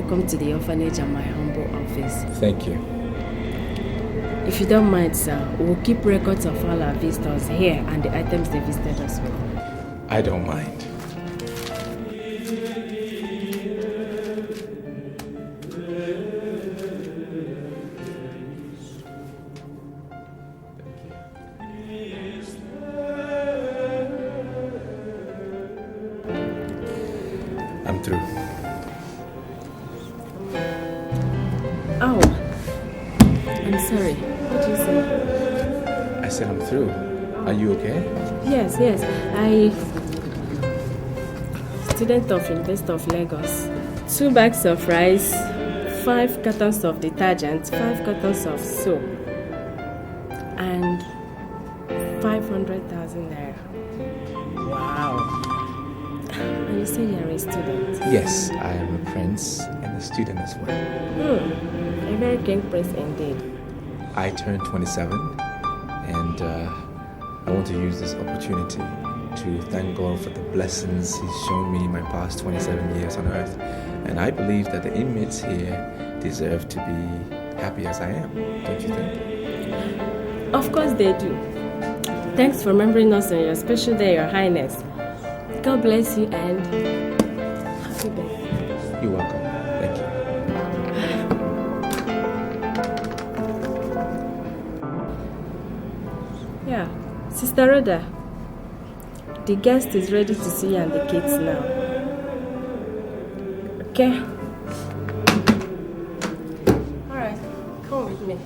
welcome to the orphanage and my humble office. Thank you. If you don't mind, sir, we'll keep records of all our visitors here and the items they visited us with. I don't mind. I'm through. Oh, I'm sorry. What did you say? I said I'm through. Are you okay? Yes. Student of University of Lagos. 2 bags of rice, 5 cartons of detergent, 5 cartons of soap, and 500,000 naira. Wow. And you say you're a student? Yes, I am a prince and a student as well. A very king prince indeed. I turned 27 and I want to use this opportunity to thank God for the blessings He's shown me in my past 27 years on earth. And I believe that the inmates here deserve to be happy as I am, don't you think? Of course they do. Thanks for remembering us on your special day, Your Highness. God bless you and happy birthday. You're welcome. Thank you. Yeah, Sister Rhoda, the guest is ready to see you and the kids now. Okay? Alright, come with me.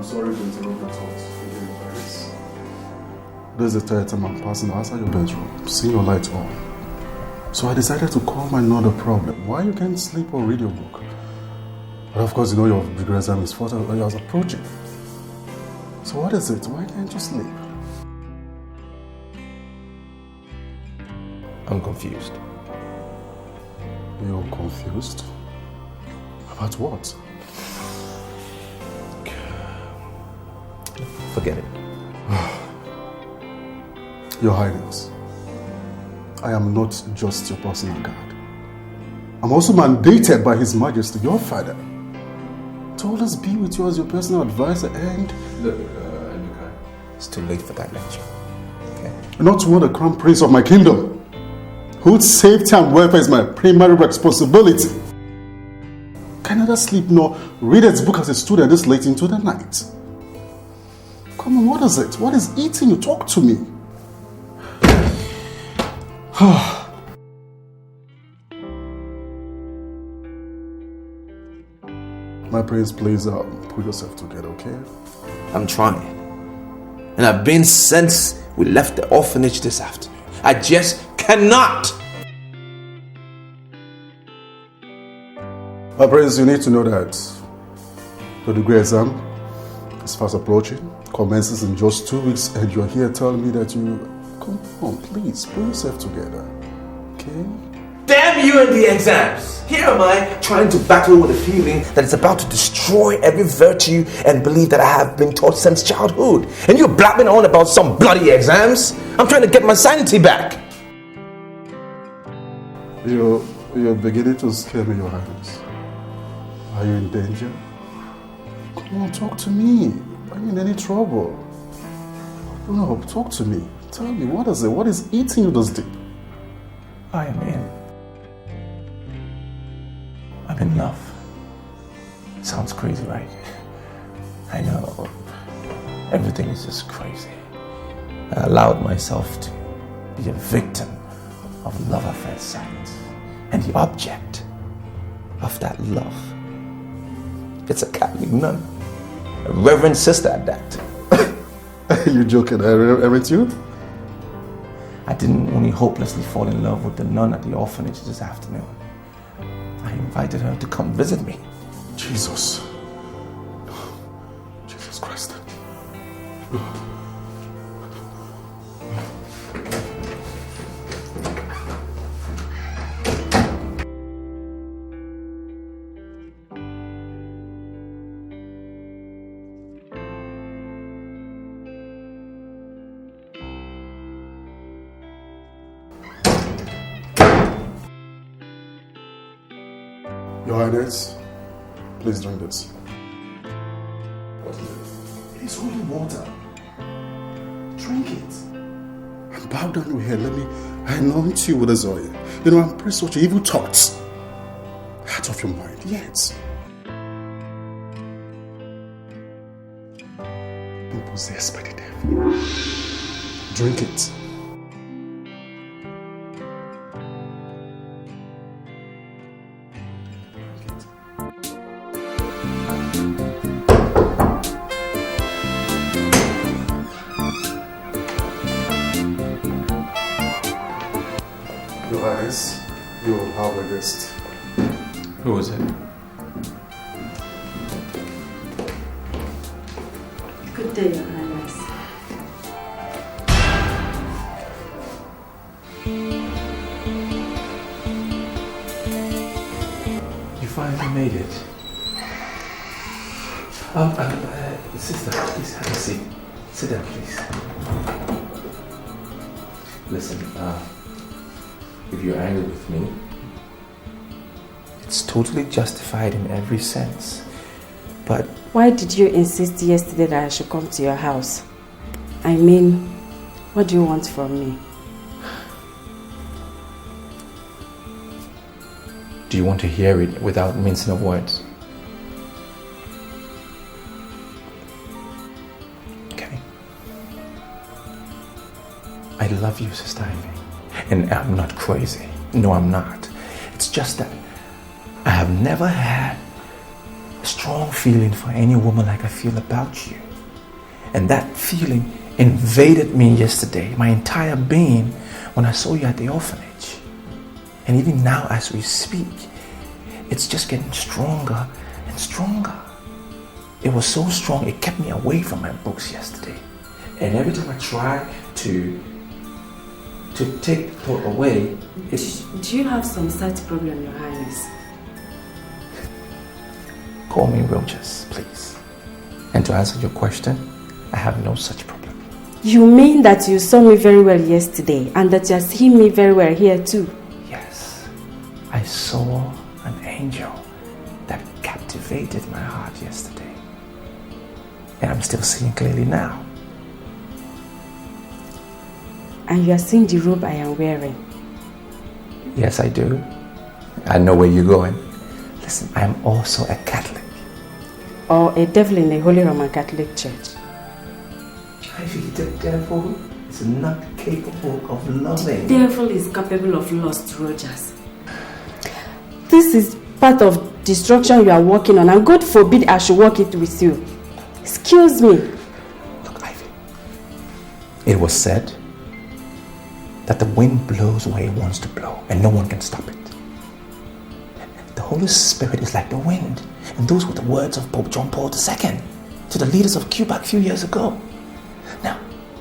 Sorry to interrupt your thoughts. This is the third time I'm passing outside your bedroom, seeing your lights on. So I decided to call my another problem. Why you can't sleep or read your book? But of course, you know your degree exam is 4 hours approaching. So what is it? Why can't you sleep? I'm confused. You're confused? About what? Forget it. Your Highness, I am not just your personal guard. I'm also mandated by His Majesty, your father, to always be with you as your personal advisor and... Look, it's too late for that lecture. Okay? Not to want the crown prince of my kingdom, whose safety and welfare is my primary responsibility. Can neither sleep nor read its book as a student this late into the night. Come on, what is it? What is eating you? Talk to me. My prince, please pull yourself together, okay? I'm trying. And I've been since we left the orphanage this afternoon. I just cannot. My prince, you need to know that the degree exam is fast approaching, commences in just 2 weeks, and you're here telling me that you... Come on, please, pull yourself together, okay? Damn you and the exams! Here am I trying to battle with a feeling that is about to destroy every virtue and belief that I have been taught since childhood. And you're blabbing on about some bloody exams? I'm trying to get my sanity back. You're beginning to scare me, Your Highness. Are you in danger? Come on, talk to me. Are you in any trouble? No, talk to me. Tell me, what is it? What is eating you this deep? I am in. I'm in love. Sounds crazy, right? I know. Everything is just crazy. I allowed myself to be a victim of love at first sight. And the object of that love, it's a Catholic nun, a reverend sister at that. You're joking, aren't you? I didn't only hopelessly fall in love with the nun at the orphanage this afternoon. I invited her to come visit me. Jesus Christ. Your Highness, please drink this. It is holy water. Drink it. And bow down your head. Let me anoint you with this oil. You know, I'm pretty such evil thoughts out of your mind. Yes. I'm possessed by the devil. Drink it. You'll have a guest. Who is it? Good day, Your Highness. You finally made it. Sister, please have a seat. Sit down, please. Listen, if you're angry with me, It's totally justified in every sense. But Why did you insist yesterday that I should come to your house? I mean, what do you want from me? do you want to hear it without mincing of words? okay. I love you, Sister Ivy. And I'm not crazy. No, I'm not. It's just that I have never had a strong feeling for any woman like I feel about you. And that feeling invaded me yesterday, my entire being, when I saw you at the orphanage. And even now as we speak, it's just getting stronger and stronger. It was so strong, it kept me away from my books yesterday. And every time I try to take thought away, it's... Do you have some such problem, Your Highness? Call me Rogers, please. And to answer your question, I have no such problem. You mean that you saw me very well yesterday and that you are seeing me very well here too? Yes, I saw an angel that captivated my heart yesterday. And I'm still seeing clearly now. And you are seeing the robe I am wearing? Yes, I do. I know where you're going. Listen, I am also a Catholic. Or a devil in the Holy Roman Catholic Church? Ivy, the devil is not capable of loving. The devil is capable of lust, Rogers. This is part of destruction you are working on, and God forbid I should work it with you. Excuse me. Look, Ivy, it was said that the wind blows where it wants to blow, and no one can stop it. The Holy Spirit is like the wind, and those were the words of Pope John Paul II to the leaders of Cuba a few years ago. Now,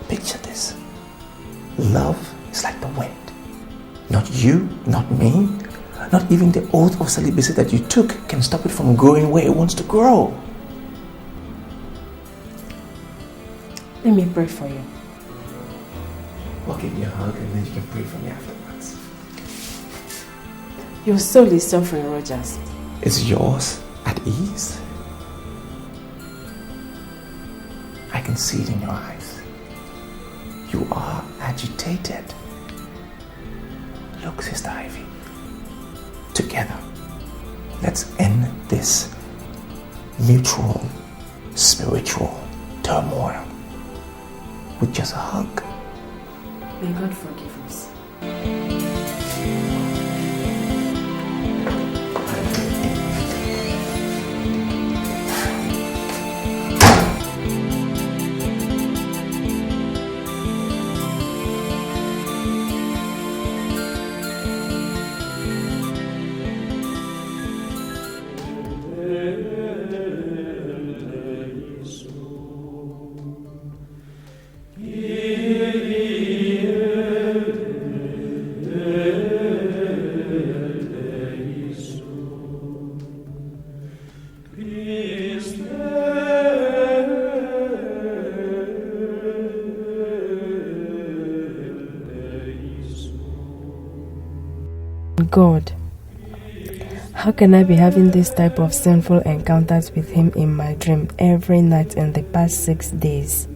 picture this. Love is like the wind. Not you, not me, not even the oath of celibacy that you took can stop it from growing where it wants to grow. Let me pray for you. I'll give you a hug and then you can pray for me afterwards. Your soul is suffering, Rogers. Is yours at ease? I can see it in your eyes. You are agitated. Look, Sister Ivy. Together, let's end this mutual spiritual turmoil with just a hug. May God forgive us. God, how can I be having this type of sinful encounters with him in my dream every night in the past 6 days?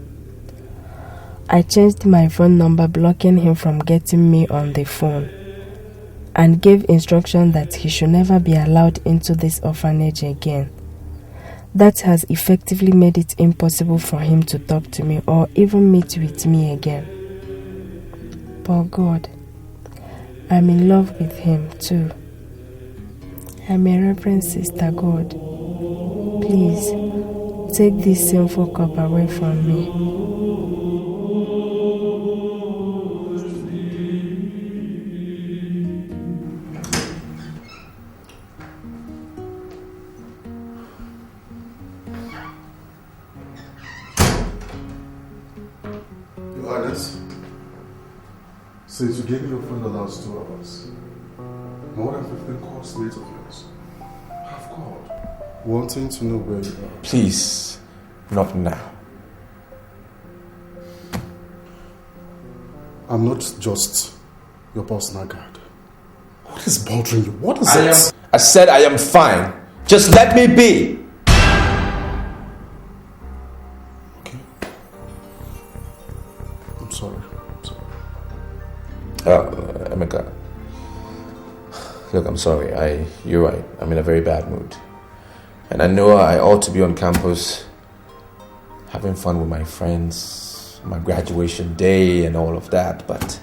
I changed my phone number, blocking him from getting me on the phone, and gave instruction that he should never be allowed into this orphanage again. That has effectively made it impossible for him to talk to me or even meet with me again. But God, I'm in love with him too. I'm a reverend sister, God. Please, take this sinful cup away from me. Your Highness, since you gave me your phone the last 2 hours, more than 15 calls made of yours have called, wanting to know where you are. Please, not now. I'm not just your personal guard. What is bothering you? What is it? I said I am fine. Just let me be. Okay. I'm sorry. Emeka. Look, I'm sorry. You're right. I'm in a very bad mood. And I know I ought to be on campus having fun with my friends, my graduation day and all of that, but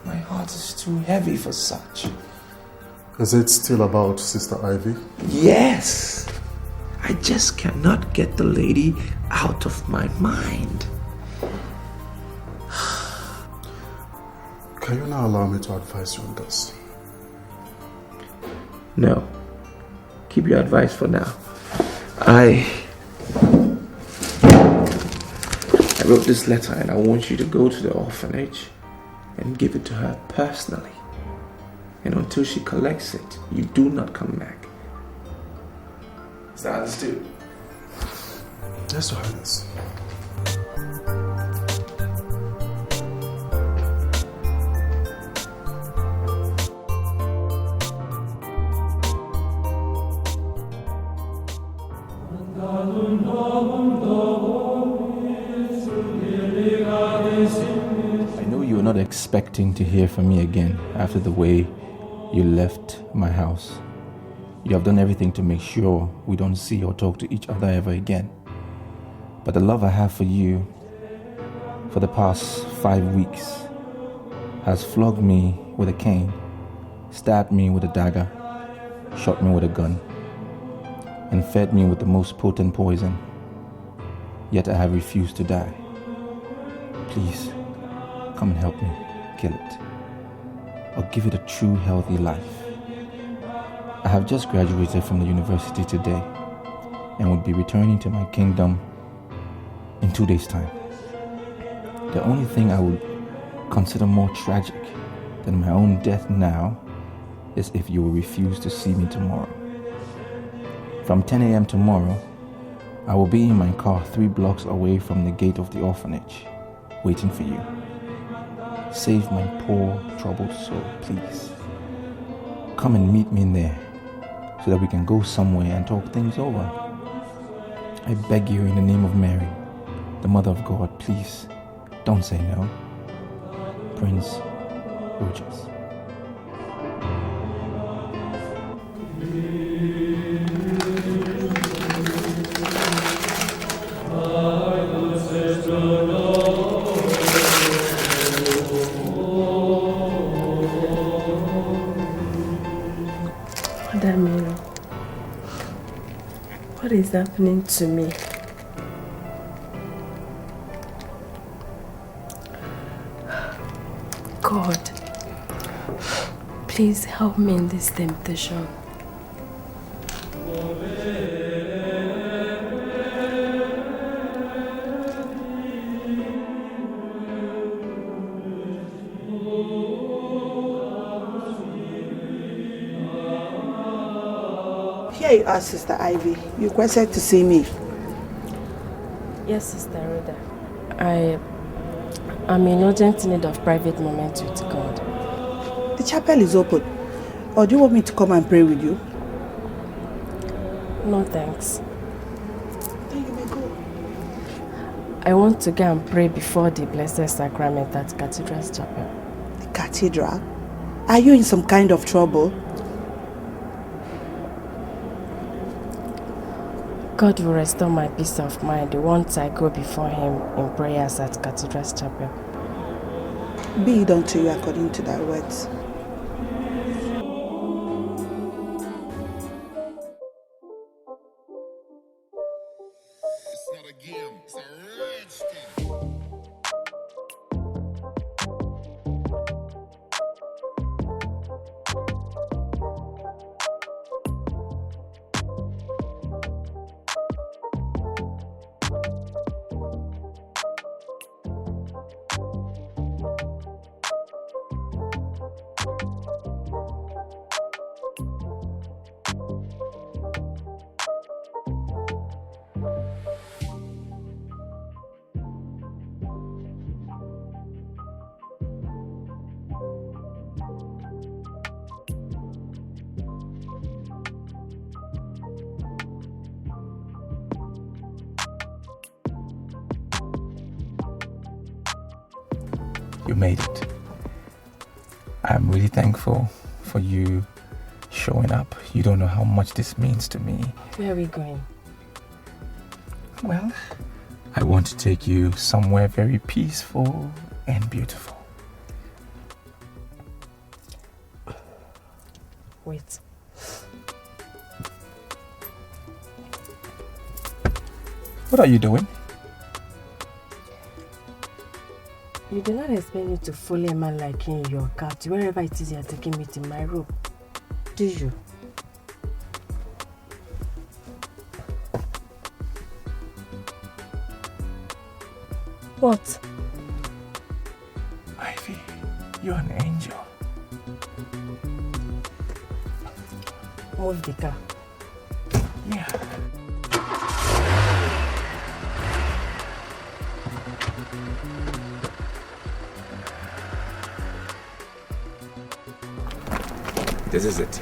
my heart is too heavy for such. Is it still about Sister Ivy? Yes. I just cannot get the lady out of my mind. Can you now allow me to advise you on this? No. Keep your advice for now. I wrote this letter and I want you to go to the orphanage and give it to her personally. And until she collects it, you do not come back. Is that understood? Yes, Your Highness. I know you were not expecting to hear from me again after the way you left my house. You have done everything to make sure we don't see or talk to each other ever again. But the love I have for you for the past 5 weeks has flogged me with a cane, stabbed me with a dagger, shot me with a gun, and fed me with the most potent poison. Yet I have refused to die. Please, come and help me kill it, or give it a true healthy life. I have just graduated from the university today and would be returning to my kingdom in 2 days' time. The only thing I would consider more tragic than my own death now is if you will refuse to see me tomorrow. From 10 a.m. tomorrow, I will be in my car 3 blocks away from the gate of the orphanage, waiting for you. Save my poor, troubled soul, please. Come and meet me in there so that we can go somewhere and talk things over. I beg you in the name of Mary, the Mother of God, please, don't say no. Prince Rojas. is happening to me? God, please help me in this temptation. Here you are, Sister Ivy. You requested to see me. Yes, Sister Rhoda. I'm in urgent need of private moment with God. The chapel is open. Or do you want me to come and pray with you? No, thanks. Then you may go. I want to go and pray before the Blessed Sacrament at Cathedral's Chapel. The cathedral? Are you in some kind of trouble? God will restore my peace of mind once I go before Him in prayers at Cathedral's Chapel. Be it unto you according to thy words. It's not a game, it's a rage thing. You made it. I'm really thankful for you showing up. You don't know how much this means to me. Where are we going? Well, I want to take you somewhere very peaceful and beautiful. Wait. What are you doing? You do not expect me to follow a man like you in your car to wherever it is you are taking me to my room, do you? What? Ivy, you're an angel. Move the car. Yeah. This is it.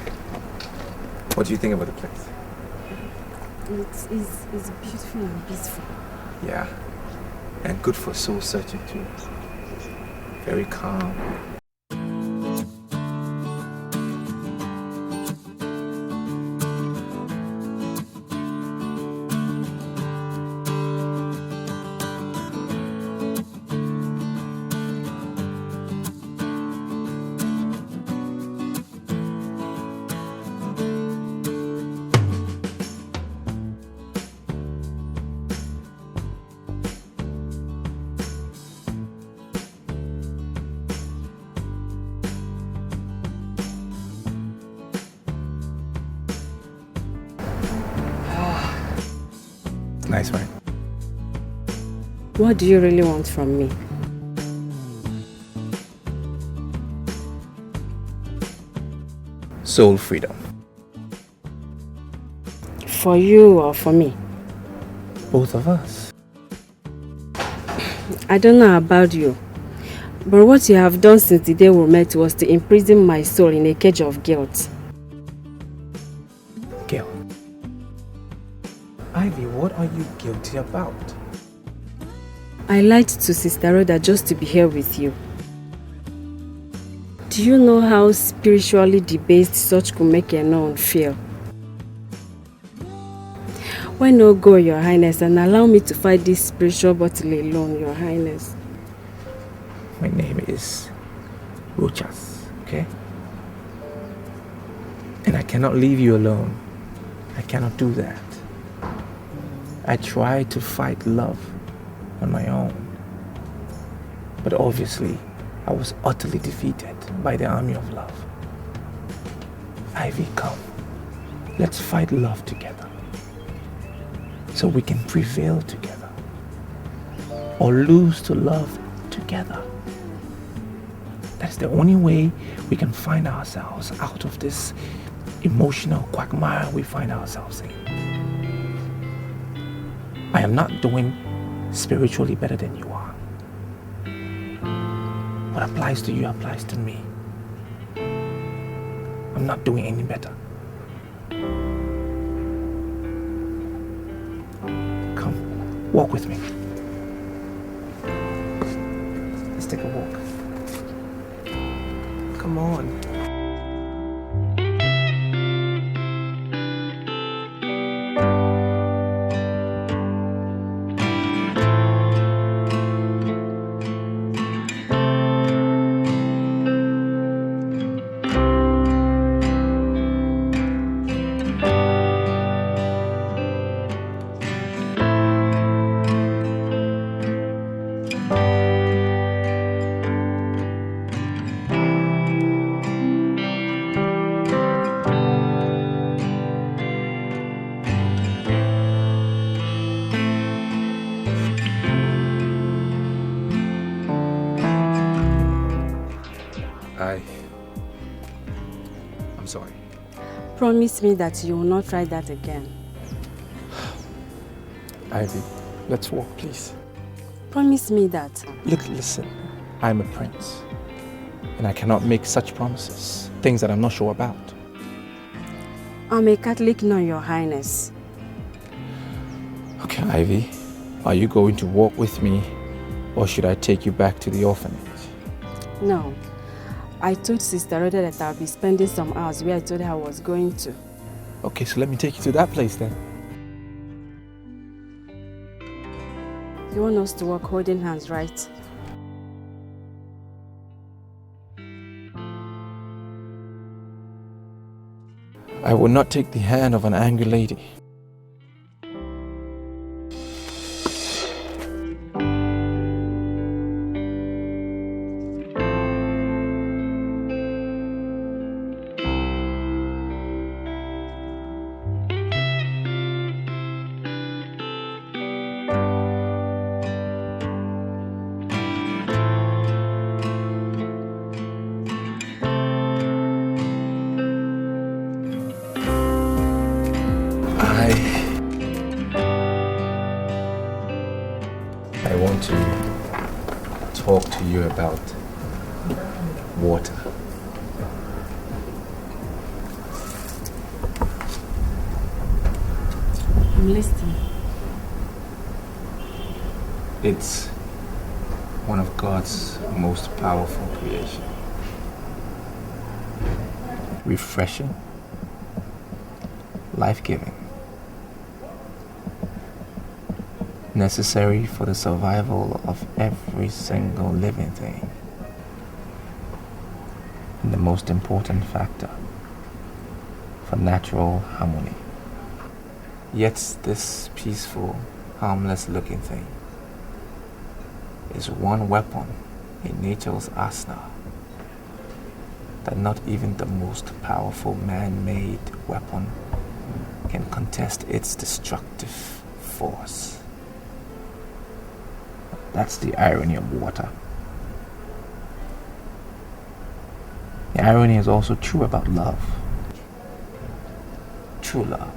What do you think about the place? It's beautiful and peaceful. Yeah. And good for soul searching too. Very calm. Nice, right? What do you really want from me? Soul freedom. For you or for me? Both of us. I don't know about you, but what you have done since the day we met was to imprison my soul in a cage of guilt. Guilt? Ivy, what are you guilty about? I lied to Sister Rhoda just to be here with you. Do you know how spiritually debased such could make a nun feel? Why not go, Your Highness, and allow me to fight this spiritual battle alone, Your Highness? My name is Rochas, okay? And I cannot leave you alone. I cannot do that. I tried to fight love on my own. But obviously, I was utterly defeated by the army of love. Ivy, come. Let's fight love together, so we can prevail together, or lose to love together. That's the only way we can find ourselves out of this emotional quagmire we find ourselves in. I am not doing spiritually better than you are. What applies to you applies to me. I'm not doing any better. Come, walk with me. Let's take a walk. Come on. I'm sorry. Promise me that you will not try that again. Ivy, let's walk, please. Promise me that. Look, listen. I'm a prince, and I cannot make such promises. Things that I'm not sure about. I'm a Catholic, no, Your Highness. Okay, Ivy. Are you going to walk with me, or should I take you back to the orphanage? No. I told Sister Rhoda that I'll be spending some hours where I told her I was going to. Okay, so let me take you to that place then. You want us to walk holding hands, right? I will not take the hand of an angry lady. I want to talk to you about water. I'm listening. It's one of God's most powerful creation. Refreshing, life-giving, necessary for the survival of every single living thing, and the most important factor for natural harmony. Yet this peaceful, harmless-looking thing is one weapon in nature's arsenal that not even the most powerful man-made weapon can contest its destructive force. That's the irony of water. The irony is also true about love. True love.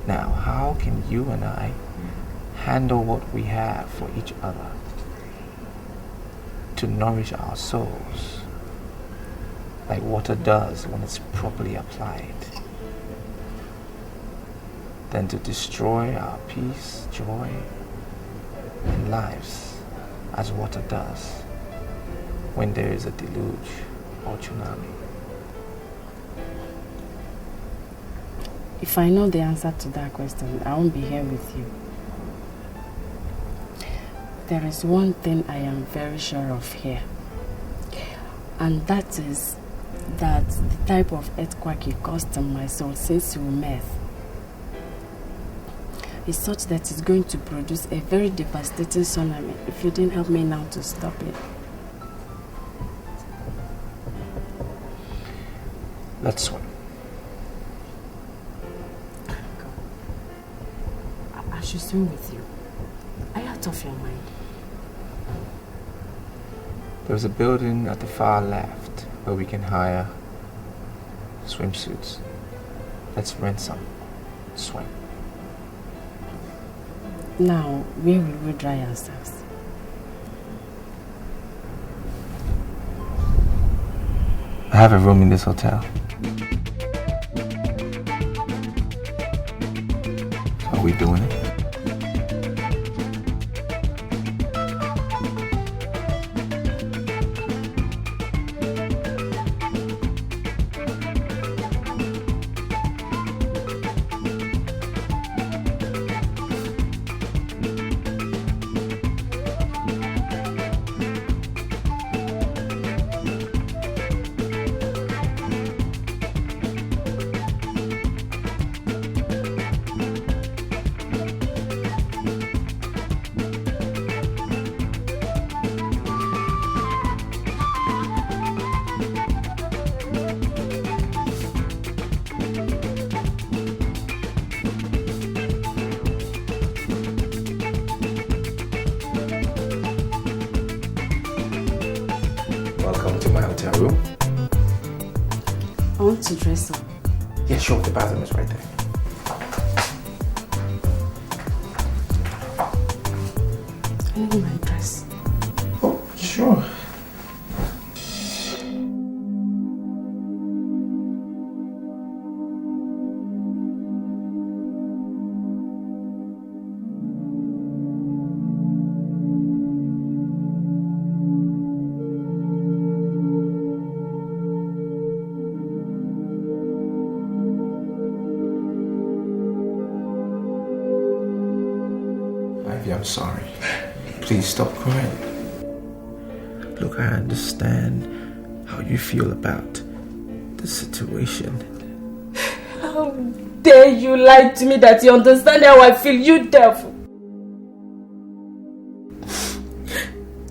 Now, how can you and I handle what we have for each other to nourish our souls like water does when it's properly applied, than to destroy our peace, joy, and lives as water does when there is a deluge or tsunami? If I know the answer to that question, I won't be here with you. There is one thing I am very sure of here, and that is that the type of earthquake you caused on my soul since we met is such that it's going to produce a very devastating tsunami if you didn't help me now to stop it. Let's swim. I should swim with you. Are you out of your mind? There's a building at the far left where we can hire swimsuits. Let's rent some. Swim. Now, where will we dry ourselves? I have a room in this hotel. Are we doing it? To dress up. Yeah, sure, the bathroom is right there. I need my dress. Oh, sure. I'm sorry. Please stop crying. Look, I understand how you feel about the situation. How dare you lie to me that you understand how I feel, you devil?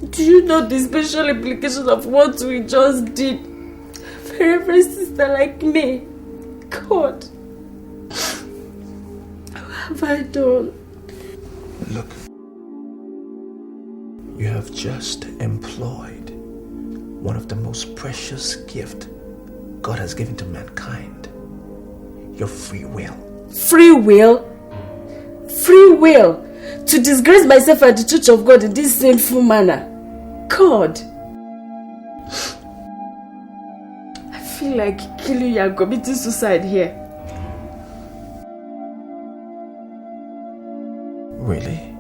Do you know the special implication of what we just did for every sister like me? God, what have I done? Look. You have just employed one of the most precious gifts God has given to mankind. Your free will. Free will? Free will? To disgrace myself at the church of God in this sinful manner? God! I feel like killing you and committing suicide here. Really?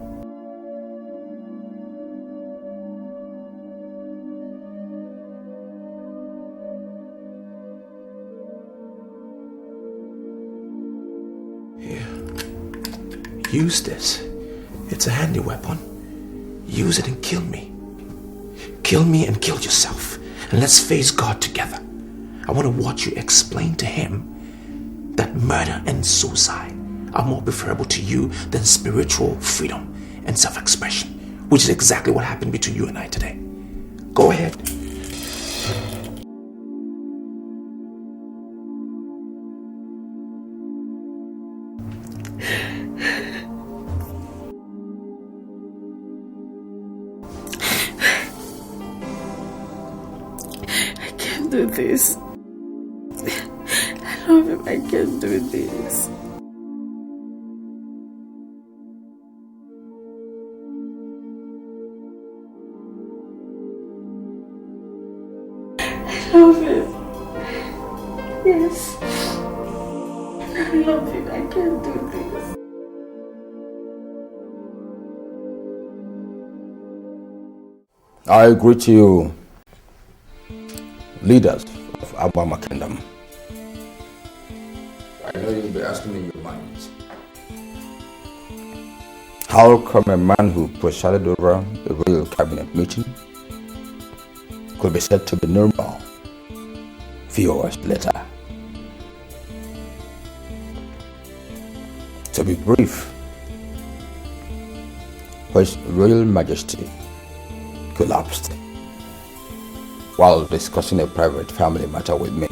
Use this. It's a handy weapon. Use it and kill me. Kill me and kill yourself. And let's face God together. I want to watch you explain to him that murder and suicide are more preferable to you than spiritual freedom and self-expression, which is exactly what happened between you and I today. Go ahead. Do this. I love him. I can't do this. I love him. Yes. I love him. I can't do this. I greet you, leaders of Abama Kingdom. I know you'll be asking in your minds, how come a man who presided over the royal cabinet meeting could be said to be normal few hours later? To be brief, His Royal Majesty collapsed while discussing a private family matter with me.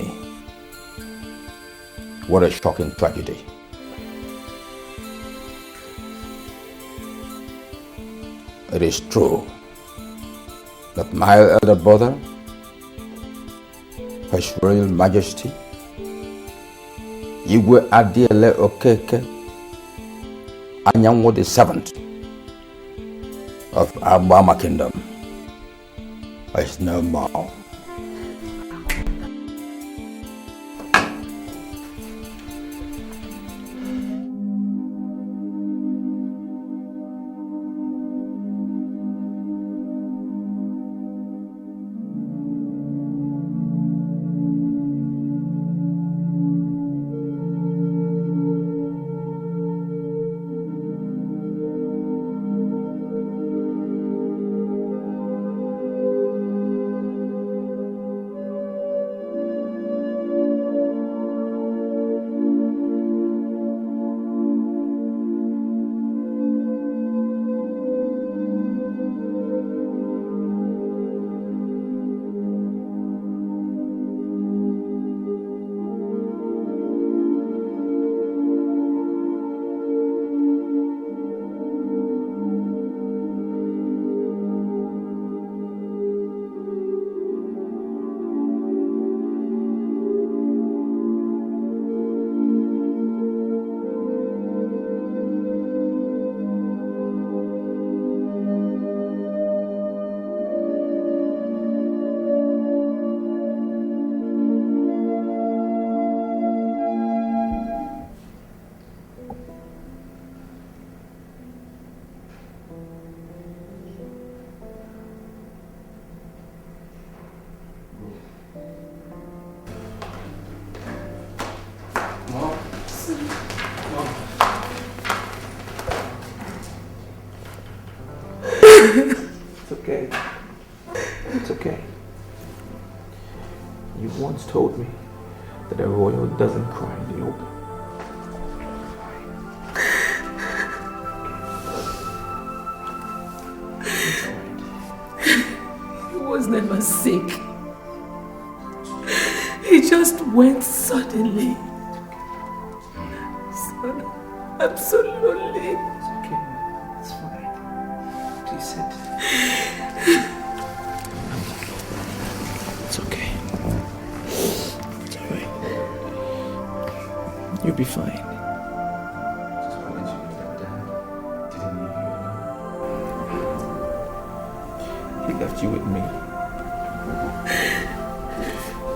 What a shocking tragedy. It is true that my elder brother, His Royal Majesty, Igwe Adiele Okeke Anyanwu the 7th of Abama Kingdom, is no more. It's okay. It's okay. You once told me that a royal doesn't cry in the open. He was never sick. He just went suddenly. Son, I'm so lonely. It's okay. It's fine. Please sit. It's okay. It's alright. You'll be fine. Just wanted you to know that Dad didn't leave you alone. He left you with me.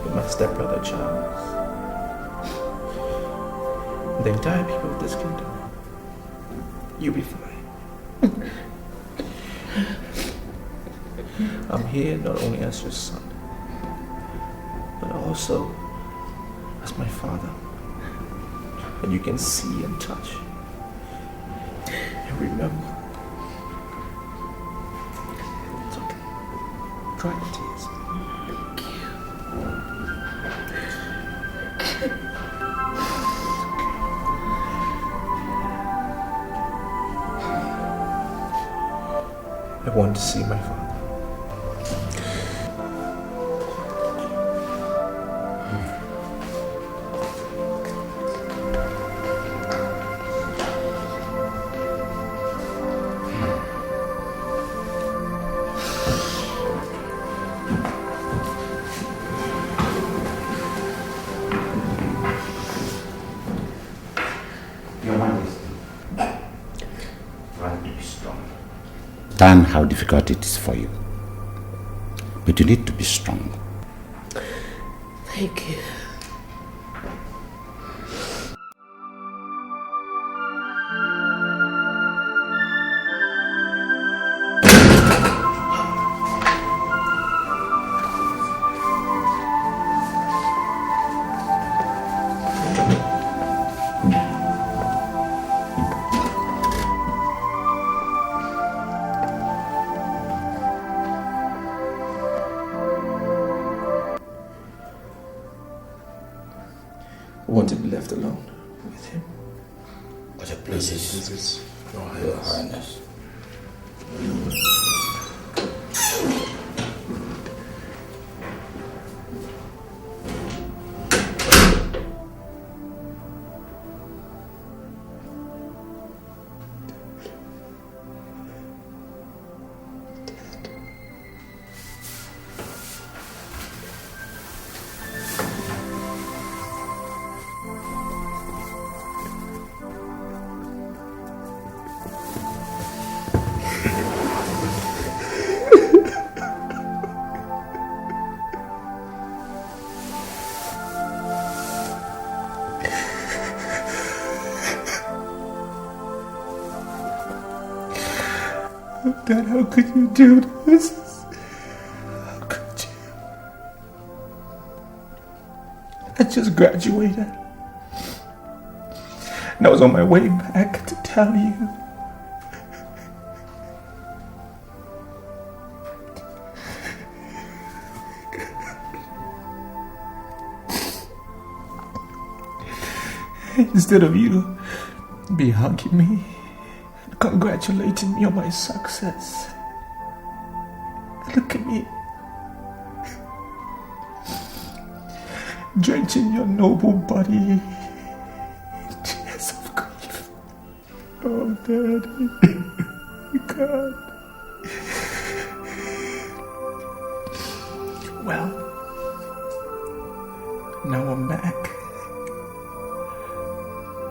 With my stepbrother Charles. The entire people of this kingdom. You'll be fine. I'm here not only as your son, but also as my father. And you can see and touch. And remember. It's okay. Dry the tears. Thank you. I want to see my father. Your Majesty, try to be strong. Understand how difficult it is for you, but you need to be strong. Thank you. I want to be left alone with him. What a pleases Your Your Highness. Highness. Dad, how could you do this? How could you? I just graduated. And I was on my way back to tell you. Instead of you be hugging me and congratulating me on my success. Look at me. Drenching your noble body in tears of grief. Oh, Daddy. God. Well, now I'm back.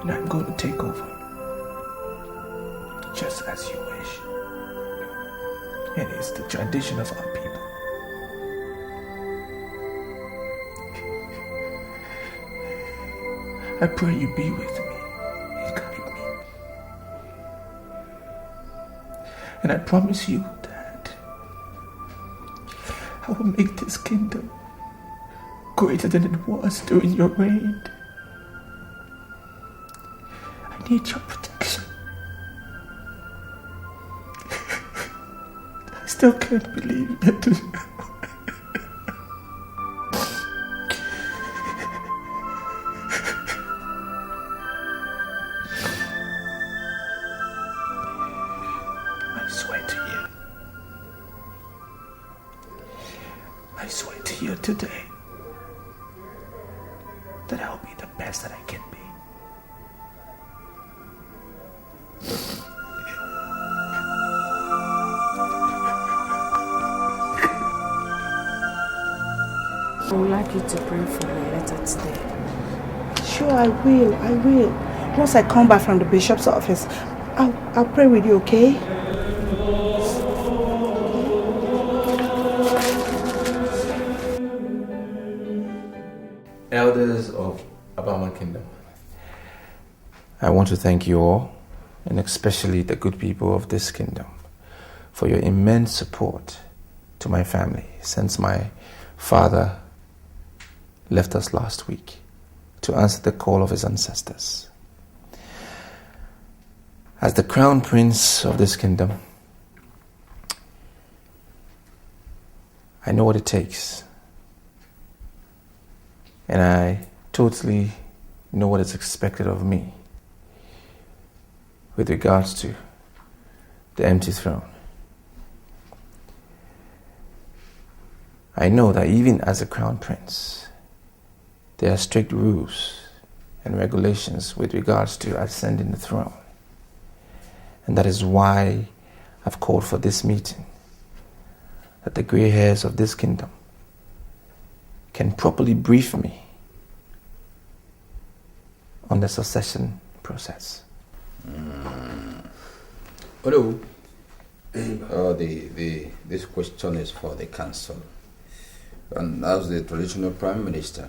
And I'm going to take over. Just as you wish. It is the tradition of our people. I pray you be with me and guide me. And I promise you that I will make this kingdom greater than it was during your reign. I need your protection. I still can't believe it. I swear to you today that I'll be the best that I can be. I would like you to pray for my letter today. Sure, I will. Once I come back from the bishop's office, I'll pray with you, okay? Elders of Abama Kingdom, I want to thank you all, and especially the good people of this kingdom, for your immense support to my family since my father left us last week to answer the call of his ancestors. As the crown prince of this kingdom, I know what it takes. And I totally know what is expected of me with regards to the empty throne. I know that even as a crown prince, there are strict rules and regulations with regards to ascending the throne. And that is why I've called for this meeting, that the gray hairs of this kingdom can properly brief me on the succession process. Hello. This question is for the council. And as the traditional prime minister,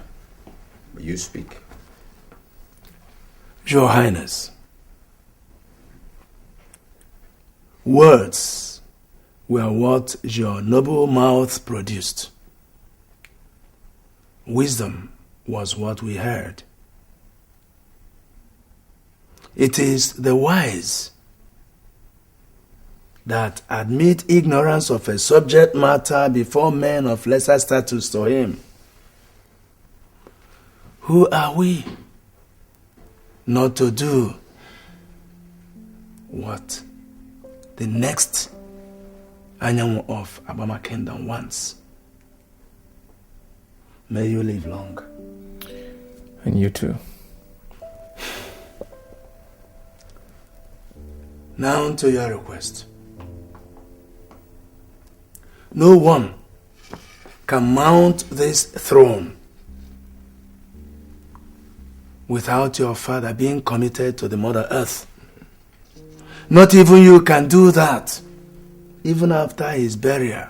you speak. Your Highness, words were what your noble mouth produced. Wisdom was what we heard. It is the wise that admit ignorance of a subject matter before men of lesser status to him. Who are we not to do what the next Anyanwu of Abama Kingdom wants? May you live long. And you too. Now to your request. No one can mount this throne without your father being committed to the Mother Earth. Not even you can do that, even after his burial,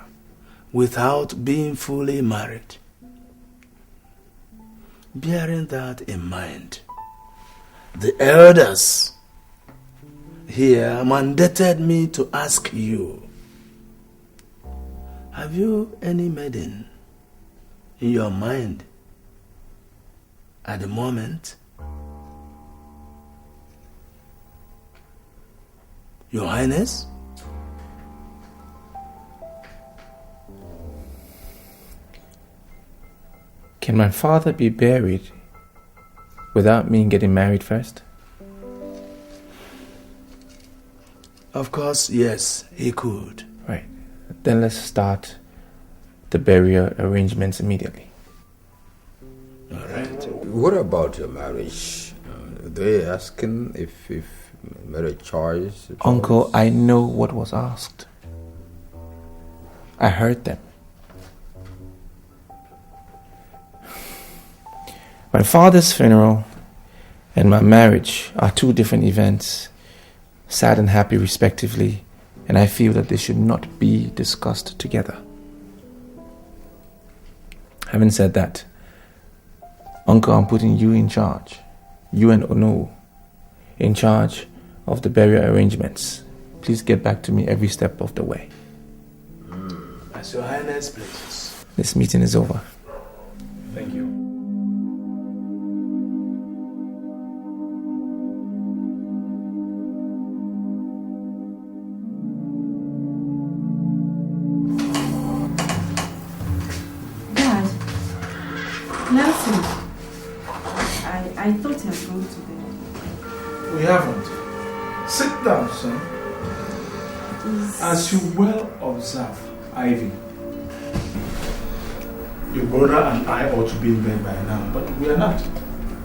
without being fully married. Bearing that in mind, the elders here mandated me to ask you, have you any maiden in your mind at the moment? Your Highness? Can my father be buried without me getting married first? Of course, yes, he could. Right. Then let's start the burial arrangements immediately. All right. What about your marriage? They asking if marriage choice? Uncle, I know what was asked. I heard them. My father's funeral and my marriage are two different events, sad and happy respectively, and I feel that they should not be discussed together. Having said that, Uncle, I'm putting you in charge, you and Ono, in charge of the burial arrangements. Please get back to me every step of the way. As Your Highness pleases. This meeting is over. Thank you. I thought you had gone to bed. We haven't. Sit down, son. As you well observe, Ivy, your brother and I ought to be in bed by now, but we are not.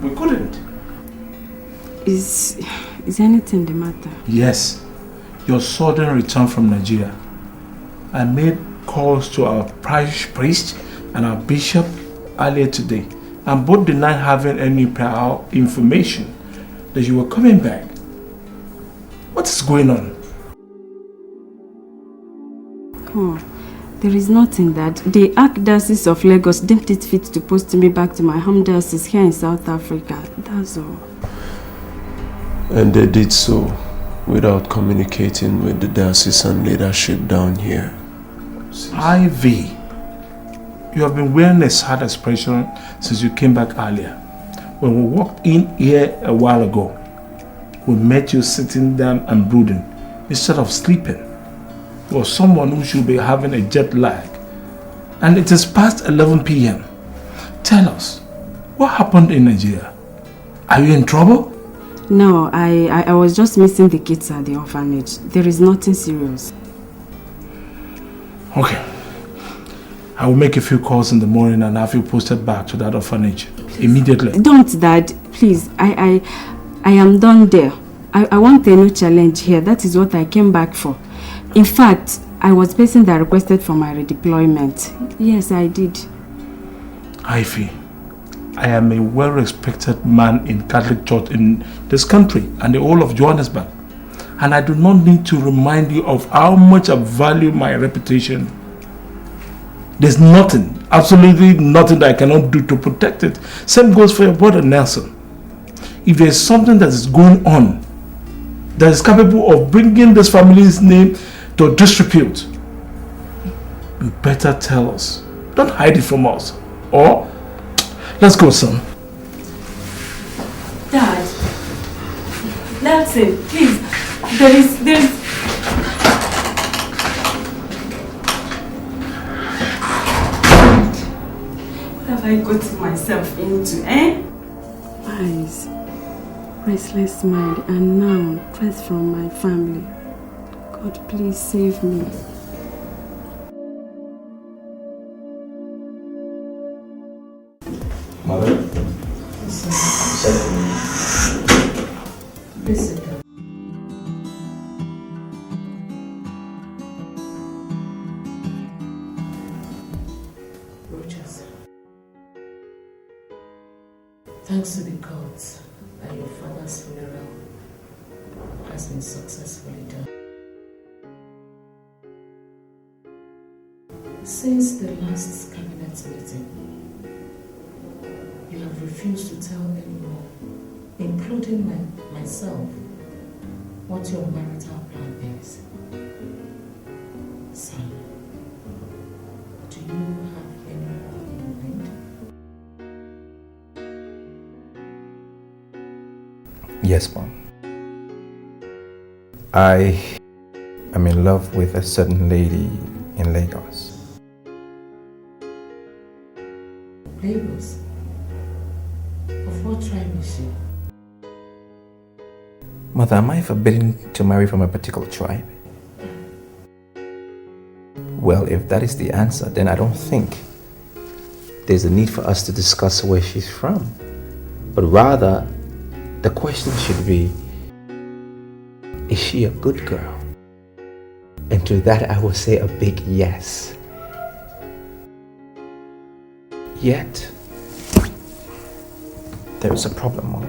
We couldn't. Is anything the matter? Yes. Your sudden return from Nigeria. I made calls to our parish priest and our bishop earlier today, and both denied having any prior information that you were coming back. What is going on? Oh, there is nothing that. The Archdiocese of Lagos deemed it fit to post me back to my home diocese here in South Africa. That's all. And they did so without communicating with the diocesan leadership down here. Ivy, you have been wearing a sad expression since you came back earlier. When we walked in here a while ago, we met you sitting down and brooding instead of sleeping. You are someone who should be having a jet lag. And it is past 11 p.m. Tell us, what happened in Nigeria? Are you in trouble? No, I was just missing the kids at the orphanage. There is nothing serious. Okay. I will make a few calls in the morning and have you posted back to that orphanage immediately. Don't, Dad. Please. I am done there. I want a new challenge here. That is what I came back for. In fact, I was the person that requested for my redeployment. Yes, I did. Ivy, I am a well-respected man in Catholic Church in this country and the whole of Johannesburg. And I do not need to remind you of how much I value my reputation. There's nothing, absolutely nothing that I cannot do to protect it. Same goes for your brother Nelson. If there's something that is going on that is capable of bringing this family's name to disrepute, you better tell us. Don't hide it from us. Or, let's go, son. Dad, Nelson, please. There's. What have I got myself into, eh? Eyes, restless mind, and now threats from my family. God, please save me. Mother? Please sit down. Rogers, thanks to the gods that your father's funeral has been successfully done. Since the last cabinet meeting, you have refused to tell anyone, including myself, what your marital plan is. Son, do you have anyone in mind? Yes, Mom. I am in love with a certain lady in Lagos. Lagos? Of what tribe is she? Mother, am I forbidden to marry from a particular tribe? Well, if that is the answer, then I don't think there's a need for us to discuss where she's from. But rather, the question should be, is she a good girl? And to that I will say a big yes. Yet, there is a problem, Mom.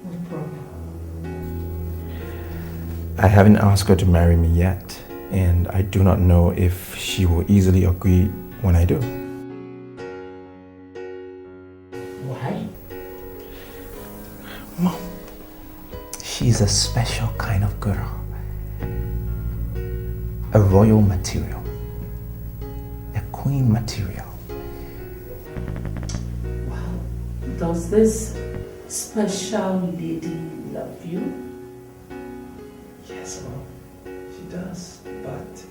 What problem? I haven't asked her to marry me yet, and I do not know if she will easily agree when I do. Why? Mom, she's a special kind of girl. A royal material. A queen material. Wow. Does this special lady love you? Yes, Mom. She does, but...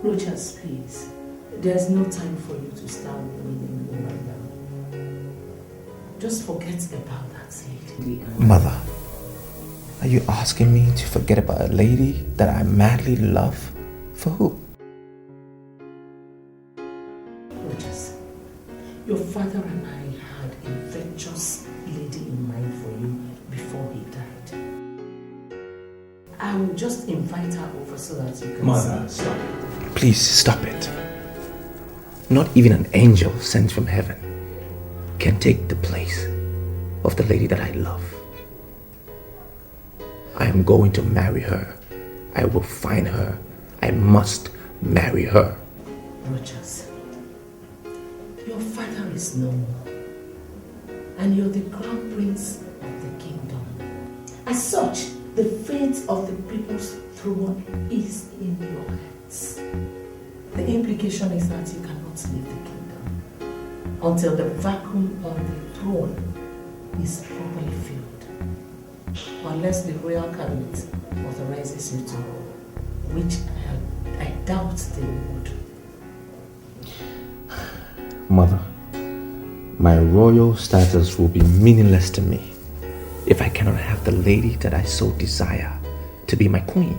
Rochas, please. There's no time for you to start winning woman now. Just forget about that lady. Mother, are you asking me to forget about a lady that I madly love? For who? Rochas, your father and I had a virtuous lady in mind for you before he died. I will just invite her over so that you can Mother, see. stop it. Please stop it. Not even an angel sent from heaven can take the place of the lady that I love. I am going to marry her. I will find her. I must marry her. Rochas, your father is no more, and you're the crown prince of the kingdom. As such, the fate of the people's throne is in your hands. The implication is that you cannot leave the kingdom until the vacuum on the throne is properly filled. Unless the royal cabinet authorizes you to, which I doubt they would. Mother, my royal status will be meaningless to me if I cannot have the lady that I so desire to be my queen.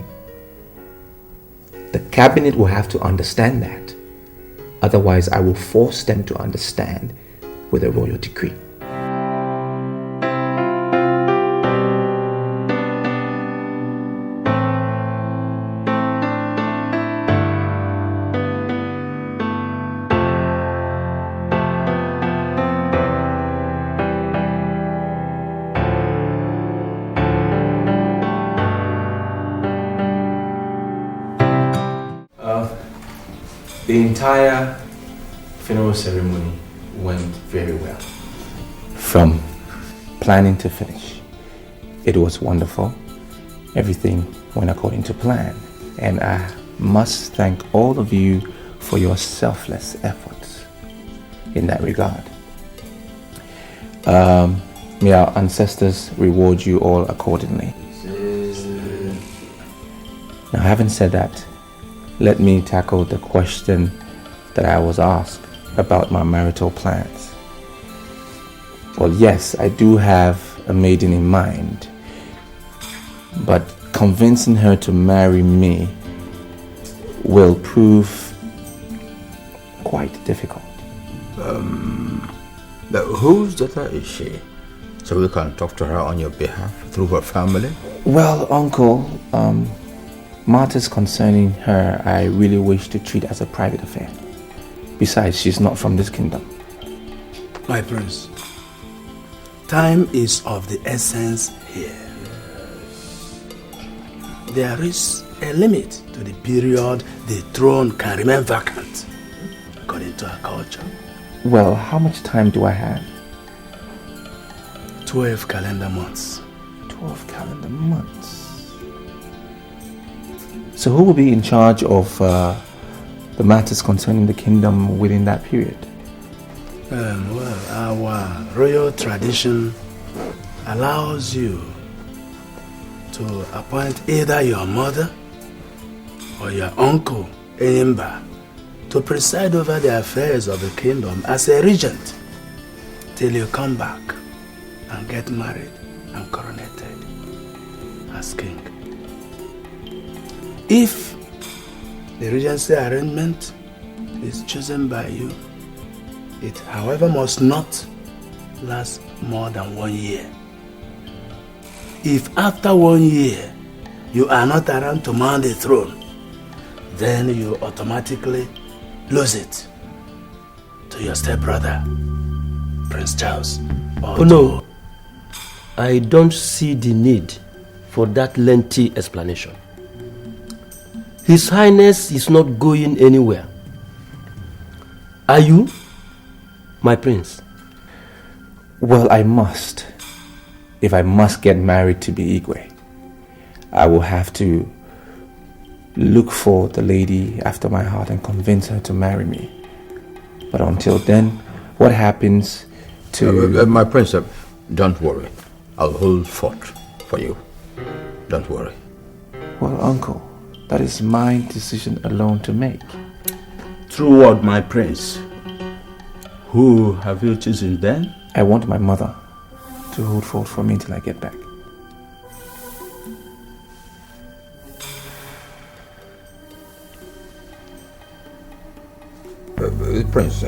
The cabinet will have to understand that. Otherwise, I will force them to understand with a royal decree. The entire funeral ceremony went very well. From planning to finish. It was wonderful. Everything went according to plan. And I must thank all of you for your selfless efforts in that regard. May our ancestors reward you all accordingly. Now, having said that, let me tackle the question that I was asked about my marital plans. Well, yes, I do have a maiden in mind, but convincing her to marry me will prove quite difficult. Whose daughter is she? So we can talk to her on your behalf through her family? Well, Uncle, matters concerning her I really wish to treat as a private affair. Besides, she's not from this kingdom. My prince, time is of the essence here. There is a limit to the period the throne can remain vacant, according to our culture. Well, how much time do I have? 12 calendar months. 12 calendar months. So who will be in charge of the matters concerning the kingdom within that period? Well, our royal tradition allows you to appoint either your mother or your uncle, Enyimba, to preside over the affairs of the kingdom as a regent till you come back and get married and coronated as king. If the regency arrangement is chosen by you, it, however, must not last more than 1 year. If after 1 year you are not around to mount the throne, then you automatically lose it to your stepbrother, Prince Charles. Oh no, I don't see the need for that lengthy explanation. His Highness is not going anywhere. Are you, my prince? Well, I must. If I must get married to be Igwe, I will have to look for the lady after my heart and convince her to marry me. But until then, what happens to... my prince, don't worry. I'll hold fort for you. Don't worry. Well, uncle, that is my decision alone to make. True word, my prince. Who have you chosen then? I want my mother to hold fort for me till I get back. Prince,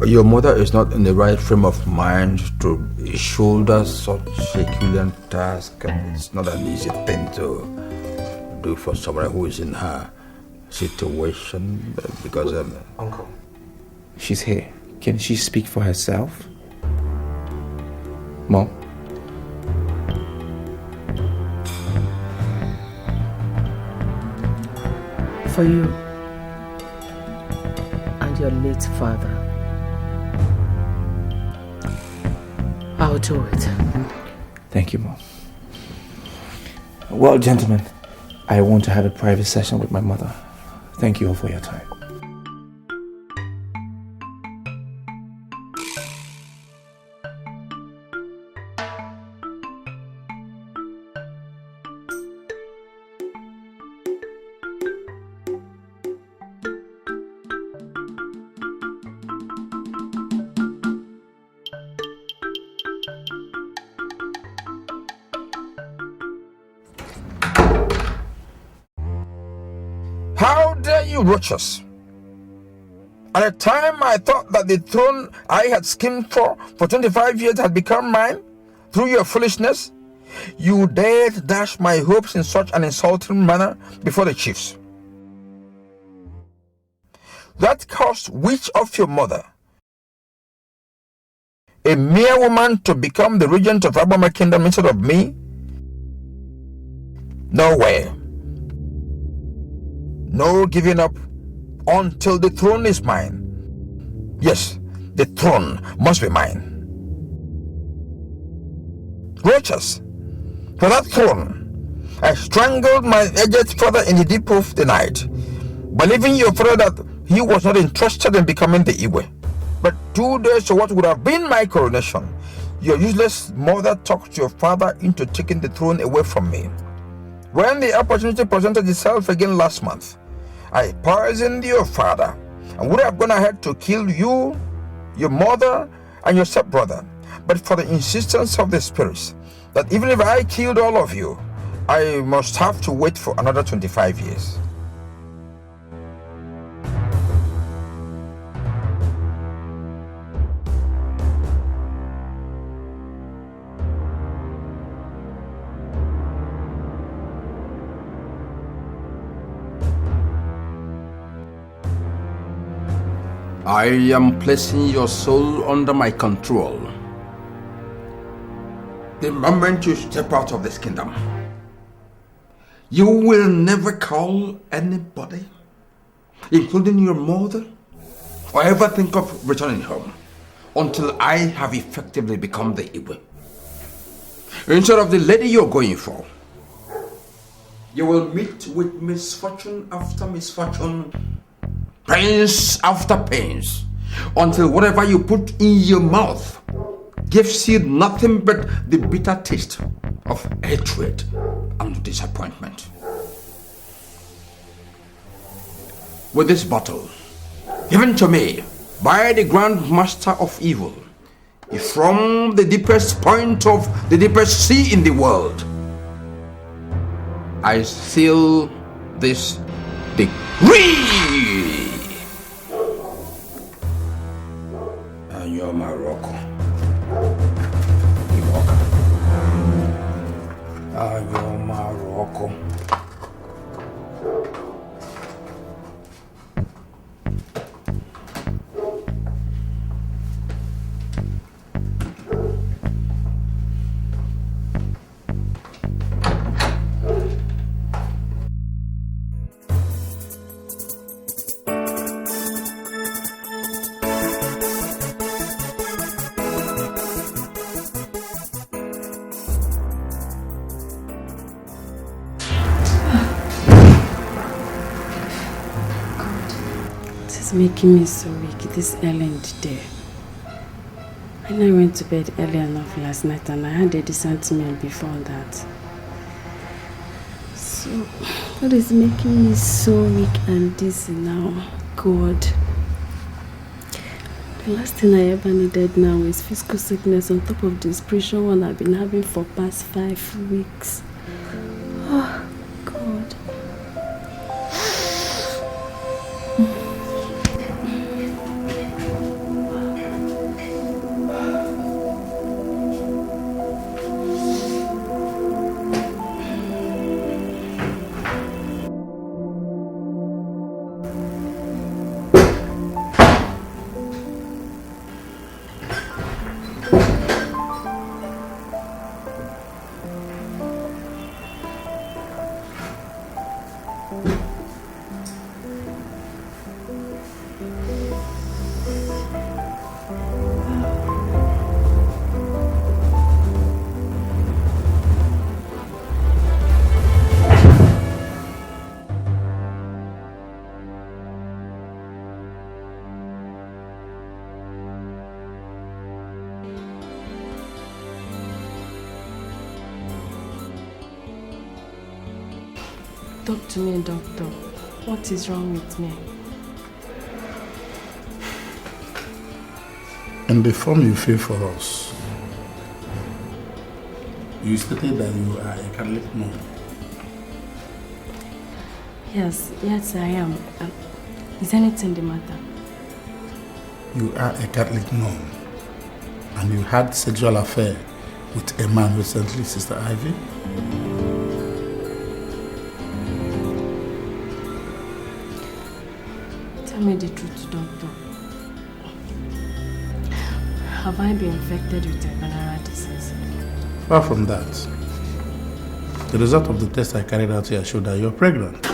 your mother is not in the right frame of mind to shoulder such a Herculean task, and it's not an easy thing to do for someone who is in her situation, because... Uncle, she's here. Can she speak for herself? Mom? For you and your late father, I'll do it. Thank you, Mom. Well, gentlemen, I want to have a private session with my mother. Thank you all for your time. How dare you, Rochas? At a time I thought that the throne I had schemed for 25 years had become mine through your foolishness, you dared dash my hopes in such an insulting manner before the chiefs. That caused which of your mother, a mere woman, to become the regent of Abama Kingdom instead of me? No way. No giving up until the throne is mine. Yes, the throne must be mine. Rochas, for that throne, I strangled my aged father in the deep of the night, believing your father that he was not interested in becoming the Igwe. But 2 days to what would have been my coronation, your useless mother talked your father into taking the throne away from me. When the opportunity presented itself again last month, I poisoned your father and would have gone ahead to kill you, your mother, and your stepbrother, but for the insistence of the spirits that even if I killed all of you, I must have to wait for another 25 years. I am placing your soul under my control. The moment you step out of this kingdom, you will never call anybody, including your mother, or ever think of returning home. until I have effectively become the Igwe. Instead of the lady you're going for, you will meet with misfortune after misfortune, pains after pains, until whatever you put in your mouth gives you nothing but the bitter taste of hatred and disappointment. With this bottle, given to me by the Grand Master of Evil, from the deepest point of the deepest sea in the world, I seal this decree. And you're Morocco. You're Morocco. Making me so weak this early in the day. And I went to bed early enough last night and I had a decent meal before that. So, what is making me so weak and dizzy now? God. The last thing I ever needed now is physical sickness on top of the spiritual one I've been having for past 5 weeks. Oh, God. Talk to me, doctor. What is wrong with me? In the form you fill for us, you stated that you are a Catholic nun. Yes, I am. Is anything the matter? You are a Catholic nun, and you had sexual affair with a man recently, Sister Ivy? Tell me the truth, doctor. Have I been infected with a venereal disease? Far from that. The result of the test I carried out here showed that you're pregnant.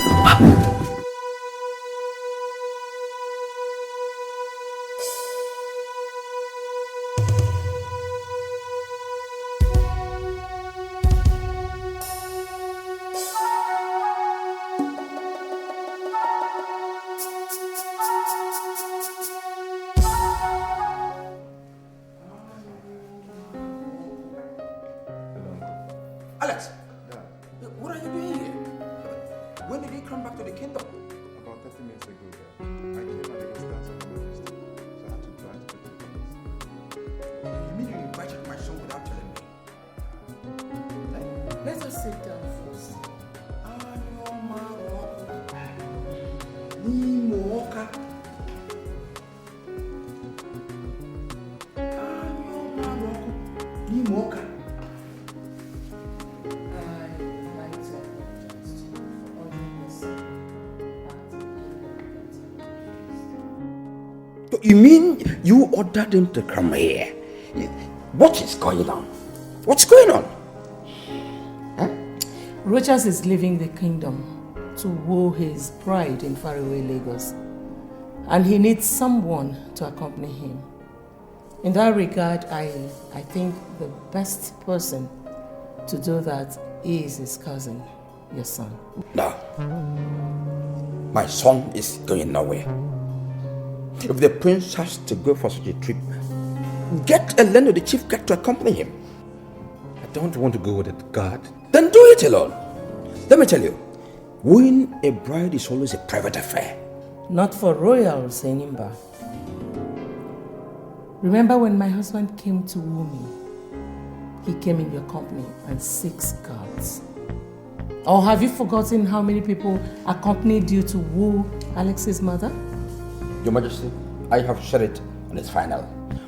You mean you ordered him to come here? What is going on? What's going on? Huh? Rochas is leaving the kingdom to woo his bride in faraway Lagos. And he needs someone to accompany him. In that regard, I think the best person to do that is his cousin, your son. No. My son is going nowhere. If the prince has to go for such a trip, get a land of the chief guard to accompany him. I don't want to go with a guard. Then do it alone. Let me tell you, wooing a bride is always a private affair. Not for royals, Enimba. Remember when my husband came to woo me? He came in your company and 6 guards. Or have you forgotten how many people accompanied you to woo Alex's mother? Your Majesty, I have said it and it's final.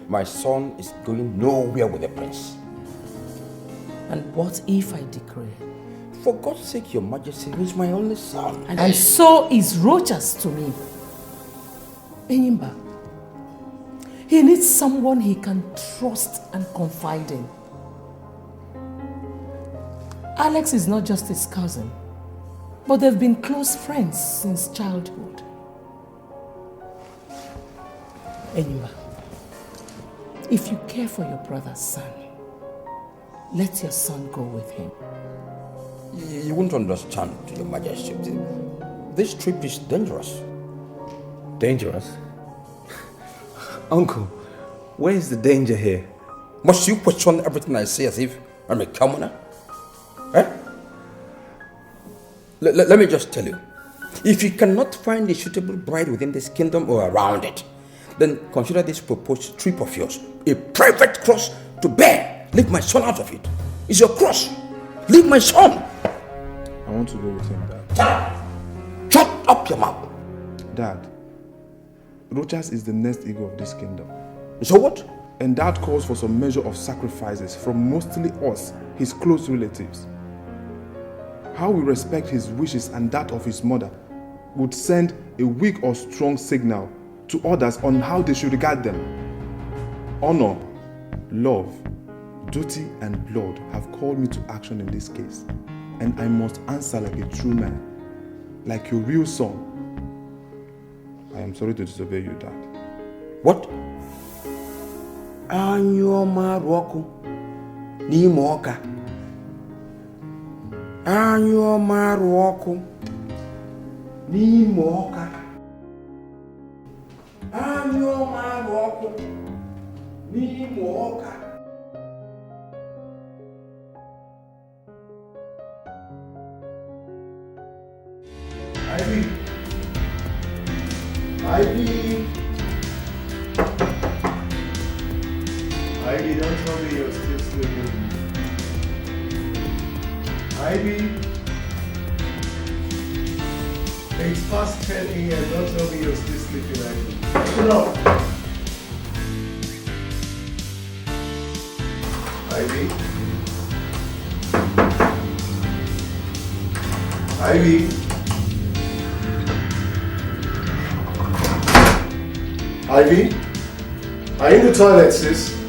My son is going nowhere with the prince. And what if I decree? For God's sake, Your Majesty, he's my only son. And so is Rochas to me. Enyimba, he needs someone he can trust and confide in. Alex is not just his cousin, but they've been close friends since childhood. Enyimba, if you care for your brother's son, let your son go with him. You won't understand, Your Majesty. This trip is dangerous. Dangerous? Uncle, where is the danger here? Must you question everything I say as if I'm a commoner? Eh? Let me just tell you. If you cannot find a suitable bride within this kingdom or around it, then consider this proposed trip of yours a private cross to bear. Leave my son out of it. It's your cross. Leave my son. I want to go with him, Dad. Shut up your mouth. Dad, Rochas is the nest eagle of this kingdom. So what? And that calls for some measure of sacrifices from mostly us, his close relatives. How we respect his wishes and that of his mother would send a weak or strong signal to others on how they should regard them. Honor, love, duty, and blood have called me to action in this case, and I must answer like a true man, like your real son. I am sorry to disobey you, Dad. What? Anyoma roku ni moka. Anyoma roku ni moka. Anyoma roku ni moka. Ivy. Ivy. Ivy, don't tell me you're still sleeping. Ivy. It's past 10 a.m. Don't tell me you're still sleeping, Ivy. Get up. Ivy. Ivy. Ivy? Are you in the toilet, sis?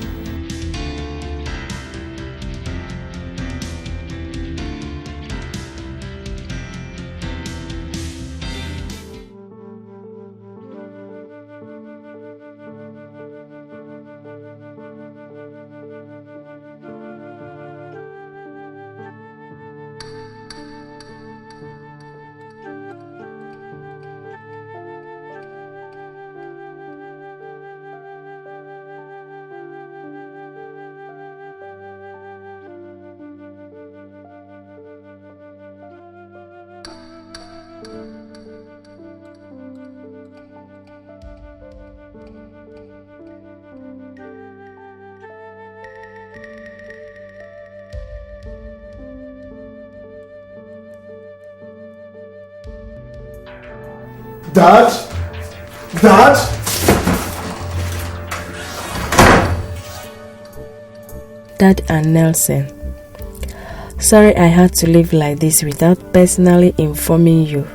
Dad? Dad? Dad and Nelson. Sorry I had to live like this without personally informing you.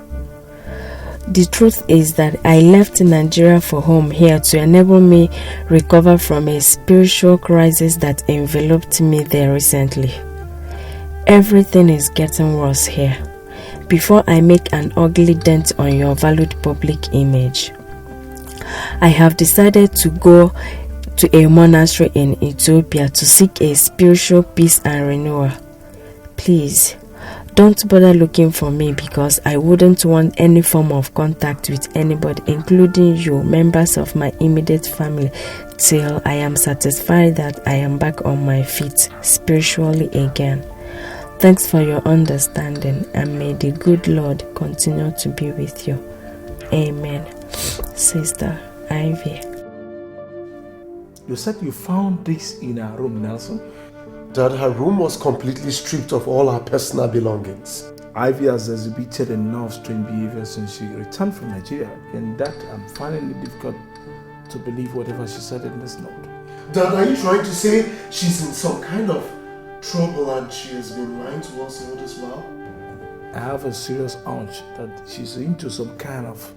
The truth is that I left Nigeria for home here to enable me recover from a spiritual crisis that enveloped me there recently. Everything is getting worse here. Before I make an ugly dent on your valued public image, I have decided to go to a monastery in Ethiopia to seek a spiritual peace and renewal. Please, don't bother looking for me because I wouldn't want any form of contact with anybody, including you, members of my immediate family, till I am satisfied that I am back on my feet spiritually again. Thanks for your understanding, and may the good Lord continue to be with you. Amen. Sister Ivy. You said you found this in her room, Nelson? That her room was completely stripped of all her personal belongings. Ivy has exhibited enough strange behavior since she returned from Nigeria, and that I'm finding it difficult to believe whatever she said in this note. Dad, are you trying to say she's in some kind of trouble and she has been lying to us all this while? I have a serious hunch that she's into some kind of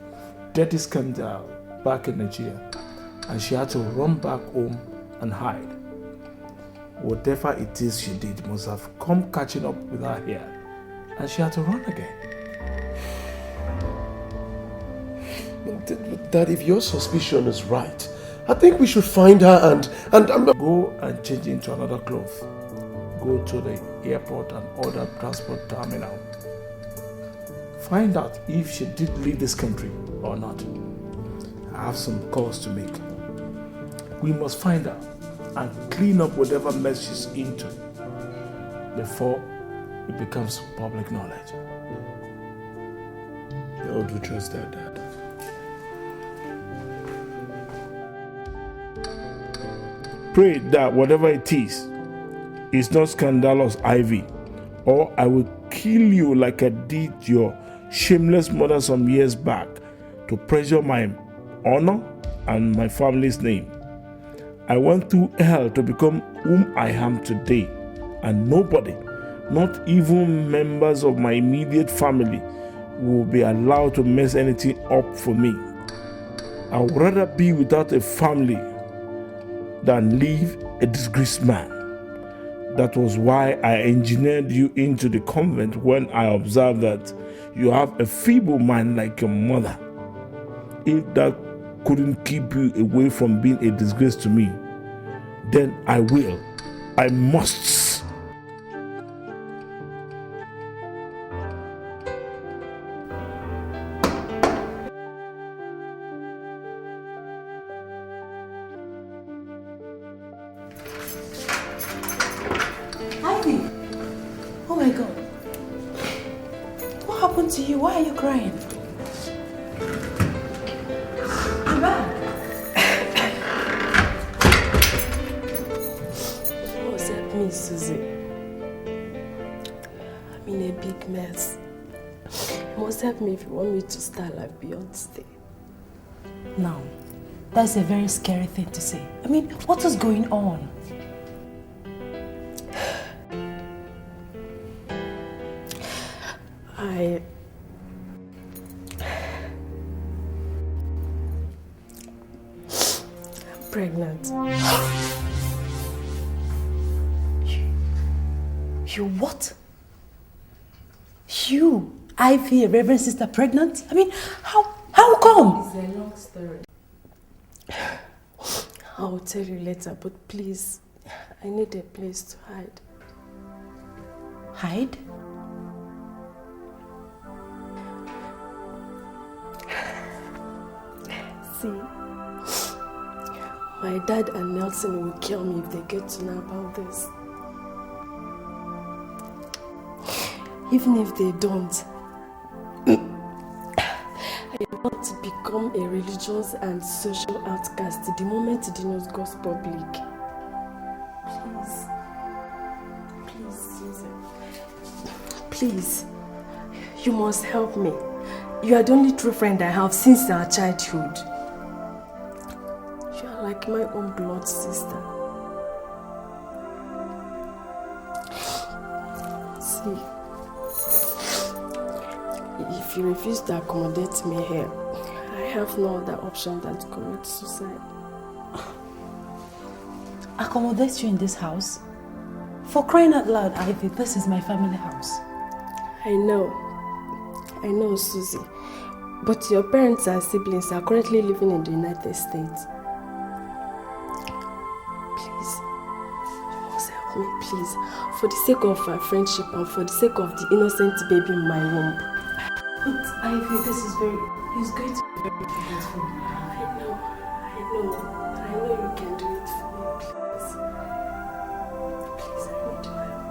dirty scandal back in Nigeria, and she had to run back home and hide. Whatever it is she did must have come catching up with her here, and she had to run again. Dad, if your suspicion is right, I think we should find her and go and change into another cloth. Go to the airport and other transport terminal. Find out if she did leave this country or not. I have some calls to make. We must find her and clean up whatever mess she's into before it becomes public knowledge. I'll do just that, Dad. Pray that whatever it is not scandalous, Ivy, or I will kill you like I did your shameless mother some years back to preserve my honor and my family's name. I went through hell to become whom I am today, and nobody, not even members of my immediate family, will be allowed to mess anything up for me. I would rather be without a family than leave a disgraced man. That was why I engineered you into the convent when I observed that you have a feeble mind like your mother. If that couldn't keep you away from being a disgrace to me, then I must. Ivy! Oh my God. What happened to you? Why are you crying? I'm back. What's up, me, Susie? I'm in a big mess. You must help me if you want me to start like Beyonce. Now, that's a very scary thing to say. I mean, what is going on? I'm pregnant. You what? You, Ivy, a Reverend Sister, pregnant? I mean, how come? It's a long story. I'll tell you later, but please, I need a place to hide. Hide? See, my dad and Nelson will kill me if they get to know about this. Even if they don't, I want to become a religious and social outcast the moment the news goes public. Please. Please, Susan. Please. You must help me. You are the only true friend I have since our childhood. You are like my own blood sister. See, if you refuse to accommodate me here, I have no other option than to commit suicide. Accommodate you in this house? For crying out loud, Ivy, this is my family house. I know, Susie. But your parents and siblings are currently living in the United States. please, for the sake of our friendship and for the sake of the innocent baby in my womb. But Ivy, it's going to be very painful. I know you can do it for me, please. Please, I need your help.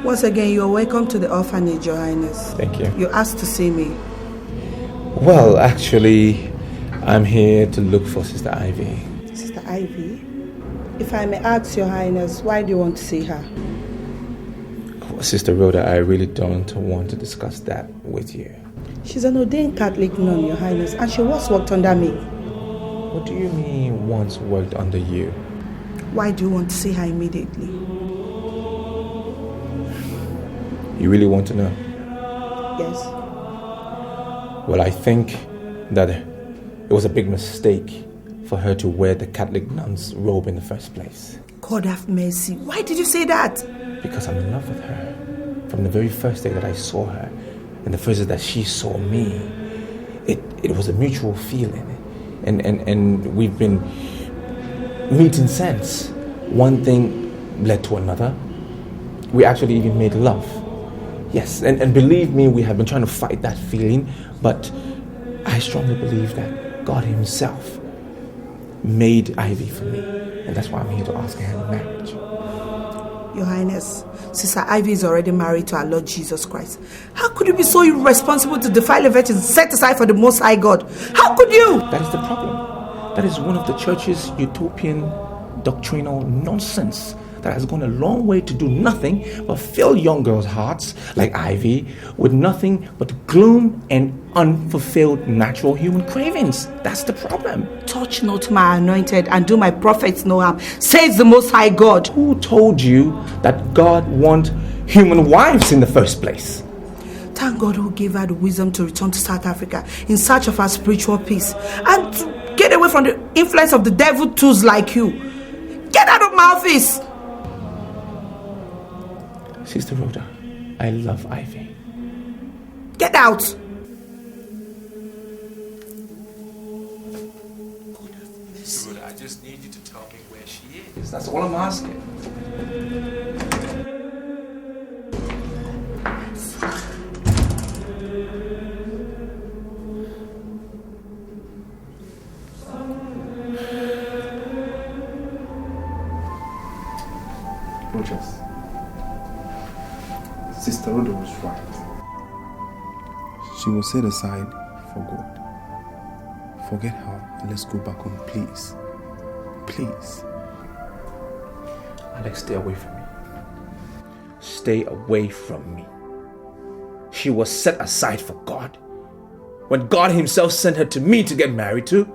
Once again, you are welcome to the orphanage, Your Highness. Thank you. You asked to see me. Well, actually, I'm here to look for Sister Ivy. Sister Ivy? If I may ask, Your Highness, why do you want to see her? Sister Rhoda, I really don't want to discuss that with you. She's an ordained Catholic nun, Your Highness, and she once worked under me. What do you mean once worked under you? Why do you want to see her immediately? You really want to know? Yes. Well, I think that it was a big mistake for her to wear the Catholic nun's robe in the first place. God have mercy. Why did you say that? Because I'm in love with her. From the very first day that I saw her, and the first day that she saw me, it was a mutual feeling. And we've been meeting since. One thing led to another. We actually even made love. Yes, and believe me, we have been trying to fight that feeling, but I strongly believe that God Himself made Ivy for me, and that's why I'm here to ask her hand in marriage. Your Highness, Sister Ivy is already married to our Lord Jesus Christ. How could you be so irresponsible to defile a virgin set aside for the Most High God? How could you? That is the problem. That is one of the church's utopian doctrinal nonsense that has gone a long way to do nothing but fill young girls' hearts like Ivy with nothing but gloom and unfulfilled natural human cravings. That's the problem. Touch not my anointed and do my prophets no harm, says the Most High God. Who told you that God wants human wives in the first place? Thank God who gave her the wisdom to return to South Africa in search of her spiritual peace and to get away from the influence of the devil tools like you. Get out of my office! Sister Rhoda, I love Ivy. Get out! Sister Rhoda, I just need you to tell me where she is. That's all I'm asking. Rogers. Sister Rhoda was right. She was set aside for God. Forget her and let's go back home, please. Please. Alex, stay away from me. Stay away from me. She was set aside for God. When God Himself sent her to me to get married to,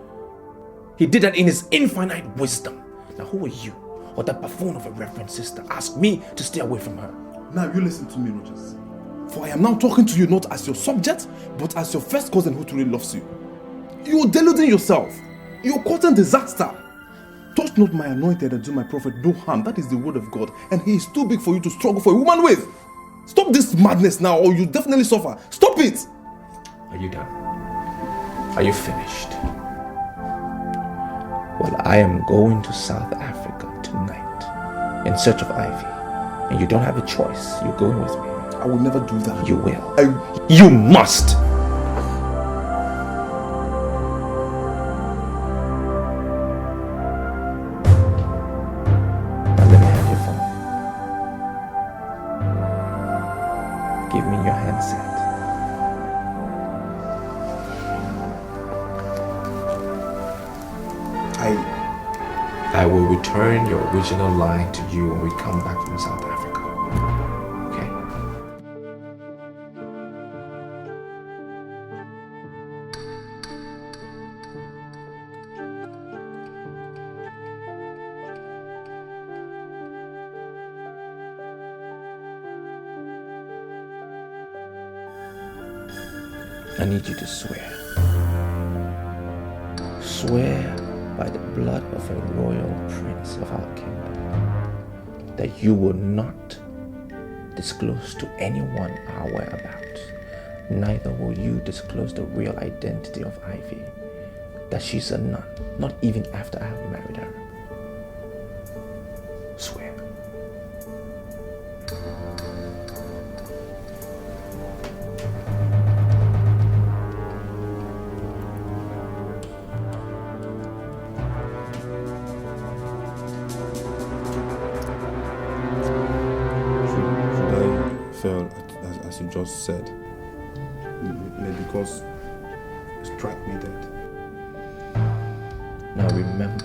He did that in His infinite wisdom. Now, who are you, or that buffoon of a reverend sister, ask me to stay away from her? Now you listen to me, Rogers. For I am now talking to you not as your subject, but as your first cousin who truly loves you. You are deluding yourself. You are causing disaster. Touch not my anointed and do my prophet no harm. That is the word of God, and He is too big for you to struggle for a woman with. Stop this madness now, or you definitely suffer. Stop it! Are you done? Are you finished? Well, I am going to South Africa tonight in search of Ivy. And you don't have a choice. You're going with me. I will never do that. You will. You must. Now let me have your phone. Give me your handset. I will return your original line to you when we come back from South Africa. Okay? I need you to swear. Swear by the blood of a royal prince of our kingdom that you will not disclose to anyone our whereabouts. Neither will you disclose the real identity of Ivy, that she's a nun, not even after I have married her. Swear. As you just said, maybe because you struck me dead. Now remember,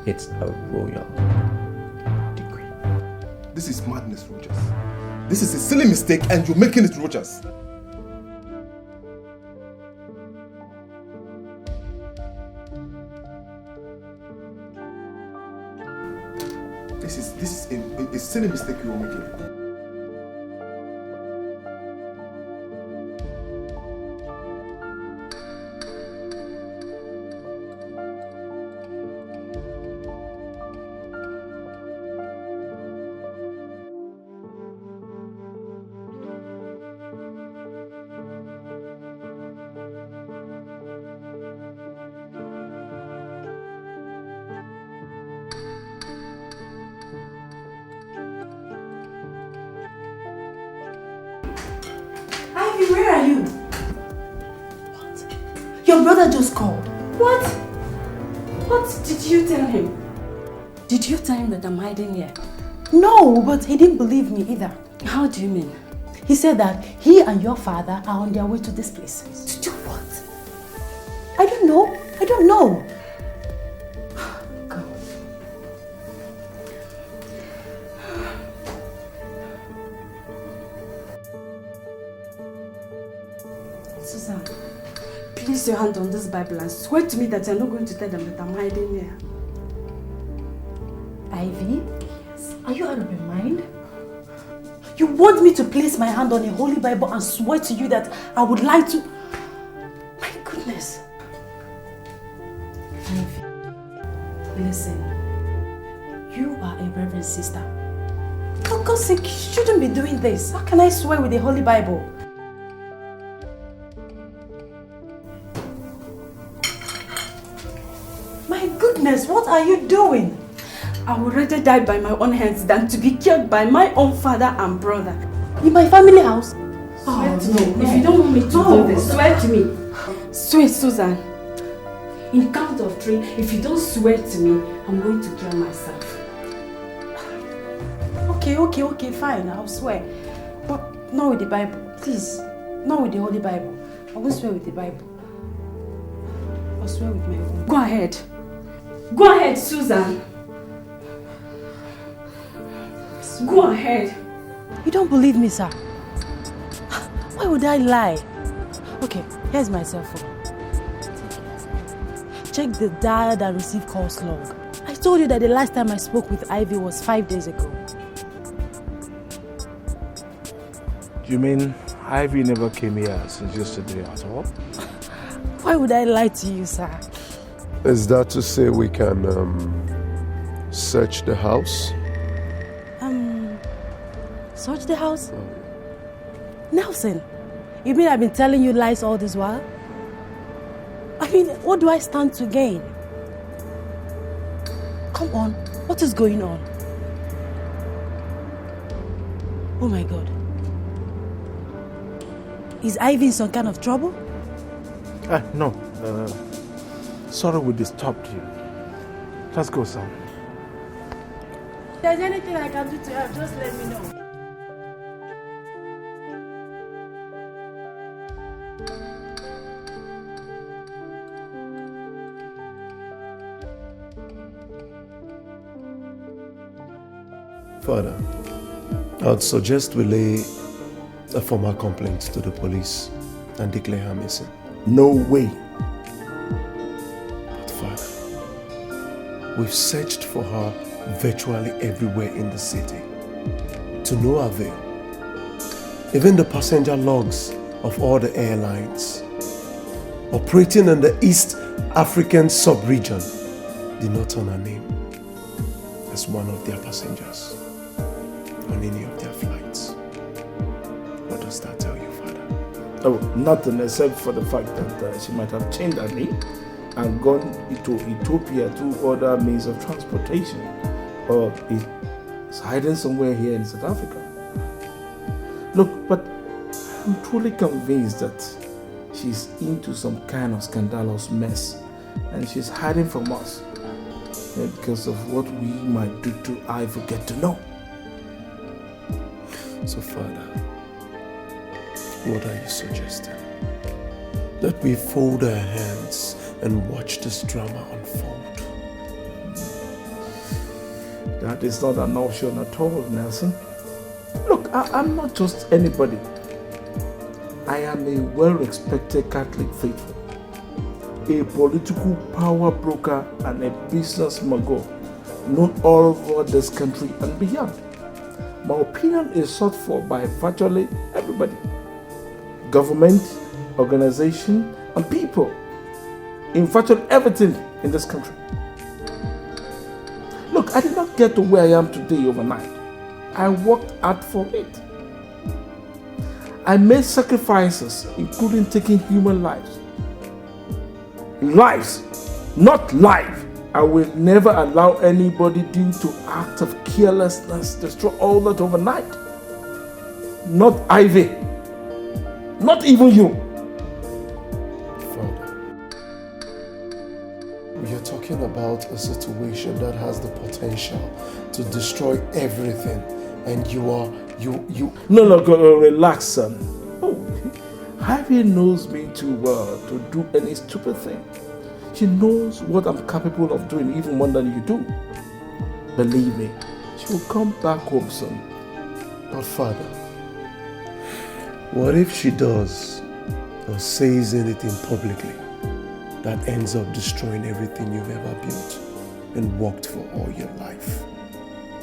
it's a royal decree. This is madness, Rogers. This is a silly mistake and you're making it, Rogers. This is a silly mistake you're making. Where are you? What? Your brother just called. What? What did you tell him? Did you tell him that I'm hiding here? No, but he didn't believe me either. How do you mean? He said that he and your father are on their way to this place. To do what? I don't know. I don't know. Susan, place your hand on this Bible and swear to me that you're not going to tell them that I'm hiding here. Ivy? Yes. Are you out of your mind? You want me to place my hand on a holy Bible and swear to you that I would lie to... My goodness. Ivy, listen. You are a reverend sister. For God's sake, you shouldn't be doing this. How can I swear with a holy Bible? My goodness, what are you doing? I would rather die by my own hands than to be killed by my own father and brother. In my family house? Swear to me. If you don't want me to do this, swear to me. Swear, Susan. In count of 3, if you don't swear to me, I'm going to kill myself. Okay, fine, I'll swear. But not with the Bible, please. Not with the Holy Bible. I won't swear with the Bible. I'll swear with my own. Go ahead. Go ahead, Susan. Go ahead. You don't believe me, sir? Why would I lie? Okay, here's my cell phone. Check the dialed and received calls log. I told you that the last time I spoke with Ivy was 5 days ago. You mean Ivy never came here since yesterday at all? Why would I lie to you, sir? Is that to say we can search the house? Search the house? Nelson, you mean I've been telling you lies all this while? I mean, what do I stand to gain? Come on, what is going on? Oh my God. Is Ivy in some kind of trouble? No. Sorry we disturbed you. Let's go, son. If there's anything I can do to help, just let me know. Father, I would suggest we lay a formal complaint to the police and declare her missing. No way. But Father, we've searched for her virtually everywhere in the city, to no avail. Even the passenger logs of all the airlines operating in the East African sub-region did not turn her name as one of their passengers on any of their flights. What does that tell you, Father? Oh, nothing except for the fact that she might have changed her name and gone to Ethiopia through other means of transportation, or is hiding somewhere here in South Africa. Look, but I'm truly convinced that she's into some kind of scandalous mess and she's hiding from us because of what we might do to her if we get to know. So, Father, what are you suggesting? That we fold our hands and watch this drama unfold? That is not an option at all, Nelson. Look, I'm not just anybody. I am a well-respected Catholic faithful, a political power broker and a business mogul known all over this country and beyond. My opinion is sought for by virtually everybody. Government, organization, and people in virtually everything in this country. Look, I did not get to where I am today overnight. I worked hard for it. I made sacrifices, including taking human lives. Lives, not life. I will never allow anybody due to act of carelessness destroy all that overnight. Not Ivy. Not even you. Father, we are talking about a situation that has the potential to destroy everything, and you No, relax, son. Oh, Ivy knows me too well to do any stupid thing. She knows what I'm capable of doing even more than you do. Believe me, she will come back home soon. But Father, what if she does or says anything publicly that ends up destroying everything you've ever built and worked for all your life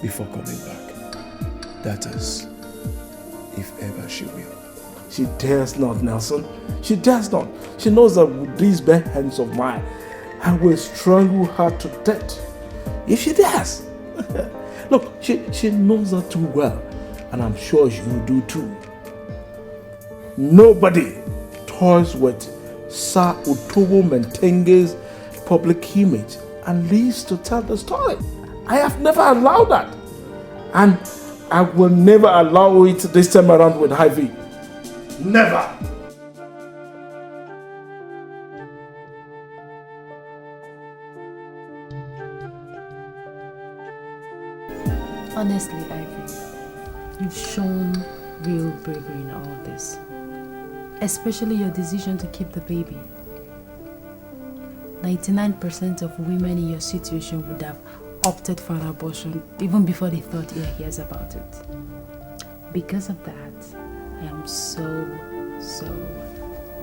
before coming back? That is, if ever she will. She dares not, Nelson. She dares not. She knows that with these bare hands of mine, I will strangle her to death. If she dares. Look, she knows that too well, and I'm sure you do too. Nobody toys with Sir Utobo Mentenge's public image and lives to tell the story. I have never allowed that. And I will never allow it this time around with Ivy. Never. Honestly, Ivy, you've shown real bravery in all of this. Especially your decision to keep the baby. 99% of women in your situation would have opted for an abortion even before they thought years about it. Because of that, I am so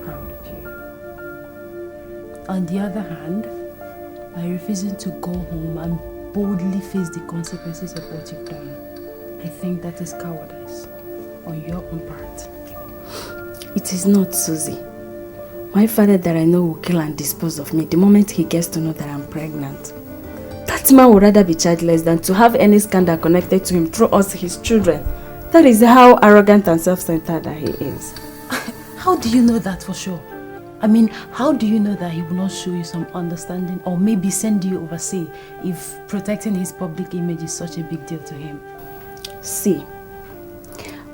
proud of you. On the other hand, by refusing to go home and boldly face the consequences of what you've done, I think that is cowardice on your own part. It is not, Susie. My father that I know will kill and dispose of me the moment he gets to know that I'm pregnant. That man would rather be childless than to have any scandal connected to him through us, his children. That is how arrogant and self-centered that he is. How do you know that for sure? I mean, how do you know that he will not show you some understanding or maybe send you overseas if protecting his public image is such a big deal to him? See,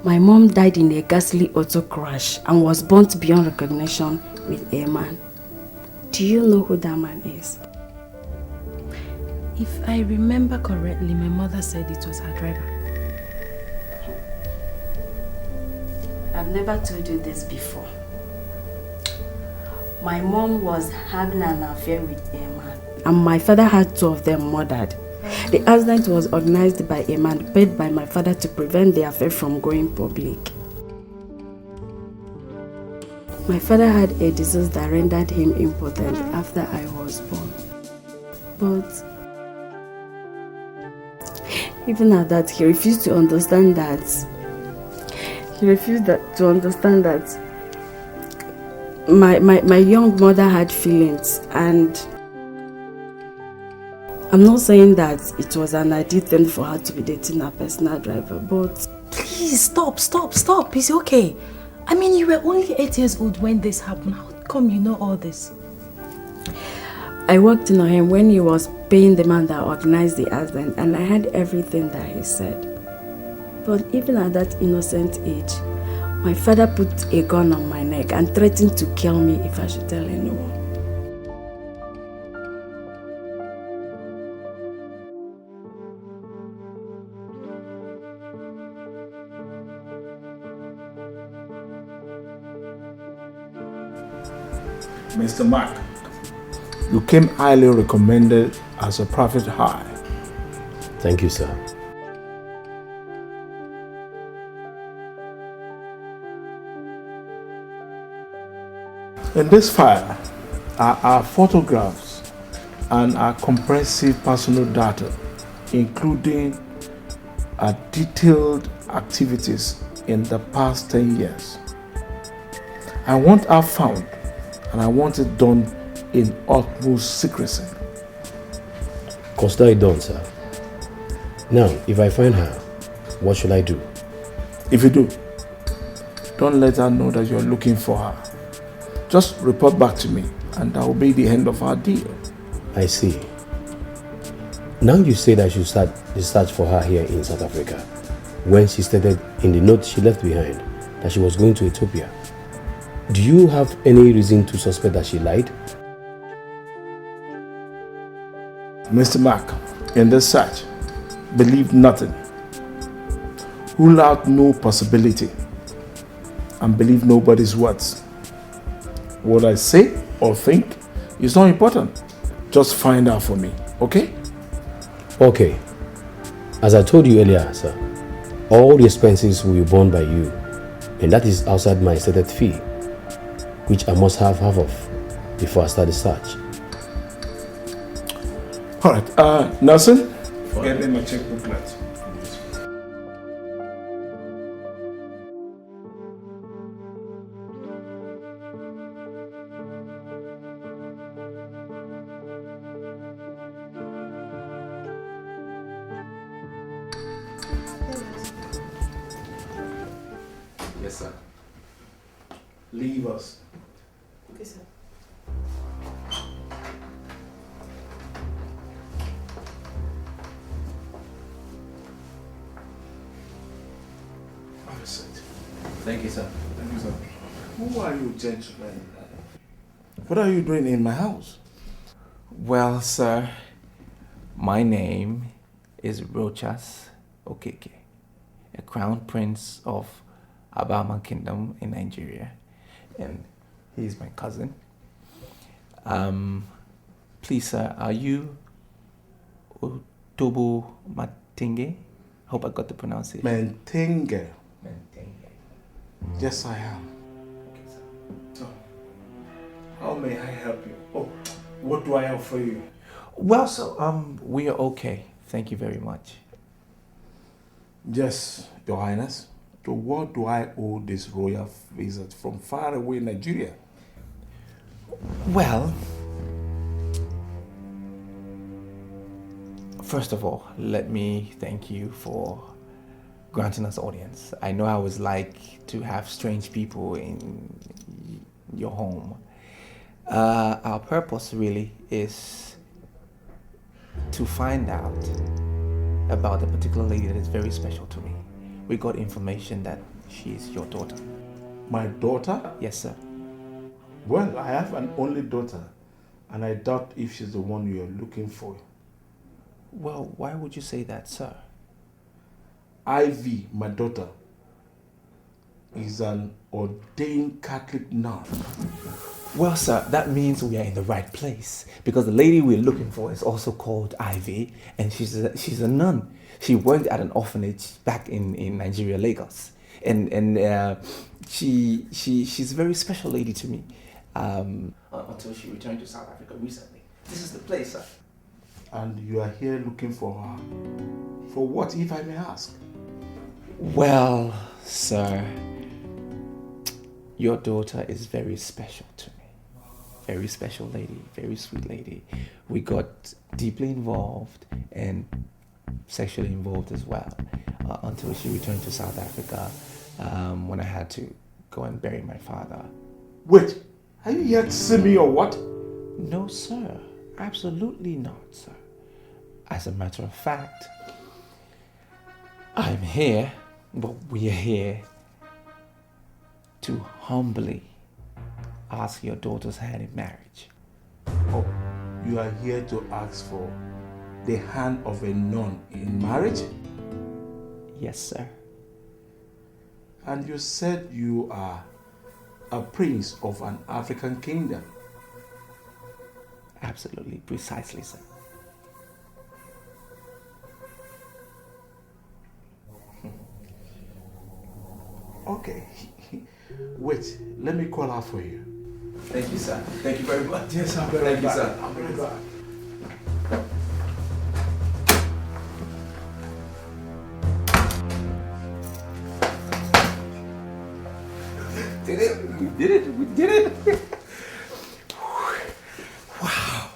my mom died in a ghastly auto crash and was burnt beyond recognition with a man. Do you know who that man is? If I remember correctly, my mother said it was her driver. I've never told you this before. My mom was having an affair with a man, and my father had 2 of them murdered. The accident was organized by a man paid by my father to prevent the affair from going public. My father had a disease that rendered him impotent after I was born. But even at that, he refused to understand that. my young mother had feelings, and I'm not saying that it was an ideal thing for her to be dating a personal driver, but... Please, stop. It's okay. I mean, you were only 8 years old when this happened. How come you know all this? I worked on him when he was paying the man that organized the accident, and I heard everything that he said. But even at that innocent age, my father put a gun on my neck and threatened to kill me if I should tell anyone. Mr. Mark, you came highly recommended as a private hire. Thank you, sir. In this file are our photographs and our comprehensive personal data, including our detailed activities in the past 10 years. I want her found, and I want it done in utmost secrecy. Consider it done, sir. Now, if I find her, what should I do? If you do, don't let her know that you're looking for her. Just report back to me, and that will be the end of our deal. I see. Now you said I should start the search for her here in South Africa, when she stated in the note she left behind that she was going to Ethiopia. Do you have any reason to suspect that she lied? Mr. Mark, in this search, believe nothing. Rule out no possibility, and believe nobody's words. What I say or think is not important. Just find out for me, okay? Okay. As I told you earlier, sir, all the expenses will be borne by you, and that is outside my stated fee, which I must have half of before I start the search. All right, Nelson, get me my checkbooklet. Yes, sir. Leave us. Okay, sir. Have a seat. Thank you, sir. Thank you, sir. Who are you, gentlemen? What are you doing in my house? Well, sir, my name is Rochas Okeke, a crown prince of Abama Kingdom in Nigeria, and he's my cousin. Please, sir, are you Otobo Matenge? Hope I got the pronunciation. Mentenge. Yes, I am. Okay, sir. So, how may I help you? Oh, what do I offer you? Well, so we are okay. Thank you very much. Yes, Your Highness. To what do I owe this royal visit from far away Nigeria? Well, first of all, let me thank you for granting us audience. I know how it's like to have strange people in your home. Our purpose really is to find out about a particular lady that is very special to me. We got information that she is your daughter. My daughter? Yes, sir. Well, I have an only daughter, and I doubt if she's the one you're looking for. Well, why would you say that, sir? Ivy, my daughter, is an ordained Catholic nun. Well, sir, that means we are in the right place, because the lady we're looking for is also called Ivy, and she's a nun. She worked at an orphanage back in Nigeria, Lagos, and she's a very special lady to me. Until she returned to South Africa recently. This is the place, sir. And you are here looking for her. For what, if I may ask? Well, sir, Your daughter is very special to me. Very special lady, very sweet lady. We got deeply involved and sexually involved as well until she returned to South Africa when I had to go and bury my father. Wait, are you here to see me or what? No, sir. Absolutely not, sir. As a matter of fact, I'm here, but we are here to humbly ask your daughter's hand in marriage. Oh, you are here to ask for the hand of a nun in marriage? Yes, sir. And you said you are a prince of an African kingdom? Absolutely, precisely, sir. Okay. Wait, let me call her for you. Thank you, sir. Thank you very much. Yes, I'll be right back. Thank you, sir. I'll be right back. Did it? We did it. We did it. Wow.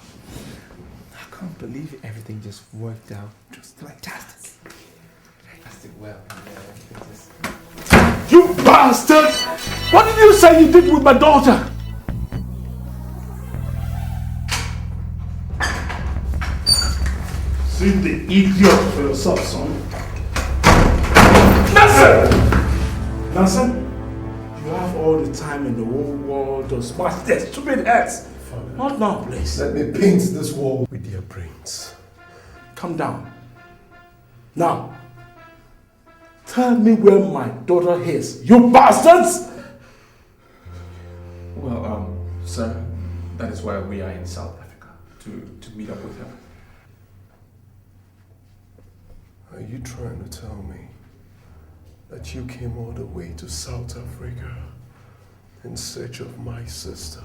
I can't believe everything just worked out just fantastic. Fantastic. Well, You bastard! What did you say you did with my daughter? See the idiot for yourself, son. Listen! Listen! You have all the time in the whole world to smash their stupid heads. Not now, please. Let me paint this wall with their brains. Calm down. Now, tell me where my daughter is, you bastards! well, sir, that is why we are in South Africa, to meet up with her. Are you trying to tell me that you came all the way to South Africa in search of my sister?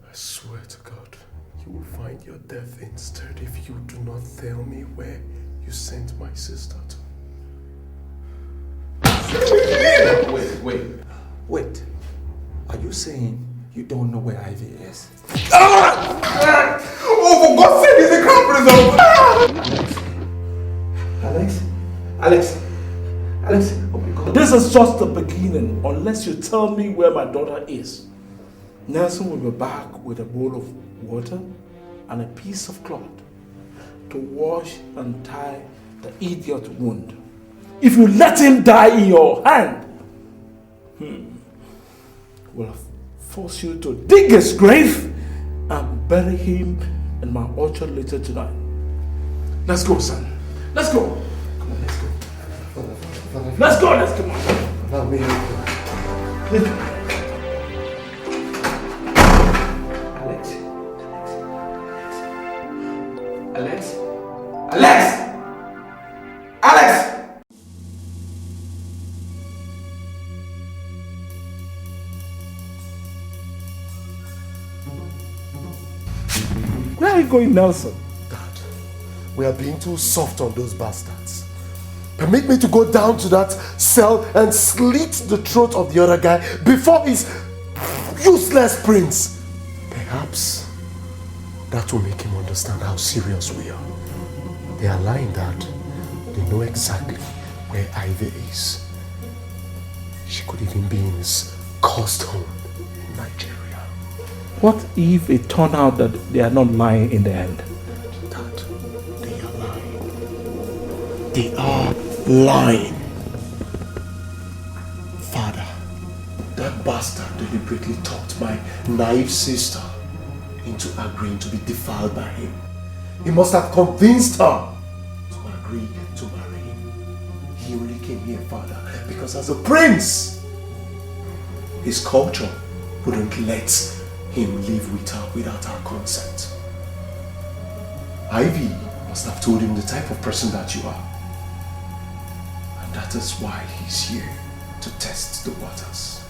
I swear to God, you will find your death instead if you do not tell me where you sent my sister Wait. Are you saying you don't know where Ivy is? Oh, for God's sake, is the crown prince over? Alex, oh my God. This is just the beginning. Unless you tell me where my daughter is, Nelson will be back with a bowl of water and a piece of cloth to wash and tie the idiot wound. If you let him die in your hand, will force you to dig his grave and bury him in my orchard later tonight. Let's go, son. Let's go. Come on, let's go. Let's go, let's come on. Allow me. Alex! Where are you going, Nelson? Dad, we are being too soft on those bastards. Permit me to go down to that cell and slit the throat of the other guy before his useless prince. Perhaps that will make him understand how serious we are. They are lying, Dad. They know exactly where Ivy is. She could even be in his cursed home in Nigeria. What if it turned out that they are not lying in the end? Dad, they are lying. They are lying. Father, that bastard deliberately talked my naive sister into agreeing to be defiled by him. He must have convinced her to agree to marry him. He only came here, Father, because as a prince, his culture wouldn't let him live with her without her consent. Ivy must have told him the type of person that you are. And that is why he's here, to test the waters.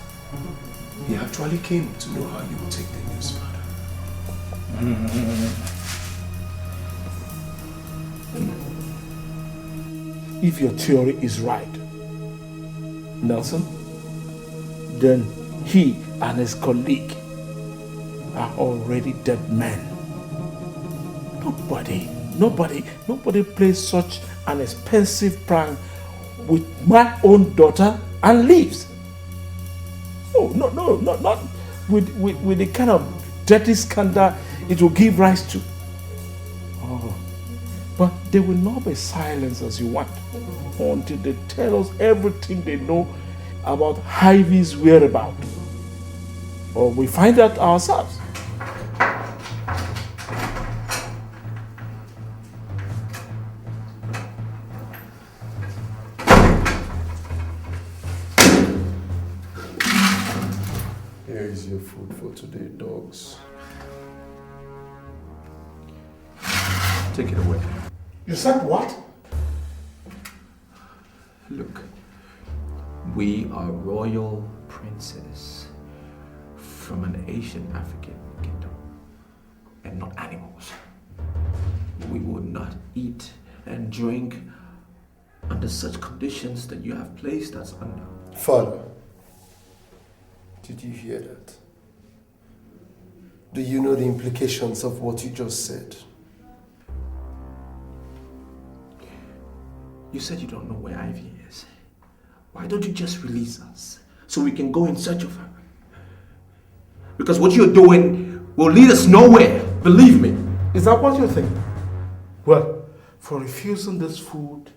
He actually came to know how you will take the news, Father. If your theory is right, Nelson, then he and his colleague are already dead men. Nobody plays such an expensive prank with my own daughter and leaves. Oh, no, not with the kind of dirty scandal it will give rise to. Oh, but they will not be silenced as you want until they tell us everything they know about Ivy's whereabouts. Or we find out ourselves. Here is your food for today, dogs. Take it away. You said what? Look, we are royal princes from an Asian African kingdom and not animals. We will not eat and drink under such conditions that you have placed us under. Father, did you hear that? Do you know the implications of what you just said? You said you don't know where Ivy is. Why don't you just release us so we can go in search of her? Because what you're doing will lead us nowhere, believe me. Is that what you think? Well, for refusing this food,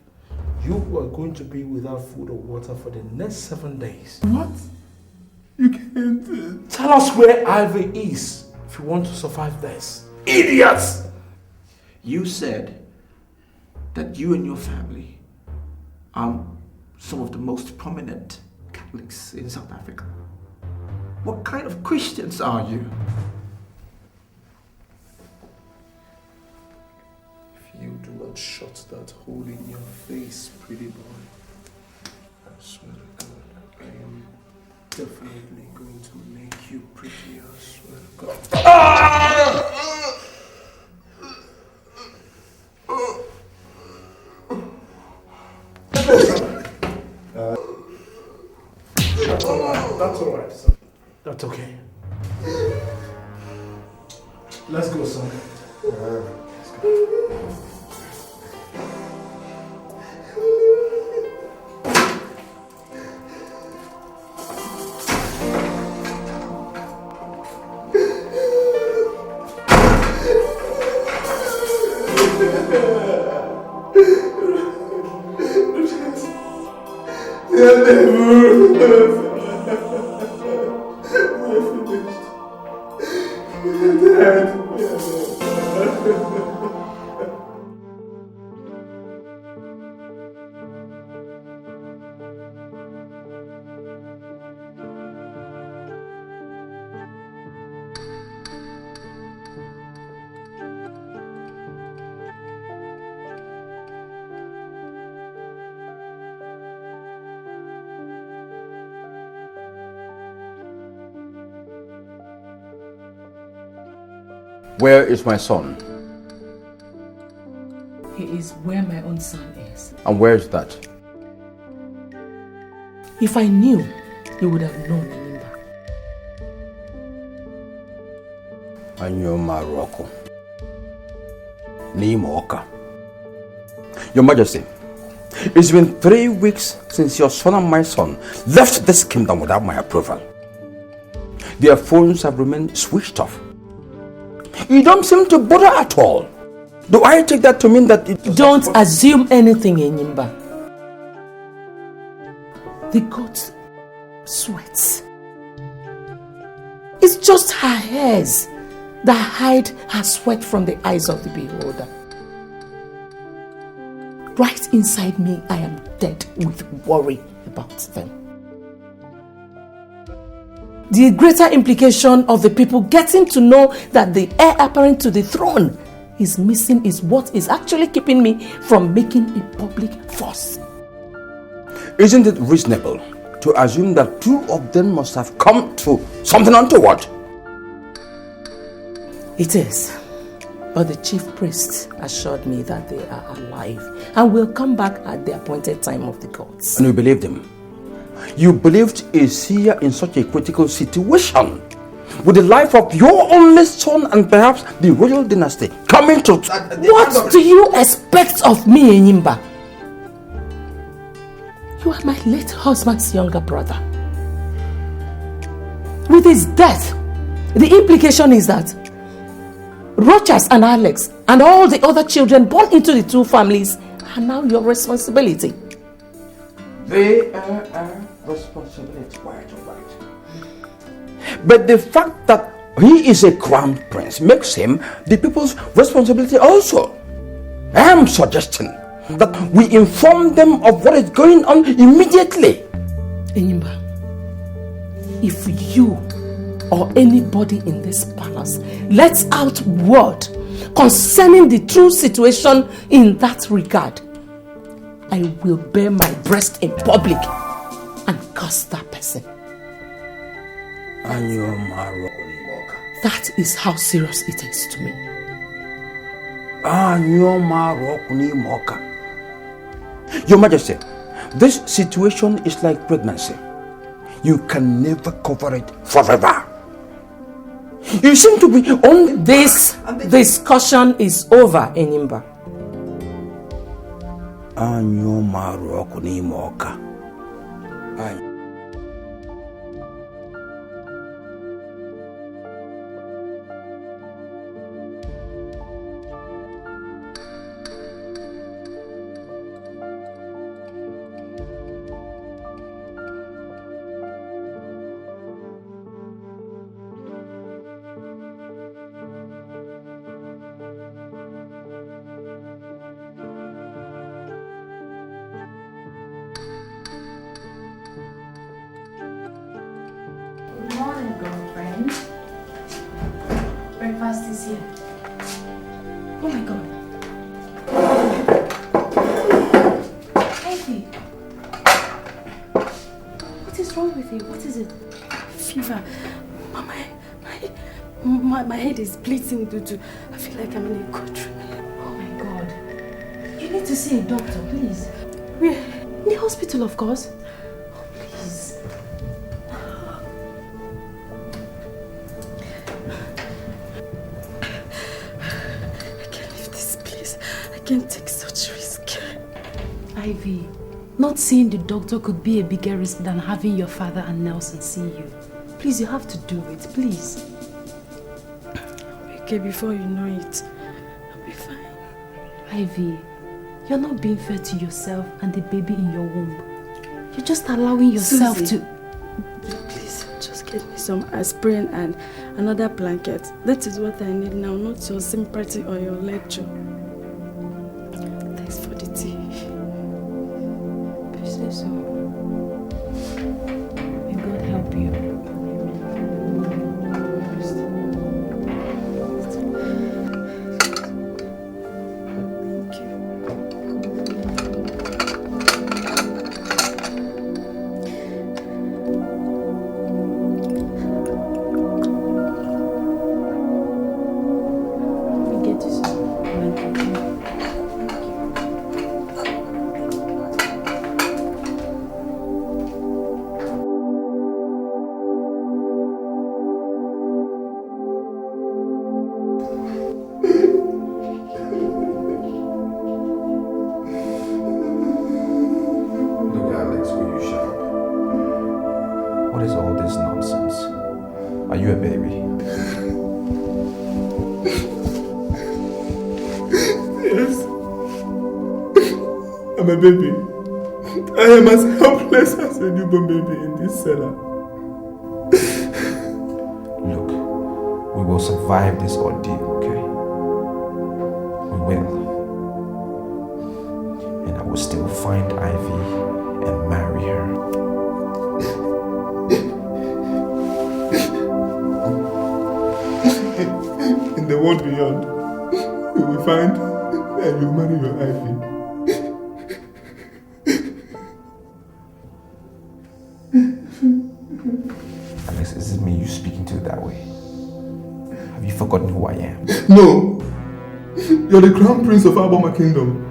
you are going to be without food or water for the next 7 days. What? You can't... Tell us where Ivy is if you want to survive this. Idiots! You said that you and your family are some of the most prominent Catholics in South Africa. What kind of Christians are you? If you do not shut that hole in your face, pretty boy, I swear to God, I am definitely going to make you pretty, I swear to God. That's all right, son. That's okay. Let's go, son. Let's go. Where is my son? He is where my own son is. And where is that? If I knew, you would have known, Nimba. I know Morocco. Nimoka. Your Majesty, it's been 3 weeks since your son and my son left this kingdom without my approval. Their phones have remained switched off. You don't seem to bother at all. Do I take that to mean that it... Don't assume anything, Enyimba. The goat sweats. It's just her hairs that hide her sweat from the eyes of the beholder. Right inside me, I am dead with worry about them. The greater implication of the people getting to know that the heir apparent to the throne is missing is what is actually keeping me from making a public fuss. Isn't it reasonable to assume that 2 of them must have come to something untoward? It is. But the chief priest assured me that they are alive and will come back at the appointed time of the gods. And you believed him? You believed a seer in such a critical situation, with the life of your only son and perhaps the royal dynasty coming to... What do you expect of me, Enyimba? You are my late husband's younger brother. With his death, the implication is that Rochas and Alex and all the other children born into the two families are now your responsibility. They are our responsibility, right. But the fact that he is a crown prince makes him the people's responsibility also. I am suggesting that we inform them of what is going on immediately. Enyimba, if you or anybody in this palace lets out word concerning the true situation in that regard, I will bare my breast in public and curse that person. That is how serious it is to me. Your Majesty, this situation is like pregnancy. You can never cover it forever. You seem to be on... This discussion is over, Enyimba. Breakfast is here. Oh my God. Ivy. What is wrong with you? What is it? Fever. My head is bleeding. I feel like I'm in a country. Oh my God. You need to see a doctor, please. Where? In the hospital, of course. Oh, please. I can't take such risk. Ivy, not seeing the doctor could be a bigger risk than having your father and Nelson see you. Please, you have to do it, please. Okay, before you know it, I'll be fine. Ivy, you're not being fair to yourself and the baby in your womb. You're just allowing yourself Susie, to... Please, just get me some aspirin and another blanket. That is what I need now, not your sympathy or your lecture. Thanks for the tea. If you say so. May God help you. I'm a baby. I am as helpless as a newborn baby in this cellar. Look, we will survive this ordeal, okay? We will. And I will still find Ivy and marry her. In the world beyond, you will find and you marry your Ivy. Alex, is it me you speaking to that way? Have you forgotten who I am? No! You're the crown prince of Aboma Kingdom.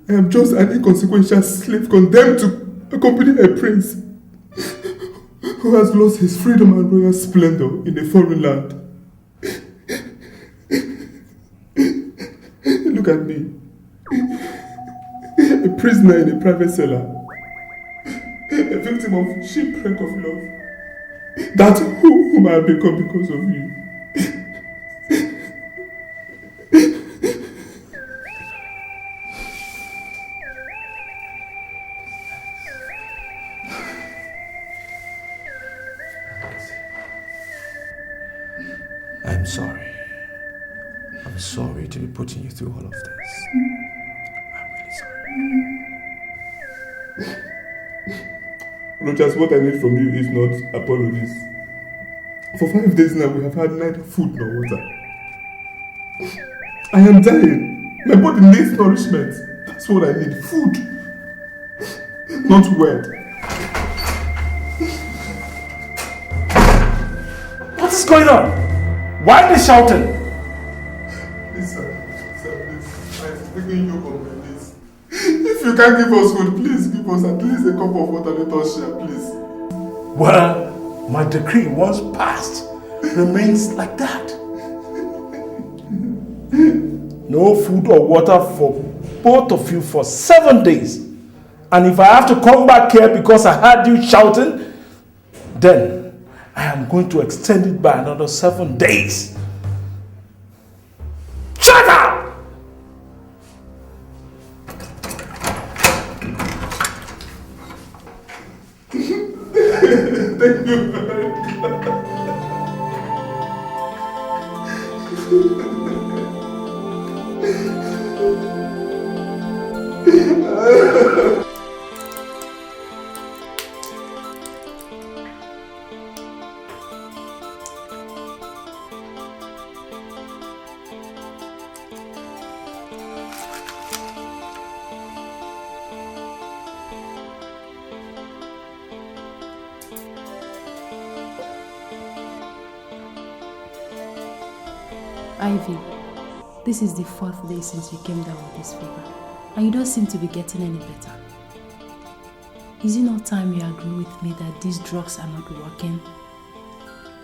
I am just an inconsequential slave condemned to accompany a prince who has lost his freedom and royal splendor in a foreign land. Look at me. A prisoner in a private cellar. A victim of shipwreck of love. That whom I have become because of you. I'm sorry. I'm sorry to be putting you through all of this. I'm really sorry. Rogers, what I need from you is not apologies. For 5 days now, we have had neither food nor water. I am dying. My body needs nourishment. That's what I need. Food. Not word. What is going on? Why are they shouting? Please, sir, please. I'm begging you for this. If you can't give us food, please give us at least a cup of water. Let us share, please. Well, my decree once passed remains like that. No food or water for both of you for 7 days. And if I have to come back here because I heard you shouting, then I am going to extend it by another 7 days. Shut up! Thank you very much. Ivy, this is the 4th day since you came down with this fever, and you don't seem to be getting any better. Is it not time you agree with me that these drugs are not working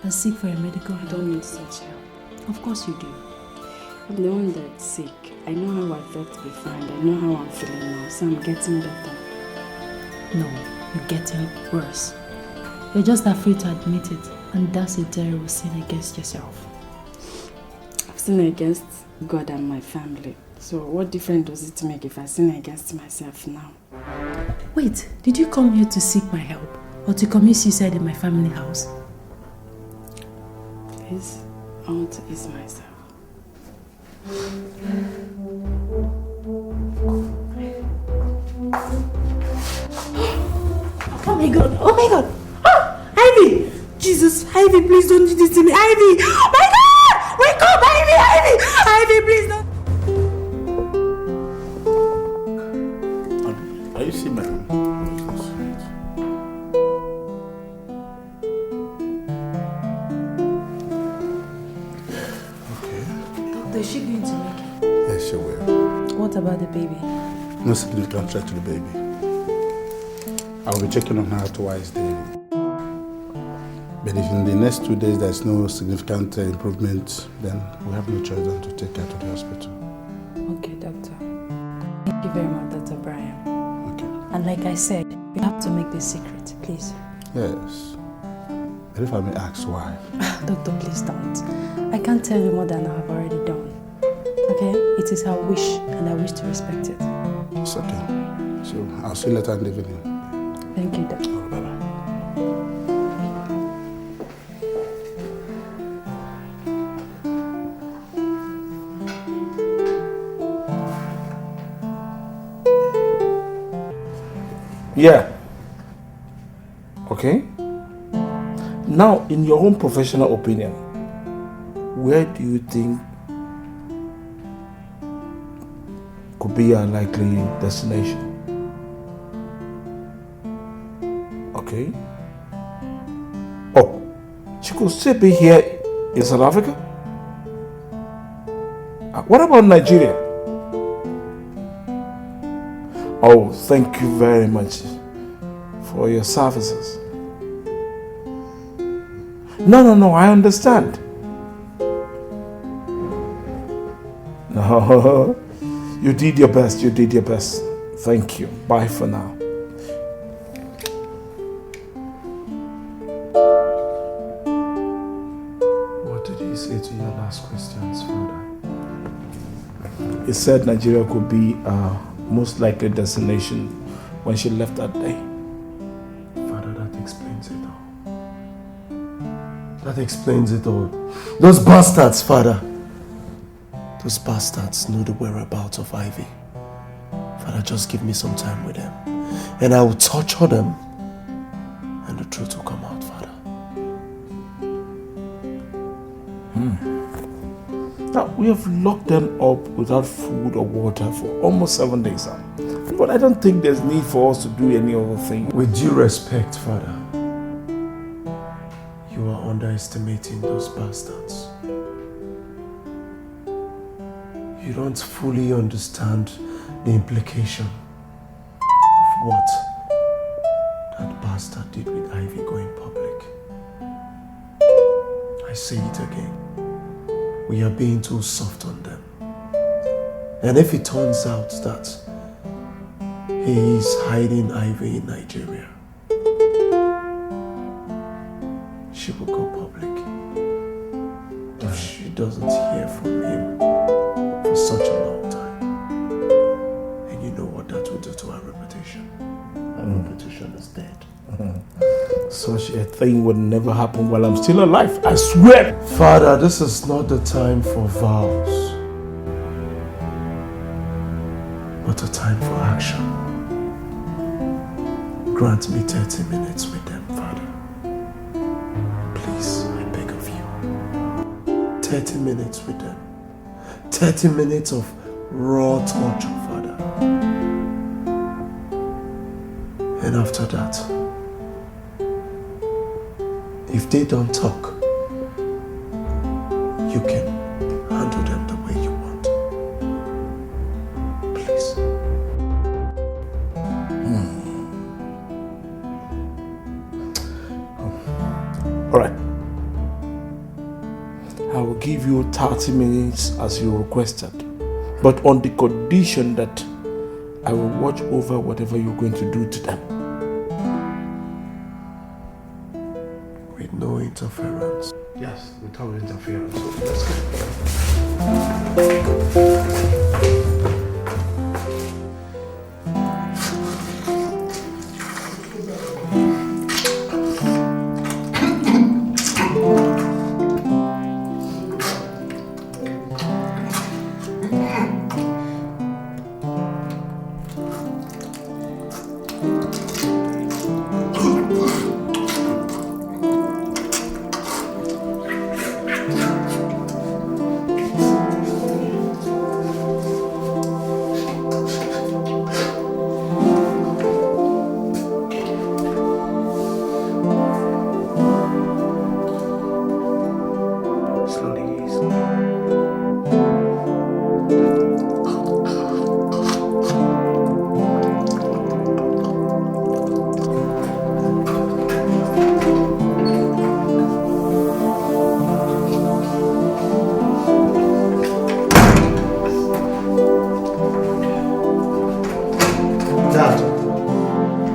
and seek for a medical help? I don't need such help. Of course you do. I'm the one that's sick. I know how I felt before and I know how I'm feeling now, so I'm getting better. No, you're getting worse. You're just afraid to admit it, and that's a terrible sin against yourself. I've sinned against God and my family. So what difference does it make if I sin against myself now? Wait, did you come here to seek my help or to commit suicide in my family house? Please, I want to ease myself. Oh my god, oh my god! Ah, Ivy! Jesus, Ivy, please don't do this to me, Ivy! Oh my god! Wake up, Ivy, Ivy! Ivy, please don't! Are you seeing my room? Doctor, is she going to make it? Yes, she will. What about the baby? No significant threat to the baby. I'll be checking on her twice daily. But if in the next 2 days there's no significant improvement, then we have no choice than to take her to the hospital. Okay, doctor. Thank you very much, Dr. Brian. Okay. And like I said, you have to make this secret, please. Yes. But if I may ask why? Doctor, please don't. I can't tell you more than I have already done. Okay? It is her wish, and I wish to respect it. It's okay. So I'll see you later in the evening. Thank you, doctor. Bye-bye. Yeah. Okay. Now, in your own professional opinion, where do you think could be our likely destination? Okay. Oh, she could still be here in South Africa? What about Nigeria? Oh, thank you very much. for your services. No, I understand. No, you did your best, Thank you. Bye for now. What did he say to your last questions, Father? He said Nigeria could be a most likely destination when she left that day. Father, that explains it all. That explains it all. Those bastards, Father. Those bastards know the whereabouts of Ivy. Father, just give me some time with them. And I will torture them. And the truth will come out, Father. Now, we have locked them up without food or water for almost 7 days now. But I don't think there's need for us to do any other thing. With due respect, Father, you are underestimating those bastards. You don't fully understand the implication of what that bastard did with Ivy going public. I say it again. We are being too soft on them. And if it turns out that he is hiding Ivy in Nigeria, she will go public. If she doesn't hear from him for such a long time, and you know what that will do to our reputation. Our reputation is dead. Such a thing would never happen while I'm still alive, I swear! Father, this is not the time for vows, but a time for action. Grant me 30 minutes with them, Father. Please, I beg of you. 30 minutes with them. 30 minutes of raw torture, Father. And after that, if they don't talk, you can handle them the way you want. Please. All right. I will give you 30 minutes as you requested, but on the condition that I will watch over whatever you're going to do to them. With no interference. Yes, without interference. Let's go.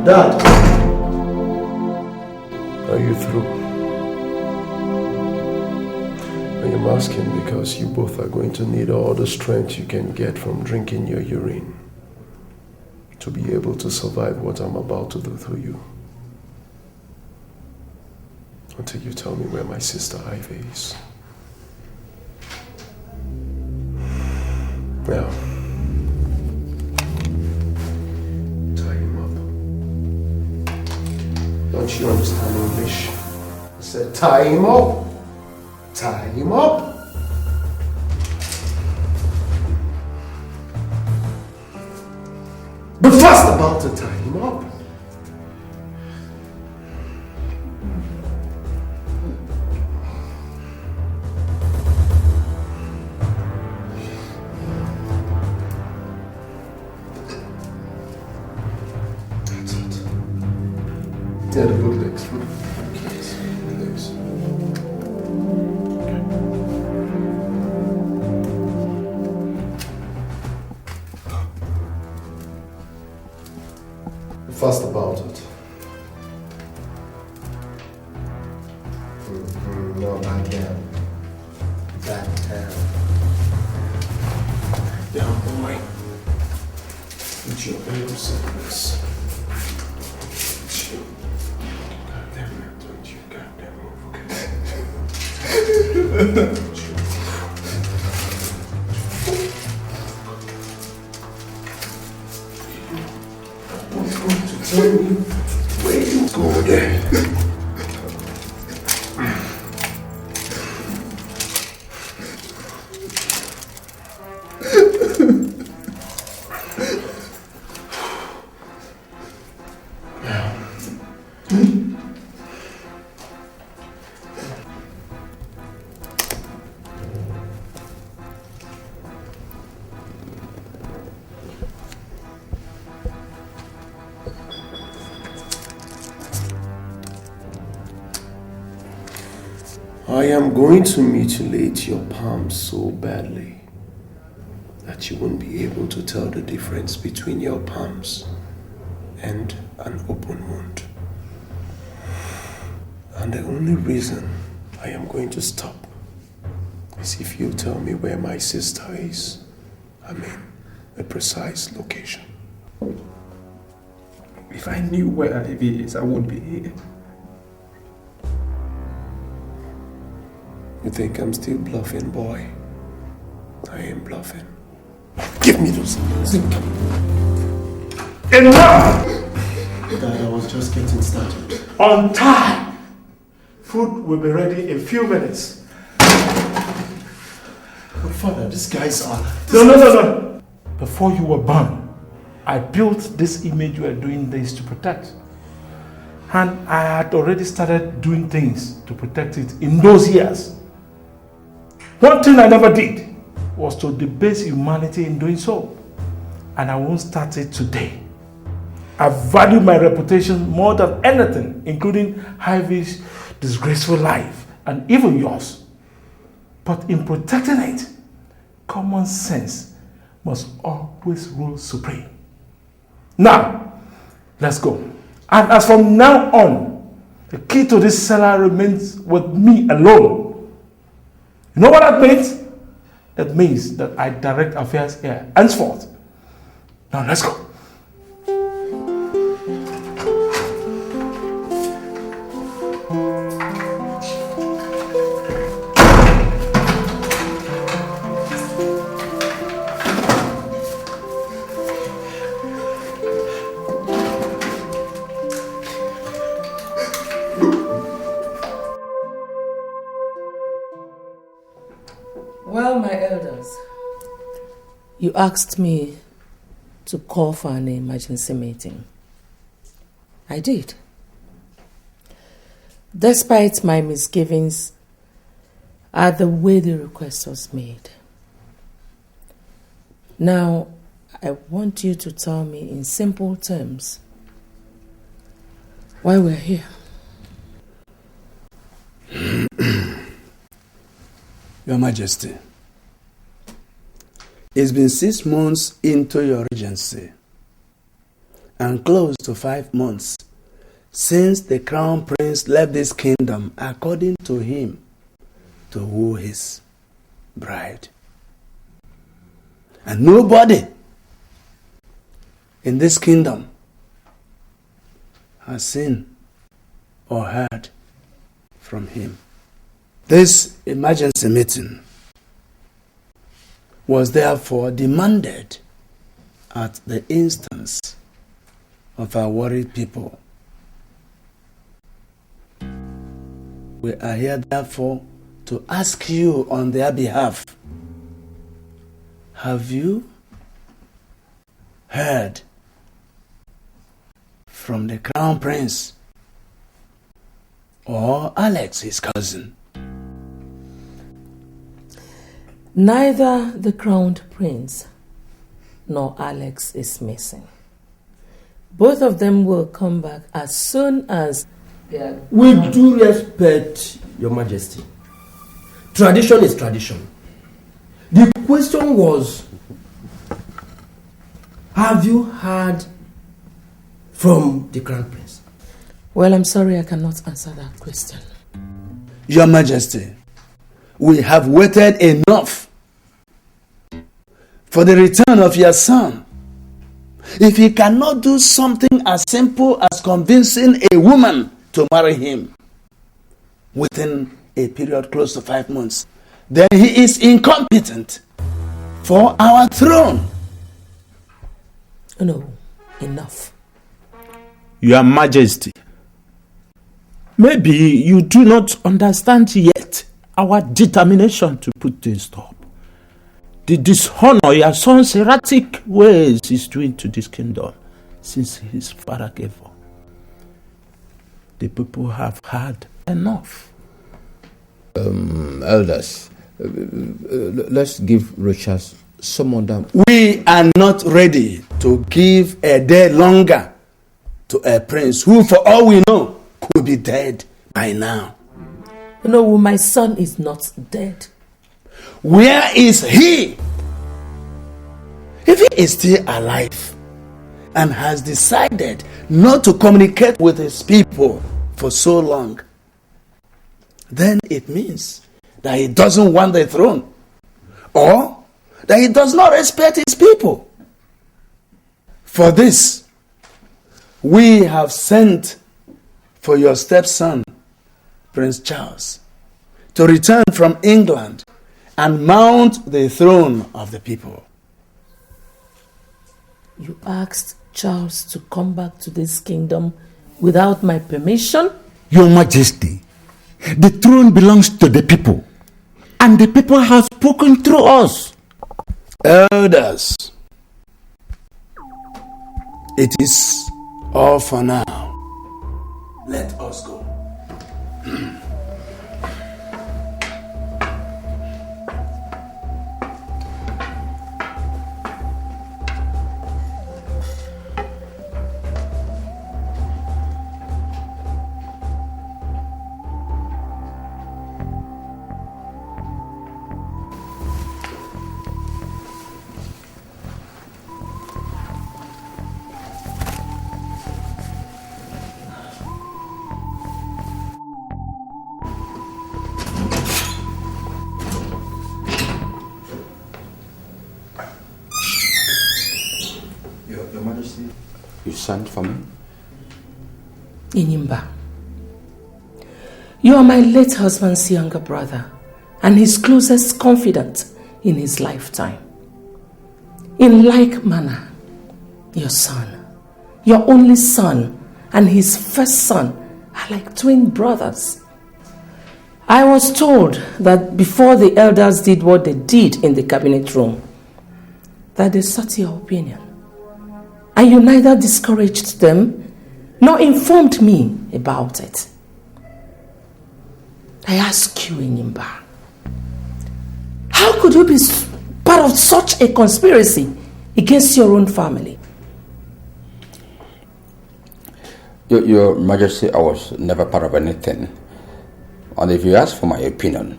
Dad! Are you through? I am asking because you both are going to need all the strength you can get from drinking your urine to be able to survive what I'm about to do to you. Until you tell me where my sister Ivy is. Now, don't you understand English? I said tie him up. Tie him up. But fast about to tie him up. Yeah, the bootlegs. Fast about it. No, not down. Back down. Down, boy. Put your arms in this. Goddamn it, don't you goddamn move, okay? Tell me where you go there. I am going to mutilate your palms so badly that you won't be able to tell the difference between your palms and an open wound. And the only reason I am going to stop is if you tell me where my sister is. I mean, a precise location. If I knew where Ivy is, I wouldn't be here. You think I'm still bluffing, boy? I ain't bluffing. Give me those things. Enough! Dad, I was just getting started. On time! Food will be ready in a few minutes. But Father, these guys are... No. Before you were born, I built this image you are doing this to protect. And I had already started doing things to protect it in those years. One thing I never did was to debase humanity in doing so. And I won't start it today. I value my reputation more than anything, including Ivy's disgraceful life and even yours. But in protecting it, common sense must always rule supreme. Now, let's go. And as from now on, the key to this cellar remains with me alone. You know what that means? It means that I direct affairs here henceforth. Now let's go. Well, my elders, you asked me to call for an emergency meeting. I did. Despite my misgivings at the way the request was made. Now, I want you to tell me in simple terms why we're here. Your Majesty, it's been 6 months into your regency and close to 5 months since the crown prince left this kingdom according to him to woo his bride. And nobody in this kingdom has seen or heard from him. This emergency meeting was therefore demanded at the instance of our worried people. We are here therefore to ask you on their behalf, have you heard from the crown prince or Alex, his cousin? Neither the crowned prince nor Alex is missing. Both of them will come back as soon as they are... With due respect, Your Majesty, tradition is tradition. The question was, have you heard from the Crown Prince? Well, I'm sorry I cannot answer that question. Your Majesty, we have waited enough for the return of your son. If he cannot do something as simple as convincing a woman to marry him within a period close to 5 months, then he is incompetent for our throne. No, enough. Your Majesty, maybe you do not understand yet our determination to put this stop. The dishonor your son's erratic ways is doing to this kingdom since his father gave up. The people have had enough. Elders, let's give Richard some other... We are not ready to give a day longer to a prince who, for all we know, could be dead by now. No, my son is not dead. Where is he? If he is still alive and has decided not to communicate with his people for so long, then it means that he doesn't want the throne, or that he does not respect his people. For this, we have sent for your stepson, Prince Charles, to return from England and mount the throne of the people. You asked Charles to come back to this kingdom without my permission? Your Majesty, the throne belongs to the people, and the people have spoken through us. Elders, it is all for now. Let us go. Your Majesty, you sent for me? Inimba, you are my late husband's younger brother and his closest confidant in his lifetime. In like manner, your son, your only son, and his first son are like twin brothers. I was told that before the elders did what they did in the cabinet room, that they sought your opinion. And you neither discouraged them nor informed me about it. I ask you, Inimba, how could you be part of such a conspiracy against your own family? Your Majesty, I was never part of anything. And if you ask for my opinion,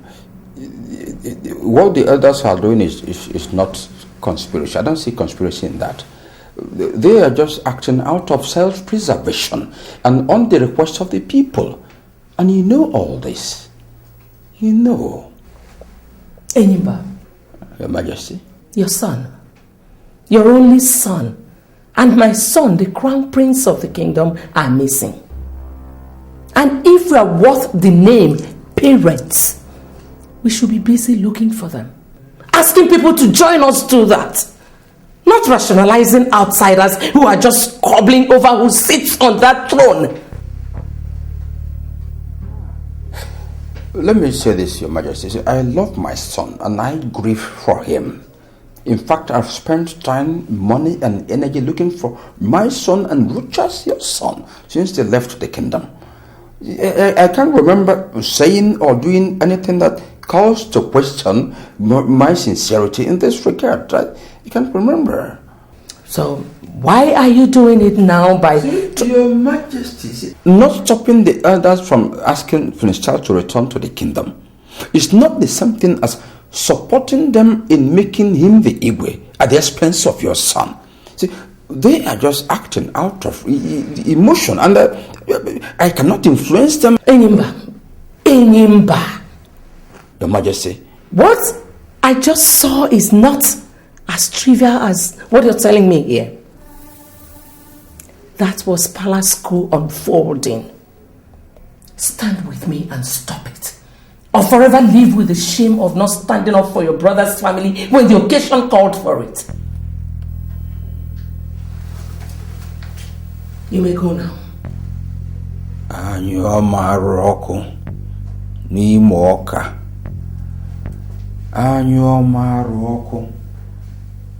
what the elders are doing is not conspiracy. I don't see conspiracy in that. They are just acting out of self-preservation and on the request of the people. And you know all this. You know. Inimba, Your Majesty. your son, your only son, and my son, the crown prince of the kingdom, are missing. And if we are worth the name parents, we should be busy looking for them, asking people to join us do that, not rationalizing outsiders who are just squabbling over who sits on that throne. Let me say this, Your Majesty. I love my son and I grieve for him. In fact, I've spent time, money, and energy looking for my son and Richard, your son, since they left the kingdom. I can't remember saying or doing anything that calls to question my sincerity in this regard. I can't remember. So, why are you doing it now by... Your Majesty, not stopping the elders from asking Prince Charles to return to the kingdom is not the same thing as supporting them in making him the Igwe at the expense of your son. See, they are just acting out of emotion, and I cannot influence them. Enyimba. Your Majesty. What I just saw is not as trivial as what you're telling me here. That was palace school unfolding. Stand with me and stop it. Or forever live with the shame of not standing up for your brother's family when the occasion called for it. You may go now. Anyo maroko ni moka. Anyo maroko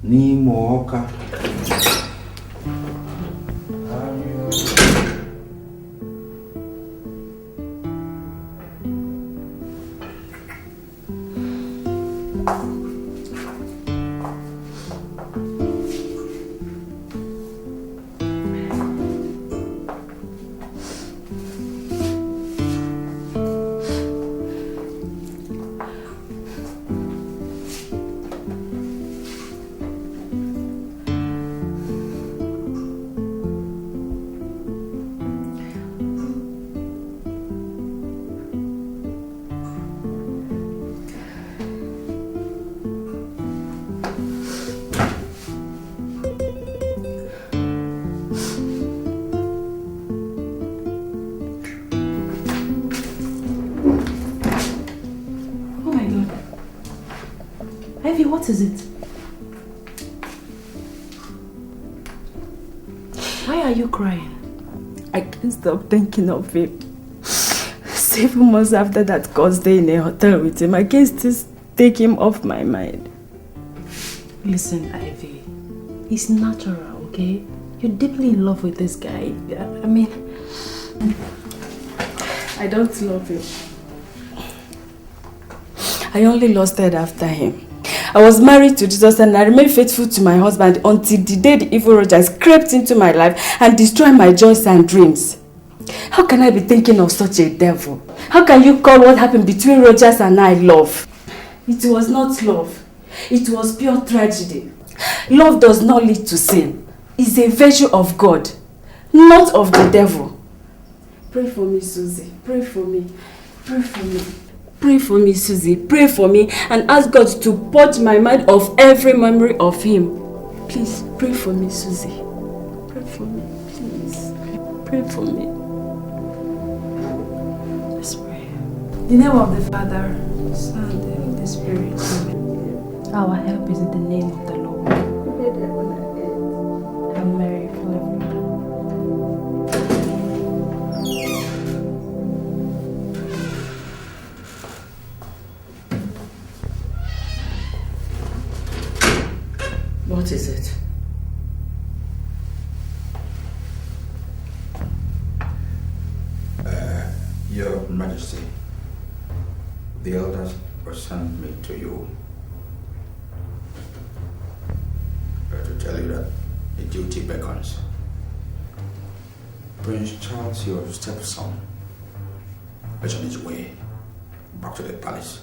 ni moka. What is it? Why are you crying? I can't stop thinking of him. 7 months after that first day in a hotel with him, I can't still take him off my mind. Listen, Ivy, it's natural, okay? You're deeply in love with this guy. I mean, I don't love him. I only lost it after him. I was married to Jesus and I remained faithful to my husband until the day the evil Rogers crept into my life and destroyed my joys and dreams. How can I be thinking of such a devil? How can you call what happened between Rogers and I love? It was not love. It was pure tragedy. Love does not lead to sin. It's a virtue of God, not of the devil. Pray for me, Susie. Pray for me. Pray for me. Pray for me, Susie. Pray for me and ask God to purge my mind of every memory of him. Please, pray for me, Susie. Pray for me, please. Pray for me. Let's pray. In the name of the Father, the Son, and the Holy Spirit. Amen. Our help is in the name of the Lord. Hail Mary, full of grace. What is it? Your Majesty, the elders were sent me to you to tell you that the duty beckons. Prince Charles, your stepson, is on his way back to the palace.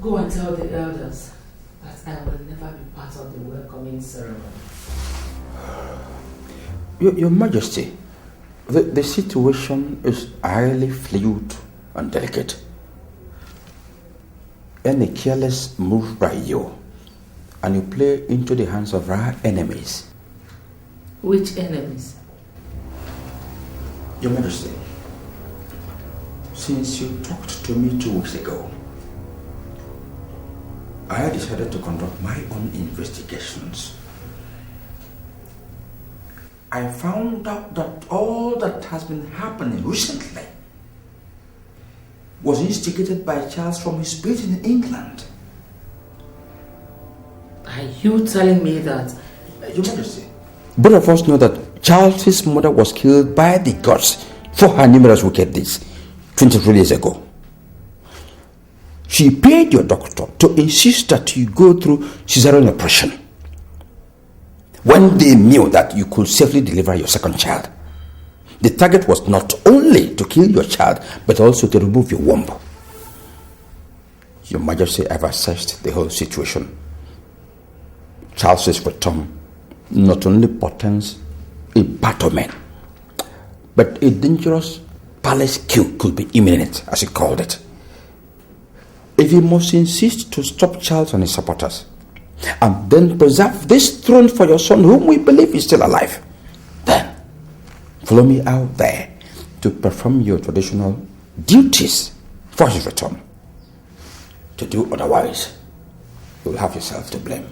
Go and tell the elders that I will never be part of the welcoming ceremony. Your Majesty, the situation is highly fluid and delicate. Any careless move by you, and you play into the hands of our enemies. Which enemies? Your Majesty, since you talked to me 2 weeks ago, I decided to conduct my own investigations. I found out that all that has been happening recently was instigated by Charles from his base in England. Are you telling me that? Your Majesty, both of us know that Charles's mother was killed by the gods for her numerous wicked deeds 23 years ago. She paid your doctor to insist that you go through cesarean operation. when they knew that you could safely deliver your second child. The target was not only to kill your child, but also to remove your womb. Your Majesty, I've assessed the whole situation. Charles's return not only portends a battlement, but a dangerous palace coup could be imminent, as he called it. If he must insist to stop Charles and his supporters, and then preserve this throne for your son, whom we believe is still alive, then follow me out there to perform your traditional duties for his return. To do otherwise, you'll have yourself to blame.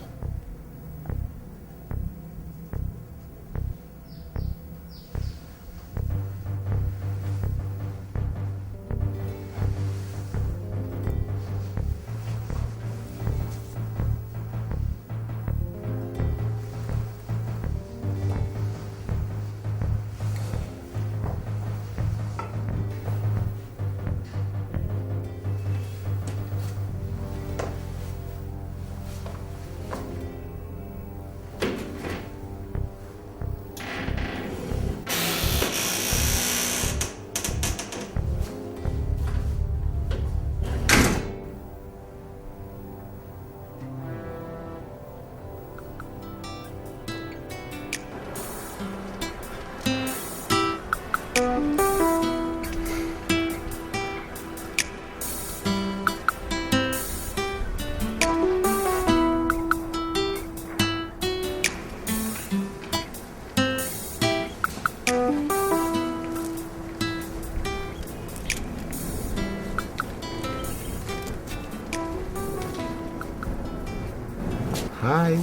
Hi.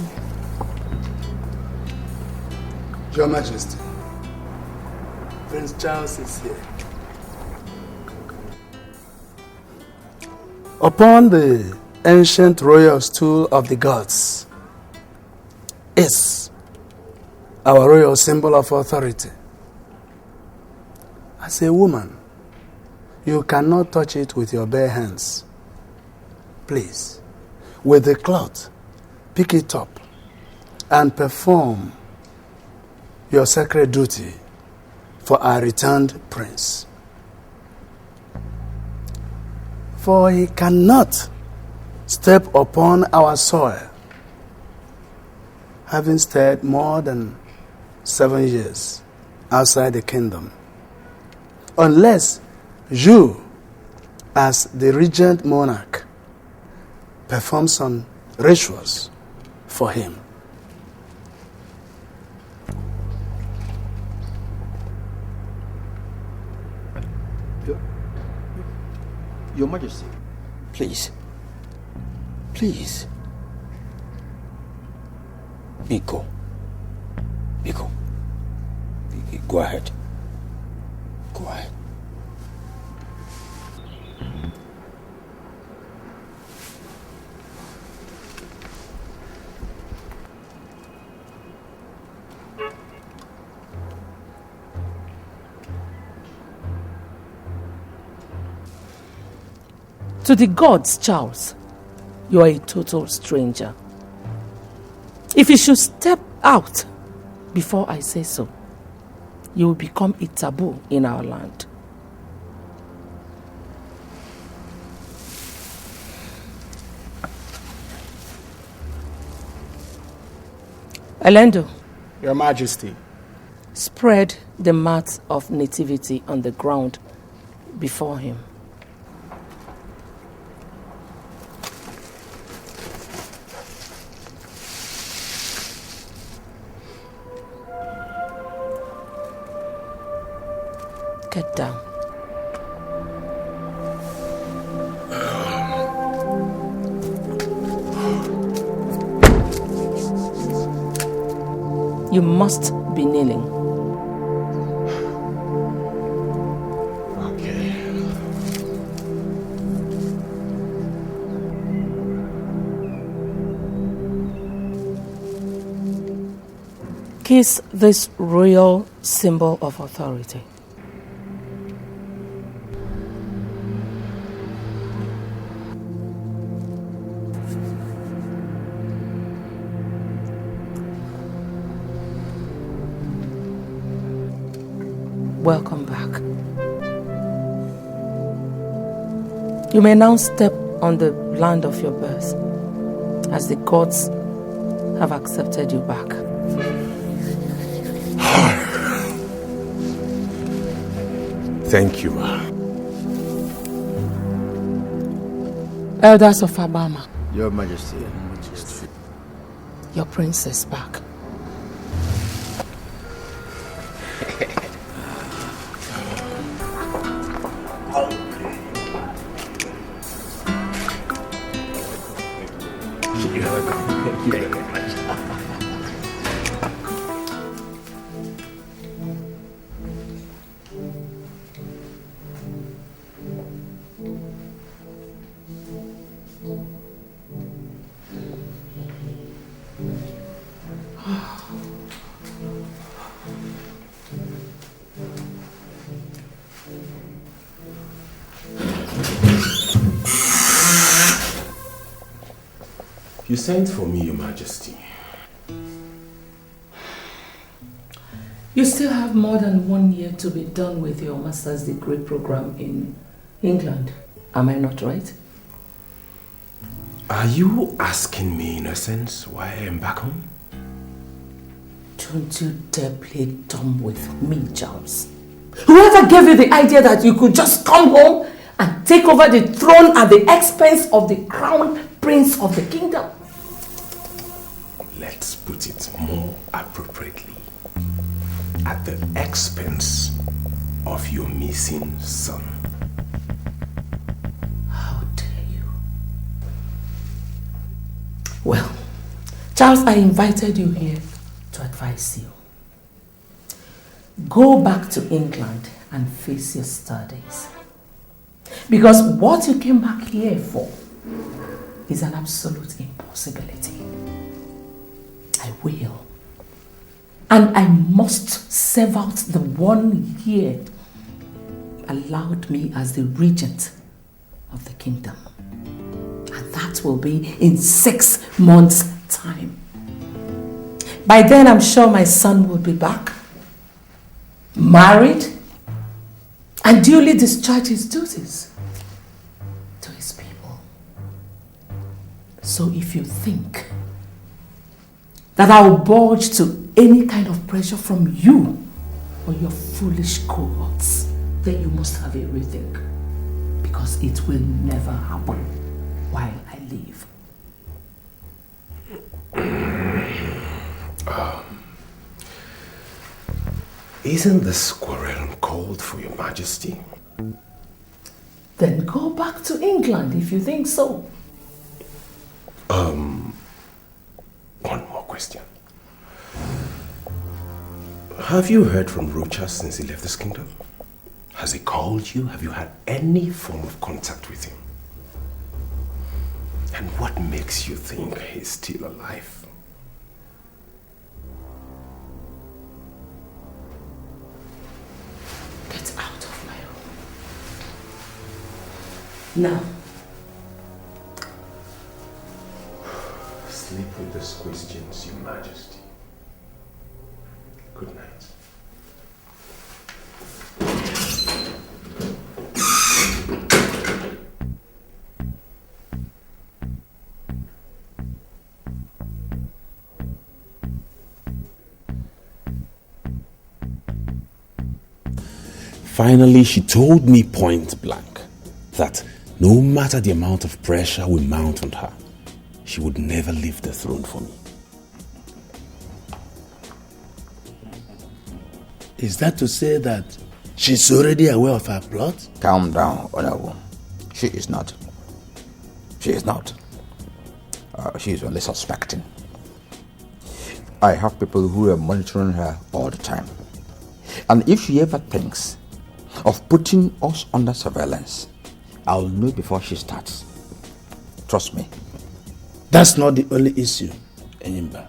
Your Majesty, Prince Charles is here. Upon the ancient royal stool of the gods is our royal symbol of authority. As a woman, you cannot touch it with your bare hands. Please, with the cloth, pick it up and perform your sacred duty for our returned prince. For he cannot step upon our soil, having stayed more than 7 years outside the kingdom, unless you, as the regent monarch, perform some rituals for him. Your Majesty, please. Please. Biko. Go ahead. Go ahead. To the gods, Charles, you are a total stranger. If you should step out before I say so, you will become a taboo in our land. Elendo. Your Majesty. Spread the mat of nativity on the ground before him. Get down. You must be kneeling. Okay. Kiss this royal symbol of authority. Welcome back. You may now step on the land of your birth, as the gods have accepted you back. Thank you, Ma. Elders of Abama, Your Majesty. your prince is back. You sent for me, Your Majesty. You still have more than 1 year to be done with your master's degree program in England. Am I not right? Are you asking me, in essence, why I am back home? Don't you dare play dumb with me, Charles. Whoever gave you the idea that you could just come home and take over the throne at the expense of the crown prince of the kingdom? Let's put it more appropriately. At the expense of your missing son. How dare you? Well, Charles, I invited you here to advise you. Go back to England and face your studies. Because what you came back here for is an absolute impossibility. I will. And I must serve out the 1 year allowed me as the regent of the kingdom. And that will be in 6 months' time. By then, I'm sure my son will be back, married, and duly discharge his duties to his people. So if you think that I will budge to any kind of pressure from you or your foolish cohorts, then you must have a rethink, because it will never happen while I live. Isn't this quarrel called for, Your Majesty? Then go back to England if you think so. One more question. Have you heard from Rocha since he left this kingdom? Has he called you? Have you had any form of contact with him? And what makes you think he's still alive? Get out of my room. Now. Sleep with these questions, Your Majesty. Good night. Finally, she told me point blank that no matter the amount of pressure we mount on her, she would never leave the throne for me. Is that to say that she's already aware of her plot? Calm down, Honorable. She is not. She is not. She is only suspecting. I have people who are monitoring her all the time. And if she ever thinks of putting us under surveillance, I'll know before she starts. Trust me. That's not the only issue, Enyimba.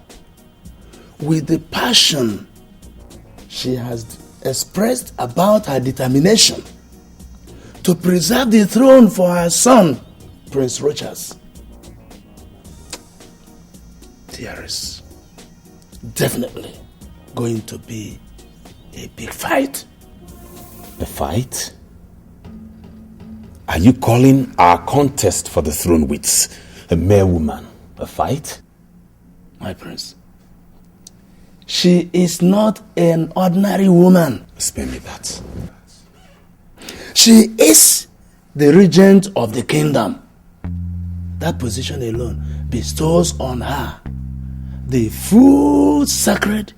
With the passion she has expressed about her determination to preserve the throne for her son, Prince Rochas, there is definitely going to be a big fight. A fight? Are you calling our contest for the throne with a mere woman a fight? My prince, she is not an ordinary woman. Spare me that. She is the regent of the kingdom. That position alone bestows on her the full sacred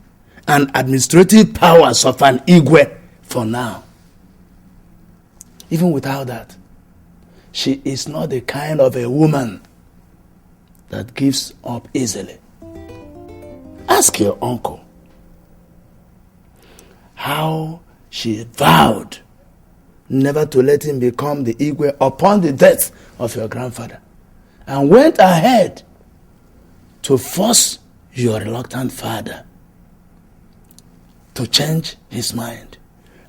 and administrative powers of an Igwe for now. Even without that, she is not the kind of a woman that gives up easily. Ask your uncle how she vowed never to let him become the Igwe upon the death of your grandfather, and went ahead to force your reluctant father to change his mind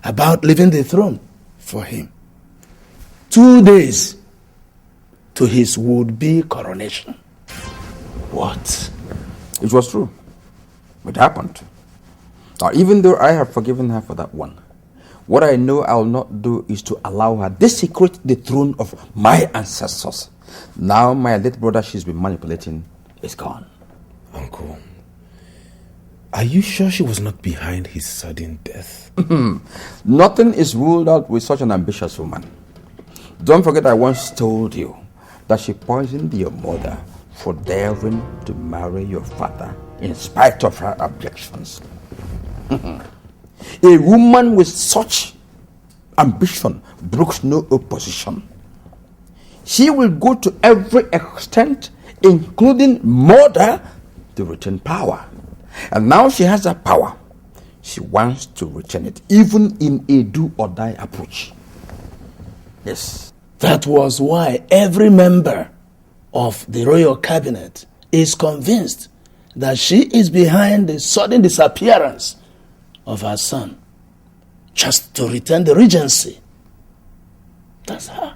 about leaving the throne for him 2 days to his would-be coronation. What? It was true. It happened. Now, even though I have forgiven her for that one, what I know I'll not do is to allow her desecrate the throne of my ancestors. Now my late brother she's been manipulating is gone. Uncle, are you sure she was not behind his sudden death? Nothing is ruled out with such an ambitious woman. Don't forget I once told you that she poisoned your mother for daring to marry your father in spite of her objections. A woman with such ambition brooks no opposition. She will go to every extent, including murder, to retain power. And now she has that power. She wants to retain it, even in a do-or-die approach. Yes. That was why every member of the royal cabinet is convinced that she is behind the sudden disappearance of her son, just to retain the regency. That's her.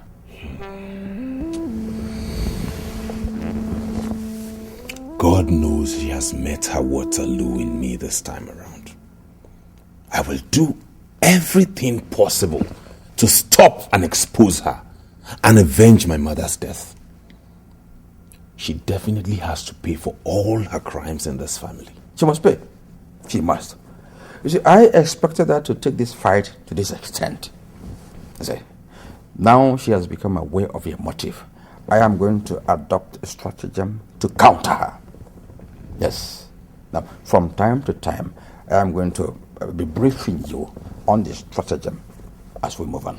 God knows she has met her Waterloo in me this time around. I will do everything possible to stop and expose her and avenge my mother's death. She definitely has to pay for all her crimes in this family. She must pay. She must. You see, I expected her to take this fight to this extent. See, now she has become aware of your motive. I am going to adopt a stratagem to counter her. Yes. Now, from time to time, I am going to be briefing you on this stratagem as we move on.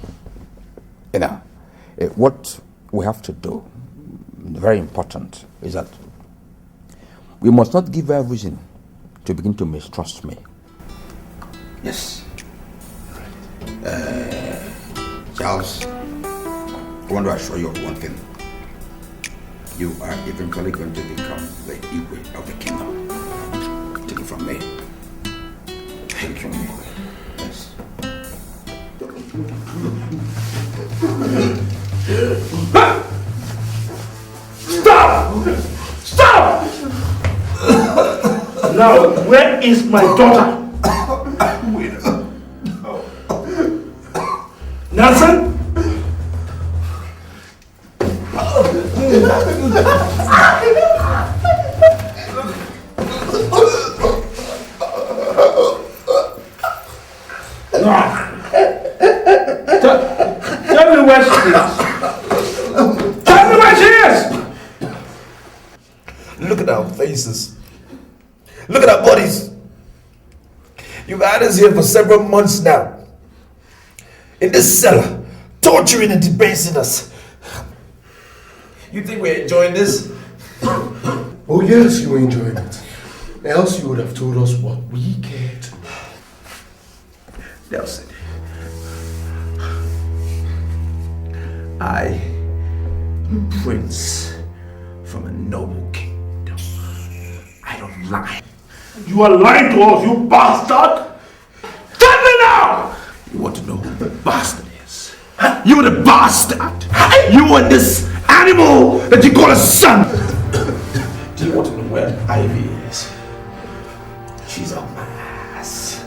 You know, what we have to do, very important, is that we must not give her reason to begin to mistrust me. Yes. Charles, I want to assure you of one thing. You are eventually going to become the Igwe of the kingdom. Take it from me. Take it from me. Yes. Stop! Stop! Now, where is my daughter? Nelson? Tell me where she is. Tell me where she is. Look at our faces. Look at our bodies. You've had us here for several months now. In this cellar, torturing and debasing us. You think we're enjoying this? Oh yes, you were enjoying it. Else you would have told us what we cared. Nelson, I am a prince from a noble kingdom. I don't lie. You are lying to us, you bastard! Tell me now! You want to know who the bastard is? You are the bastard! You are this animal that you call a son! Do you want to know where Ivy is? She's on my ass.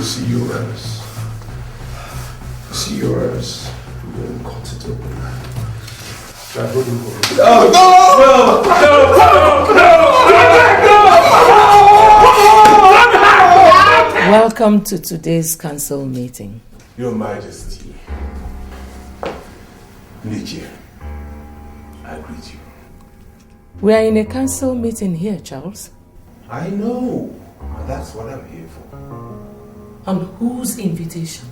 See yours. See yours. You won't cut it open. Try holding hold. No! Welcome to today's council meeting. Your Majesty. Nigeria, I greet you. We are in a council meeting here, Charles. I know. That's what I'm here for. On whose invitation?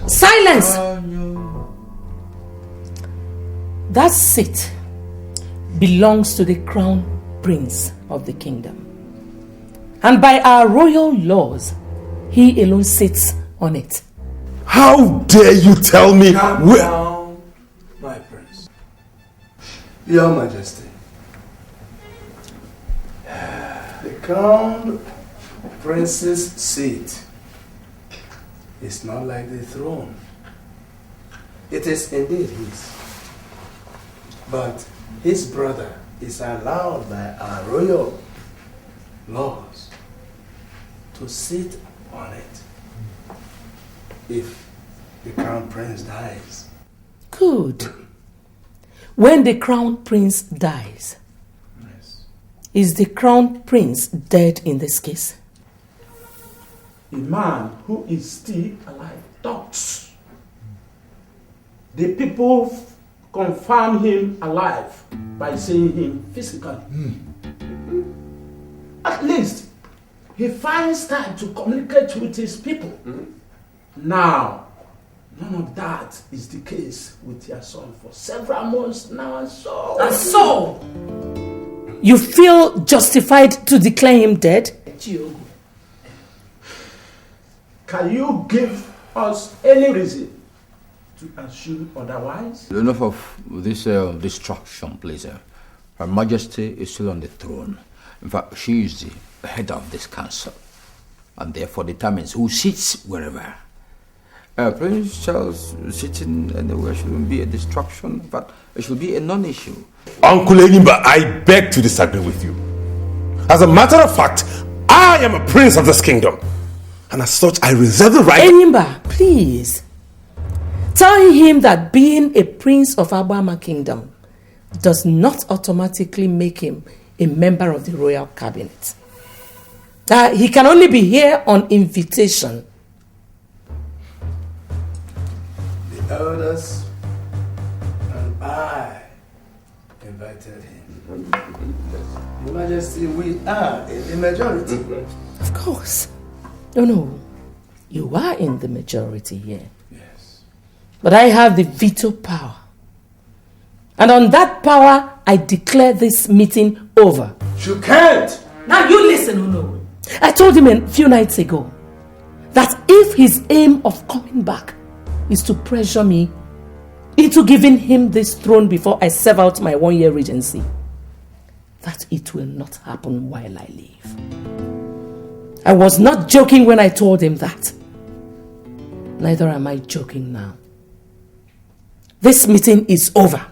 Silence! That seat belongs to the crown prince of the kingdom. And by our royal laws, he alone sits on it. How dare you tell me where... Down, my prince. Your Majesty. The crown prince's seat is not like the throne. It is indeed his. But his brother is allowed by our royal laws to sit on it if the crown prince dies. Good. When the crown prince dies, is the crown prince dead in this case? A man who is still alive talks. The people confirm him alive by seeing him physically. At least he finds time to communicate with his people. Now, none of that is the case with your son for several months now, and so... And so, you feel justified to declare him dead? Can you give us any reason to assume otherwise? Enough of this destruction, please. Her Majesty is still on the throne. In fact, she is the head of this council, and therefore determines who sits wherever. Prince Charles sitting anywhere shouldn't be a distraction, but it should be a non-issue. Uncle Enimba, I beg to disagree with you. As a matter of fact, I am a prince of this kingdom, and as such, I reserve the right... Enimba, please. Tell him that being a prince of Abama Kingdom does not automatically make him a member of the royal cabinet. He can only be here on invitation. The elders and I invited him. Your Majesty, we are in the majority. Of course. No. You are in the majority here. Yes. But I have the veto power. And on that power, I declare this meeting over. You can't! Now you listen, Uno. I told him a few nights ago that if his aim of coming back is to pressure me into giving him this throne before I serve out my 1-year regency, that it will not happen while I live. I was not joking when I told him that. Neither am I joking now. This meeting is over.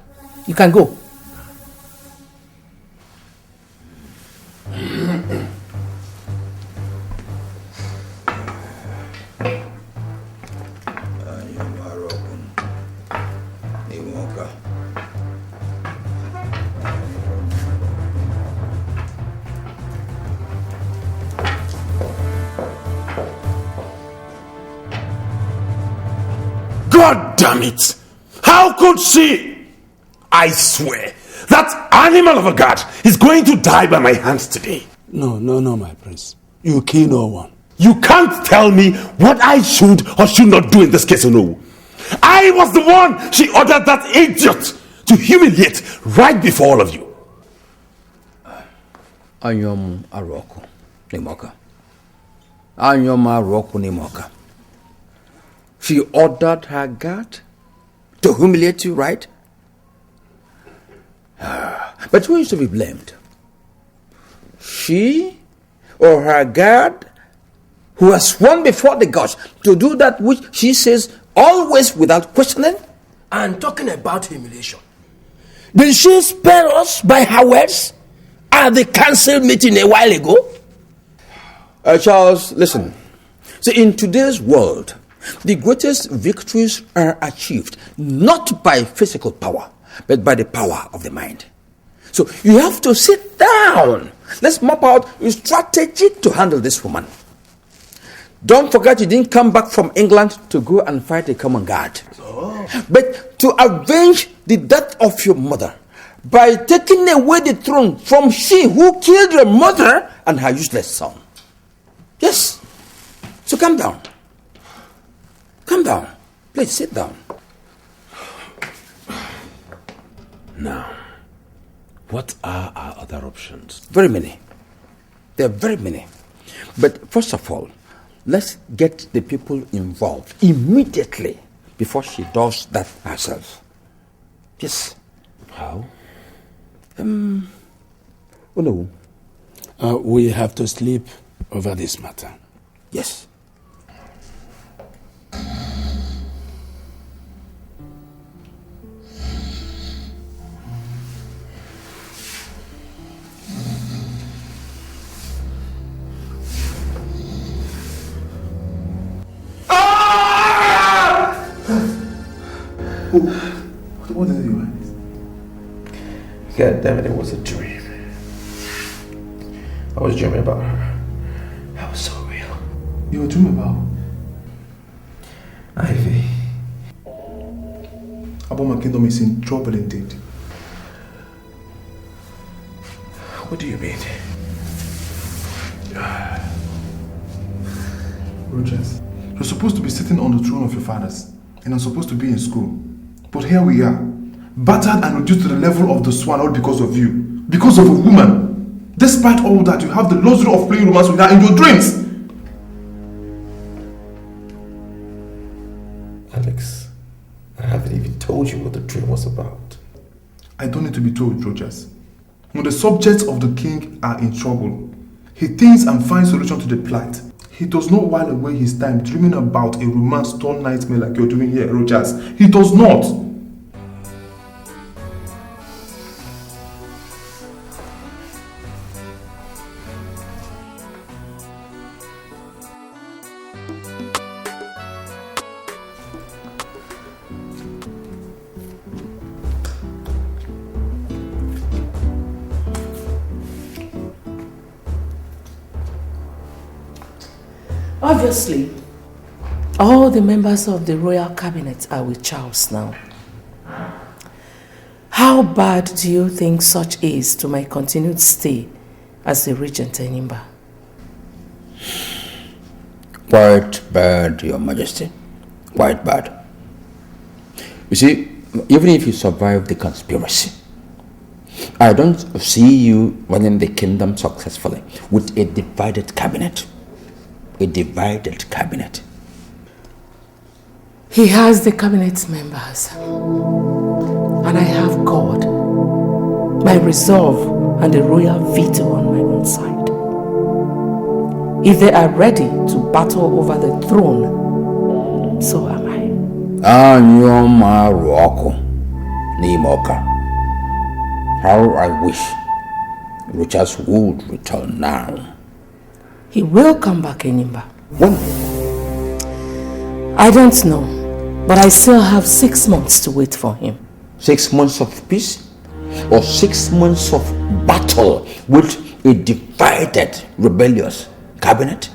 You can go. God damn it! How could she? I swear, that animal of a god is going to die by my hands today. No, my prince. You kill no one. You can't tell me what I should or should not do in this case, no. I was the one she ordered that idiot to humiliate right before all of you. Anyom Aroko Nimoka. Anyom Aroko Nimoka. She ordered her guard to humiliate you, right? But who is to be blamed? She or her guard who has sworn before the gods to do that which she says always without questioning, and talking about humiliation. Did she spare us by her words at the council meeting a while ago? Charles, listen. See, in today's world, the greatest victories are achieved not by physical power, but by the power of the mind. So you have to sit down. Let's map out a strategy to handle this woman. Don't forget you didn't come back from England to go and fight a common guard. But to avenge the death of your mother by taking away the throne from she who killed your mother and her useless son. Yes. So calm down. Calm down. Please sit down. Now, what are our other options? Very many. There are very many. But first of all, let's get the people involved immediately before she does that herself. Yes. How? Oh no. We have to sleep over this matter. Yes. What did you want? God damn it, it was a dream. I was dreaming about her. That was so real. You were dreaming about? Ivy. About my kingdom is in trouble indeed. What do you mean? Rogers, you're supposed to be sitting on the throne of your fathers, and I'm supposed to be in school. But here we are, battered and reduced to the level of the swan, all because of you. Because of a woman. Despite all that, you have the luxury of playing romance with her in your dreams. Alex, I haven't even told you what the dream was about. I don't need to be told, Rogers. When the subjects of the king are in trouble, he thinks and finds solution to the plight. He does not while away his time dreaming about a romance-torn nightmare like you're doing here, Rogers. He does not. Obviously, all the members of the royal cabinet are with Charles now. How bad do you think such is to my continued stay as the regent in Imba? Quite bad, Your Majesty. Quite bad. You see, even if you survive the conspiracy, I don't see you running the kingdom successfully with a divided cabinet. A divided cabinet. He has the cabinet members, and I have God, my resolve, and the royal veto on my own side. If they are ready to battle over the throne, so am I. How I wish Richard would return now. He will come back in Imba. When? I don't know, but I still have 6 months to wait for him. 6 months of peace? Or 6 months of battle with a divided, rebellious cabinet?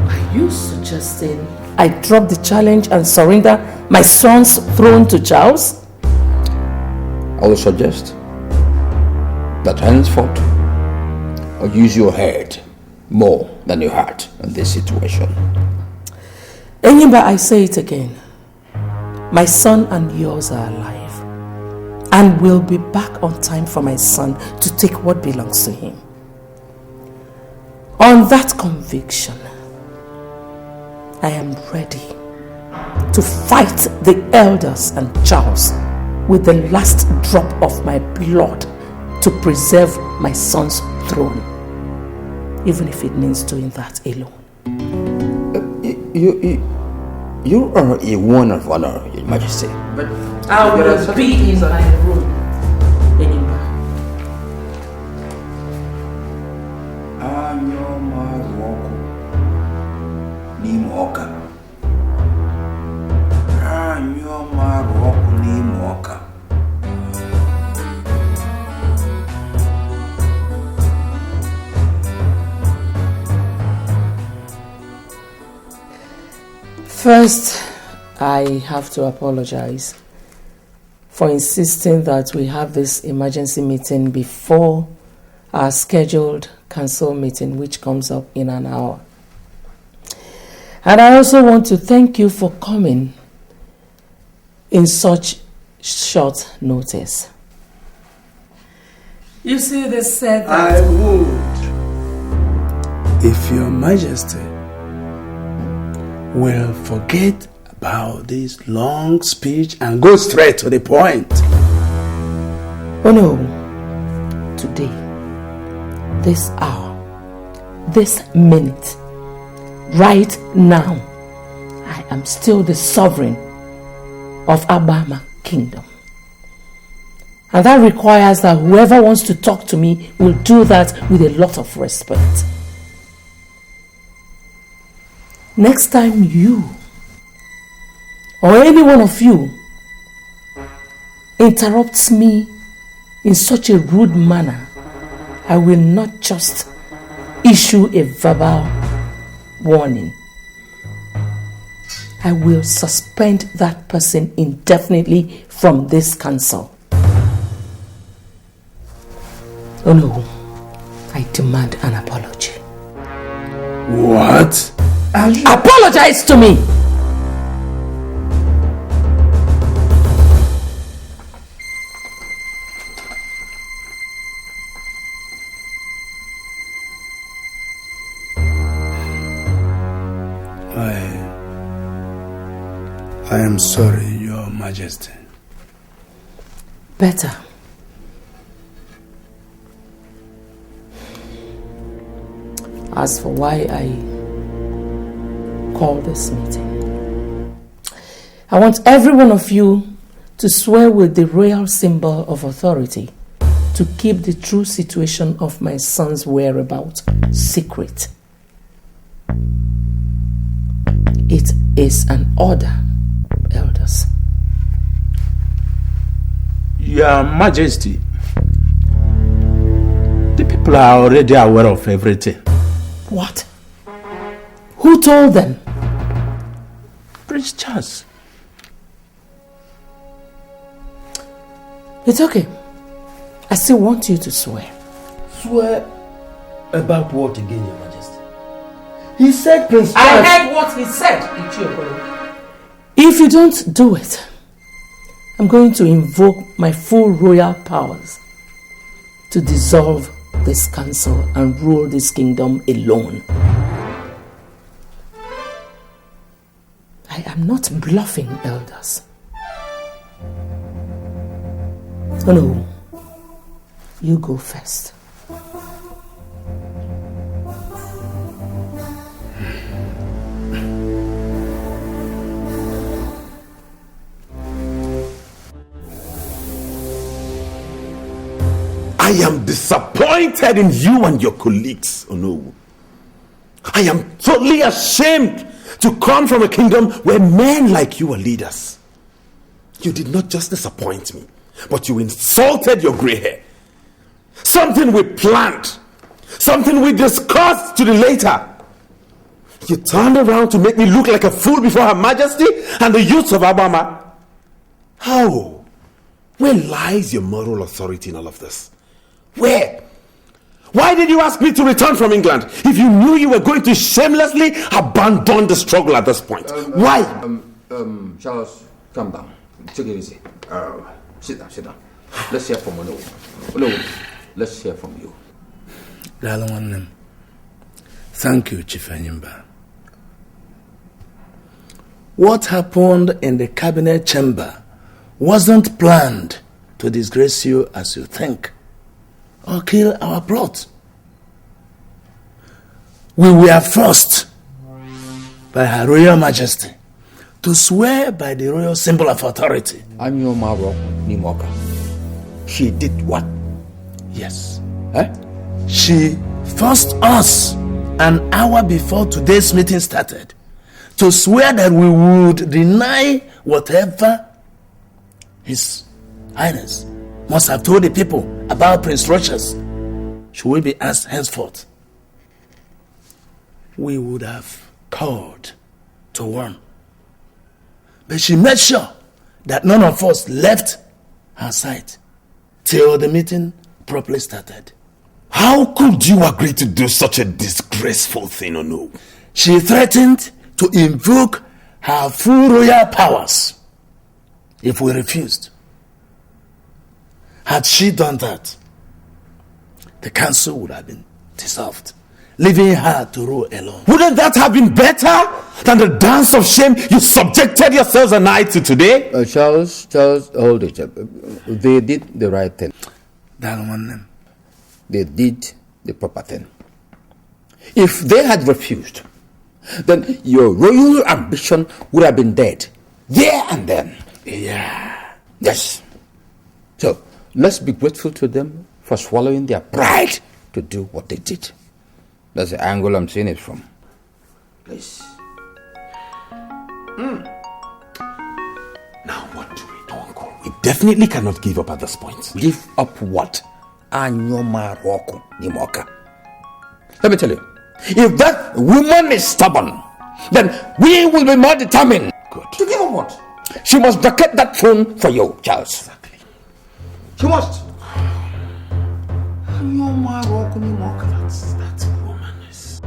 Are you suggesting I drop the challenge and surrender my son's throne to Charles? I will suggest that henceforth, or use your head more than your heart in this situation. Enyimba, I say it again. My son and yours are alive and will be back on time for my son to take what belongs to him. On that conviction, I am ready to fight the elders and Charles with the last drop of my blood to preserve my son's throne, even if it means doing that alone. You are a one of honor, Your Majesty. But I will be in my room. First, I have to apologize for insisting that we have this emergency meeting before our scheduled council meeting, which comes up in an hour. And I also want to thank you for coming in such short notice. You see, they said that I would, if Your Majesty will forget about this long speech and go straight to the point. Oh no, today, this hour, this minute, right now, I am still the sovereign of Abama Kingdom. And that requires that whoever wants to talk to me will do that with a lot of respect. Next time you or any one of you interrupts me in such a rude manner, I will not just issue a verbal warning. I will suspend that person indefinitely from this council. Oh no, I demand an apology. What? Apologize to me! I am sorry, Your Majesty. Better. As for why I call this meeting, I want every one of you to swear with the royal symbol of authority to keep the true situation of my son's whereabouts secret. It is an order, elders. Your Majesty, the people are already aware of everything. What? Who told them? Prince Charles. It's okay. I still want you to swear. Swear about what again, Your Majesty? He said Prince Charles... I heard what he said, Ichiokwelu. If you don't do it, I'm going to invoke my full royal powers to dissolve this council and rule this kingdom alone. I am not bluffing, elders. Oh no, you go first. I am disappointed in you and your colleagues, Ono. I am totally ashamed to come from a kingdom where men like you are leaders. You did not just disappoint me, but you insulted your gray hair. Something we planned, something we discussed to the later. You turned around to make me look like a fool before Her Majesty and the youths of Abama. How? Where lies your moral authority in all of this? Where? Why did you ask me to return from England if you knew you were going to shamelessly abandon the struggle at this point? Why? Charles, calm down. Take it easy. Sit down. Let's hear from Ono. Let's hear from you. Thank you, Chief Enyimba. What happened in the cabinet chamber wasn't planned to disgrace you as you think, or kill our plot. We were forced by Her Royal Majesty to swear by the royal symbol of authority. She did what? Yes. She forced us an hour before today's meeting started to swear that we would deny whatever His Highness must have told the people about Prince Rochas. Should we be asked henceforth, we would have called to warn. But she made sure that none of us left her side till the meeting properly started. How could you agree to do such a disgraceful thing, Onu? She threatened to invoke her full royal powers if we refused. Had she done that, the council would have been dissolved, leaving her to rule alone. Wouldn't that have been better than the dance of shame you subjected yourselves and I to today? Charles, hold it. They did the right thing. They did the proper thing. If they had refused, then your royal ambition would have been dead there and then. Yeah. Yes. So, let's be grateful to them for swallowing their pride to do what they did. That's the angle I'm seeing it from. Please. Now what do we do, Uncle? We definitely cannot give up at this point. Give up what? Let me tell you, if that woman is stubborn, then we will be more determined. Good. To give up what? She must vacate that throne for you, Charles. Exactly. She must. That woman is...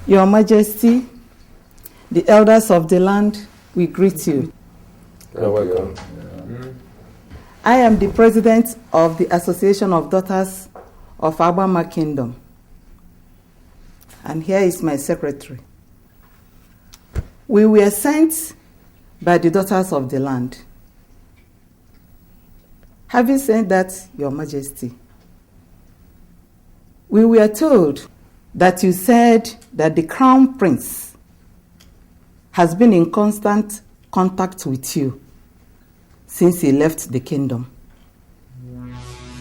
Your Majesty, the elders of the land, we greet you. You're welcome. I am the president of the Association of Daughters of Agbama Kingdom. And here is my secretary. We were sent by the daughters of the land. Having said that, Your Majesty, we were told that you said that the Crown Prince has been in constant contact with you since he left the kingdom.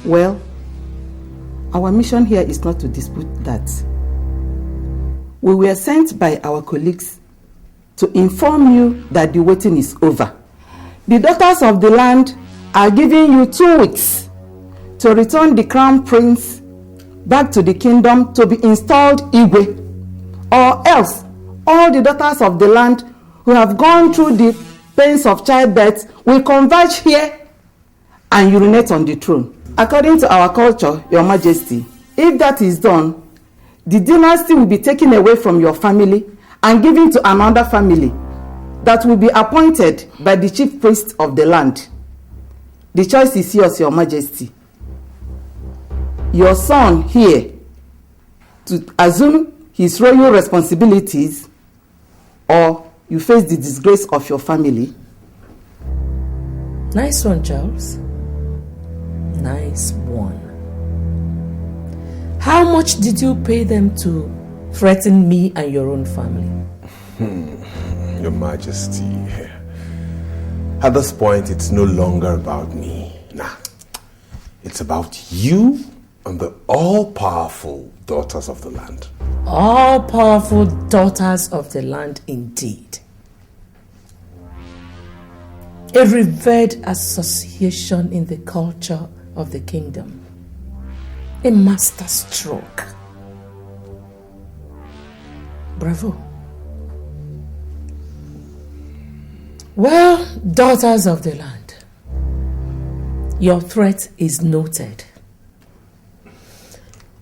Well, our mission here is not to dispute that. We were sent by our colleagues to inform you that the waiting is over. The daughters of the land are giving you 2 weeks to return the Crown Prince back to the kingdom to be installed Igwe, or else all the daughters of the land who have gone through the pains of childbirth will converge here and urinate on the throne. According to our culture, Your Majesty, if that is done, the dynasty will be taken away from your family and given to another family that will be appointed by the chief priest of the land. The choice is yours, Your Majesty. Your son here to assume his royal responsibilities, or you face the disgrace of your family. Nice one, Charles. Nice one. How much did you pay them to threaten me and your own family? Your Majesty, at this point, it's no longer about me. Nah, it's about you and the all-powerful daughters of the land. All-powerful daughters of the land, indeed. A revered association in the culture of the kingdom. A master stroke. Bravo. Well, daughters of the land, your threat is noted.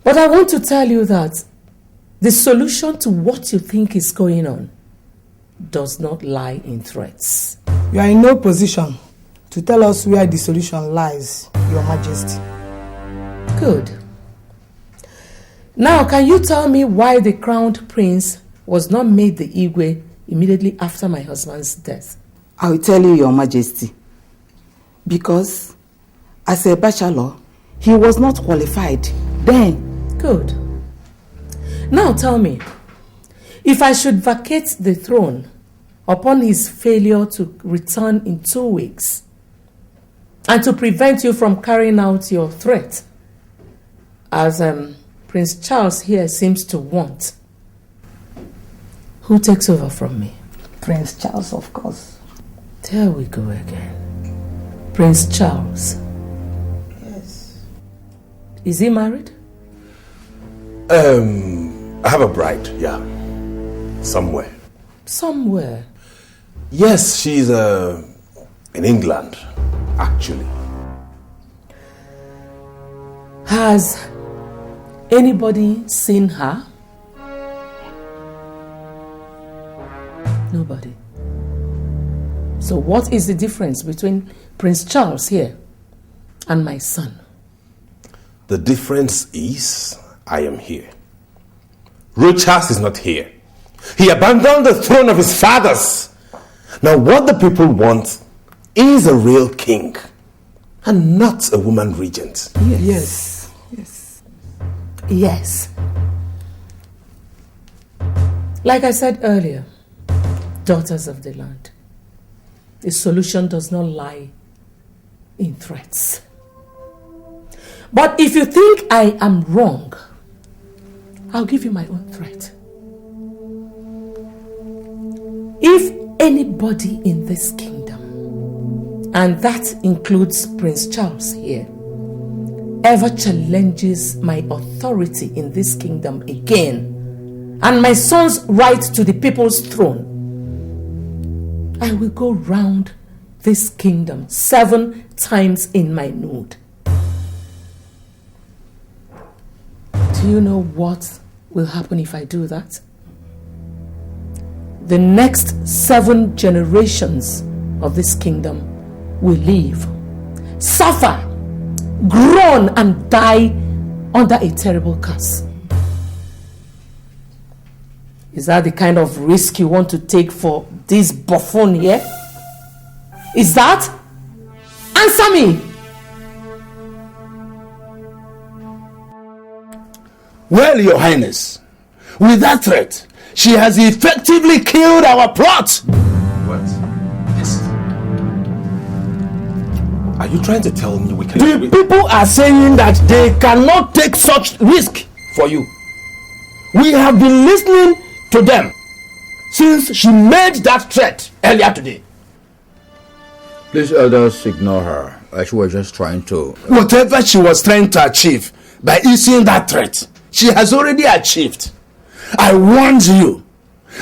But I want to tell you that the solution to what you think is going on does not lie in threats. You are in no position to tell us where the solution lies, Your Majesty. Good. Now, can you tell me why the crowned prince was not made the Igwe immediately after my husband's death? I will tell you, Your Majesty. Because as a bachelor, he was not qualified then. Good. Now tell me, If I should vacate the throne upon his failure to return in 2 weeks, and to prevent you from carrying out your threat, as Prince Charles here seems to want, who takes over from me? Prince Charles, of course. There we go again. Prince Charles. Yes. Is he married? I have a bride, yeah. Somewhere. Somewhere? Yes, she's in England, actually. Has anybody seen her? Nobody. So what is the difference between Prince Charles here and my son? The difference is I am here. Charles is not here. He abandoned the throne of his fathers. Now what the people want is a real king and not a woman regent. Yes. Yes. Yes. Like I said earlier, daughters of the land, the solution does not lie in threats. But if you think I am wrong, I'll give you my own threat. If anybody in this kingdom, and that includes Prince Charles here, ever challenges my authority in this kingdom again, and my son's right to the people's throne, I will go round this kingdom 7 times in my nude. Do you know what will happen if I do that? The next 7 generations of this kingdom will live, suffer, groan, and die under a terrible curse. Is that the kind of risk you want to take for this buffoon here? Is that? Answer me! Well, Your Highness, with that threat, she has effectively killed our plot. What? Yes. Are you trying to tell me we can... The people are saying that they cannot take such risk for you. We have been listening to them since she made that threat earlier today. Please, elders, ignore her. She was just trying to... Whatever she was trying to achieve by issuing that threat, she has already achieved. I warned you,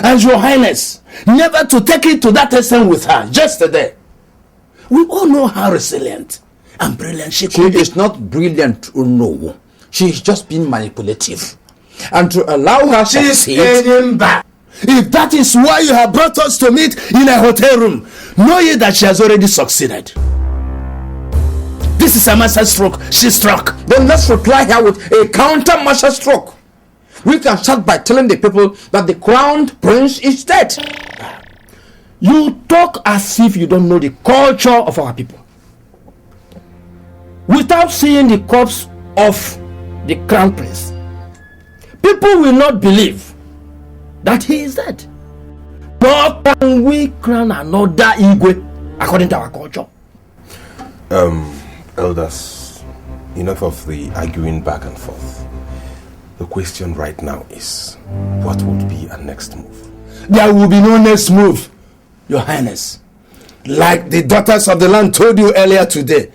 and Your Highness, never to take it to that extent with her yesterday. We all know how resilient and brilliant she could be. She is not brilliant, no. She is just being manipulative. And to allow her to succeed... She's back. If that is why you have brought us to meet in a hotel room, know ye that she has already succeeded. This is a master stroke she struck. Then let's reply her with a counter master stroke. We can start by telling the people that the crowned prince is dead. You talk as if you don't know the culture of our people. Without seeing the corpse of the crown prince, people will not believe that he is dead. Nor can we crown another Igwe according to our culture. Elders, enough of the arguing back and forth. The question right now is, what would be our next move? There will be no next move, Your Highness. Like the daughters of the land told you earlier today,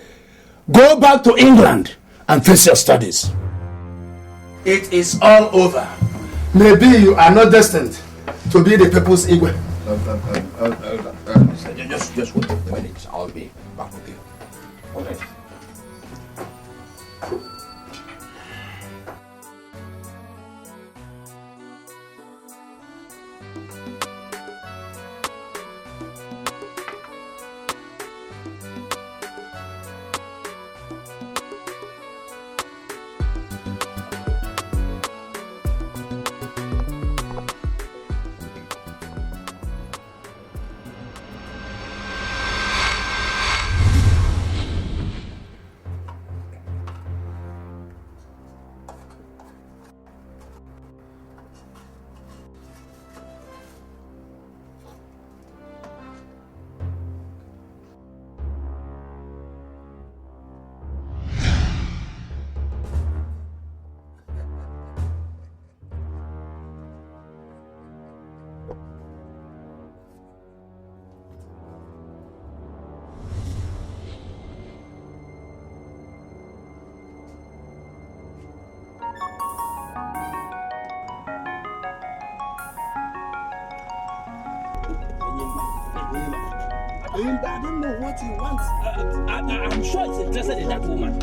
go back to England and face your studies. It is all over. Maybe you are not destined to be the people's Igwe. Just wait a minute. I'll be back with you. All right. I don't know what he wants. I'm sure he's interested in that woman.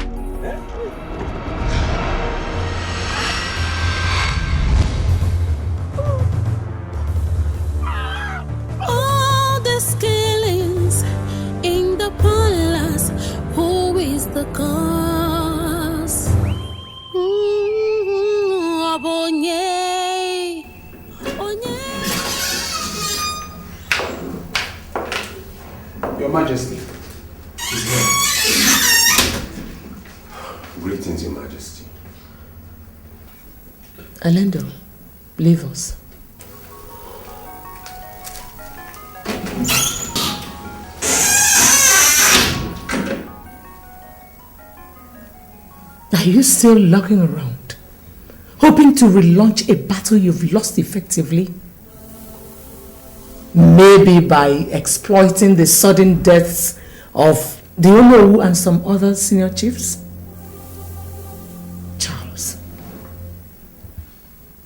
All the killings in the palace, who is the cause? Abonye. Your Majesty is here. Greetings, Your Majesty. Alendo, leave us. Are you still lurking around, hoping to relaunch a battle you've lost effectively? Maybe by exploiting the sudden deaths of the Onowu and some other senior chiefs? Charles,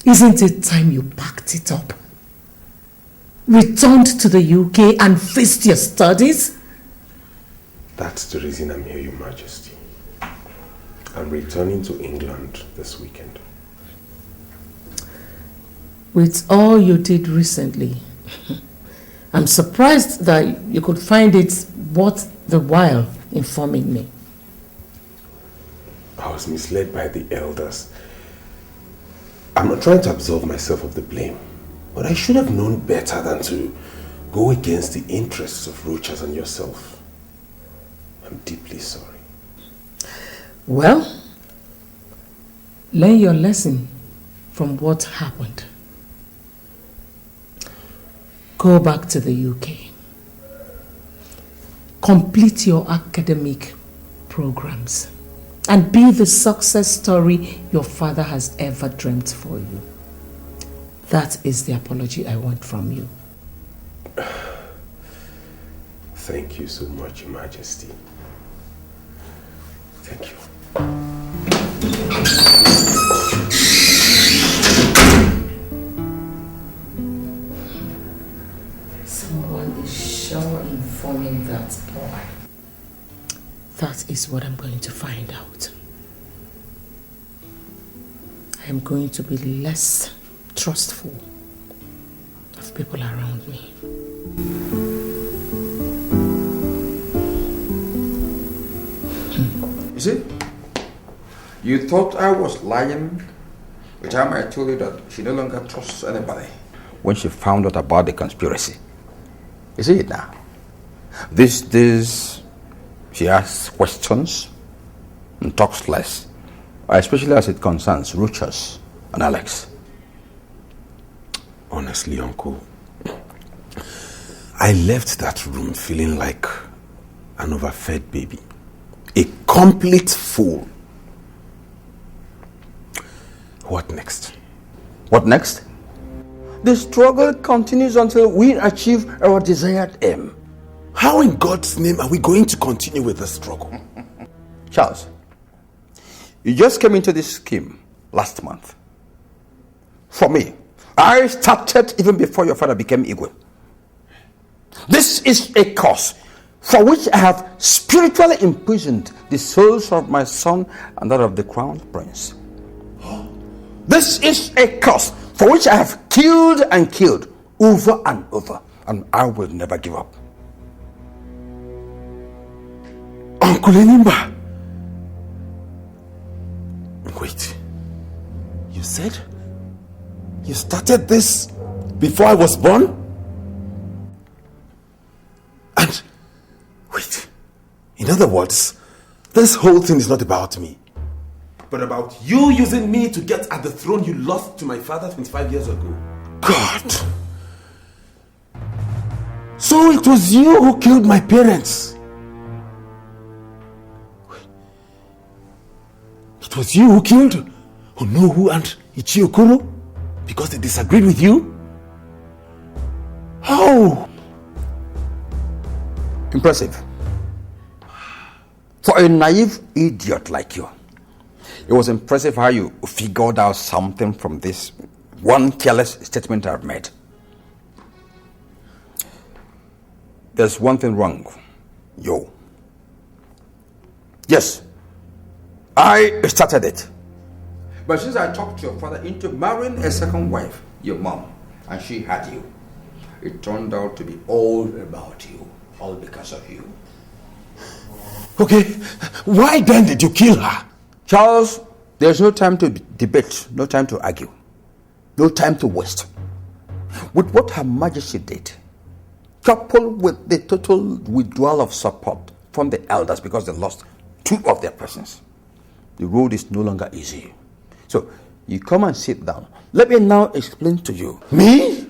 isn't it time you packed it up? Returned to the UK and faced your studies? That's the reason I'm here, Your Majesty. I'm returning to England this weekend. With all you did recently, I'm surprised that you could find it worth the while informing me. I was misled by the elders. I'm not trying to absolve myself of the blame, but I should have known better than to go against the interests of Rochas and yourself. I'm deeply sorry. Well, learn your lesson from what happened. Go back to the UK. Complete your academic programs and be the success story your father has ever dreamt for you. That is the apology I want from you. Thank you so much, Your Majesty. Thank you. Someone is sure informing that boy. That is what I'm going to find out. I am going to be less trustful of people around me. You see, you thought I was lying the time I told you that she no longer trusts anybody. When she found out about the conspiracy. You see it now? These days, she asks questions and talks less, especially as it concerns Rochas and Alex. Honestly, Uncle, I left that room feeling like an overfed baby. A complete fool. What next? What next? The struggle continues until we achieve our desired aim. How in God's name are we going to continue with the struggle? Charles, you just came into this scheme last month. For me, I started even before your father became Igwe. This is a cause for which I have spiritually imprisoned the souls of my son and that of the crown prince. This is a cause for which I have killed and killed over and over, and I will never give up. Uncle Enimba! Wait, you said you started this before I was born? And wait, in other words, this whole thing is not about me, but about you using me to get at the throne you lost to my father 25 years ago. God! So it was you who killed my parents. It was you who killed Onowu and Ichiokoro because they disagreed with you? How? Impressive. For a naive idiot like you, it was impressive how you figured out something from this one careless statement I've made. There's one thing wrong, yo. Yes, I started it. But since I talked your father into marrying a second wife, your mom, and she had you, it turned out to be all about you, all because of you. Okay, why then did you kill her? Charles, there's no time to debate, no time to argue, no time to waste. With what Her Majesty did, coupled with the total withdrawal of support from the elders because they lost 2 of their persons, the road is no longer easy. So, you come and sit down. Let me now explain to you. Me?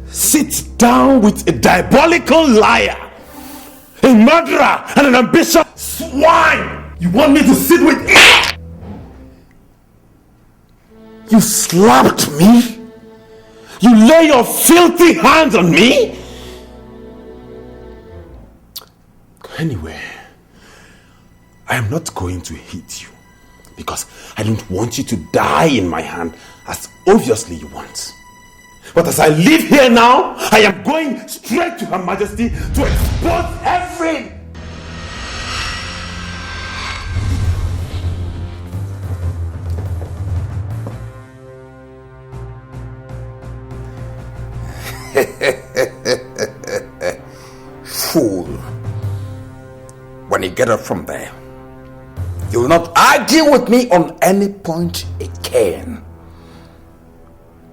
Sit down with a diabolical liar, a murderer, and an ambitious swine! You want me to sit with it? You slapped me? You lay your filthy hands on me? Anyway, I am not going to hit you because I don't want you to die in my hand as obviously you want. But as I live here now, I am going straight to Her Majesty to expose every... Fool. When you get up from there, you will not argue with me on any point again.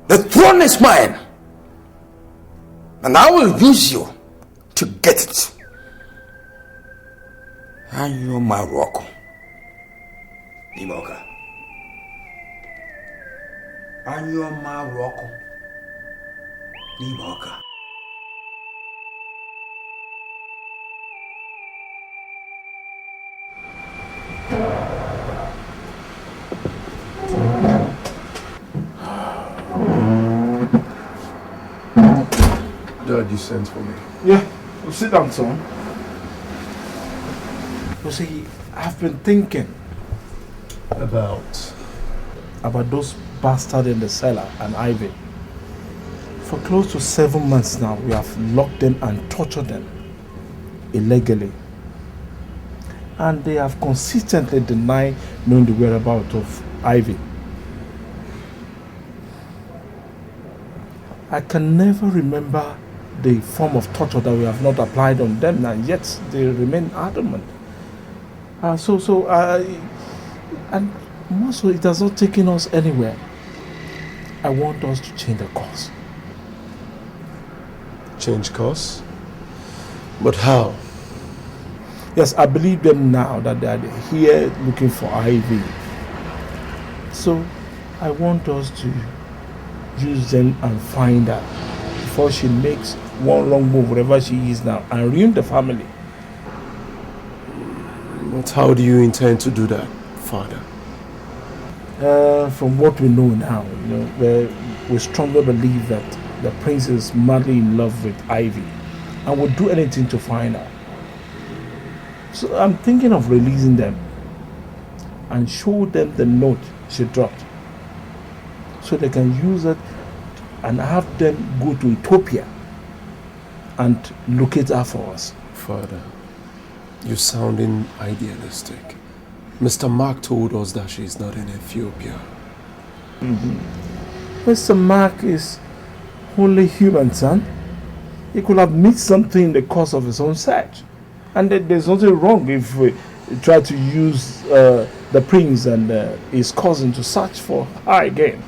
The throne is mine, and I will use you to get it. And you're my rock. Imoka. And you're my rock. Imoka. Dad, you sent for me. Yeah, well, sit down, son. You see, I've been thinking about those bastards in the cellar and Ivy. For close to 7 months now, we have locked them and tortured them illegally. And they have consistently denied knowing the whereabouts of Ivy. I can never remember the form of torture that we have not applied on them, and yet they remain adamant. And more so, it has not taken us anywhere. I want us to change the course. Change course? But how? Yes, I believe them now that they are here looking for Ivy. So I want us to use them and find her before she makes one wrong move wherever she is now and ruin the family. But how do you intend to do that, Father? From what we know now, we strongly believe that the prince is madly in love with Ivy and would do anything to find her. So I'm thinking of releasing them and show them the note she dropped so they can use it and have them go to Ethiopia and locate her for us. Father, you're sounding idealistic. Mr. Mark told us that she's not in Ethiopia. Mr. Mark is only human, son. He could have missed something in the course of his own search. And there's nothing wrong if we try to use the prince and his cousin to search for her again.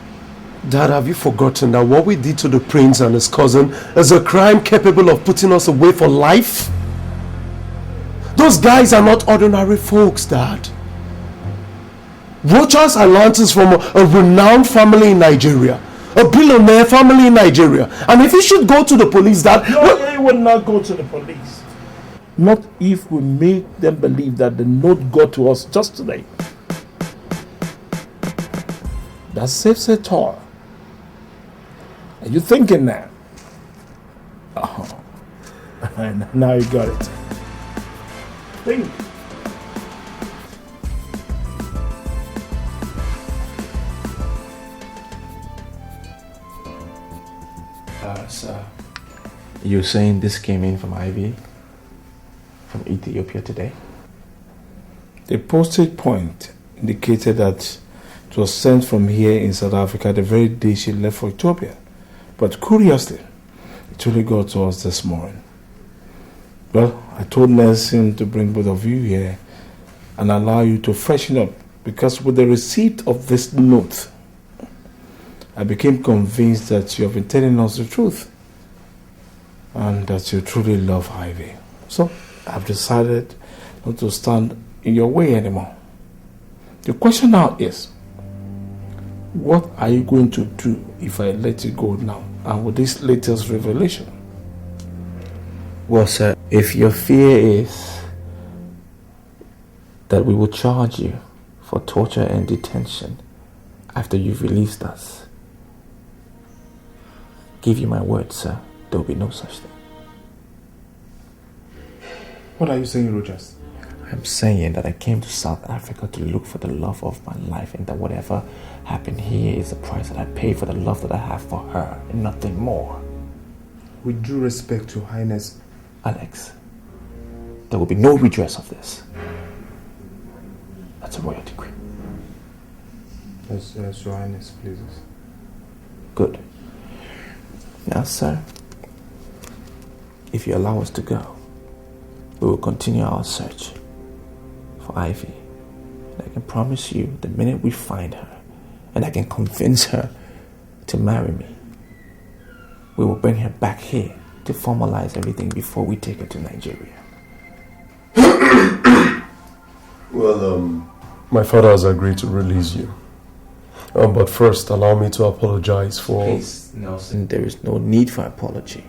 Dad, have you forgotten that what we did to the prince and his cousin is a crime capable of putting us away for life? Those guys are not ordinary folks, Dad. Rochas are lanterns from a renowned family in Nigeria. A billionaire family in Nigeria. And if he should go to the police, Dad... No, he would not go to the police. Not if we make them believe that the note got to us just today. That saves it all. Are you thinking now? Oh. Now you got it. Think. Sir, you're saying this came in from Ivy? From Ethiopia today? The postage point indicated that it was sent from here in South Africa the very day she left for Ethiopia. But curiously, it only got to us this morning. Well, I told Nelson to bring both of you here and allow you to freshen up, because with the receipt of this note, I became convinced that you have been telling us the truth and that you truly love Ivy. So I've decided not to stand in your way anymore. The question now is, what are you going to do if I let you go now and with this latest revelation? Well, sir, if your fear is that we will charge you for torture and detention after you've released us, give you my word, sir, there will be no such thing. What are you saying, Rogers? I'm saying that I came to South Africa to look for the love of my life, and that whatever happened here is the price that I pay for the love that I have for her, and nothing more. With due respect to Highness... Alex, there will be no redress of this. That's a royal decree. As Your Highness pleases. Good. Now, sir, if you allow us to go, we will continue our search for Ivy. And I can promise you, the minute we find her, and I can convince her to marry me, we will bring her back here to formalize everything before we take her to Nigeria. Well, my father has agreed to release you. But first, allow me to apologize for... Please, Nelson, there is no need for apology.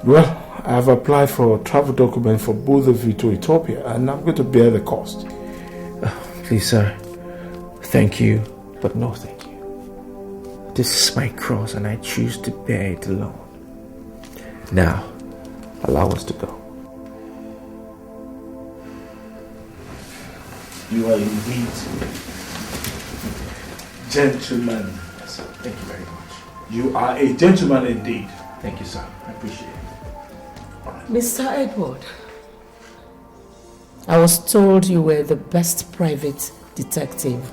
Well, I have applied for a travel document for both of you to Ethiopia, and I'm going to bear the cost. Please, sir, thank you, but no thank you. This is my cross, and I choose to bear it alone. Now, allow us to go. You are indeed gentleman. Thank you very much. You are a gentleman indeed. Thank you, sir. I appreciate it. Mr. Edward, I was told you were the best private detective,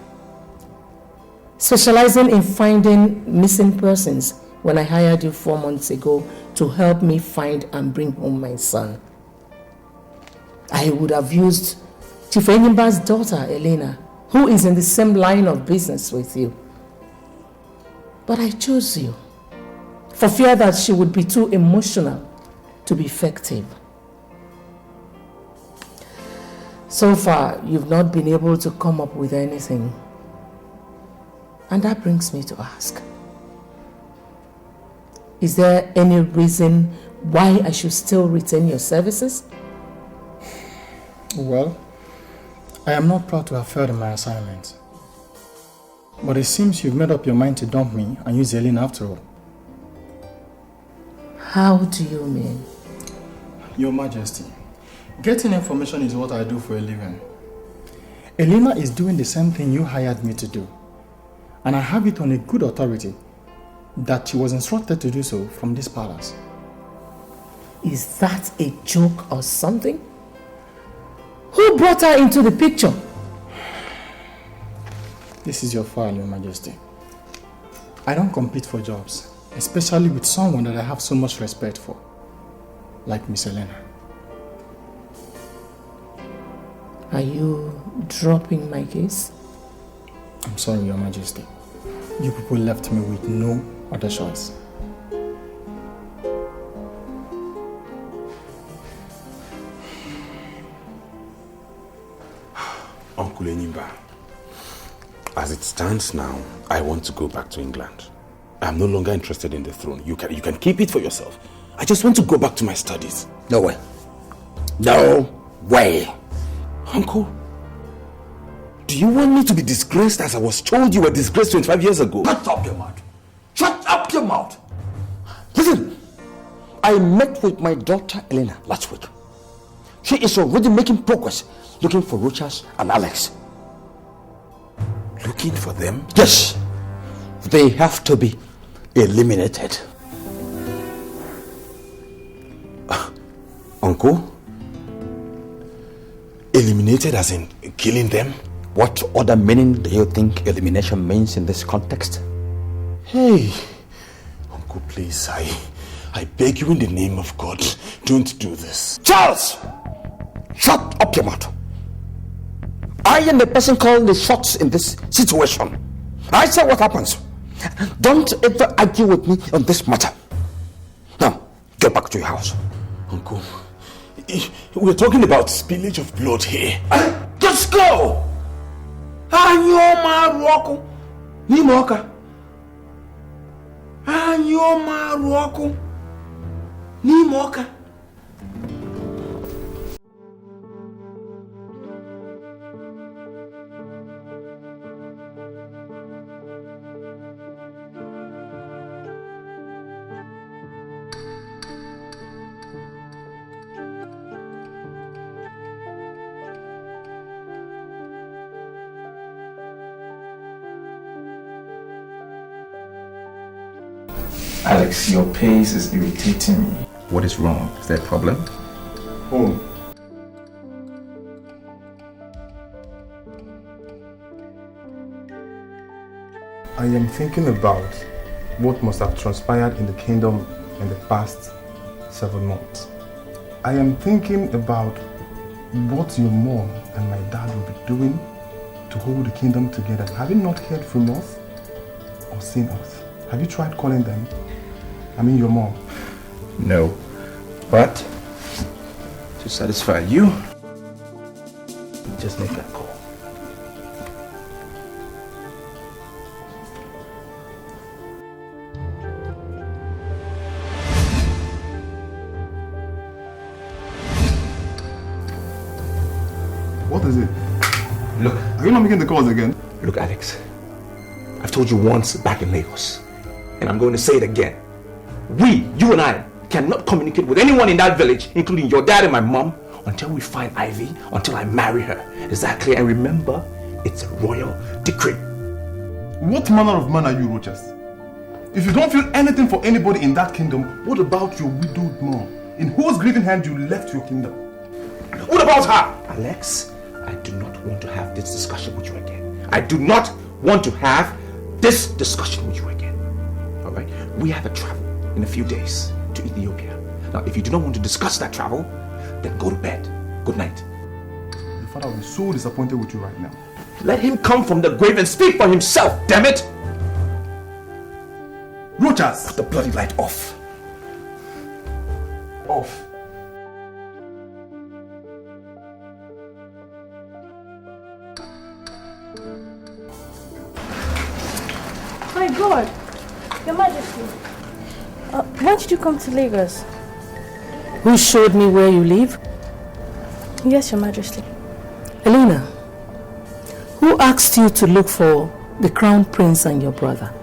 specializing in finding missing persons when I hired you 4 months ago to help me find and bring home my son. I would have used Chief Enyimba's daughter, Elena, who is in the same line of business with you. But I chose you for fear that she would be too emotional to be effective. So far, you've not been able to come up with anything. And that brings me to ask, is there any reason why I should still retain your services? Well, I am not proud to have failed in my assignment. But it seems you've made up your mind to dump me and use Elena after all. How do you mean? Your Majesty, getting information is what I do for a living. Elena is doing the same thing you hired me to do. And I have it on a good authority that she was instructed to do so from this palace. Is that a joke or something? Who brought her into the picture? This is your file, Your Majesty. I don't compete for jobs, especially with someone that I have so much respect for, like Miss Elena. Are you dropping my case? I'm sorry, Your Majesty. You people left me with no other choice. Uncle Enyimba, as it stands now, I want to go back to England. I'm no longer interested in the throne. You can keep it for yourself. I just want to go back to my studies. No way. No way. Uncle, do you want me to be disgraced as I was told you were disgraced 25 years ago? Shut up your mouth. Shut up your mouth. Listen, I met with my daughter Elena last week. She is already making progress looking for Rochas and Alex. Looking for them? Yes. They have to be eliminated. Uncle? Eliminated as in killing them? What other meaning do you think elimination means in this context? Hey, Uncle, please, I beg you in the name of God, don't do this. Charles! Shut up your mouth. I am the person calling the shots in this situation. I say what happens. Don't ever argue with me on this matter. Now, go back to your house. Uncle, we're talking about spillage of blood here. Just go! Alex, your pace is irritating me. What is wrong? Is there a problem? Home. I am thinking about what must have transpired in the kingdom in the past 7 months. I am thinking about what your mom and my dad will be doing to hold the kingdom together. Have you not heard from us or seen us? Have you tried calling them? I mean your mom. No. But to satisfy you, just make that call. What is it? Look. Are you not making the calls again? Look, Alex. I've told you once back in Lagos, and I'm going to say it again. You and I, cannot communicate with anyone in that village, including your dad and my mom, until we find Ivy, until I marry her. Is that clear? And remember, it's a royal decree. What manner of man are you, Rochas? If you don't feel anything for anybody in that kingdom, what about your widowed mom, in whose grieving hand you left your kingdom? What about her? Alex, I do not want to have this discussion with you again. I do not want to have this discussion with you again. Alright? We have a travel in a few days to Ethiopia. Now, if you do not want to discuss that travel, then go to bed. Good night. Your father will be so disappointed with you right now. Let him come from the grave and speak for himself, damn it! Rochas! Put the bloody light off. Off. My God, Your Majesty, when did you come to Lagos? Who showed me where you live? Yes, Your Majesty. Elena, who asked you to look for the Crown Prince and your brother?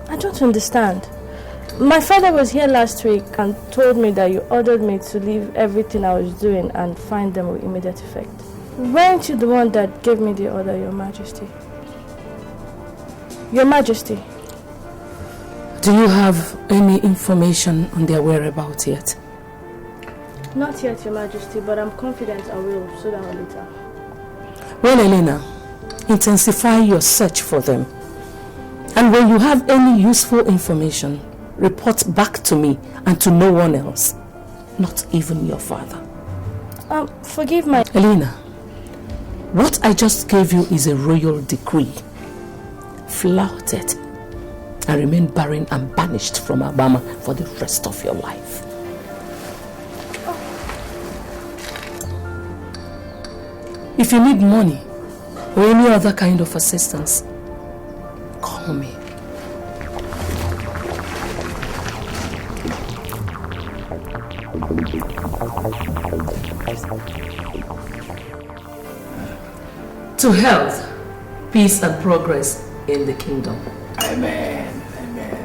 I don't understand. My father was here last week and told me that you ordered me to leave everything I was doing and find them with immediate effect. Weren't you the one that gave me the order, Your Majesty? Your Majesty. Do you have any information on their whereabouts yet? Not yet, Your Majesty, but I'm confident I will sooner or later. Well, Elena, intensify your search for them. And when you have any useful information, report back to me and to no one else, not even your father. Forgive my... Elena, what I just gave you is a royal decree. Flout it and remain barren and banished from Alabama for the rest of your life. If you need money or any other kind of assistance, call me. To health, peace and progress in the kingdom. Amen. Amen.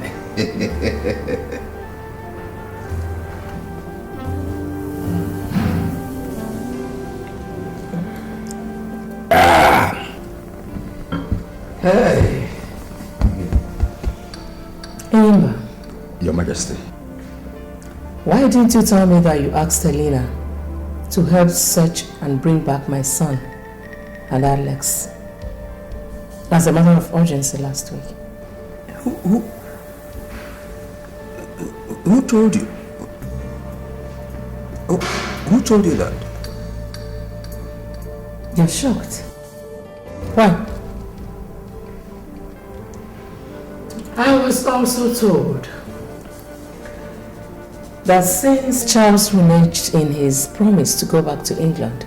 Hey. Imba, Your Majesty. why didn't you tell me that you asked Elena to help search and bring back my son and Alex as a matter of urgency last week? Who told you? Who told you that? You're shocked. Why? I was also told that since Charles reneged in his promise to go back to England,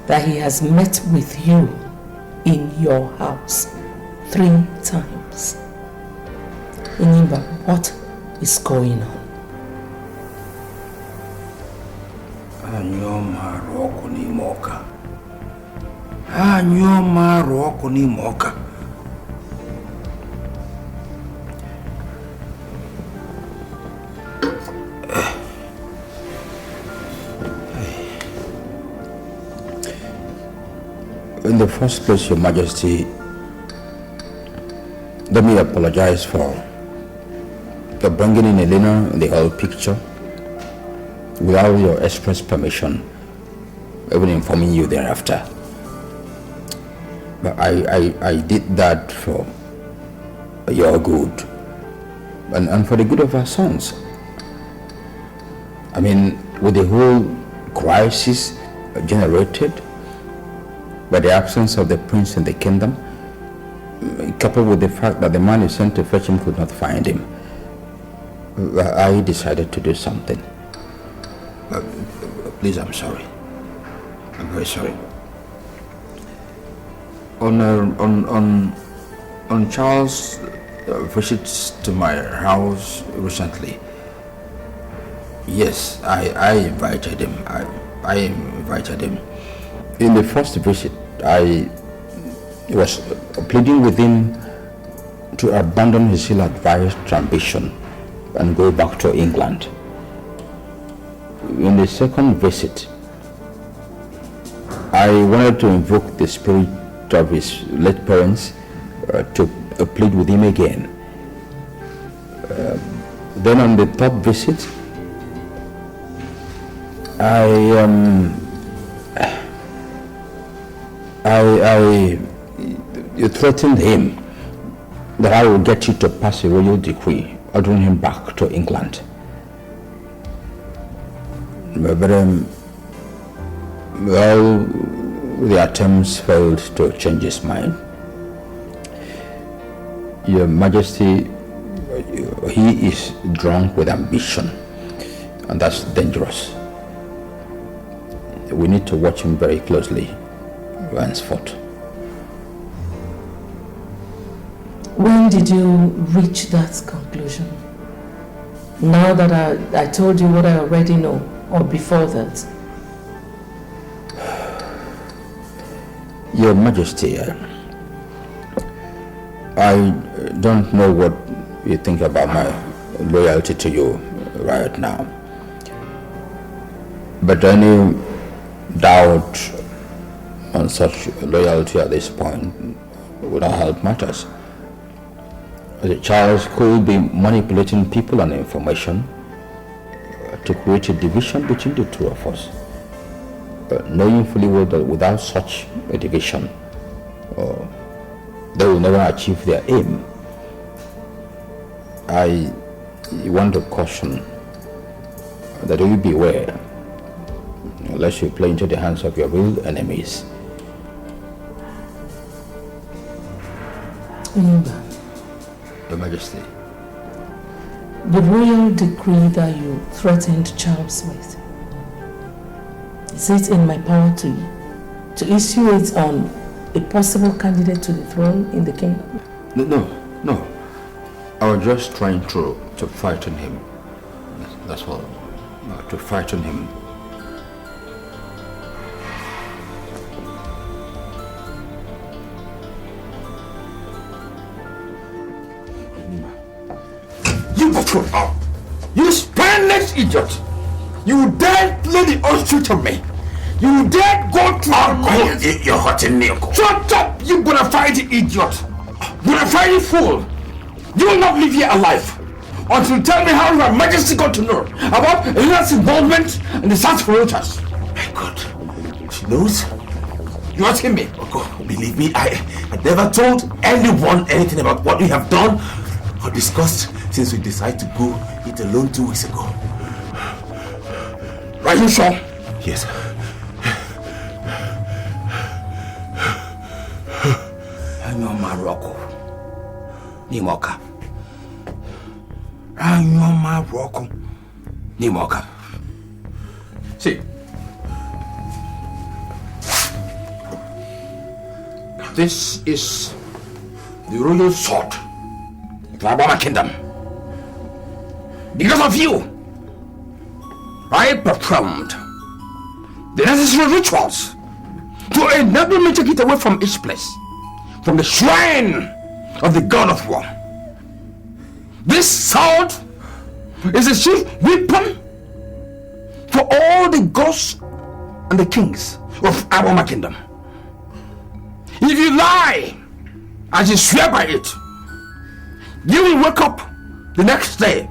that he has met with you in your house 3 times. Inimba, what is going on? Anyoma roko ni moka. Anyoma roko ni moka. In the first place, Your Majesty, let me apologize for bringing in Elena in the whole picture without your express permission, even informing you thereafter. But I did that for your good and for the good of our sons. I mean, with the whole crisis generated by the absence of the prince in the kingdom, coupled with the fact that the man you sent to fetch him could not find him, I decided to do something. Please, I'm sorry. I'm very sorry. On Charles' visits to my house recently, yes, I invited him. I invited him. In the first visit, I was pleading with him to abandon his ill-advised ambition and go back to England. In the second visit, I wanted to invoke the spirit of his late parents to plead with him again. Then on the third visit, I threatened him that I will get you to pass a royal decree ordering him back to England. But well, the attempts failed to change his mind. Your Majesty, he is drunk with ambition, and that's dangerous. We need to watch him very closely henceforth. When did you reach that conclusion? Now that I told you what I already know, or before that? Your Majesty, I don't know what you think about my loyalty to you right now. But any doubt on such loyalty at this point would not help matters. The Charles could be manipulating people and information to create a division between the two of us, knowing fully well that without such a division, they will never achieve their aim. I want to caution that you beware, lest you play into the hands of your real enemies. Your Majesty. The royal decree that you threatened Charles with, is it in my power to issue it on a possible candidate to the throne in the kingdom? No. I was just trying to frighten him. That's all. To frighten him. You buffoon! You spineless idiot! You dare play the ostrich on me! You dare go to You're hurting me, Uncle. Shut up! You bona fide idiot! Bona fide fool! You will not live here alive until you tell me how Her Majesty got to know about Elena's involvement in the search for Rochas. My God, she knows? You asking me? Oh God, believe me, I never told anyone anything about what we have done or discussed since we decided to go it alone 2 weeks ago. Are you sure? Yes. Anyo Maroko. Nimoka. Anyo Maroko. Nimoka. See. This is the royal sword of the Alabama Kingdom. Because of you, I performed the necessary rituals to enable me to get away from each place, from the shrine of the god of war. This sword is a chief weapon for all the gods and the kings of Alabama Kingdom. If you lie, as you swear by it, you will wake up the next day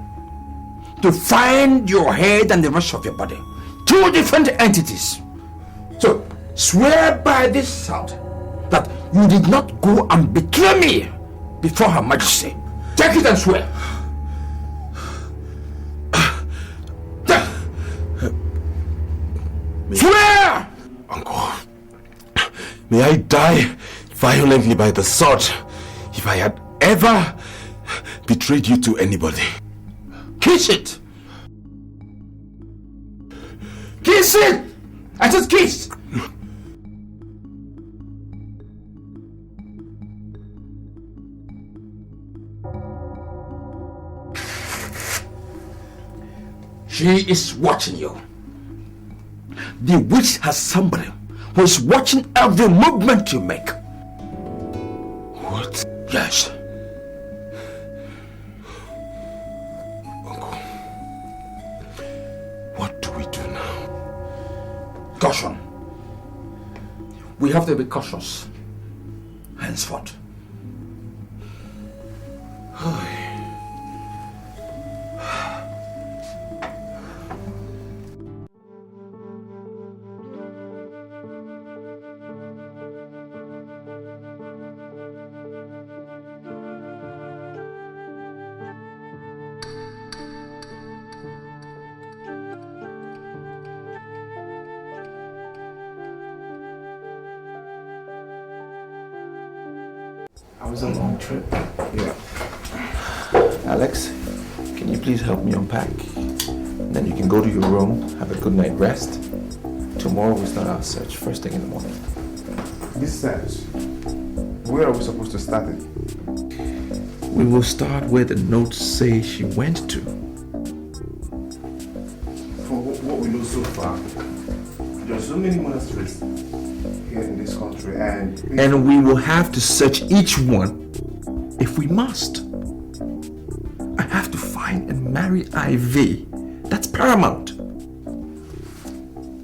to find your head and the rest of your body. Two different entities. So, swear by this sword that you did not go and betray me before Her Majesty. Take it and swear. Swear! Uncle, may I die violently by the sword if I had ever betrayed you to anybody. Kiss it! Kiss it! I said kiss! She is watching you. The witch has somebody who is watching every movement you make. What? Yes. Uncle, what do we do now? Caution. We have to be cautious henceforth. It was a long trip. Yeah. Alex, can you please help me unpack? Then you can go to your room, have a good night rest. Tomorrow we start our search, first thing in the morning. This search, where are we supposed to start it? We will start where the notes say she went to. For what we know so far, there are so many monasteries here in this country, and we will have to search each one if we must. I have to find and marry Ivy. That's paramount.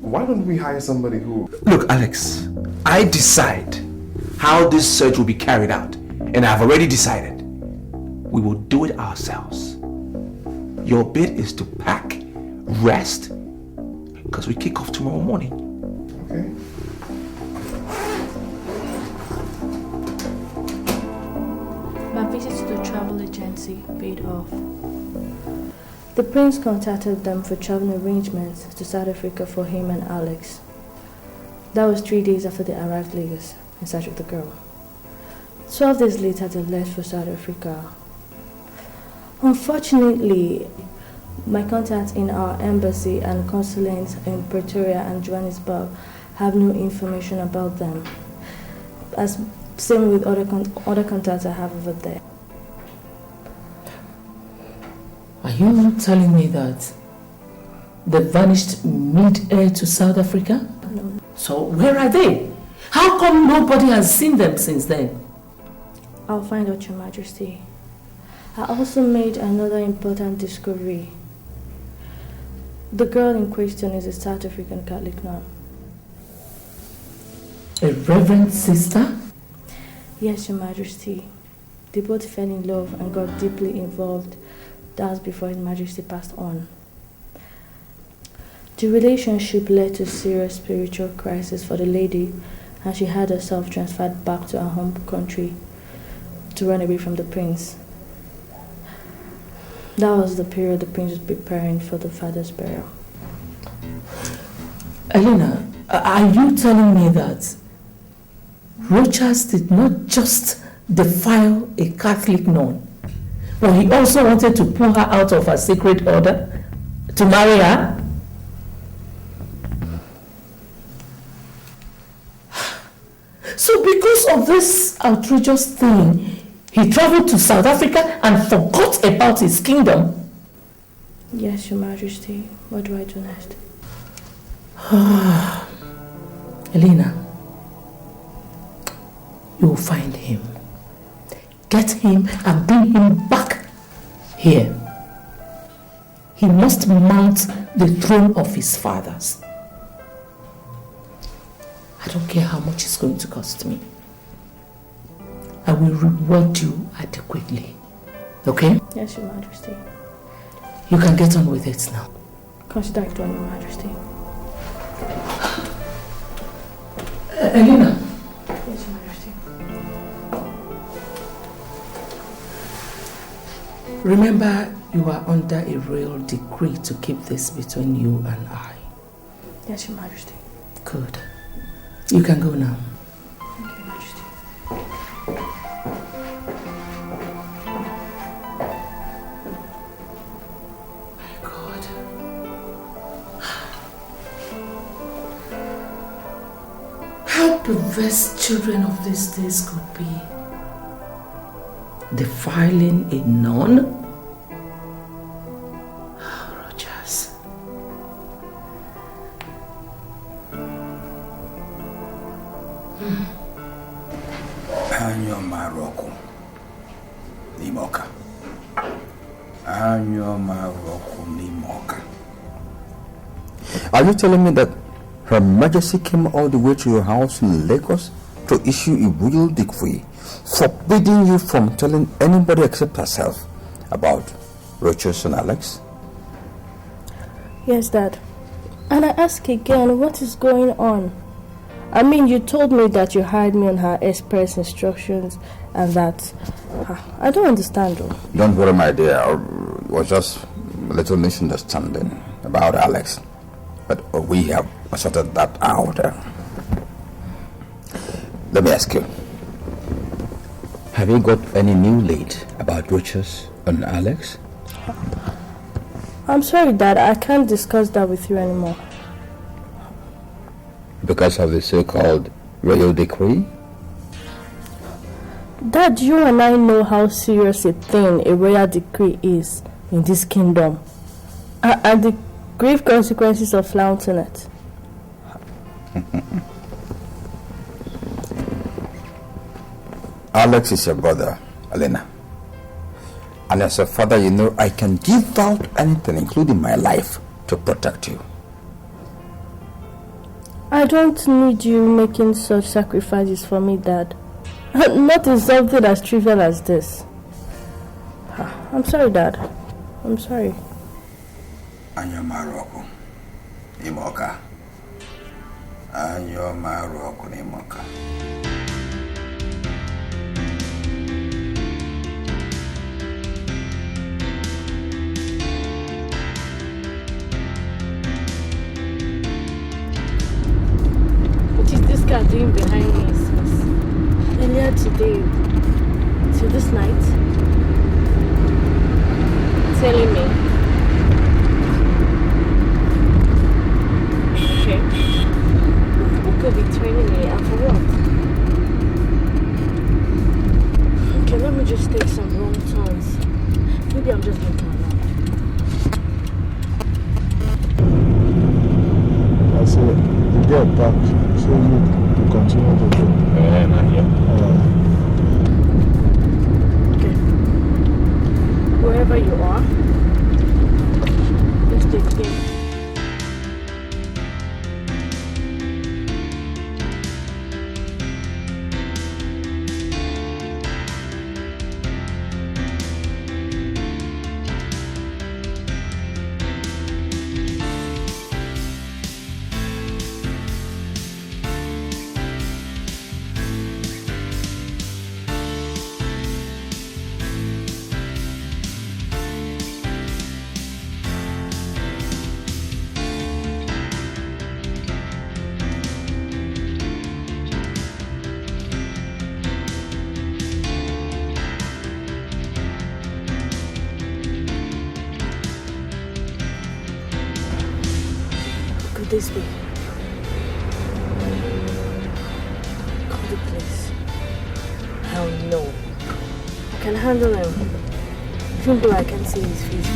Why don't we hire somebody who... Look, Alex, I decide how this search will be carried out, and I've already decided. We will do it ourselves. Your bit is to pack, rest, because we kick off tomorrow morning. Okay. My visit to the travel agency paid off. The prince contacted them for traveling arrangements to South Africa for him and Alex. That was 3 days after they arrived Lagos in search of the girl. 12 days later, they left for South Africa. Unfortunately, my contacts in our embassy and consulates in Pretoria and Johannesburg have no information about them. As same with other contacts I have over there. Are you telling me that they vanished mid-air to South Africa? No. So where are they? How come nobody has seen them since then? I'll find out, Your Majesty. I also made another important discovery. The girl in question is a South African Catholic nun. A reverend sister? Yes, Your Majesty. They both fell in love and got deeply involved. That was before His Majesty passed on. The relationship led to serious spiritual crisis for the lady, and she had herself transferred back to her home country to run away from the prince. That was the period the prince was preparing for the father's burial. Elena, are you telling me that Rochas did not just defile a Catholic nun, but he also wanted to pull her out of her sacred order to marry her? So because of this outrageous thing, he traveled to South Africa and forgot about his kingdom? Yes, Your Majesty. What do I do next? Elena, you will find him. Get him and bring him back here. He must mount the throne of his fathers. I don't care how much it's going to cost me. I will reward you adequately. Okay? Yes, Your Majesty. You can get on with it now. Consider it done, Your Majesty. Elena. Yes, Your Majesty. Remember, you are under a royal decree to keep this between you and I. Yes, Your Majesty. Good. You can go now. Thank you, Your Majesty. My God. How perverse children of these days could be. Defiling a nun? Rogers. Anyo Maroko. Nimoka. Anyo Maroko Nimoka. Are you telling me that Her Majesty came all the way to your house in Lagos to issue a royal decree forbidding you from telling anybody except herself about Rochas and Alex? Yes, Dad. And I ask again, what is going on? I mean, you told me that you hired me on her express instructions and that... I don't understand though. Don't worry, my dear. It was just a little misunderstanding about Alex. But we have sorted that out. Let me ask you. Have you got any new lead about Rochas and Alex? I'm sorry, Dad. I can't discuss that with you anymore. Because of the so-called royal decree? Dad, you and I know how serious a thing a royal decree is in this kingdom. And the grave consequences of flouting it. Alex is your brother, Elena. And as a father, you know I can give out anything, including my life, to protect you. I don't need you making such sacrifices for me, Dad. Not in something as trivial as this. I'm sorry, Dad. I'm sorry. Anyo Maroko Nimoka. Anyo Maroko Nimoka. Are doing behind me since earlier today till this night, telling me, okay, who could be training me and for what? Okay, let me just take some wrong turns. Maybe I'm just looking around. I said, you get back, so you continue to do. Not yet. Okay. Wherever you are, let's take the game. this be? Call the police. Hell no. I can handle him. Even though I can't see his face.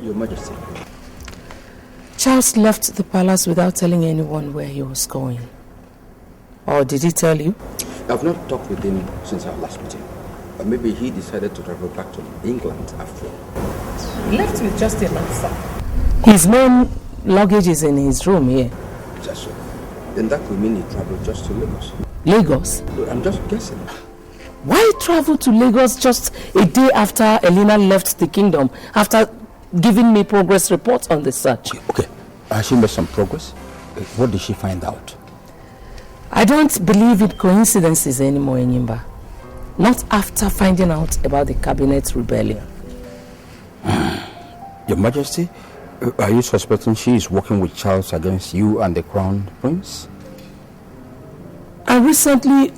Your Majesty. Charles left the palace without telling anyone where he was going. Or did he tell you? I've not talked with him since our last meeting. Or maybe he decided to travel back to England after all. He left with just a letter. His main luggage is in his room here. Just so. Then that could mean he traveled just to Lagos. Lagos? I'm just guessing. Why travel to Lagos just a day after Elena left the kingdom, after giving me progress reports on the search? Okay. Has she made some progress? What did she find out? I don't believe in coincidences anymore, Enyimba. Not after finding out about the cabinet rebellion. Your Majesty, are you suspecting she is working with Charles against you and the Crown Prince? And recently,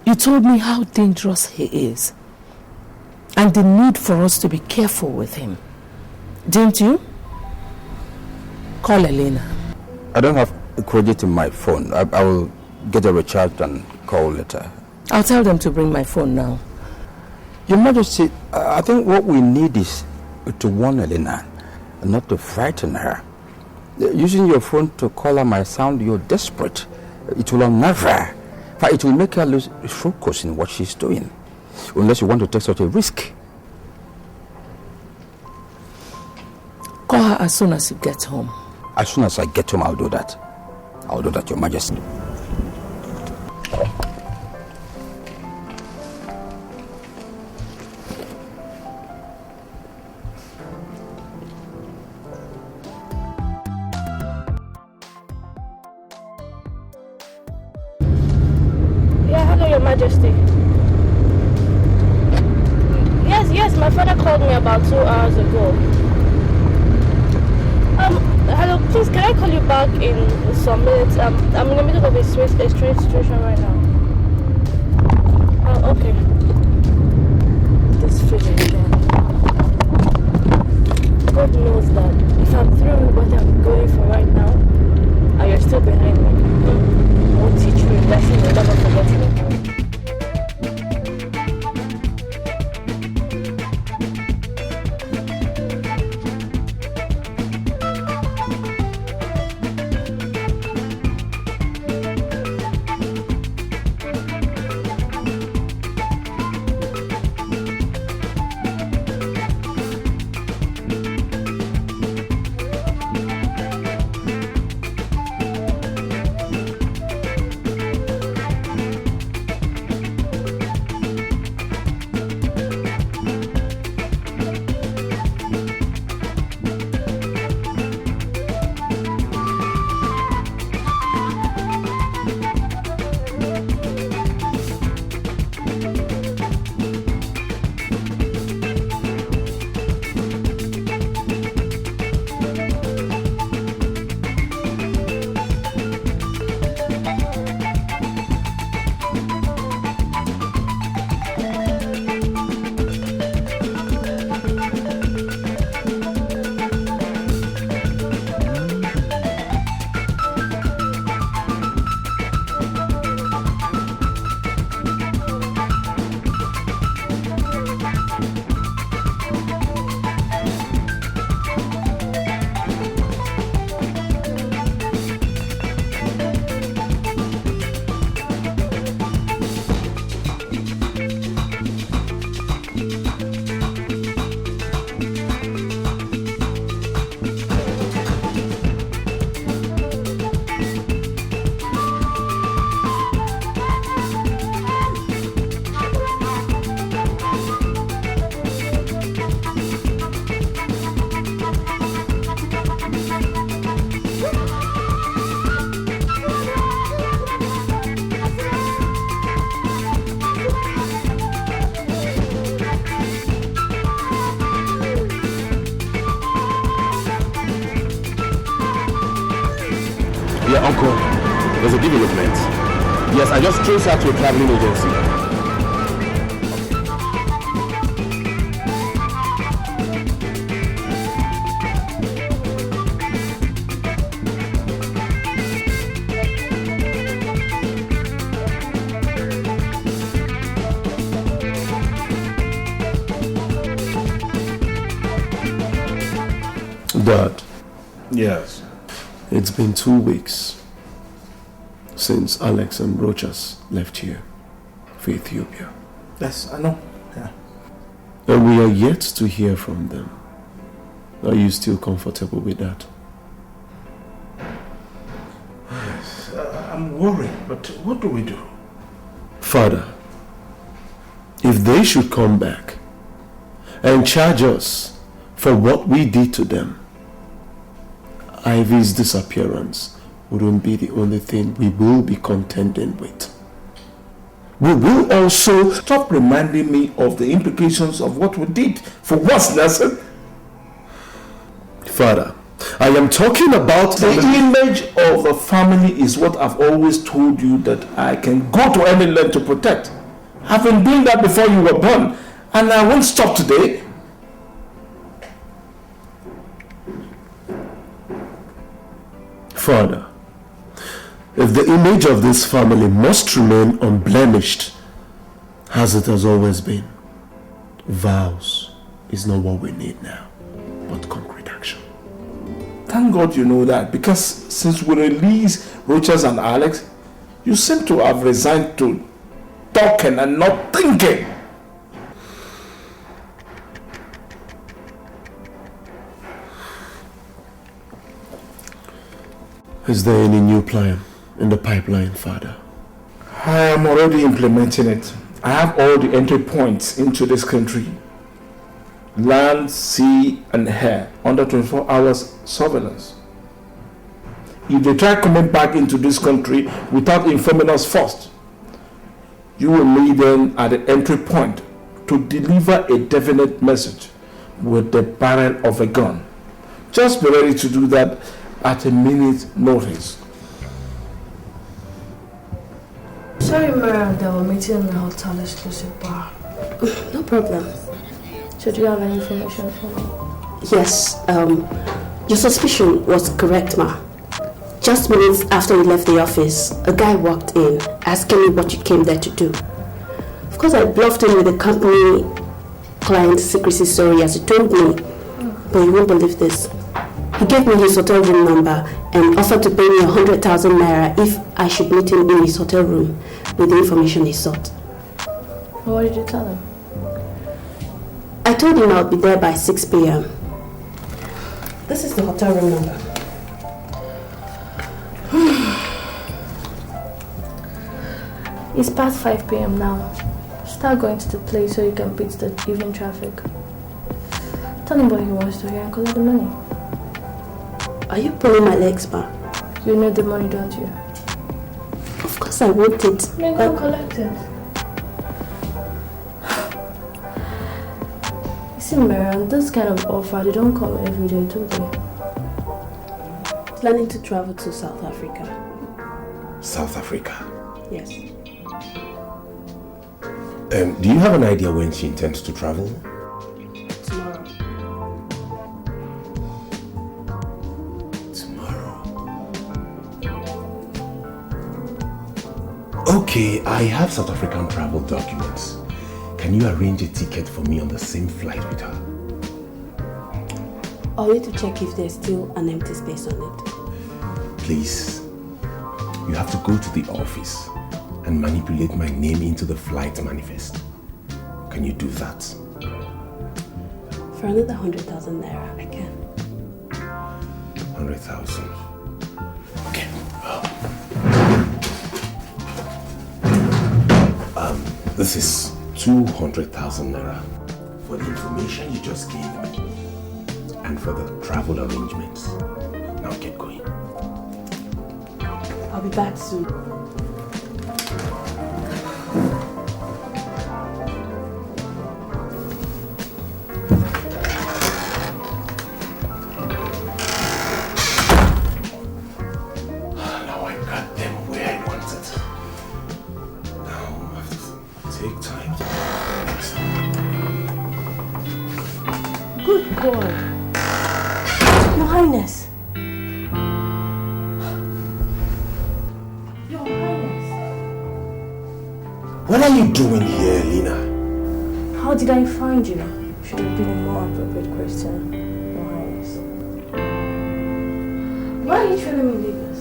you told me how dangerous he is. And the need for us to be careful with him. Didn't you? Call Elena. I don't have credit in my phone. I will get a recharge and call later. I'll tell them to bring my phone now. Your Majesty, I think what we need is to warn Elena, not to frighten her. Using your phone to call her might sound you're desperate. It will unnerve her. But it will make her lose focus in what she's doing. Unless you want to take such a risk. Call her as soon as you get home. As soon as I get home, I'll do that. I'll do that, Your Majesty. Yeah, hello, Your Majesty. Yes, my father called me about 2 hours ago. Hello, please, can I call you back in some minutes? I'm in the middle of a strange situation right now. Oh, okay. This feeling again. God knows that if I'm through with what I'm going for right now, and you're still behind me, I will teach you a lesson you'll never forget again. Yeah, Uncle, there's a development. Yes, I just traced her to a traveling agency. Dad. Yes. It's been 2 weeks since Alex and Rochas left here for Ethiopia. Yes, I know. Yeah. And we are yet to hear from them. Are you still comfortable with that? Yes, I'm worried, but what do we do? Father, if they should come back and charge us for what we did to them, Ivy's disappearance wouldn't be the only thing we will be contending with. We will also stop reminding me of the implications of what we did. For what's Nelson? Father, I am talking about the image of the family is what I've always told you that I can go to any length to protect. I've been doing that before you were born, and I won't stop today. Father, if the image of this family must remain unblemished, as it has always been, vows is not what we need now, but concrete action. Thank God you know that, because since we released Rochas and Alex, you seem to have resigned to talking and not thinking. Is there any new plan in the pipeline, Father? I am already implementing it. I have all the entry points into this country. Land, sea and air under 24 hours surveillance. If they try coming back into this country without informing us first, you will meet them at the entry point to deliver a definite message with the barrel of a gun. Just be ready to do that at a minute's notice. Sorry, Marital, that we're meeting in the hotel exclusive bar. No problem. So do you have any information for me? Yes, your suspicion was correct, ma. Just minutes after you left the office, a guy walked in asking me what you came there to do. Of course, I bluffed him with the company client secrecy story as he told me, but you won't believe this. He gave me his hotel room number and offered to pay me 100,000 naira if I should meet him in his hotel room with the information he sought. What did you tell him? I told him I'll be there by 6 p.m. This is the hotel room number. It's past 5 p.m. now. Start going to the place so you can beat the evening traffic. Tell him what he wants to hear and collect the money. Are you pulling my legs, ma? You know the money, don't you? Of course I want it. Then go collect it. You see, Marital, this kind of offer, they don't come every day, do they? Planning to travel to South Africa. South Africa? Yes. Do you have an idea when she intends to travel? Tomorrow. Okay, I have South African travel documents. Can you arrange a ticket for me on the same flight with her? I'll need to check if there's still an empty space on it. Please, you have to go to the office and manipulate my name into the flight manifest. Can you do that? For another 100,000 naira, I can. 100,000. Okay. This is 200,000 naira for the information you just gave me and for the travel arrangements. Now get going. I'll be back soon. What are you doing here, Lena? How did I find you? Should have been a more appropriate question, Your Highness. Why are you telling me leave us?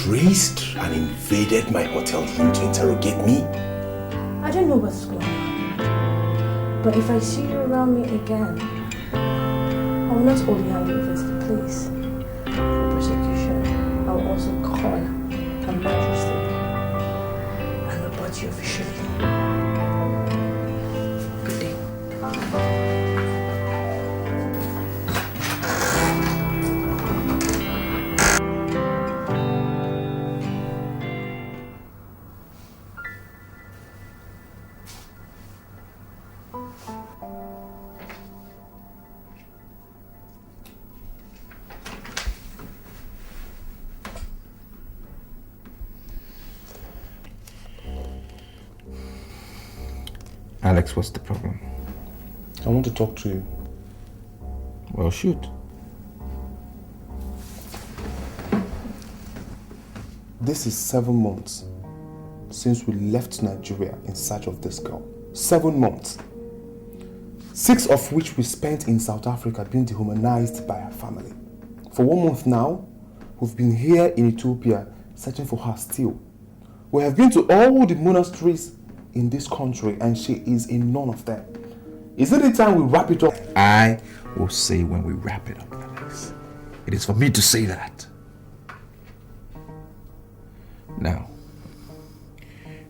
Traced and invaded my hotel room to interrogate me? I don't know what's going on. But if I see you around me again, I will not only hand you over to the police for prosecution, I will also call Her Majesty and report you officially. Good day. Alex, what's the problem? I want to talk to you. Well, shoot. This is 7 months since we left Nigeria in search of this girl. 7 months. 6 of which we spent in South Africa being dehumanized by her family. For 1 month now, we've been here in Ethiopia searching for her still. We have been to all the monasteries in this country and she is in none of them. Is it the time we wrap it up? I will say when we wrap it up, Alex. It is for me to say that. Now,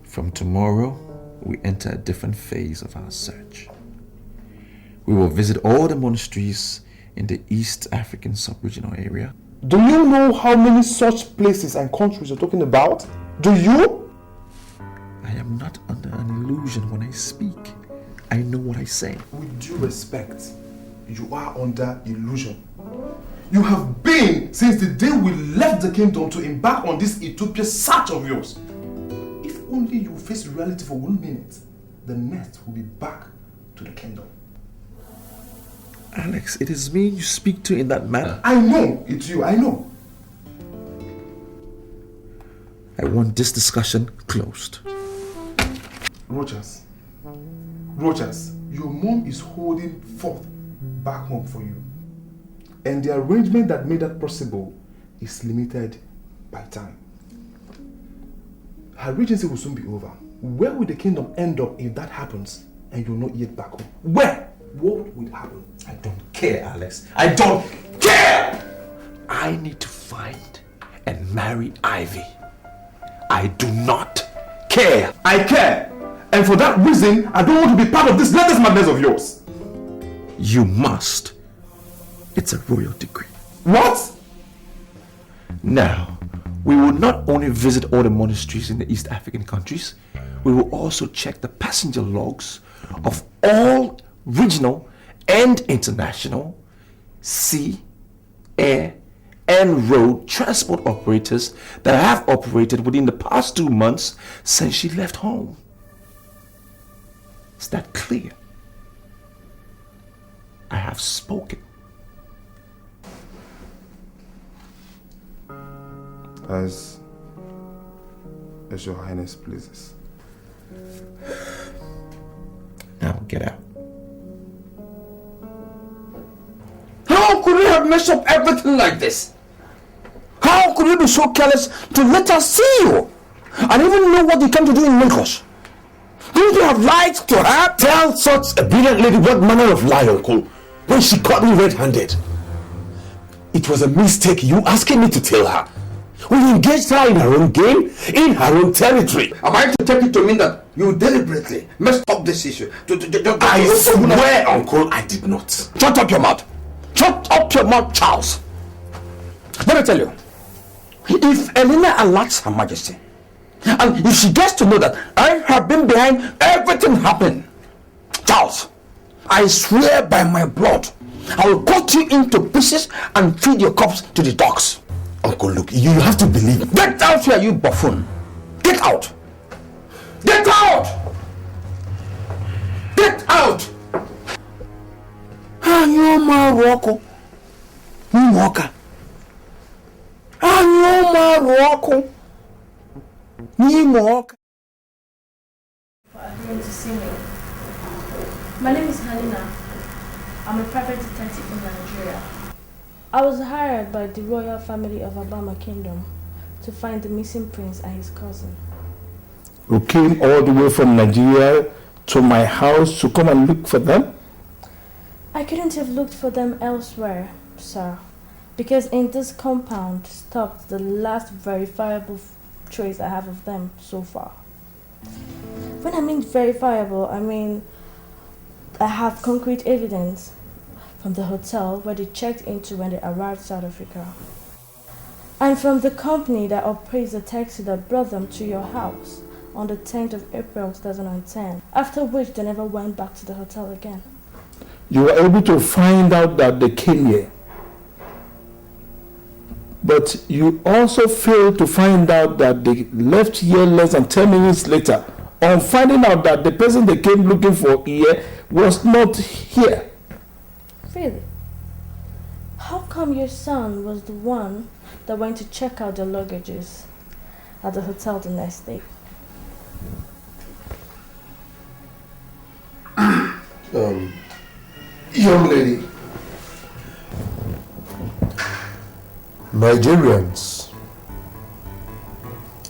from tomorrow, we enter a different phase of our search. We will visit all the monasteries in the East African sub-regional area. Do you know how many such places and countries you're talking about? Do you? I am not under an illusion when I speak. I know what I say. With due respect, you are under illusion. You have been since the day we left the kingdom to embark on this Ethiopia search of yours. If only you face reality for 1 minute, the next will be back to the kingdom. Alex, it is me you speak to in that manner. I know it's you, I know. I want this discussion closed. Rogers, your mom is holding forth back home for you. And the arrangement that made that possible is limited by time. Her regency will soon be over. Where will the kingdom end up if that happens and you're not yet back home? Where? What will happen? I don't care, Alex. I don't care! I need to find and marry Ivy. I do not care. I care. And for that reason, I don't want to be part of this latest madness of yours. You must. It's a royal decree. What? Now, we will not only visit all the monasteries in the East African countries, we will also check the passenger logs of all regional and international sea, air, and road transport operators that have operated within the past 2 months since she left home. Is that clear? I have spoken. As Your Highness pleases. Now get out. How could you have messed up everything like this? How could you be so careless to let us see you? And even know what you came to do in Lagos? Didn't you have lied to her? Tell such a brilliant lady what manner of lie, uncle, when she caught me red-handed. It was a mistake you asking me to tell her. We engaged her in her own game, in her own territory. Am I to take it to mean that you deliberately messed up this issue? I swear, uncle, I did not. Shut up your mouth. Shut up your mouth, Charles. Let me tell you, if Elena alerts Her Majesty, and if she gets to know that I have been behind everything happening, Charles, I swear by my blood, I will cut you into pieces and feed your corpse to the dogs. Uncle, look, you have to believe me. Get out here, you buffoon. Get out. Get out. Get out. Ah, you my Rocco. Walker. Ah, agreeing to see me. My name is Helena. I'm a private detective from Nigeria. I was hired by the royal family of Obama Kingdom to find the missing prince and his cousin. You came all the way from Nigeria to my house to come and look for them? I couldn't have looked for them elsewhere, sir, because in this compound stopped the last verifiable trace I have of them so far. When I mean verifiable, I mean I have concrete evidence from the hotel where they checked into when they arrived South Africa, and from the company that operates the taxi that brought them to your house on the 10th of April 2010, after which they never went back to the hotel again. You were able to find out that they came here, but you also failed to find out that they left here less than 10 minutes later on finding out that the person they came looking for here was not here. Really? How come your son was the one that went to check out the luggages at the hotel the next day? Young lady, Nigerians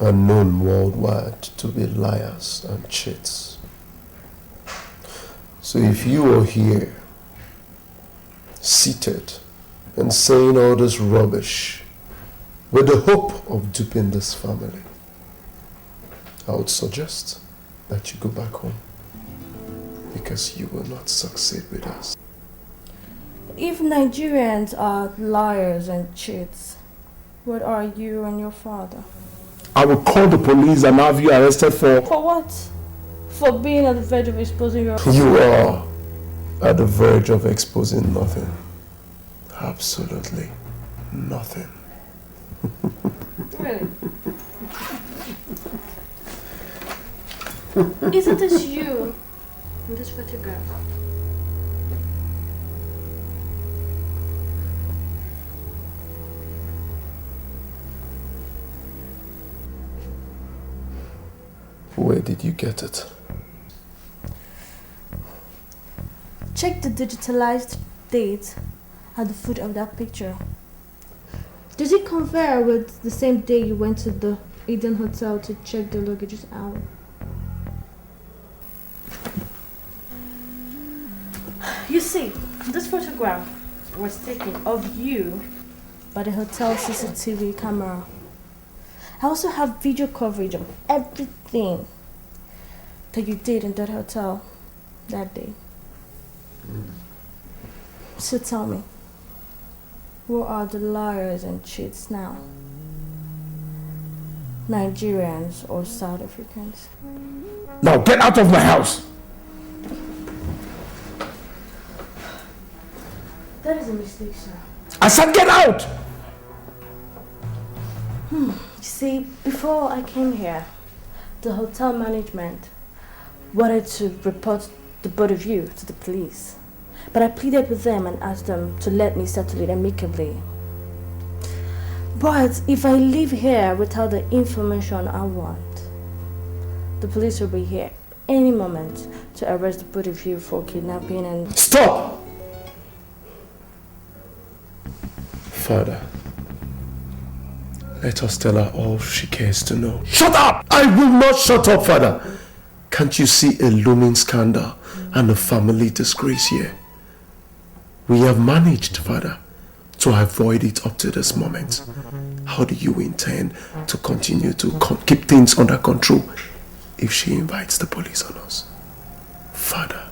are known worldwide to be liars and cheats. So if you are here, seated and saying all this rubbish with the hope of duping this family, I would suggest that you go back home, because you will not succeed with us. If Nigerians are liars and cheats, what are you and your father? I will call the police and have you arrested for... For what? For being at the verge of exposing your... You are at the verge of exposing nothing. Absolutely nothing. Really? Isn't this you in this photograph? Where did you get it? Check the digitalized date at the foot of that picture. Does it compare with the same day you went to the Eden Hotel to check the luggages out? You see, this photograph was taken of you by the hotel CCTV camera. I also have video coverage of everything that you did in that hotel that day. So tell me, who are the liars and cheats now? Nigerians or South Africans? Now get out of my house! That is a mistake, sir. I said get out! You see, before I came here, the hotel management wanted to report the both of you to the police. But I pleaded with them and asked them to let me settle it amicably. But if I leave here without the information I want, the police will be here any moment to arrest the both of you for kidnapping and... Stop! Father, let us tell her all she cares to know. Shut up! I will not shut up, Father. Can't you see a looming scandal and a family disgrace here? We have managed, Father, to avoid it up to this moment. How do you intend to continue to keep things under control if she invites the police on us? Father.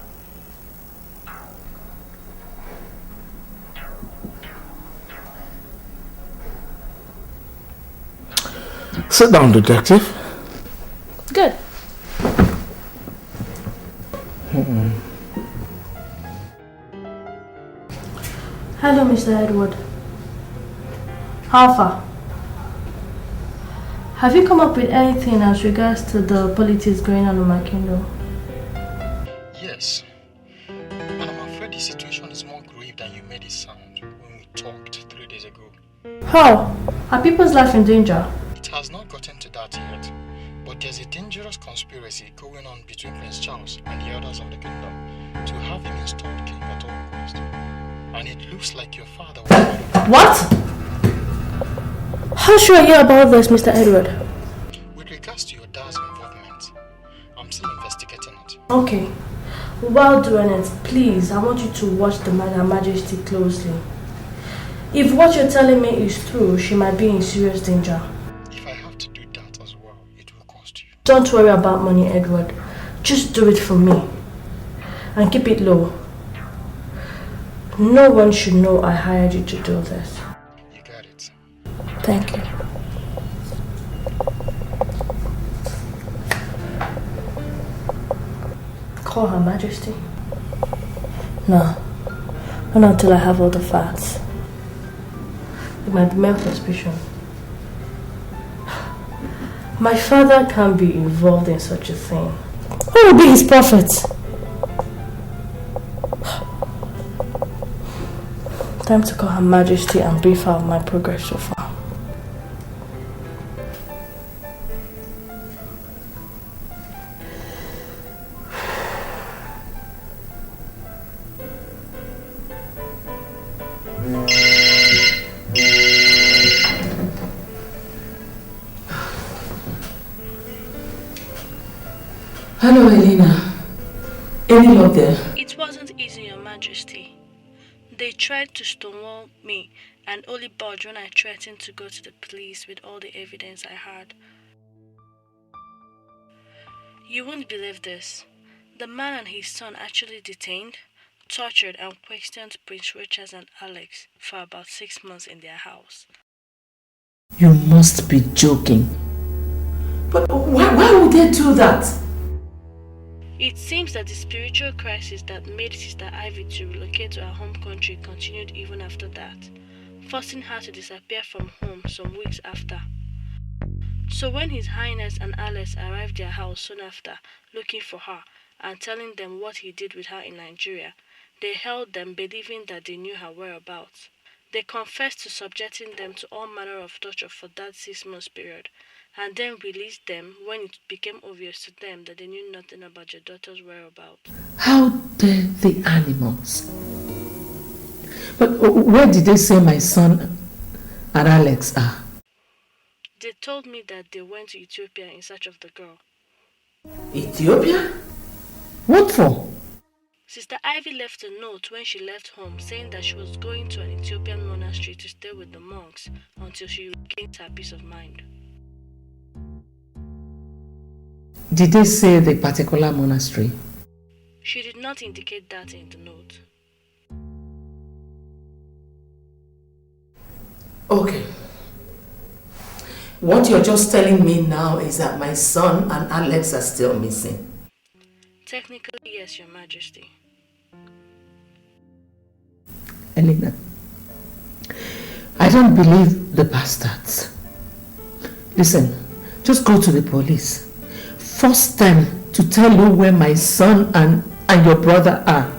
Sit down, detective. Good. Hello, Mr. Edward. How far? Have you come up with anything as regards to the politics going on in my kingdom? Yes. And I'm afraid the situation is more grave than you made it sound when we talked 3 days ago. How? Are people's life in danger? It has not gotten to that yet, but there's a dangerous conspiracy going on between Prince Charles and the elders of the kingdom to have him installed king at all cost. And it looks like your father will... What? How sure are you about this, Mr. Edward? With regards to your dad's involvement, I'm still investigating it. Okay. While doing it, please, I want you to watch the Her Majesty closely. If what you're telling me is true, she might be in serious danger. If I have to do that as well, it will cost you. Don't worry about money, Edward. Just do it for me. And keep it low. No one should know I hired you to do this. You got it. Thank you. Call Her Majesty? No. Not until I have all the facts. It might be mere suspicion. My father can't be involved in such a thing. Who will be his prophet? Time to call Her Majesty and brief her of my progress so far. Hello, Elena. Any luck there? It wasn't easy, Your Majesty. They tried to stonewall me and only budged when I threatened to go to the police with all the evidence I had. You won't believe this. The man and his son actually detained, tortured and questioned Prince Richard and Alex for about 6 months in their house. You must be joking. But why would they do that? It seems that the spiritual crisis that made Sister Ivy to relocate to her home country continued even after that, forcing her to disappear from home some weeks after. So when His Highness and Alex arrived at their house soon after, looking for her and telling them what he did with her in Nigeria, they held them believing that they knew her whereabouts. They confessed to subjecting them to all manner of torture for that 6 months period, and then released them when it became obvious to them that they knew nothing about your daughter's whereabouts. How dare the animals? But where did they say my son and Alex are? They told me that they went to Ethiopia in search of the girl. Ethiopia? What for? Sister Ivy left a note when she left home saying that she was going to an Ethiopian monastery to stay with the monks until she regains her peace of mind. Did they say the particular monastery? She did not indicate that in the note. Okay. What you're just telling me now is that my son and Alex are still missing. Technically, yes, Your Majesty. Elena, I don't believe the bastards. Listen, just go to the police. Force them to tell you where my son and your brother are.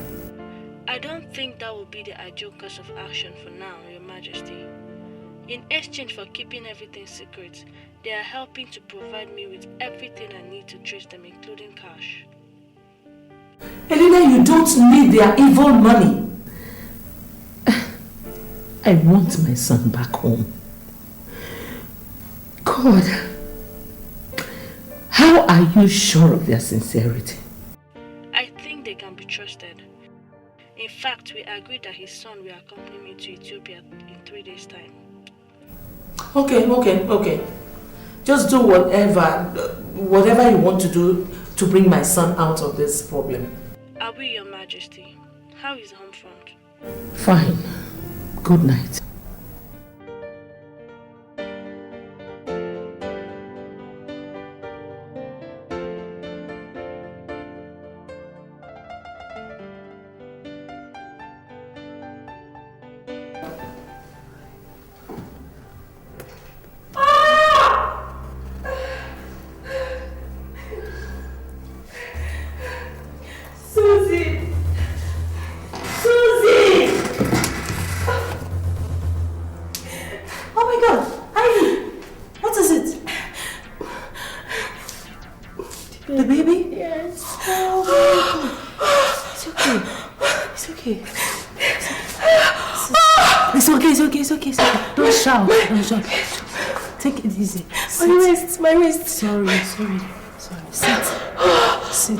I don't think that would be the ideal course of action for now, Your Majesty. In exchange for keeping everything secret, they are helping to provide me with everything I need to trace them, including cash. Elena, you don't need their evil money. I want my son back home. God, how are you sure of their sincerity? I think they can be trusted. In fact, we agreed that his son will accompany me to Ethiopia in 3 days' time. Okay. Just do whatever you want to do to bring my son out of this problem. I will, Your Majesty. How is the home front? Fine. Good night. my God! Ivy! What is it? The baby? Yes. Oh my God. It's okay. It's okay. It's okay. Don't shout. Take it easy. My wrist. Sorry. Sit again. Sit.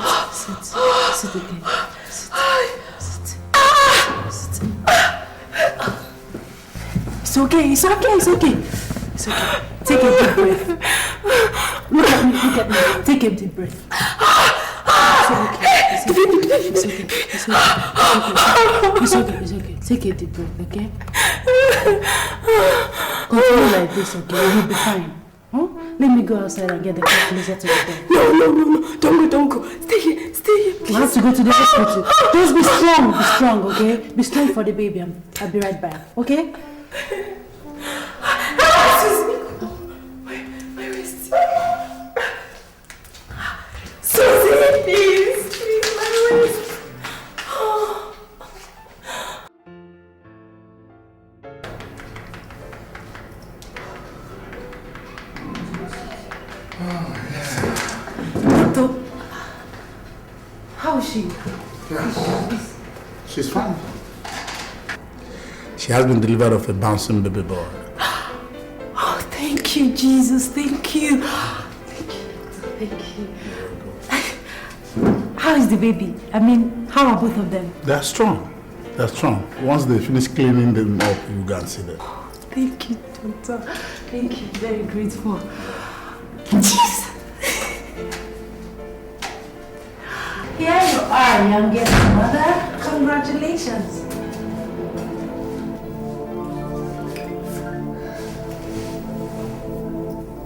It's okay. Take a deep breath. Look at me. Take a deep breath. It's okay. Take a deep breath, okay? Continue like this, okay? You'll be fine. Huh? Let me go outside and get the car closer to the door. No. Don't go. Stay here, please. We have to go to the hospital. Just be strong, okay? Be strong for the baby. I'll be right back, okay? My wrist. Susie, please, my wrist. How is she? Yes. She's fine. She has been delivered of a bouncing baby boy. Oh, thank you, Jesus. Thank you. How is the baby? I mean, how are both of them? They're strong. Once they finish cleaning them up, you can see them. Thank you, Doctor. Thank you. Very grateful. Jesus. Here you are, youngest mother. Congratulations.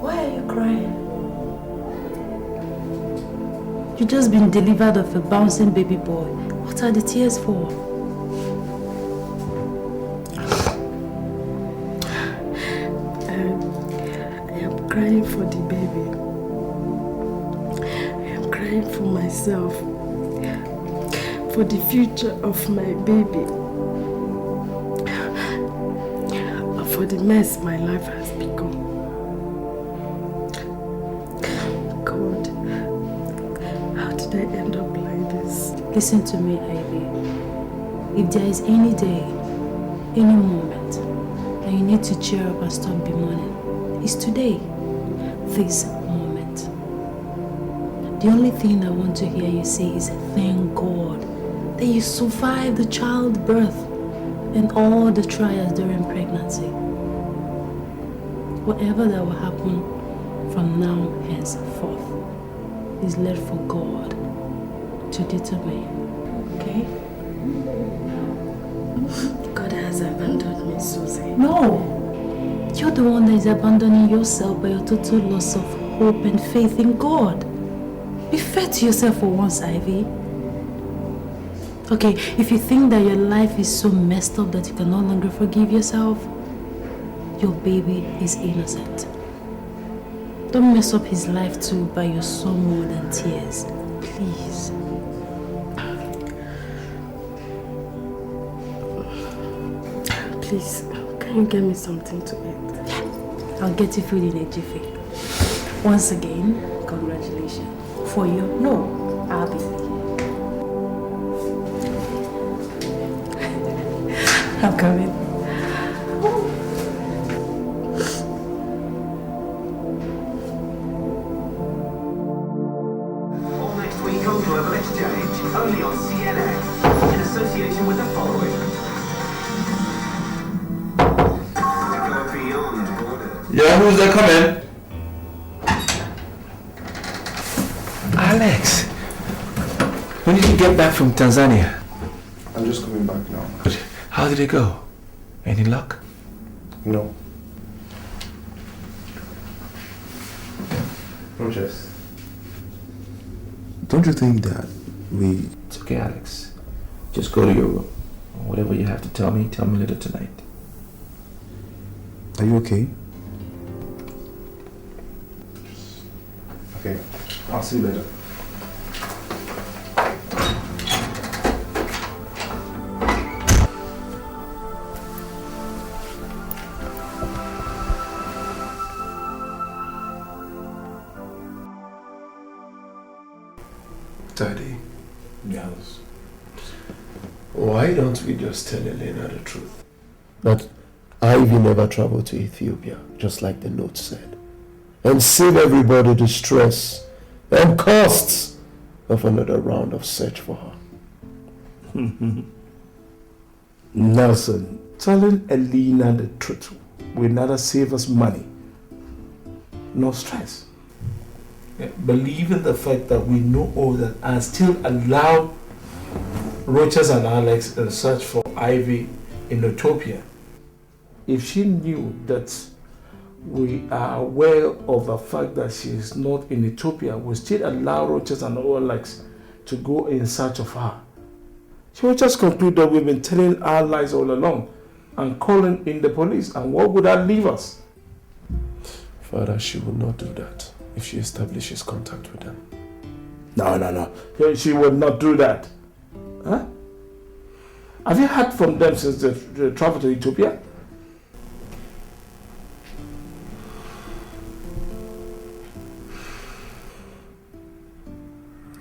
Why are you crying? You've just been delivered of a bouncing baby boy. What are the tears for? I am crying for the baby. I am crying for myself. For the future of my baby. And for the mess my life has become. God, how did I end up like this? Listen to me, Ivy. If there is any day, any moment that you need to cheer up and stop bemoaning, it's today, this moment. The only thing I want to hear you say is thank God that you survived the childbirth and all the trials during pregnancy. Whatever that will happen from now henceforth is left for God to determine. Okay? God has abandoned me, Susie. No! You're the one that is abandoning yourself by your total loss of hope and faith in God. Be fair to yourself for once, Ivy. Okay, if you think that your life is so messed up that you can no longer forgive yourself, your baby is innocent. Don't mess up his life too by your sorrow and tears. Please. Please, can you get me something to eat? I'll get you food in a jiffy. Once again, congratulations. For you, no, I'll be with you. I'm coming. All next week on Global Exchange, only on CNN, in association with the following. Go beyond borders. Yeah, who's there coming? Alex, when did you get back from Tanzania? I'm just coming back now. How did it go? Any luck? No. Rogers, don't you think that we... It's okay, Alex. Just go to your room. Whatever you have to tell me later tonight. Are you okay? Okay, I'll see you later. Daddy. Yes. Why don't we just tell Elena the truth? That Ivy never traveled to Ethiopia, just like the note said. And save everybody the stress and costs of another round of search for her. Nelson, telling Elena the truth will neither save us money nor stress. Believe in the fact that we know all that and still allow Rochas and Alex in search for Ivy in Ethiopia. If she knew that we are aware of the fact that she is not in Ethiopia, we still allow Rochas and Alex to go in search of her. She would just conclude that we've been telling our lies all along and calling in the police. And what would that leave us? Father, she will not do that if she establishes contact with them. No. She would not do that. Huh? Have you heard from them since they traveled to Ethiopia?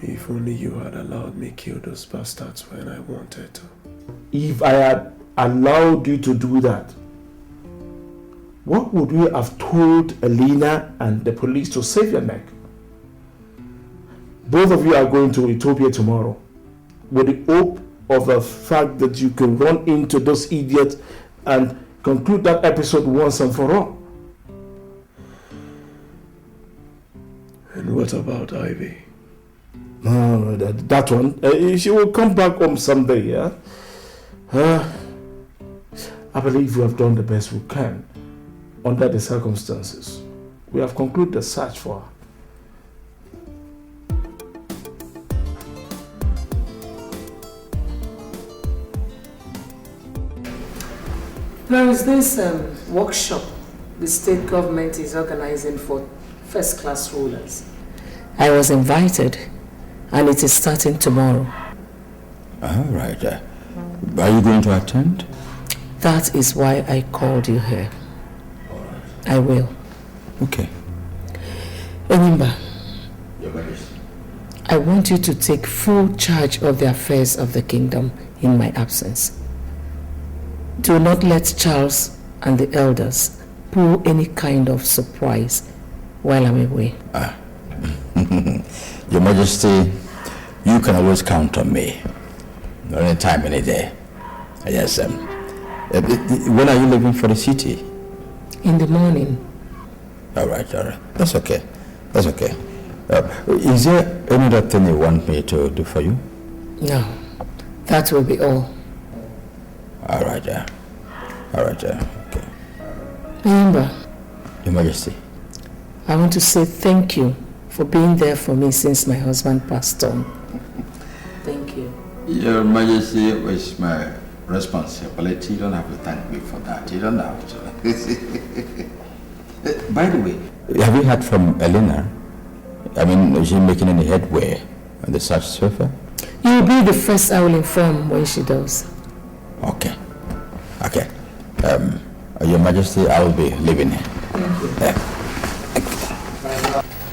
If only you had allowed me kill those bastards when I wanted to. If I had allowed you to do that, what would we have told Elena and the police to save your neck? Both of you are going to Ethiopia tomorrow with the hope of the fact that you can run into those idiots and conclude that episode once and for all. And what about Ivy? No, that one. She will come back home someday, yeah? I believe we have done the best we can under the circumstances. We have concluded the search for her. There is this workshop the state government is organizing for first-class rulers. I was invited, and it is starting tomorrow. All right. Are you going to attend? That is why I called you here. I will. Okay. Remember, Your Majesty. I want you to take full charge of the affairs of the kingdom in my absence. Do not let Charles and the elders pull any kind of surprise while I'm away. Your Majesty, you can always count on me. Any time, any day. Yes. When are you leaving for the city? In the morning. All right. That's okay. Is there any other thing you want me to do for you? No. That will be all. All right. Okay. Remember, Your Majesty, I want to say thank you for being there for me since my husband passed on. Thank you. Your Majesty, it's my responsibility. You don't have to thank me for that. You don't have to. By the way, have you heard from Elena? I mean, is she making any headway on the search so far? You'll be the first I will inform when she does. Okay. Your Majesty, I will be leaving here.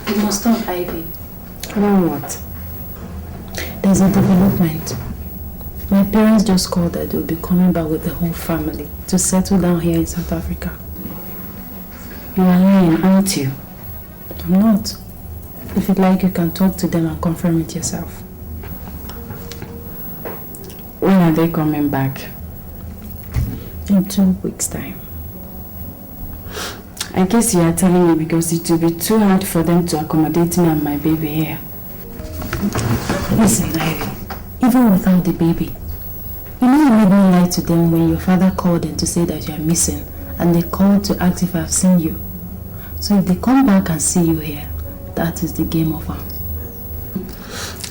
You must stop, Ivy. About what? There's a development. My parents just called that they'll be coming back with the whole family to settle down here in South Africa. You are lying, aren't you? I'm not. If you'd like, you can talk to them and confirm it yourself. When are they coming back? In 2 weeks' time. I guess you are telling me because it will be too hard for them to accommodate me and my baby here. Listen, Ivy, even without the baby, you know you made me lie to them when your father called them to say that you are missing, and they called to ask if I've seen you. So if they come back and see you here, that is the game over.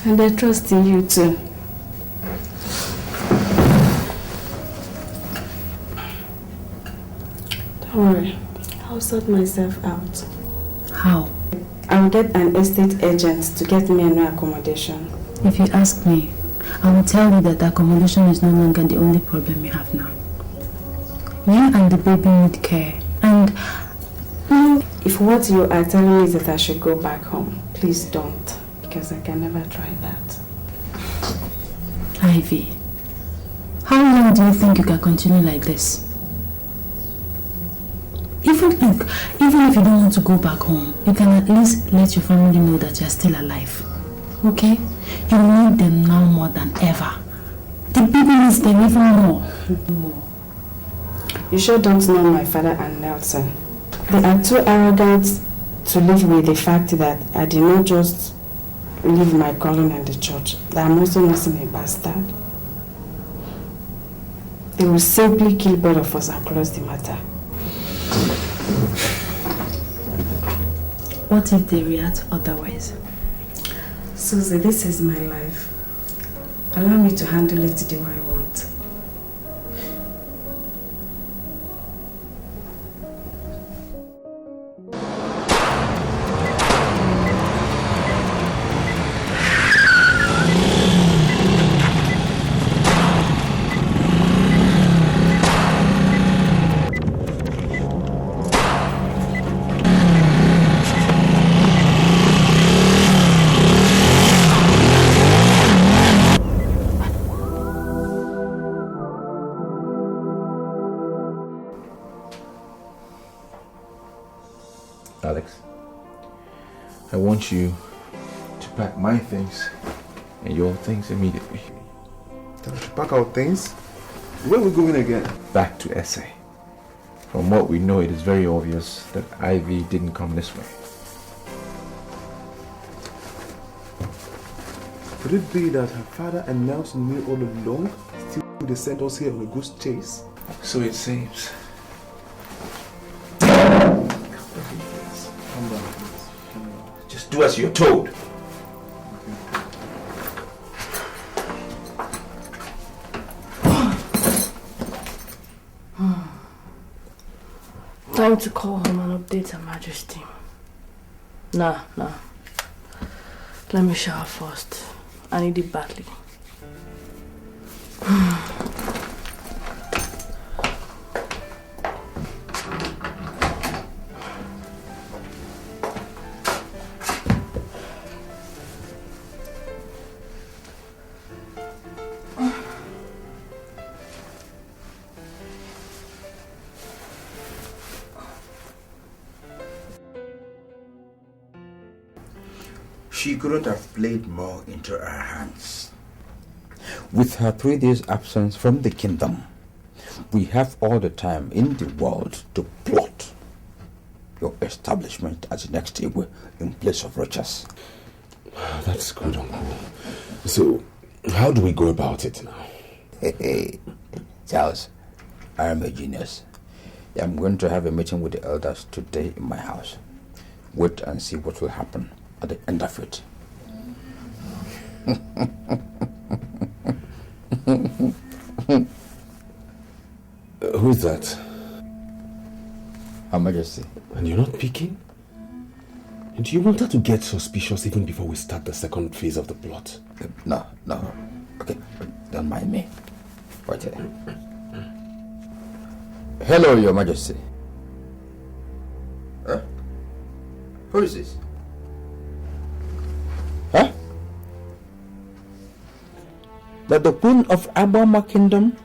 And I trust in you too. Don't worry, I'll sort myself out. How? I'll get an estate agent to get me a new accommodation. If you ask me, I will tell you that the accommodation is no longer the only problem you have now. You and the baby need care, and if what you are telling me is that I should go back home, please don't, because I can never try that. Ivy, how long do you think you can continue like this? Even if you don't want to go back home, you can at least let your family know that you're still alive. Okay? You need them now more than ever. The baby needs them even more. You sure don't know my father and Nelson. They are too arrogant to live with the fact that I did not just leave my calling in the church, that I'm also nursing a bastard. They will simply kill both of us and close the matter. What if they react otherwise? Susie, this is my life. Allow me to handle it the way I want. Alex, I want you to pack my things and your things immediately. Time to pack our things? Where are we going again? Back to SA. From what we know, it is very obvious that Ivy didn't come this way. Could it be that her father and Nelson knew all along? Still, they sent us here on a goose chase? So it seems. Just do as you're told. Time to call home and update Her Majesty. Nah. Let me shower first. I need it badly. She couldn't have played more into our hands. With her 3 days absence from the kingdom, we have all the time in the world to plot your establishment as the next table in place of riches. That's good, Uncle. So, how do we go about it now? Hey, Charles, I am a genius. I'm going to have a meeting with the elders today in my house. Wait and see what will happen at the end of it. Who's that? Her Majesty. And you're not picking? Do you want her to get suspicious even before we start the second phase of the plot? No. Okay, don't mind me. Right there. Hello, Your Majesty. Huh? Who is this? Huh? That the Queen of Abama Kingdom,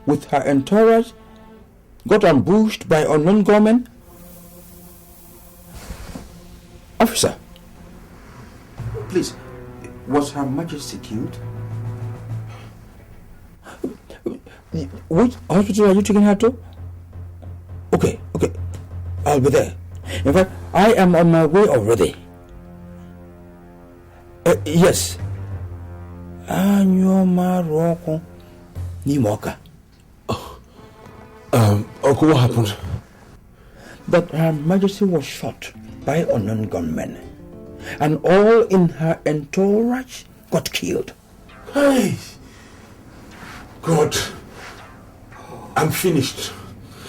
with her entourage, got ambushed by unknown gunmen? Officer, please, was Her Majesty killed? Which hospital are you taking her to? Okay, I'll be there. In fact, I am on my way already. Yes. Uncle, what happened? That Her Majesty was shot by unknown gunmen, and all in her entourage got killed. Hey! God, I'm finished.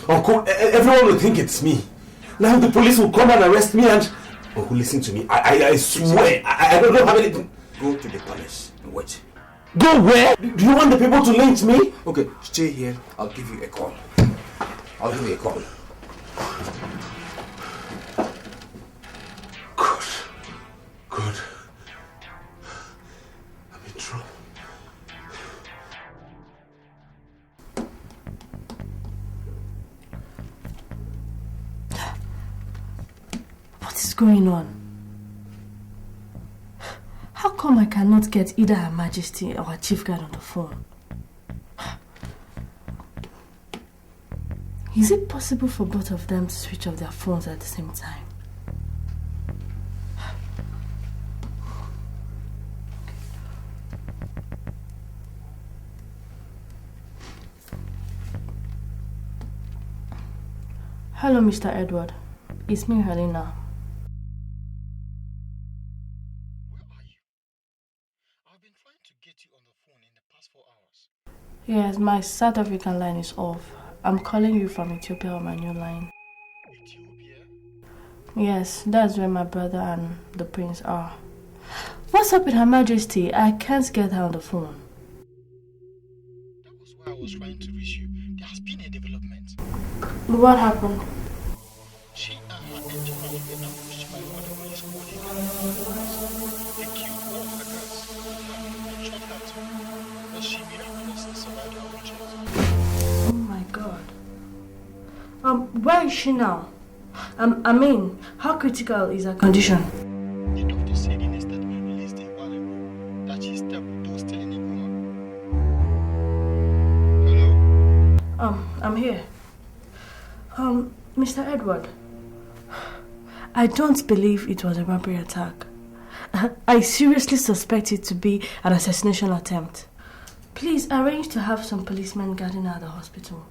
Uncle, everyone will think it's me. Now the police will come and arrest me and... Uncle, listen to me. I swear, I don't have anything. Go to the palace and wait. Go where? Do you want the people to lynch me? Okay, stay here. I'll give you a call. Good. I'm in trouble. What is going on? How come I cannot get either Her Majesty or her chief guard on the phone? Is it possible for both of them to switch off their phones at the same time? Hello, Mr. Edward. It's me, Helena. Where are you? I've been trying to get you on the phone in the past 4 hours. Yes, my South African line is off. I'm calling you from Ethiopia on my new line. Ethiopia? Yes, that's where my brother and the prince are. What's up with Her Majesty? I can't get her on the phone. That was why I was trying to reach you. There has been a development. What happened? She and her entourage were ambushed by one of the police colleagues. They killed one of her guards and shot her too. But she miraculously survived her butchers. Oh my God. Where is she now? I mean, how critical is her condition? The doctor said in a statement released a while ago that she's still in a coma. Hello? I'm here. Mr. Edward, I don't believe it was a robbery attack. I seriously suspect it to be an assassination attempt. Please arrange to have some policemen guarding her at the hospital.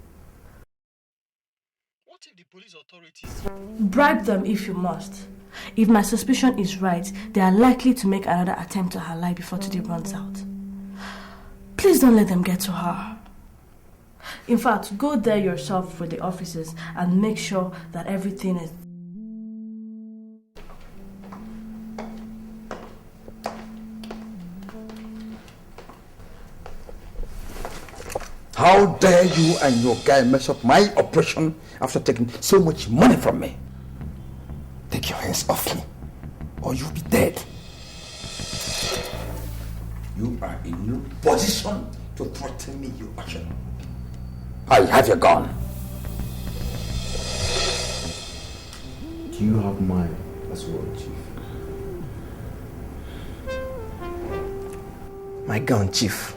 What if the police authorities... Bribe them if you must. If my suspicion is right, they are likely to make another attempt on her life before today runs out. Please don't let them get to her. In fact, go there yourself with the officers and make sure that everything is... How dare you and your guy mess up my operation after taking so much money from me? Take your hands off me, or you'll be dead. You are in no position to threaten me, you action. I have your gun. Do you have mine as well, Chief? My gun, Chief.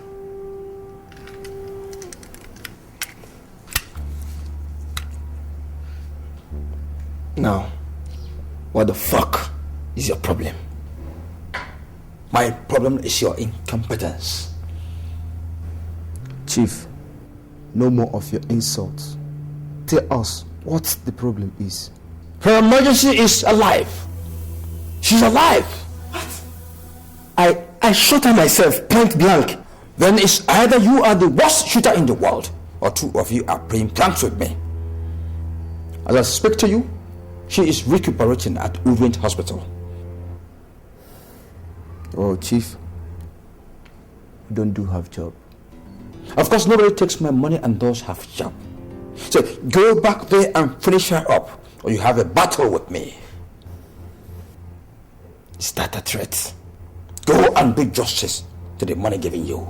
Now, what the fuck is your problem? My problem is your incompetence. Chief, no more of your insults. Tell us what the problem is. Her Majesty is alive. She's alive. What? I shot her myself, point blank. Then it's either you are the worst shooter in the world, or two of you are playing pranks with me. As I speak to you, she is recuperating at Orient Hospital. Oh, Chief, we don't do half job. Of course, nobody takes my money and does half job. So go back there and finish her up, or you have a battle with me. Is that a threat? Go and do justice to the money given you.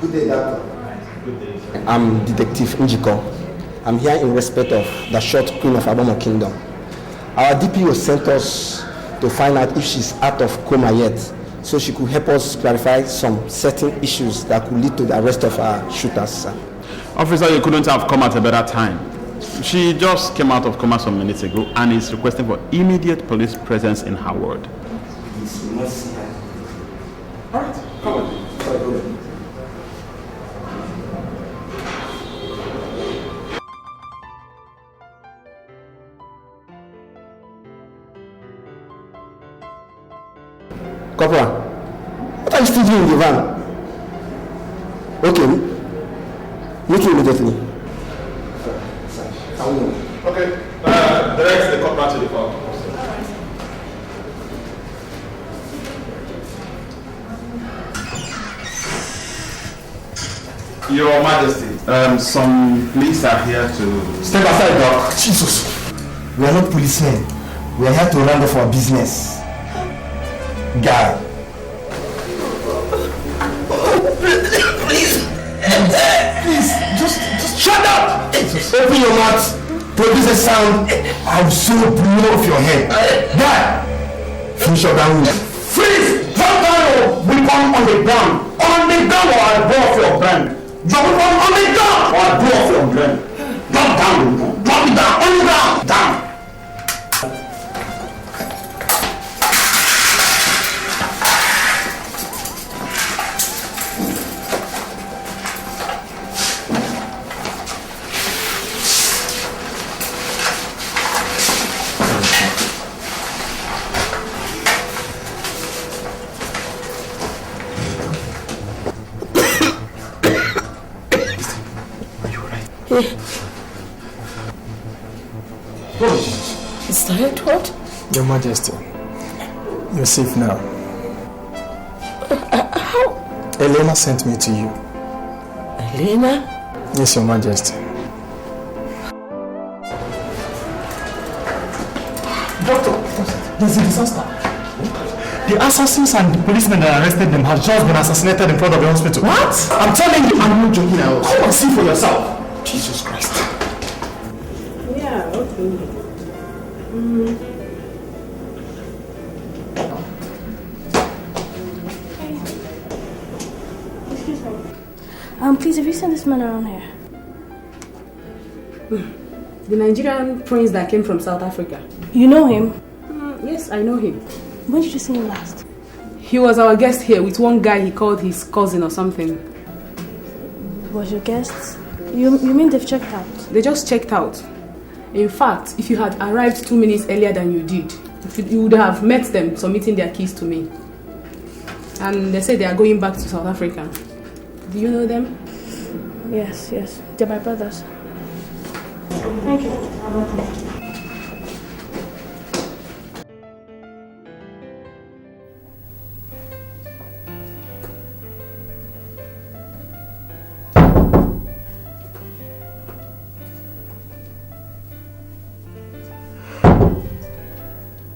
Good day, Doctor. Good day. I'm Detective Njiko. I'm here in respect of the short Queen of Abomo Kingdom. Our DPO sent us to find out if she's out of coma yet, so she could help us clarify some certain issues that could lead to the arrest of our shooters. Officer, you couldn't have come at a better time. She just came out of coma some minutes ago and is requesting for immediate police presence in her ward. Please, we must see her. All right, come on. Corporal, what are you still doing in the van? Okay, meet me immediately. Okay, direct the corporal to the phone. Your Majesty, some police are here to... Step aside, Doc. Jesus. We are not policemen. We are here to round off our business. Guy, Open your mouth. Produce a sound. I will so blow off your head. There. Finish up that wound. Freeze! Drop down your weapon on the ground. On the ground or I blow off your brain. Drop it on the ground or I blow off your brain. Drop down. Drop it down. On the ground. Down. Is that what? Your Majesty, you're safe now. How? Elena sent me to you. Elena? Yes, Your Majesty. Doctor, there's a disaster. The assassins and the policemen that arrested them have just been assassinated in front of the hospital. What? I'm telling you, I'm not joking now. Come and see for yourself. Jesus Christ. Yeah, okay. Excuse me. Please, have you seen this man around here? The Nigerian prince that came from South Africa. You know him? Yes, I know him. When did you see him last? He was our guest here with one guy he called his cousin or something. Was your guest? You mean they've checked out? They just checked out. In fact, if you had arrived 2 minutes earlier than you did, you would have met them submitting their keys to me. And they say they are going back to South Africa. Do you know them? Yes. They're my brothers. Thank you.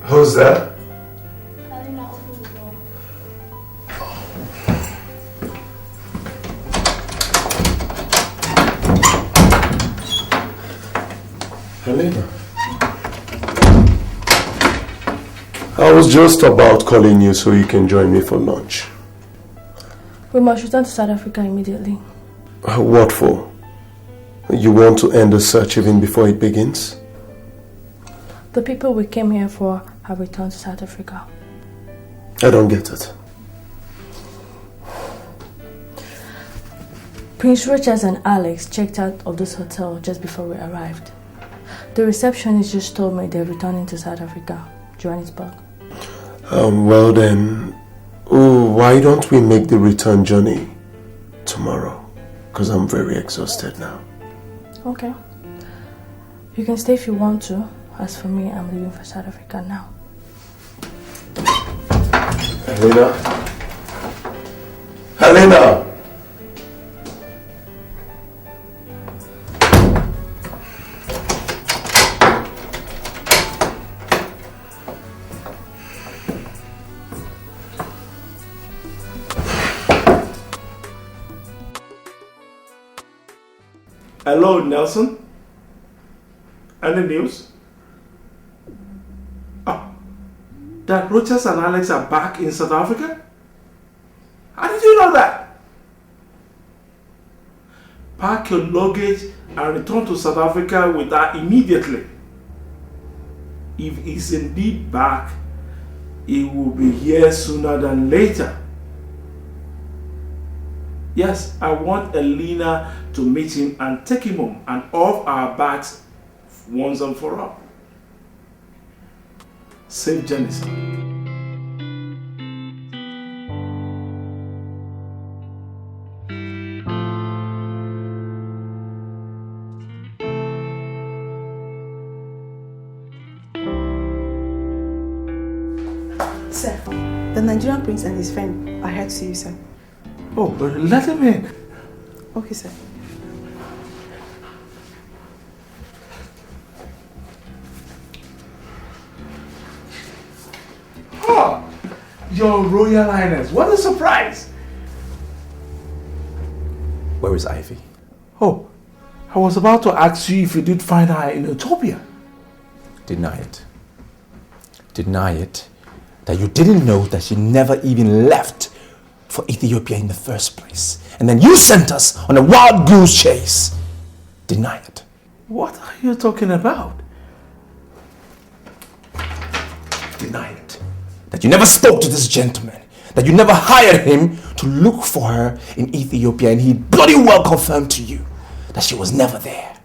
Who's that? Helena. I was just about calling you so you can join me for lunch. We must return to South Africa immediately. What for? You want to end the search even before it begins? The people we came here for have returned to South Africa. I don't get it. Prince Richard and Alex checked out of this hotel just before we arrived. The receptionist just told me they're returning to South Africa, Johannesburg. Well then, why don't we make the return journey tomorrow? Because I'm very exhausted now. Okay. You can stay if you want to. As for me, I'm leaving for South Africa now. Helena! Hello, Nelson. Any news? That Rochas and Alex are back in South Africa? How did you know that? Pack your luggage and return to South Africa with her immediately. If he's indeed back, he will be here sooner than later. Yes, I want Elena to meet him and take him home and off our backs once and for all. Safe journey, sir. Sir, the Nigerian prince and his friend are here to see you, sir. Oh, let him in. Okay, sir. Oh, Your Royal Highness, what a surprise! Where is Ivy? Oh, I was about to ask you if you did find her in Ethiopia. Deny it. Deny it. That you didn't know that she never even left for Ethiopia in the first place. And then you sent us on a wild goose chase. Deny it. What are you talking about? Deny it. That you never spoke to this gentleman. That you never hired him to look for her in Ethiopia, and he bloody well confirmed to you that she was never there.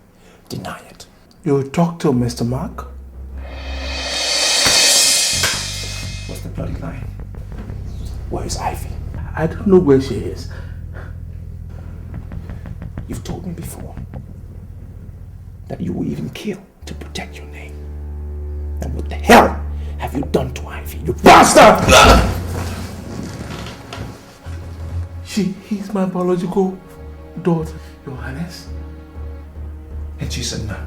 Deny it. You talked to Mr. Mark? What's the bloody line? Where is Ivy? I don't know where she is. You've told me before that you will even kill to protect your name. And what the hell have you done to Ivy, you bastard? He's my biological daughter, Your Highness. And she's a nun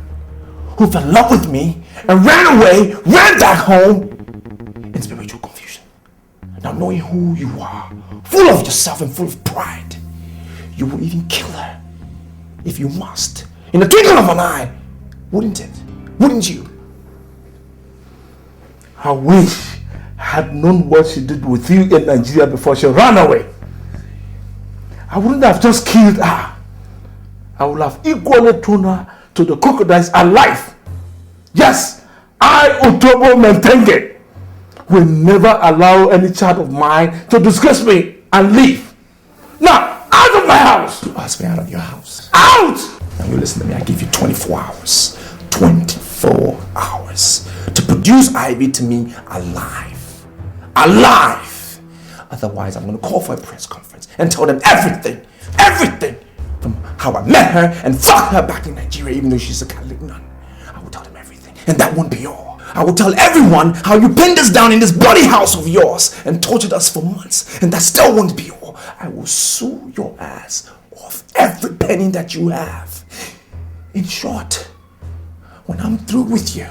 who fell in love with me and ran away, ran back home in spiritual confusion. Now knowing who you are, full of yourself and full of pride, you will even kill her if you must. In the twinkling of an eye, wouldn't it? Wouldn't you? I wish I had known what she did with you in Nigeria before she ran away. I wouldn't have just killed her. I would have equally thrown her to the crocodiles alive. Yes, I, Otobo Mentenge, will never allow any child of mine to disgrace me and leave. Now, out of my house! You asked me out of your house. Out! Now you listen to me, I give you 24 hours. 24 hours to produce Ivy to me alive. Alive! Otherwise, I'm going to call for a press conference and tell them everything. Everything! From how I met her and fucked her back in Nigeria, even though she's a Catholic nun. I will tell them everything. And that won't be all. I will tell everyone how you pinned us down in this bloody house of yours and tortured us for months. And that still won't be all. I will sue your ass off every penny that you have. In short, when I'm through with you,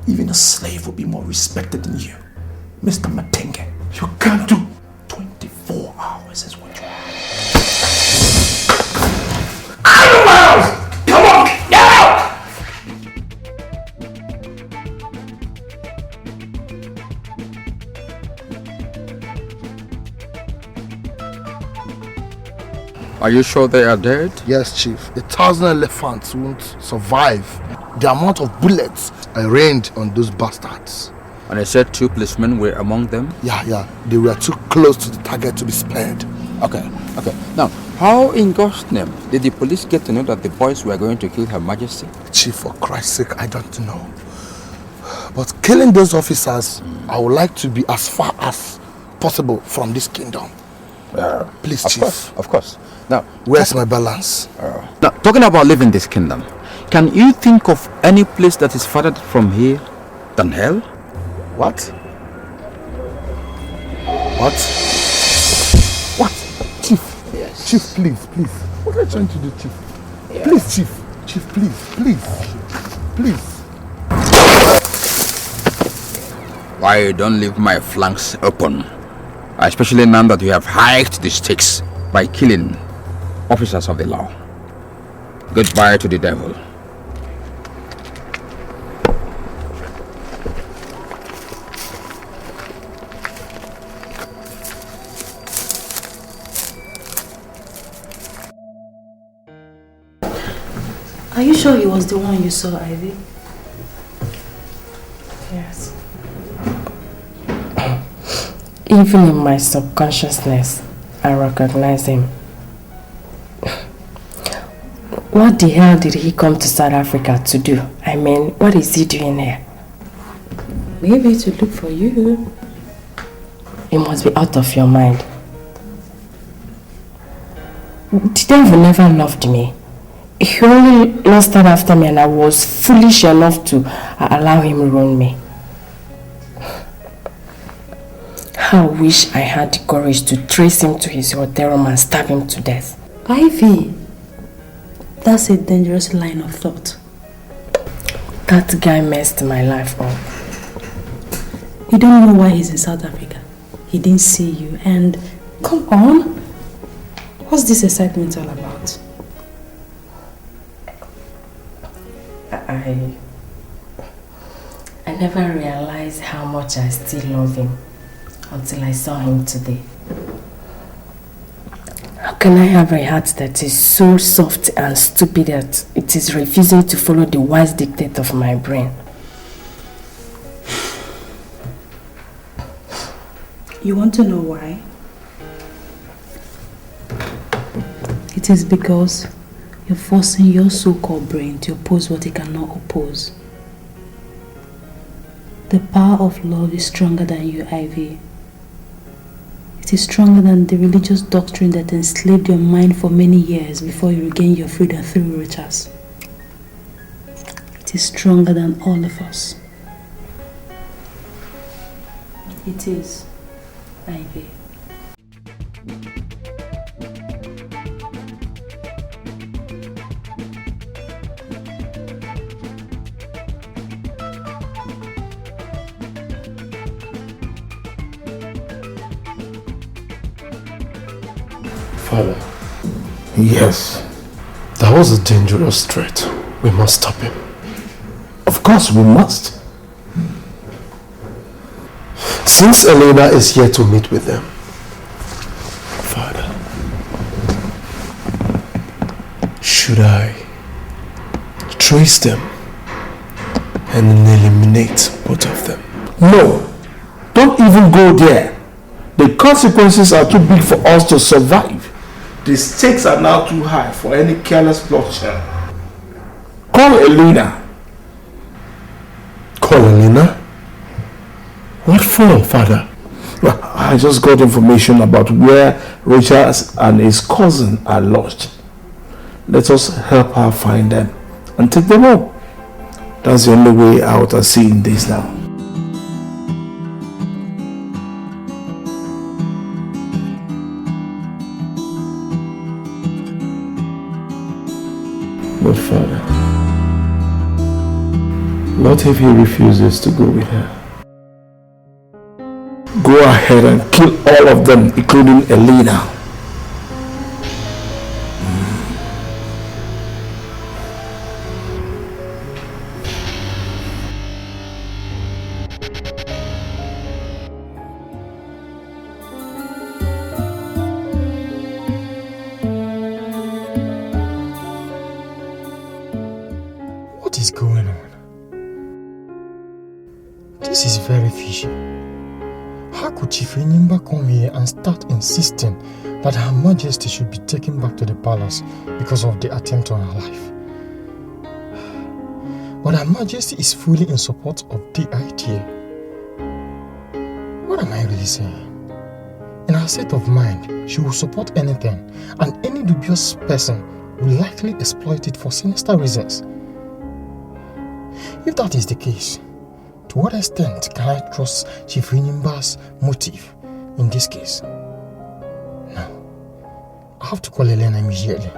even a slave will be more respected than you. Mr. Matenge, you can't do 24 hours is what you have. Out of my house! Come on, get out! Are you sure they are dead? Yes, Chief. 1,000 elephants won't survive the amount of bullets I rained on those bastards. And I said 2 policemen were among them? Yeah. They were too close to the target to be spared. Okay. Now, how in God's name did the police get to know that the boys were going to kill Her Majesty? Chief, for Christ's sake, I don't know. But killing those officers, I would like to be as far as possible from this kingdom. Please, Chief. Of course. Now, where's my balance? Now, talking about leaving this kingdom, can you think of any place that is farther from here than hell? What? Chief? Yes. Chief, please. What are you trying to do, Chief? Yeah. Please, Chief. Chief, please. Why don't leave my flanks open? Especially now that you have hiked the stakes by killing officers of the law. Goodbye to the devil. Are you sure he was the one you saw, Ivy? Yes. Even in my subconsciousness, I recognize him. What the hell did he come to South Africa to do? I mean, what is he doing here? Maybe to look for you. You must be out of your mind. The devil never loved me. He only lusted after me, and I was foolish enough to allow him ruin me. How I wish I had the courage to trace him to his hotel room and stab him to death. Ivy, that's a dangerous line of thought. That guy messed my life up. You don't know why he's in South Africa. He didn't see you, and come on. What's this excitement all about? I never realized how much I still love him until I saw him today. How can I have a heart that is so soft and stupid that it is refusing to follow the wise dictate of my brain? You want to know why? It is because you're forcing your so-called brain to oppose what it cannot oppose. The power of love is stronger than you, Ivy. It is stronger than the religious doctrine that enslaved your mind for many years before you regained your freedom through rituals. It is stronger than all of us. It is, Ivy. Father. Yes. That was a dangerous threat. We must stop him. Of course we must. Since Elena is here to meet with them, Father, should I trace them and eliminate both of them? No. Don't even go there. The consequences are too big for us to survive. The stakes are now too high for any careless bloodshed. Call Elena. Call Elena? What for, Father? Well, I just got information about where Richard and his cousin are lodged. Let us help her find them and take them home. That's the only way out of seeing this now. But Father, what if he refuses to go with her? Go ahead and kill all of them, including Elena. What is going on? This is very fishy. How could Chief Enyimba come here and start insisting that Her Majesty should be taken back to the palace because of the attempt on her life? But Her Majesty is fully in support of the idea. What am I really saying? In her state of mind, she will support anything, and any dubious person will likely exploit it for sinister reasons. If that is the case, to what extent can I trust Chief Enyimba's motive in this case? No. I have to call Elena immediately.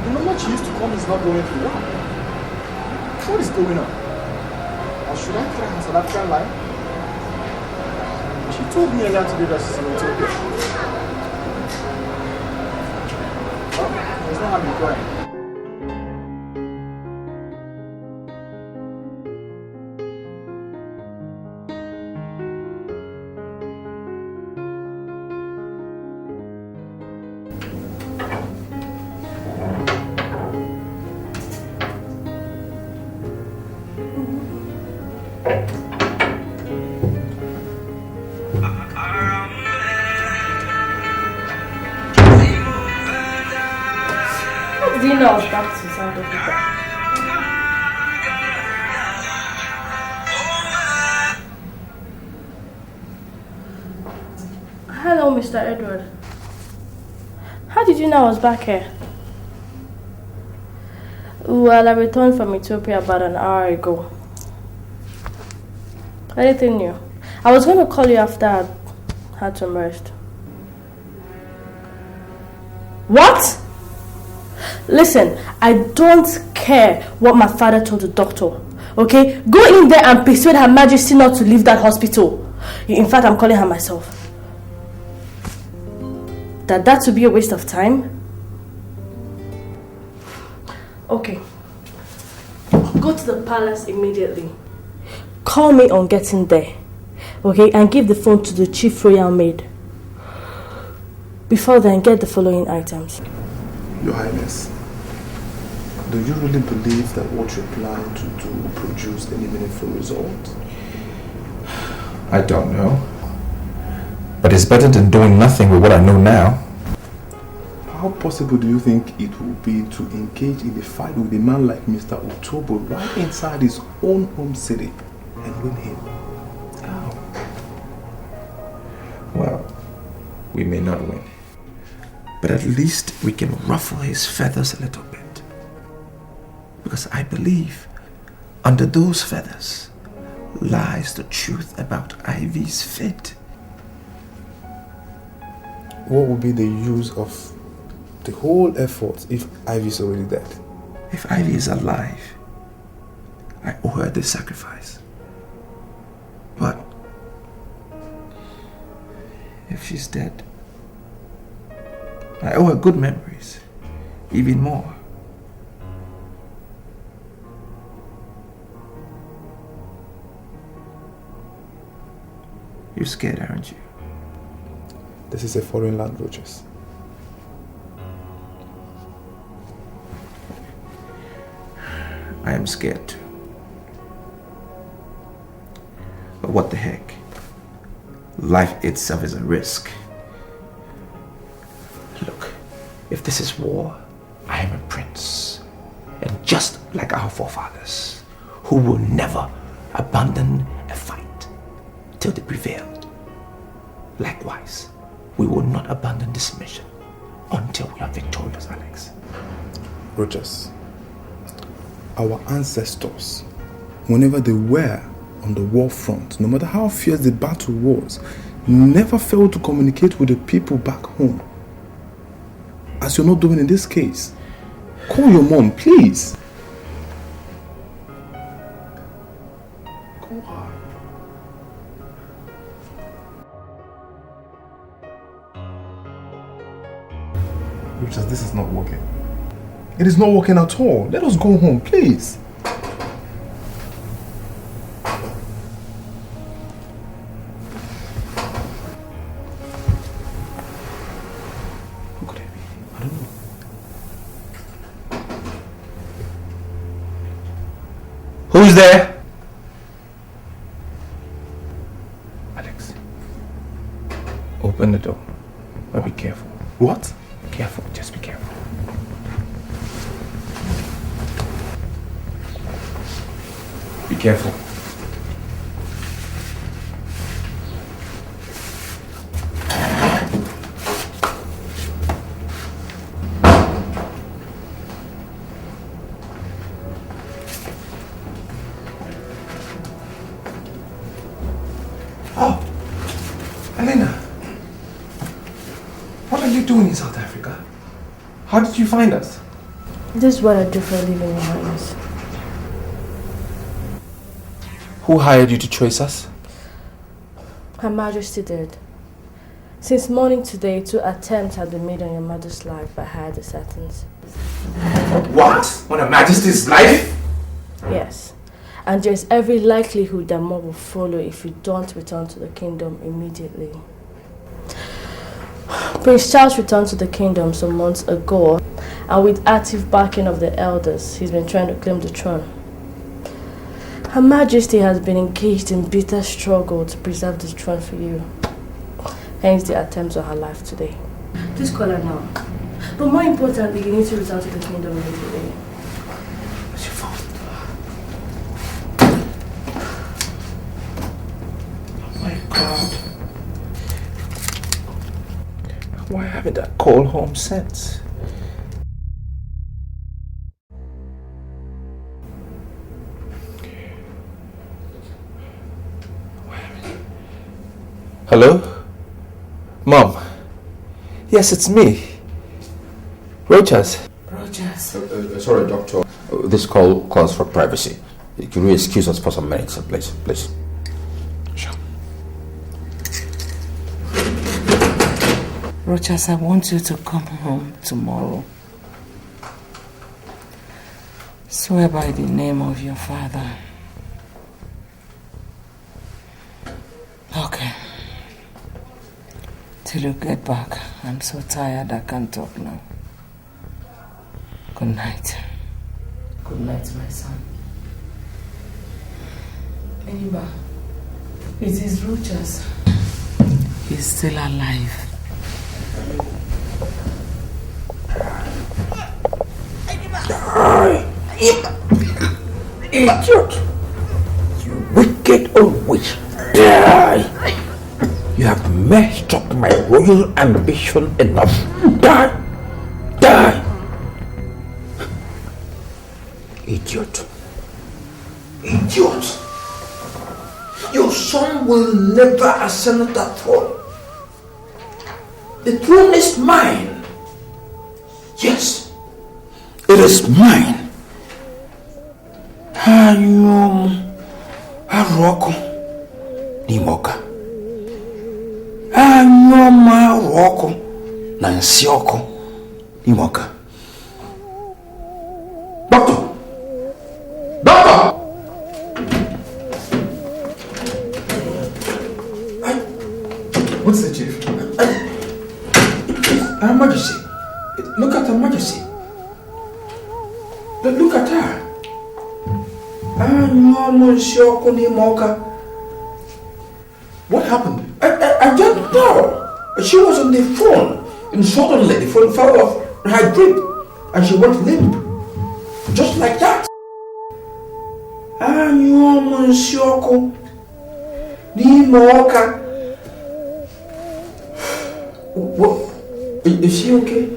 The number she used to call me is not going through. What is going on? Or should I try her South African line? She told me earlier today that she's in Ethiopia. Well, there's no harm in trying. I was back to South Africa. Hello, Mr. Edward. How did you know I was back here? Well, I returned from Ethiopia about an hour ago. Anything new? I was going to call you after I had some rest. What? Listen, I don't care what my father told the doctor, okay? Go in there and persuade Her Majesty not to leave that hospital. In fact, I'm calling her myself. that would be a waste of time? Okay. Go to the palace immediately. Call me on getting there. Okay, and give the phone to the chief royal maid. Before then, get the following items. Your Highness, do you really believe that what you're planning to do will produce any meaningful result? I don't know. But it's better than doing nothing with what I know now. How possible do you think it will be to engage in a fight with a man like Mr. Otobo right inside his own home city and win him? Well, we may not win. But at least we can ruffle his feathers a little bit. Because I believe under those feathers lies the truth about Ivy's fate. What would be the use of the whole effort if Ivy is already dead? If Ivy is alive, I owe her this sacrifice. But if she's dead, I owe her good memories, even more. You're scared, aren't you? This is a foreign land, Roaches. I am scared too. But what the heck? Life itself is a risk. Look, if this is war, I am a prince. And just like our forefathers, who will never abandon a fight till they prevail. Likewise, we will not abandon this mission until we are victorious, Alex. Roaches, our ancestors, whenever they were on the war front, no matter how fierce the battle was, never failed to communicate with the people back home. As you're not doing in this case. Call your mom, please. Call her. Richard, this is not working. It is not working at all. Let us go home, please. Who's there? Alex. Open the door. But be careful. What? Careful, just be careful. Be careful. Doing in South Africa? How did you find us? This is what I do for a living, Your Highness. Who hired you to trace us? Her Majesty did. Since morning today, 2 attempts have been made on your mother's life by hired assassins. What? On Her Majesty's life? Yes. And there's every likelihood that more will follow if you don't return to the kingdom immediately. Prince Charles returned to the kingdom some months ago, and with active backing of the elders, he's been trying to claim the throne. Her Majesty has been engaged in bitter struggle to preserve the throne for you. Hence the attempts on her life today. Please call her now. But more importantly, you need to return to the kingdom immediately. What's your phone? Oh my God. Why haven't I called home since? Hello? Mom? Yes, it's me. Rojas. Rojas. Sorry, Doctor. This call calls for privacy. Can you excuse us for some minutes, please? Please. Sure. Rochas, I want you to come home tomorrow. Swear by the name of your father. Okay. Till you get back. I'm so tired I can't talk now. Good night. Good night, my son. Eniba, it is Rochas. He's still alive. Idiot! You wicked old witch! Die! You have messed up my royal ambition enough. Die! Die! Idiot! Idiot! Your son will never ascend that throne. The throne is mine. Yes, it is mine. Aroko Nimoka. Anyoma Roko Nansioko Nimoka. Doctor! Doctor! What's the chief? Her Majesty. Look at Her Majesty. Look at her. What happened? I don't know. She was on the phone, and suddenly the phone fell off her grip, and she went limp. Just like that. What? Is she okay?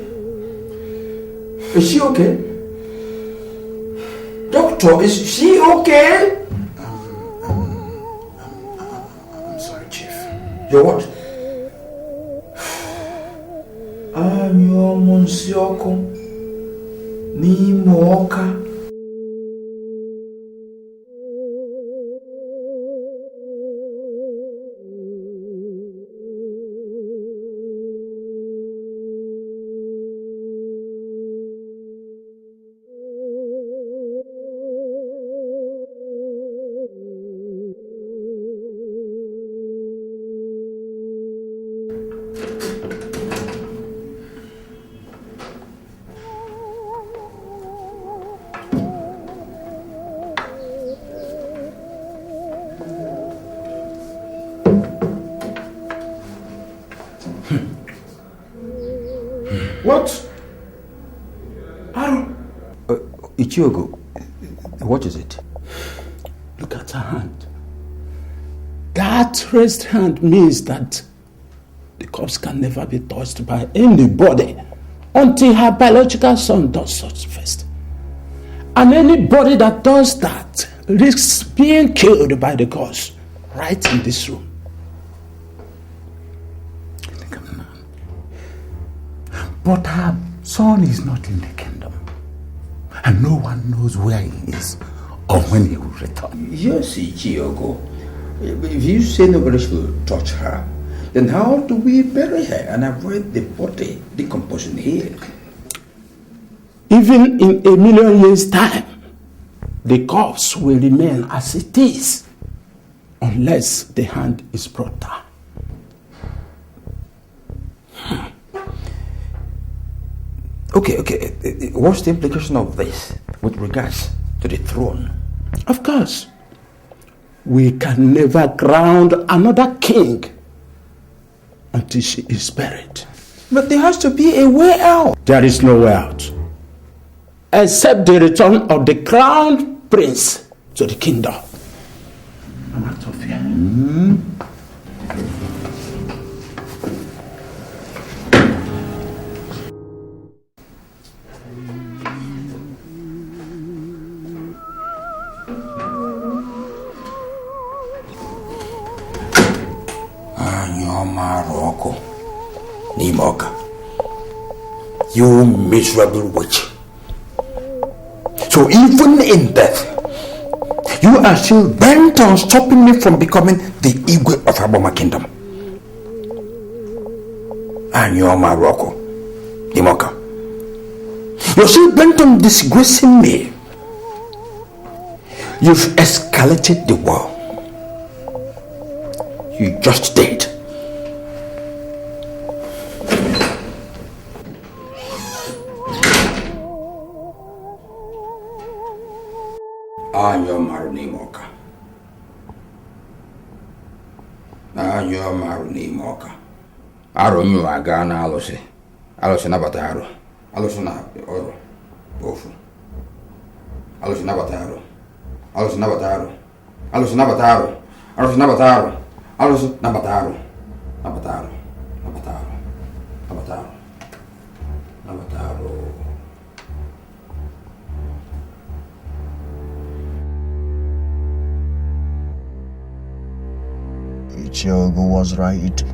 Is she okay? Doctor, is she okay? I'm sorry, Chief. You're what? Anyo Monsioko Ni Moka. What? Ichiogo, what is it? Look at her hand. That raised hand means that the corpse can never be touched by anybody until her biological son does such first. And anybody that does that risks being killed by the gods right in this room. But her son is not in the kingdom. And no one knows where he is or when he will return. Yes, Ichiogo. If you say nobody should touch her, then how do we bury her and avoid the body decomposing here? Even in 1,000,000 years' time, the corpse will remain as it is unless the hand is brought down. Okay. What's the implication of this with regards to the throne? Of course. We can never crown another king until she is buried. But there has to be a way out. There is no way out. Except the return of the crowned prince to the kingdom. I'm out of here. Maroko Nimoka, you miserable witch. So even in death, you are still bent on stopping me from becoming the Igwe of Aboma Kingdom. and you're Morocco, Imoka. You're still bent on disgracing me. You've escalated the war. You just did. Anyo Marunimoka. Anyo Marunimoka. Aronyo agana alose. Alose na bataro. Alose na oro. Bofu. Alose na bataro. Alose na bataro. Alose na bataro. Alose na bataro. Alose na bataro. Na bataro. Na bataro. Na bataro. Na bataro. Ichiogo was right.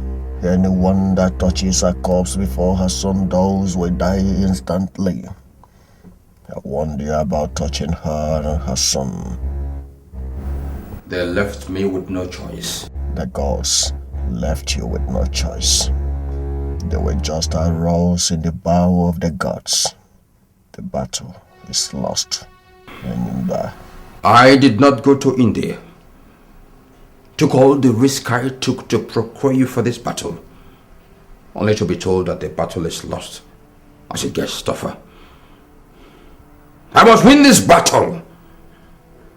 Anyone that touches a corpse before her son dies will die instantly. I warned you about touching her and her son. They left me with no choice. The gods left you with no choice. They were just arrows in the bow of the gods. The battle is lost. I did not go to India. Took all the risk I took to procure you for this battle, only to be told that the battle is lost as it gets tougher. I must win this battle,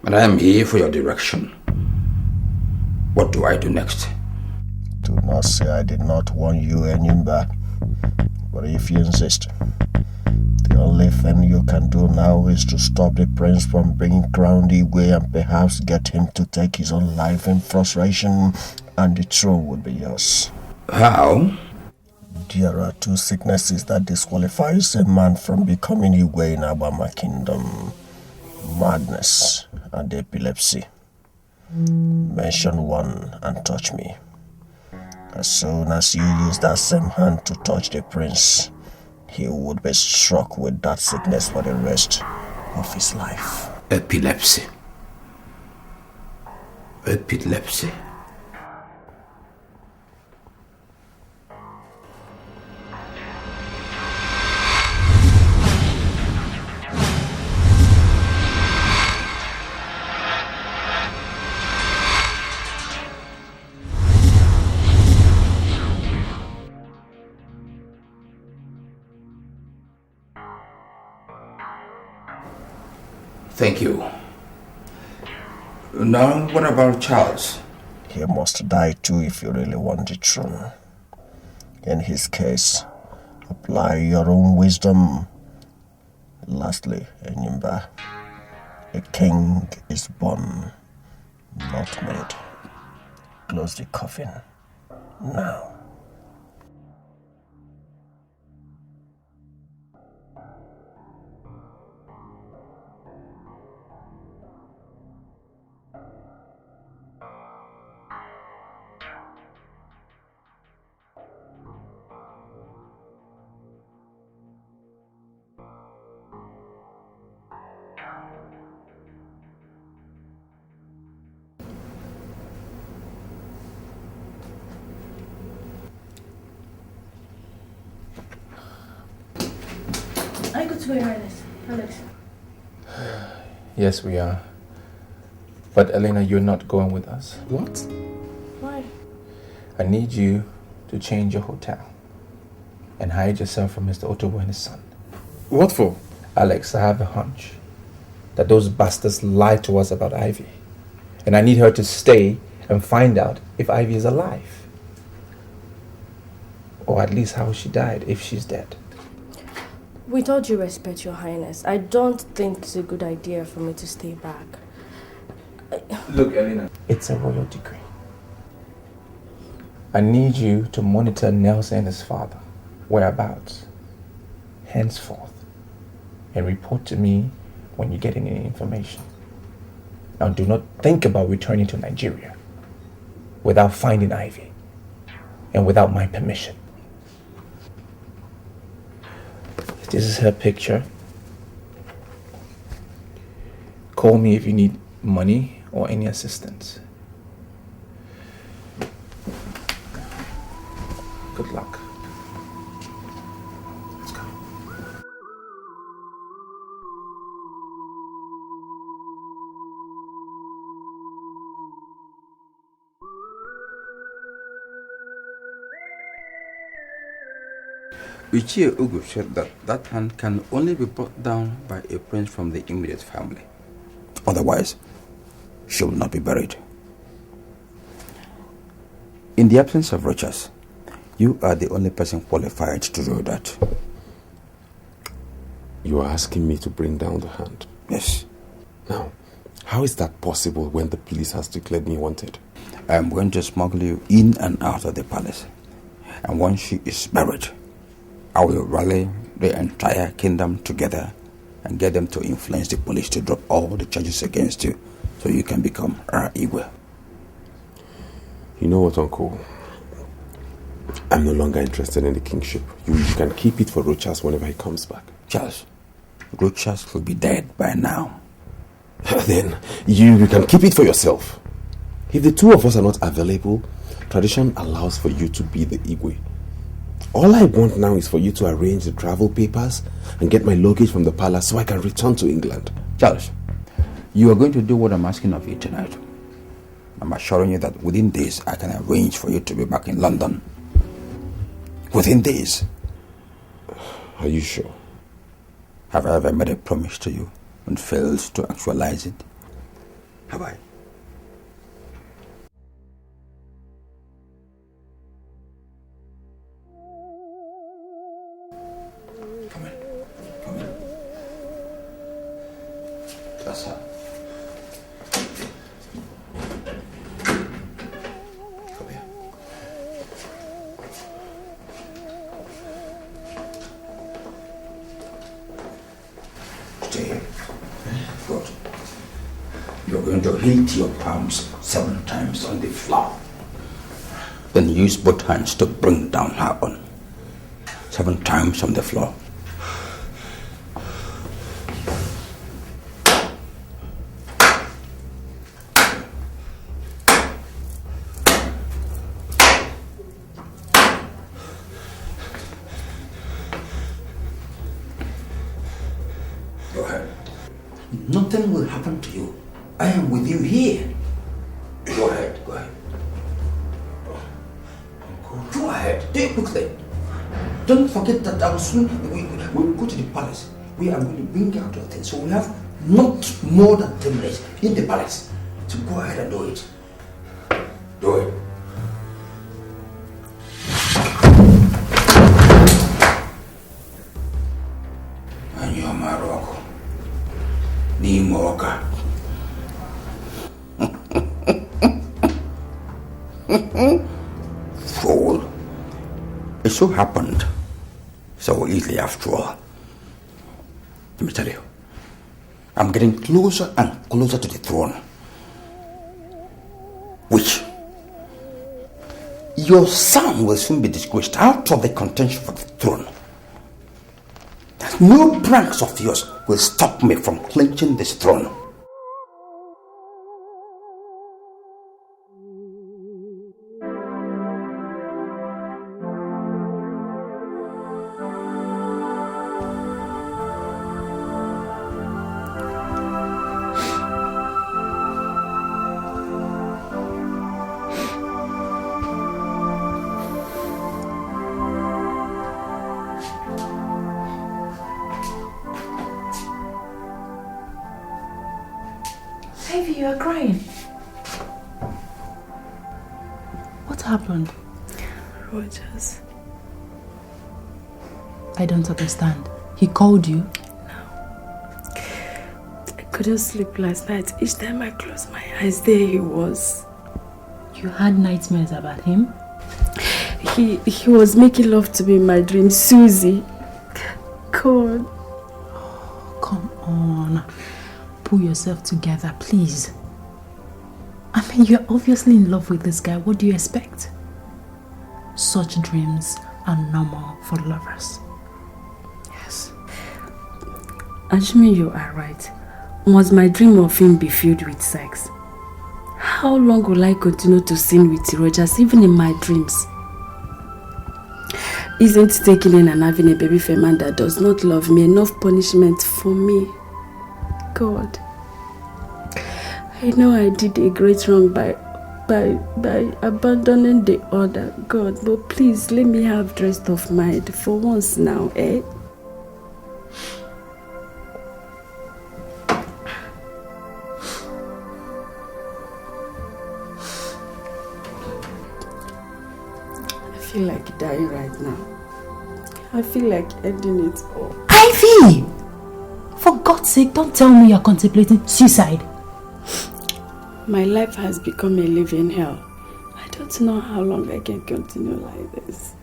and I am here for your direction. What do I do next? Do not say I did not warn you, Enyimba. But if you insist, the only thing you can do now is to stop the prince from bringing crown Igwe and perhaps get him to take his own life in frustration, and the throne would be yours. How? There are two sicknesses that disqualifies a man from becoming Igwe in Abama Kingdom: madness and epilepsy. Mention one and touch me. As soon as you use that same hand to touch the prince, he would be struck with that sickness for the rest of his life. Epilepsy. Epilepsy. Thank you. Now, what about Charles? He must die too if you really want the throne. In his case, apply your own wisdom. Lastly, Enyimba, a king is born, not made. Close the coffin now. Are you good to go, Your Highness? Alex? Yes, we are. But Elena, you're not going with us. What? Why? I need you to change your hotel and hide yourself from Mr. Otobo and his son. What for? Alex, I have a hunch that those bastards lied to us about Ivy. And I need her to stay and find out if Ivy is alive. Or at least how she died, if she's dead. With all due respect, Your Highness, I don't think it's a good idea for me to stay back. Look, Elena, it's a royal decree. I need you to monitor Nelson and his father, whereabouts, henceforth, and report to me when you get any information. Now, do not think about returning to Nigeria without finding Ivy and without my permission. This is her picture. Call me if you need money or any assistance. Good luck. Ichie Ugu said that hand can only be brought down by a prince from the immediate family. Otherwise, she will not be buried. In the absence of Rochas, you are the only person qualified to do that. You are asking me to bring down the hand? Yes. Now, how is that possible when the police has declared me wanted? I am going to smuggle you in and out of the palace. And once she is buried, I will rally the entire kingdom together and get them to influence the police to drop all the charges against you so you can become our Igwe. You know what, Uncle? I'm no longer interested in the kingship. You can keep it for Rochas whenever he comes back. Charles, Rochas will be dead by now. Then you can keep it for yourself. If the two of us are not available, tradition allows for you to be the Igwe. All I want now is for you to arrange the travel papers and get my luggage from the palace so I can return to England. Charles, you are going to do what I'm asking of you tonight. I'm assuring you that within days I can arrange for you to be back in London. Within days. Are you sure? Have I ever made a promise to you and failed to actualize it? Have I? Come in. That's her. Come here. Stay here. Good. You're going to hit your palms 7 times on the floor. Then use both hands to bring down her on. 7 times on the floor. Go ahead. Nothing will happen to you. I am with you here. Go ahead, go ahead. Go ahead, do it quickly. Don't forget that I will soon, we'll go to the palace. We are going to bring out your things. So we have not more than 10 minutes in the palace. So go ahead and do it. Do it. And you're my rock. Nimoka. Fool. It so happened so easily after all. Let me tell you, I'm getting closer and closer to the throne. Which your son will soon be disgraced out of the contention for the throne. No pranks of yours will stop me from clinching this throne. You are crying. What happened? Rogers. I don't understand. He called you? No. I couldn't sleep last night. Each time I closed my eyes, there he was. You had nightmares about him? He was making love to me in my dream. Susie. God. Oh, come on. Pull yourself together, please. I mean, you're obviously in love with this guy. What do you expect? Such dreams are normal for lovers. Yes. Assuming you are right, must my dream of him be filled with sex? How long will I continue to sin with Rogers, even in my dreams? Isn't taking in and having a baby for a man that does not love me enough punishment for me? God, I know I did a great wrong by by abandoning the other, God, but please let me have rest of mind for once now, eh? I feel like dying right now. I feel like ending it all. Ivy! For God's sake, don't tell me you're contemplating suicide. My life has become a living hell. I don't know how long I can continue like this.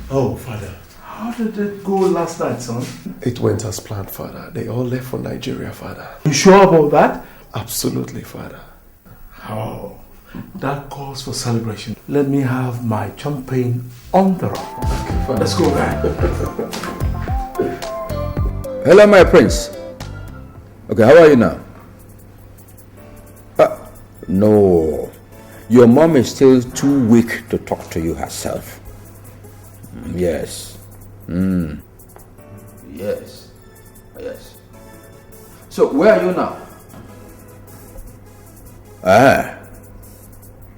Oh, Father, how did it go last night, son? It went as planned, Father. They all left for Nigeria, Father. You sure about that? Absolutely, Father. Oh, that calls for celebration. Let me have my champagne on the rock. Okay, Father. Let's go back. Hello, my prince. Okay, how are you now? No. Your mom is still too weak to talk to you herself. Yes. Yes. Yes. So, where are you now?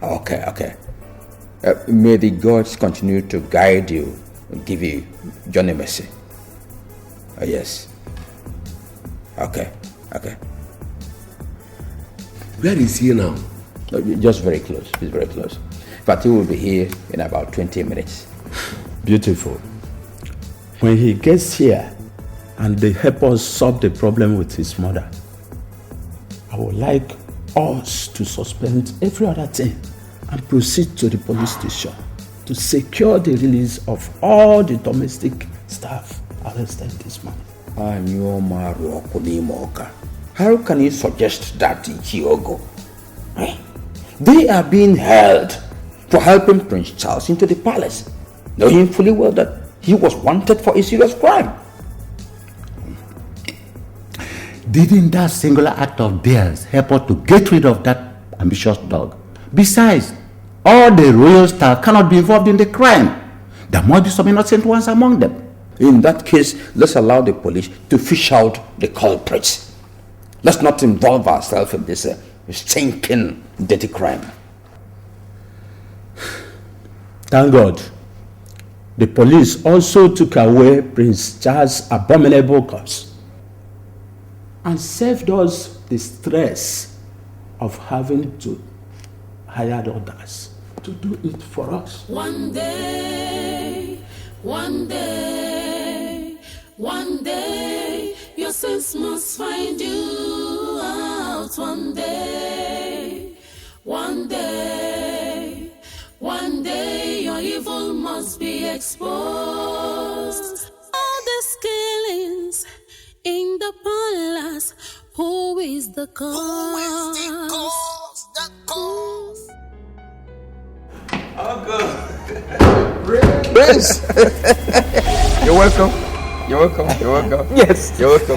Okay. May the gods continue to guide you and give you Johnny mercy. Yes. Okay. Where is he now? Just very close. He's very close. In fact, he will be here in about 20 minutes. Beautiful. When he gets here and they help us solve the problem with his mother, I would like us to suspend every other thing and proceed to the police station to secure the release of all the domestic staff arrested this month. How can you suggest that, Chiogo? They are being held for helping Prince Charles into the palace, knowing fully well that he was wanted for a serious crime. Didn't that singular act of theirs help us to get rid of that ambitious dog? Besides, all the royal staff cannot be involved in the crime. There must be some innocent ones among them. In that case, let's allow the police to fish out the culprits. Let's not involve ourselves in this stinking, dirty crime. Thank God. The police also took away Prince Charles' abominable corpse and saved us the stress of having to hire others to do it for us. One day, your sins must find you out. One day, your evil must be exposed. All the killings in the palace, who is the cause? Uncle! Prince! You're welcome. Yes. You're welcome.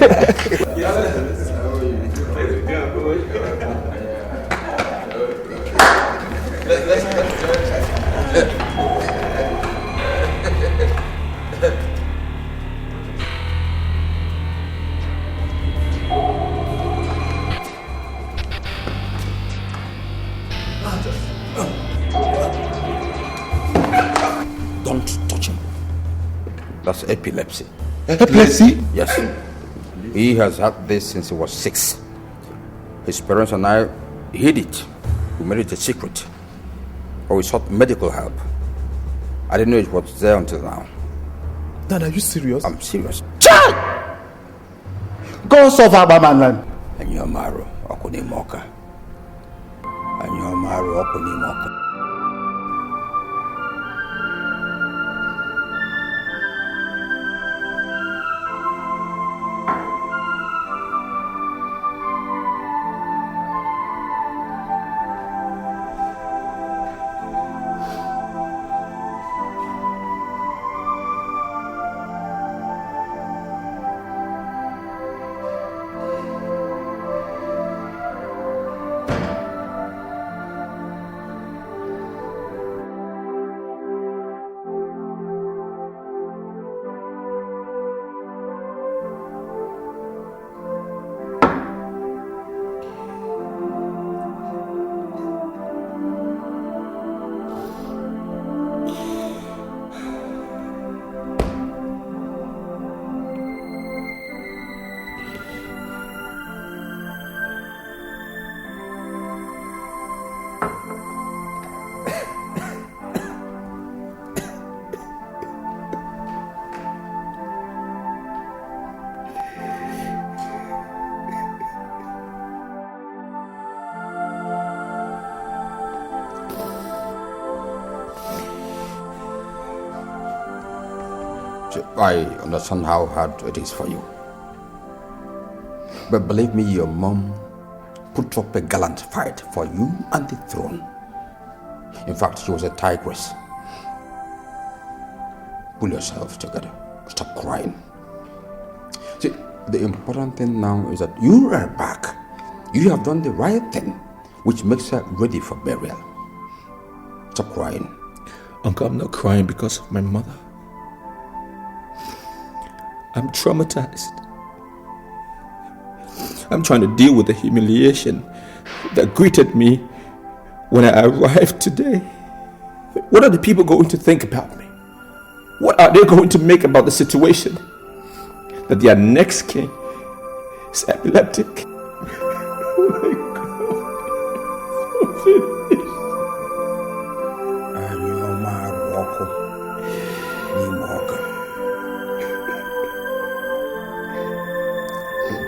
Don't touch him. That's epilepsy. Epilepsy? Yes. He has had this since he was 6. His parents and I hid it. We made it a secret. But we sought medical help. I didn't know it was there until now. Dad, are you serious? I'm serious. Child! Go solve our man. Anyomaru Okunimoka. I understand how hard it is for you. But believe me, your mom put up a gallant fight for you and the throne. In fact, she was a tigress. Pull yourself together. Stop crying. See, the important thing now is that you are back. You have done the right thing, which makes her ready for burial. Stop crying. Uncle, I'm not crying because of my mother. I'm traumatized. I'm trying to deal with the humiliation that greeted me when I arrived today. What are the people going to think about me? What are they going to make about the situation? That their next king is epileptic.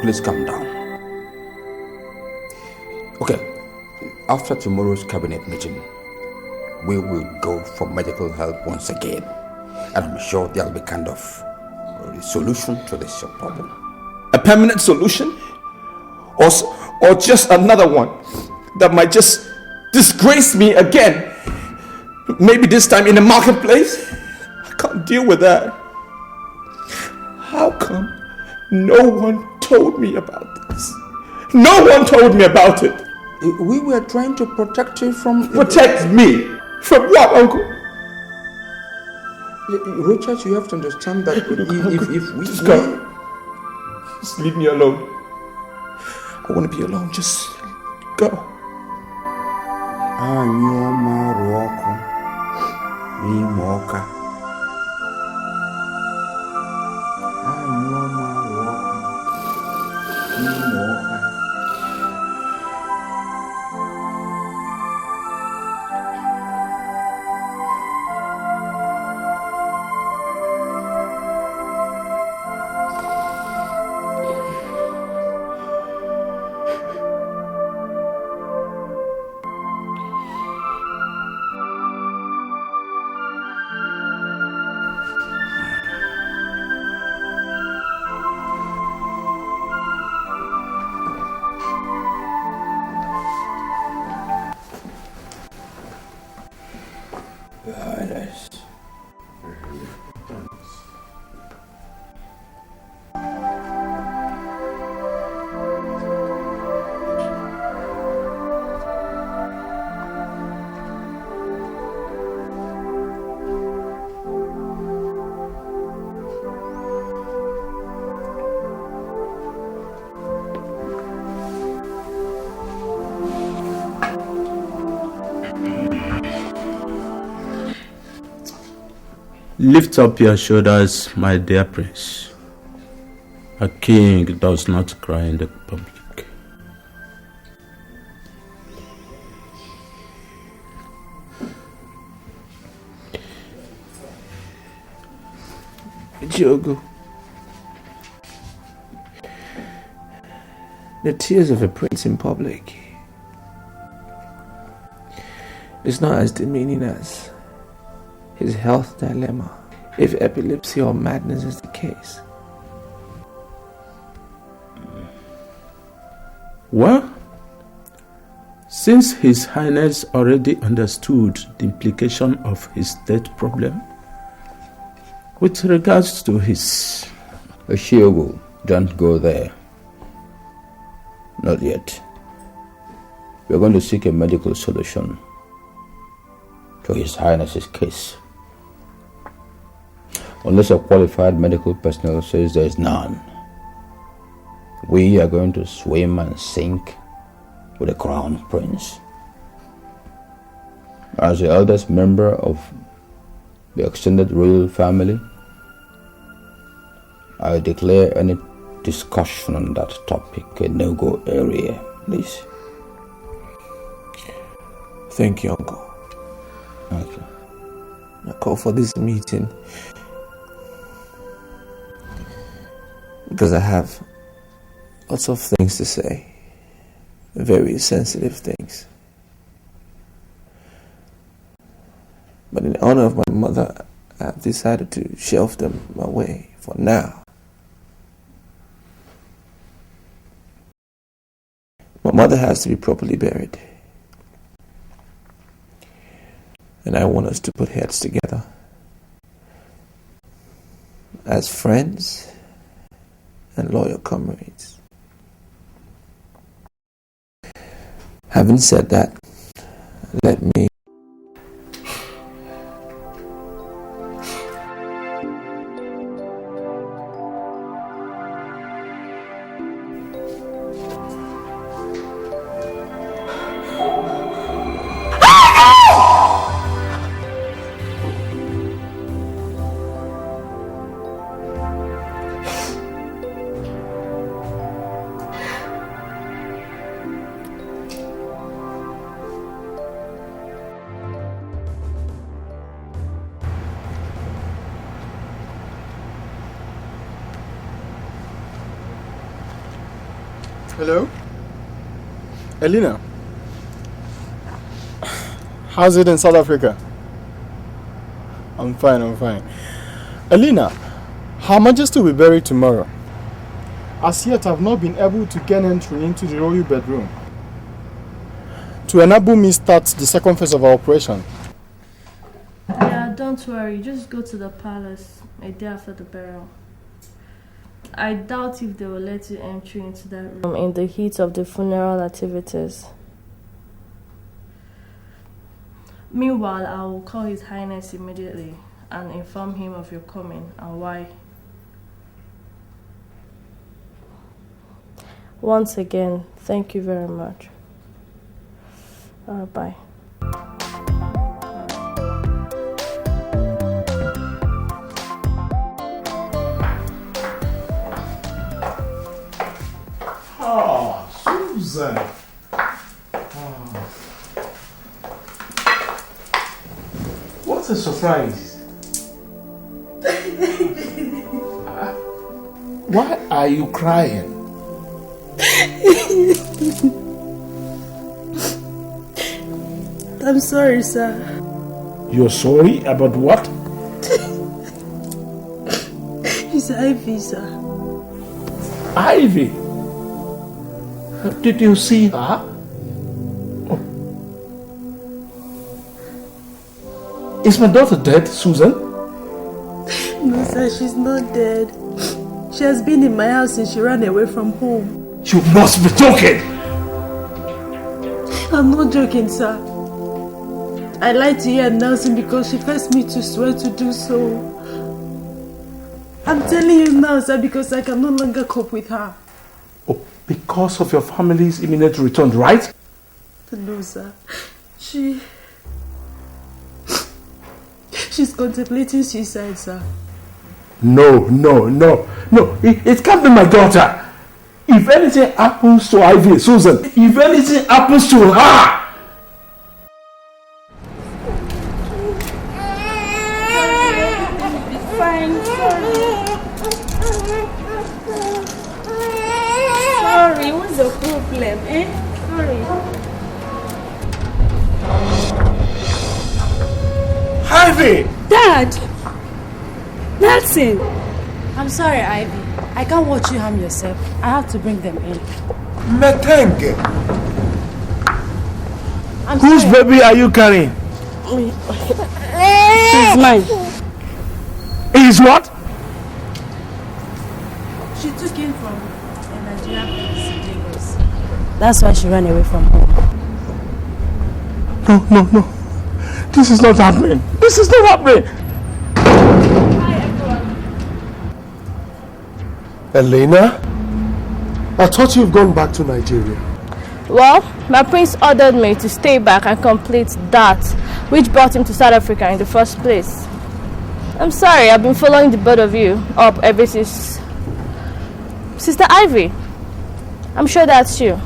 Please calm down. Okay, after tomorrow's cabinet meeting, we will go for medical help once again. And I'm sure there'll be kind of a solution to this problem. A permanent solution? Or just another one that might just disgrace me again? Maybe this time in the marketplace? I can't deal with that. How come no one told me about this? No one told me about it. We were trying to protect you from... Protect me? From what, Uncle? Richard, you have to understand that if we... Just go. Just leave me alone. I want to be alone. Just go. Lift up your shoulders, my dear prince. A king does not cry in the public. Jogo, the tears of a prince in public is not as demeaning as his health dilemma, if epilepsy or madness is the case. Well, since His Highness already understood the implication of his death problem, with regards to his... Oshiogo, don't go there. Not yet. We're going to seek a medical solution to His Highness's case. Unless a qualified medical personnel says there is none, we are going to swim and sink with the crown prince. As the eldest member of the extended royal family, I declare any discussion on that topic a no-go area, please. Thank you, Uncle. Okay. I call for this meeting because I have lots of things to say, very sensitive things. But in honor of my mother, I've decided to shelf them away for now. My mother has to be properly buried. And I want us to put heads together as friends and loyal comrades. Having said that, let me Hello? Elena? How's it in South Africa? I'm fine. Elena, Her Majesty will be buried tomorrow. As yet, I've not been able to gain entry into the royal bedroom to enable me start the second phase of our operation. Yeah, don't worry. Just go to the palace a day after the burial. I doubt if they will let you enter into that room in the heat of the funeral activities. Meanwhile, I will call His Highness immediately and inform him of your coming and why. Once again, thank you very much. Bye. Susan. What a surprise. Why are you crying? I'm sorry, sir. You're sorry about what? It's Ivy, sir. Ivy? Did you see her? Oh. Is my daughter dead, Susan? No, sir, she's not dead. She has been in my house since she ran away from home. You must be joking! I'm not joking, sir. I lied to you and Nelson because she forced me to swear to do so. I'm telling you now, sir, because I can no longer cope with her. Oh, because of your family's imminent return, right? No, sir. She's contemplating suicide, sir. No. It can't be my daughter. If anything happens to Ivy, Susan, if anything happens to her, fine, sorry, what's the problem, Sorry. Ivy! Dad! Nelson! I'm sorry, Ivy. I can't watch you harm yourself. I have to bring them in. Metenge! Whose baby are you carrying? It's mine. Is what? She took him from a Nigerian place in Lagos. That's why she ran away from home. No. This is not happening. This is not happening. Elena? I thought you've gone back to Nigeria. Well, my prince ordered me to stay back and complete that which brought him to South Africa in the first place. I'm sorry, I've been following the both of you up ever since. Sister Ivy, I'm sure that's you.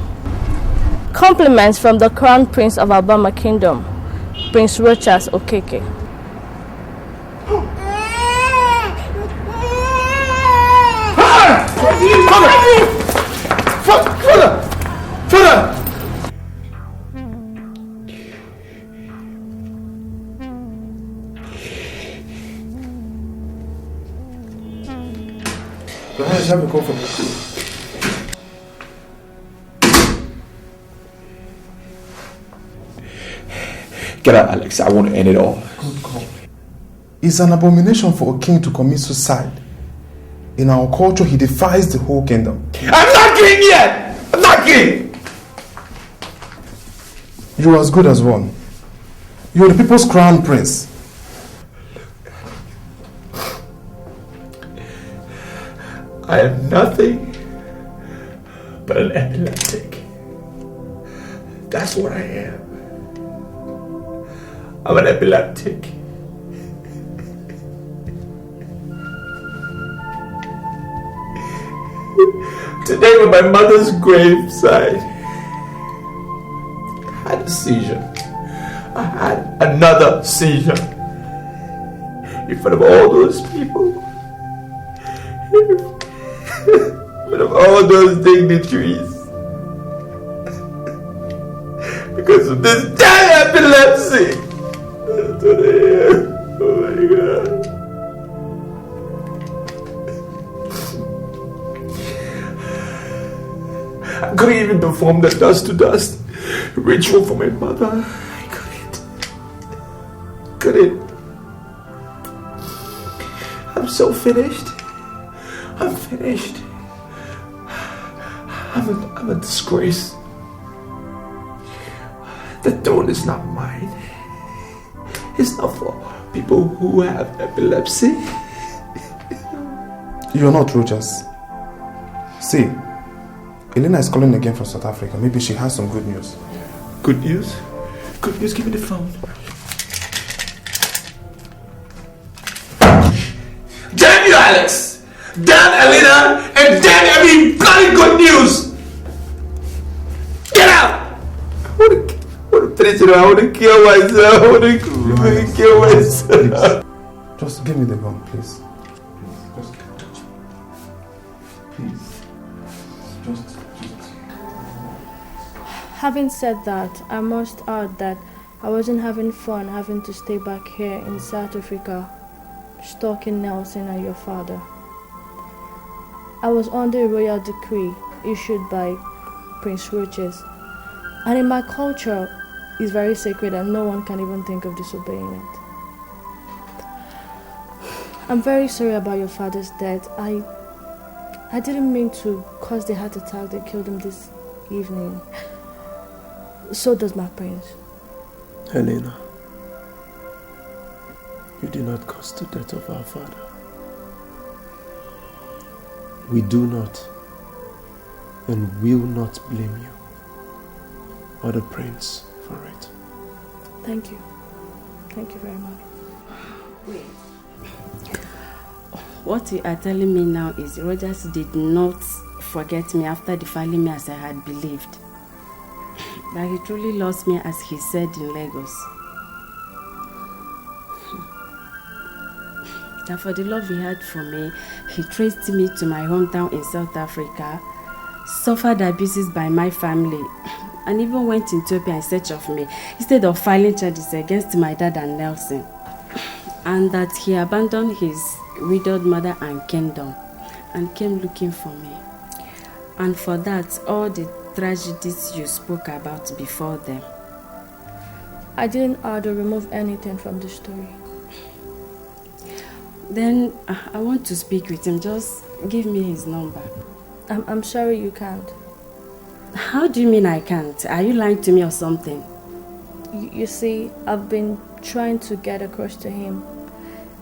Compliments from the Crown Prince of Alabama Kingdom, Prince Rochas Okeke. Father! Your Highness, have a call for me. Get out, Alex. I want to end it all. Good call. It's an abomination for a king to commit suicide. In our culture, he defies the whole kingdom. I'm not king yet! I'm not king! You are as good as one. You are the people's crown prince. I am nothing but an epileptic. That's what I am. I'm an epileptic. Today, with my mother's graveside, I had a seizure. I had another seizure in front of all those people, in front of all those dignitaries, because of this damn epilepsy. That's what I am. Oh my God. I couldn't even perform the dust to dust ritual for my mother. I couldn't. I'm so finished. I'm finished. I'm a disgrace. The throne is not mine. It's not for people who have epilepsy. You're not Rogers. See, Elena is calling again from South Africa. Maybe she has some good news. Good news? Good news, give me the phone. Damn you, Alex! Damn Elena! And damn every bloody good news! Get out! I want to kill myself. I want to kill myself. Just give me the gun, please. Having said that, I must add that I wasn't having fun having to stay back here in South Africa, stalking Nelson and your father. I was under a royal decree issued by Prince Roches, and in my culture, it's very sacred and no one can even think of disobeying it. I'm very sorry about your father's death. I didn't mean to cause the heart attack that killed him this evening. So does my prince. Helena, you did not cause the death of our father. We do not and will not blame you or the prince for it. Thank you. Thank you very much. Wait. What you are telling me now is Rogers did not forget me after defiling me as I had believed. That he truly lost me as he said in Lagos. That for the love he had for me, he traced me to my hometown in South Africa, suffered abuses by my family, and even went to Ethiopia in search of me, instead of filing charges against my dad and Nelson. And that he abandoned his widowed mother and kingdom and came looking for me. And for that, all the tragedies you spoke about before them. I didn't add or remove anything from the story. Then I want to speak with him. Just give me his number. I'm sorry you can't. How do you mean I can't? Are you lying to me or something? You see, I've been trying to get across to him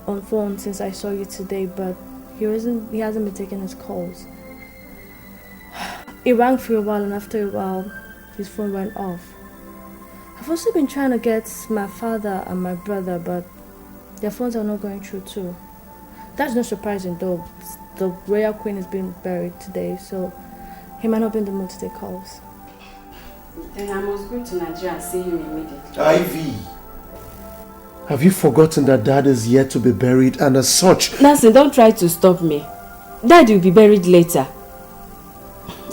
on phone since I saw you today, but he hasn't been taking his calls. It rang for a while, and after a while, his phone went off. I've also been trying to get my father and my brother, but their phones are not going through too. That's not surprising though. The royal queen is being buried today, so he might not be in the mood to take calls. Then I must go to Nigeria and see him immediately. Ivy, have you forgotten that Dad is yet to be buried, and as such... Nancy, don't try to stop me. Dad will be buried later.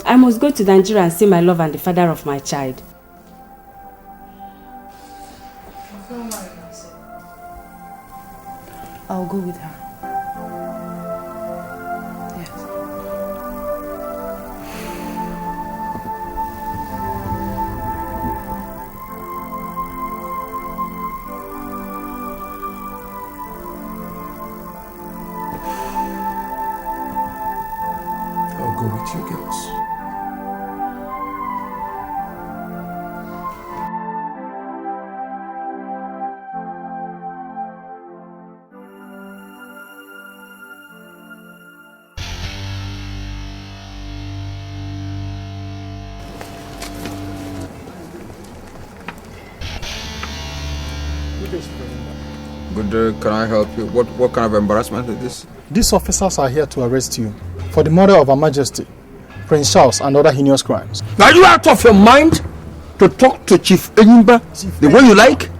I must go to Nigeria and see my love and the father of my child. I'll go with her. I'll go with you girls. Good day, can I help you? What kind of embarrassment is this? These officers are here to arrest you for the murder of Her Majesty, Prince Charles, and other heinous crimes. Are you out of your mind to talk to Chief Enyimba the way you like?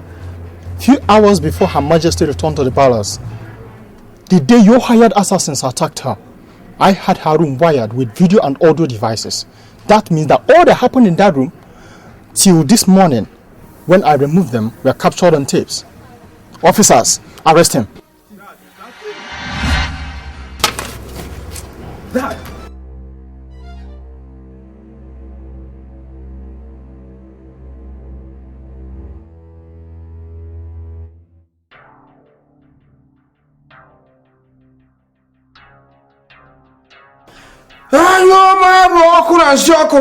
Few hours before Her Majesty returned to the palace, the day your hired assassins attacked her, I had her room wired with video and audio devices. That means that all that happened in that room till this morning, when I removed them, were captured on tapes. Officers, arrest him. Dad! Anyo maru ọkụ na nsị ọkụ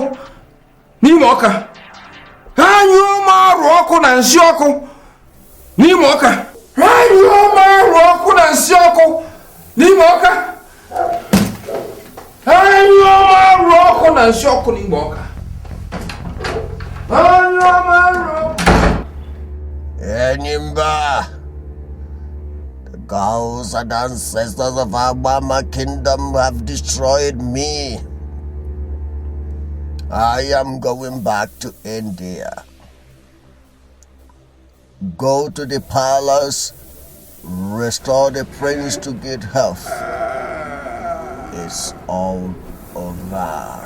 n'ime ọka. Anyo maru ọkụ na nsị ọkụ n'ime ọka. Anyo maru ọkụ na nsị ọkụ n'ime ọka. Anyo maru ọkụ na nsị ọkụ n'ime ọka. Anyo maru. Enyimba, the gods and ancestors of Abama kingdom have destroyed me. I am going back to India. Go to the palace, restore the prince to good health. It's all over.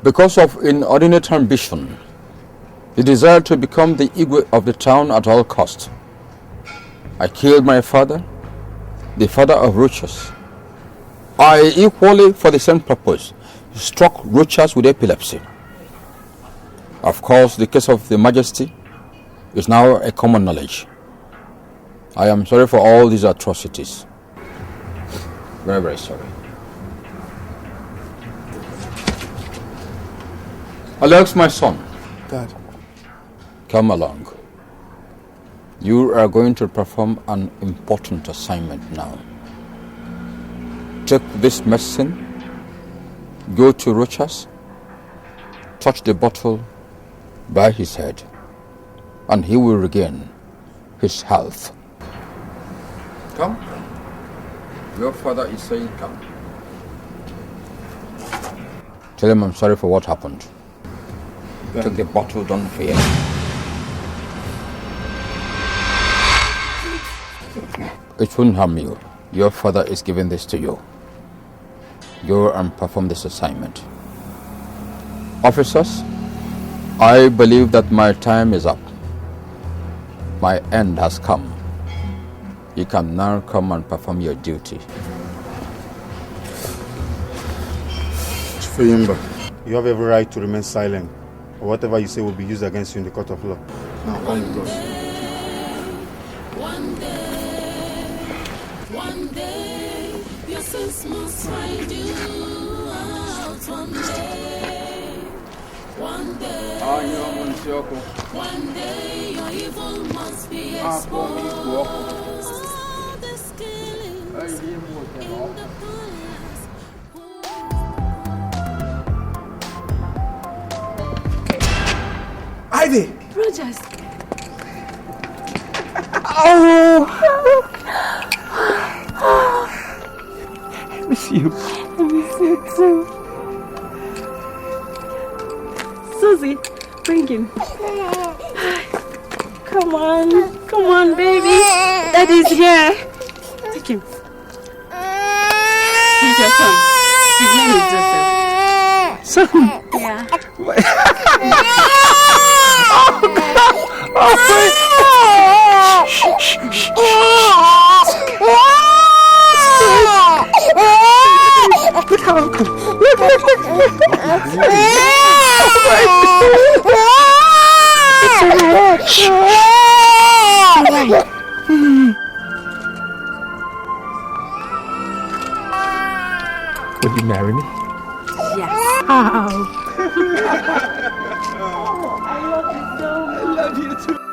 Because of inordinate ambition, the desire to become the Igwe of the town at all cost, I killed my father, the father of Rochas. I equally, for the same purpose, struck Rochas with epilepsy. Of course, the case of the Majesty is now a common knowledge. I am sorry for all these atrocities. Very, very sorry. Alex, my son. Dad. Come along. You are going to perform an important assignment now. Take this medicine, go to Rochas, touch the bottle by his head, and he will regain his health. Come. Your father is saying come. Tell him I'm sorry for what happened. Take the bottle, don't fear. It won't harm you. Your father is giving this to you. Go and perform this assignment. Officers, I believe that my time is up. My end has come. You can now come and perform your duty. You have every right to remain silent, or whatever you say will be used against you in the court of law. Now, come with us. One day, your sins must find you out. One day, one day, your evil must be exposed. This killings in the palace. Ivy! Rogers! I miss you. I miss you too. Susie, bring him. Come on, baby. Daddy's here. Take him. He's your son. His name is Joseph. Son? Yeah. Would you marry me? Yes. Ow. I love you so much. I love you too.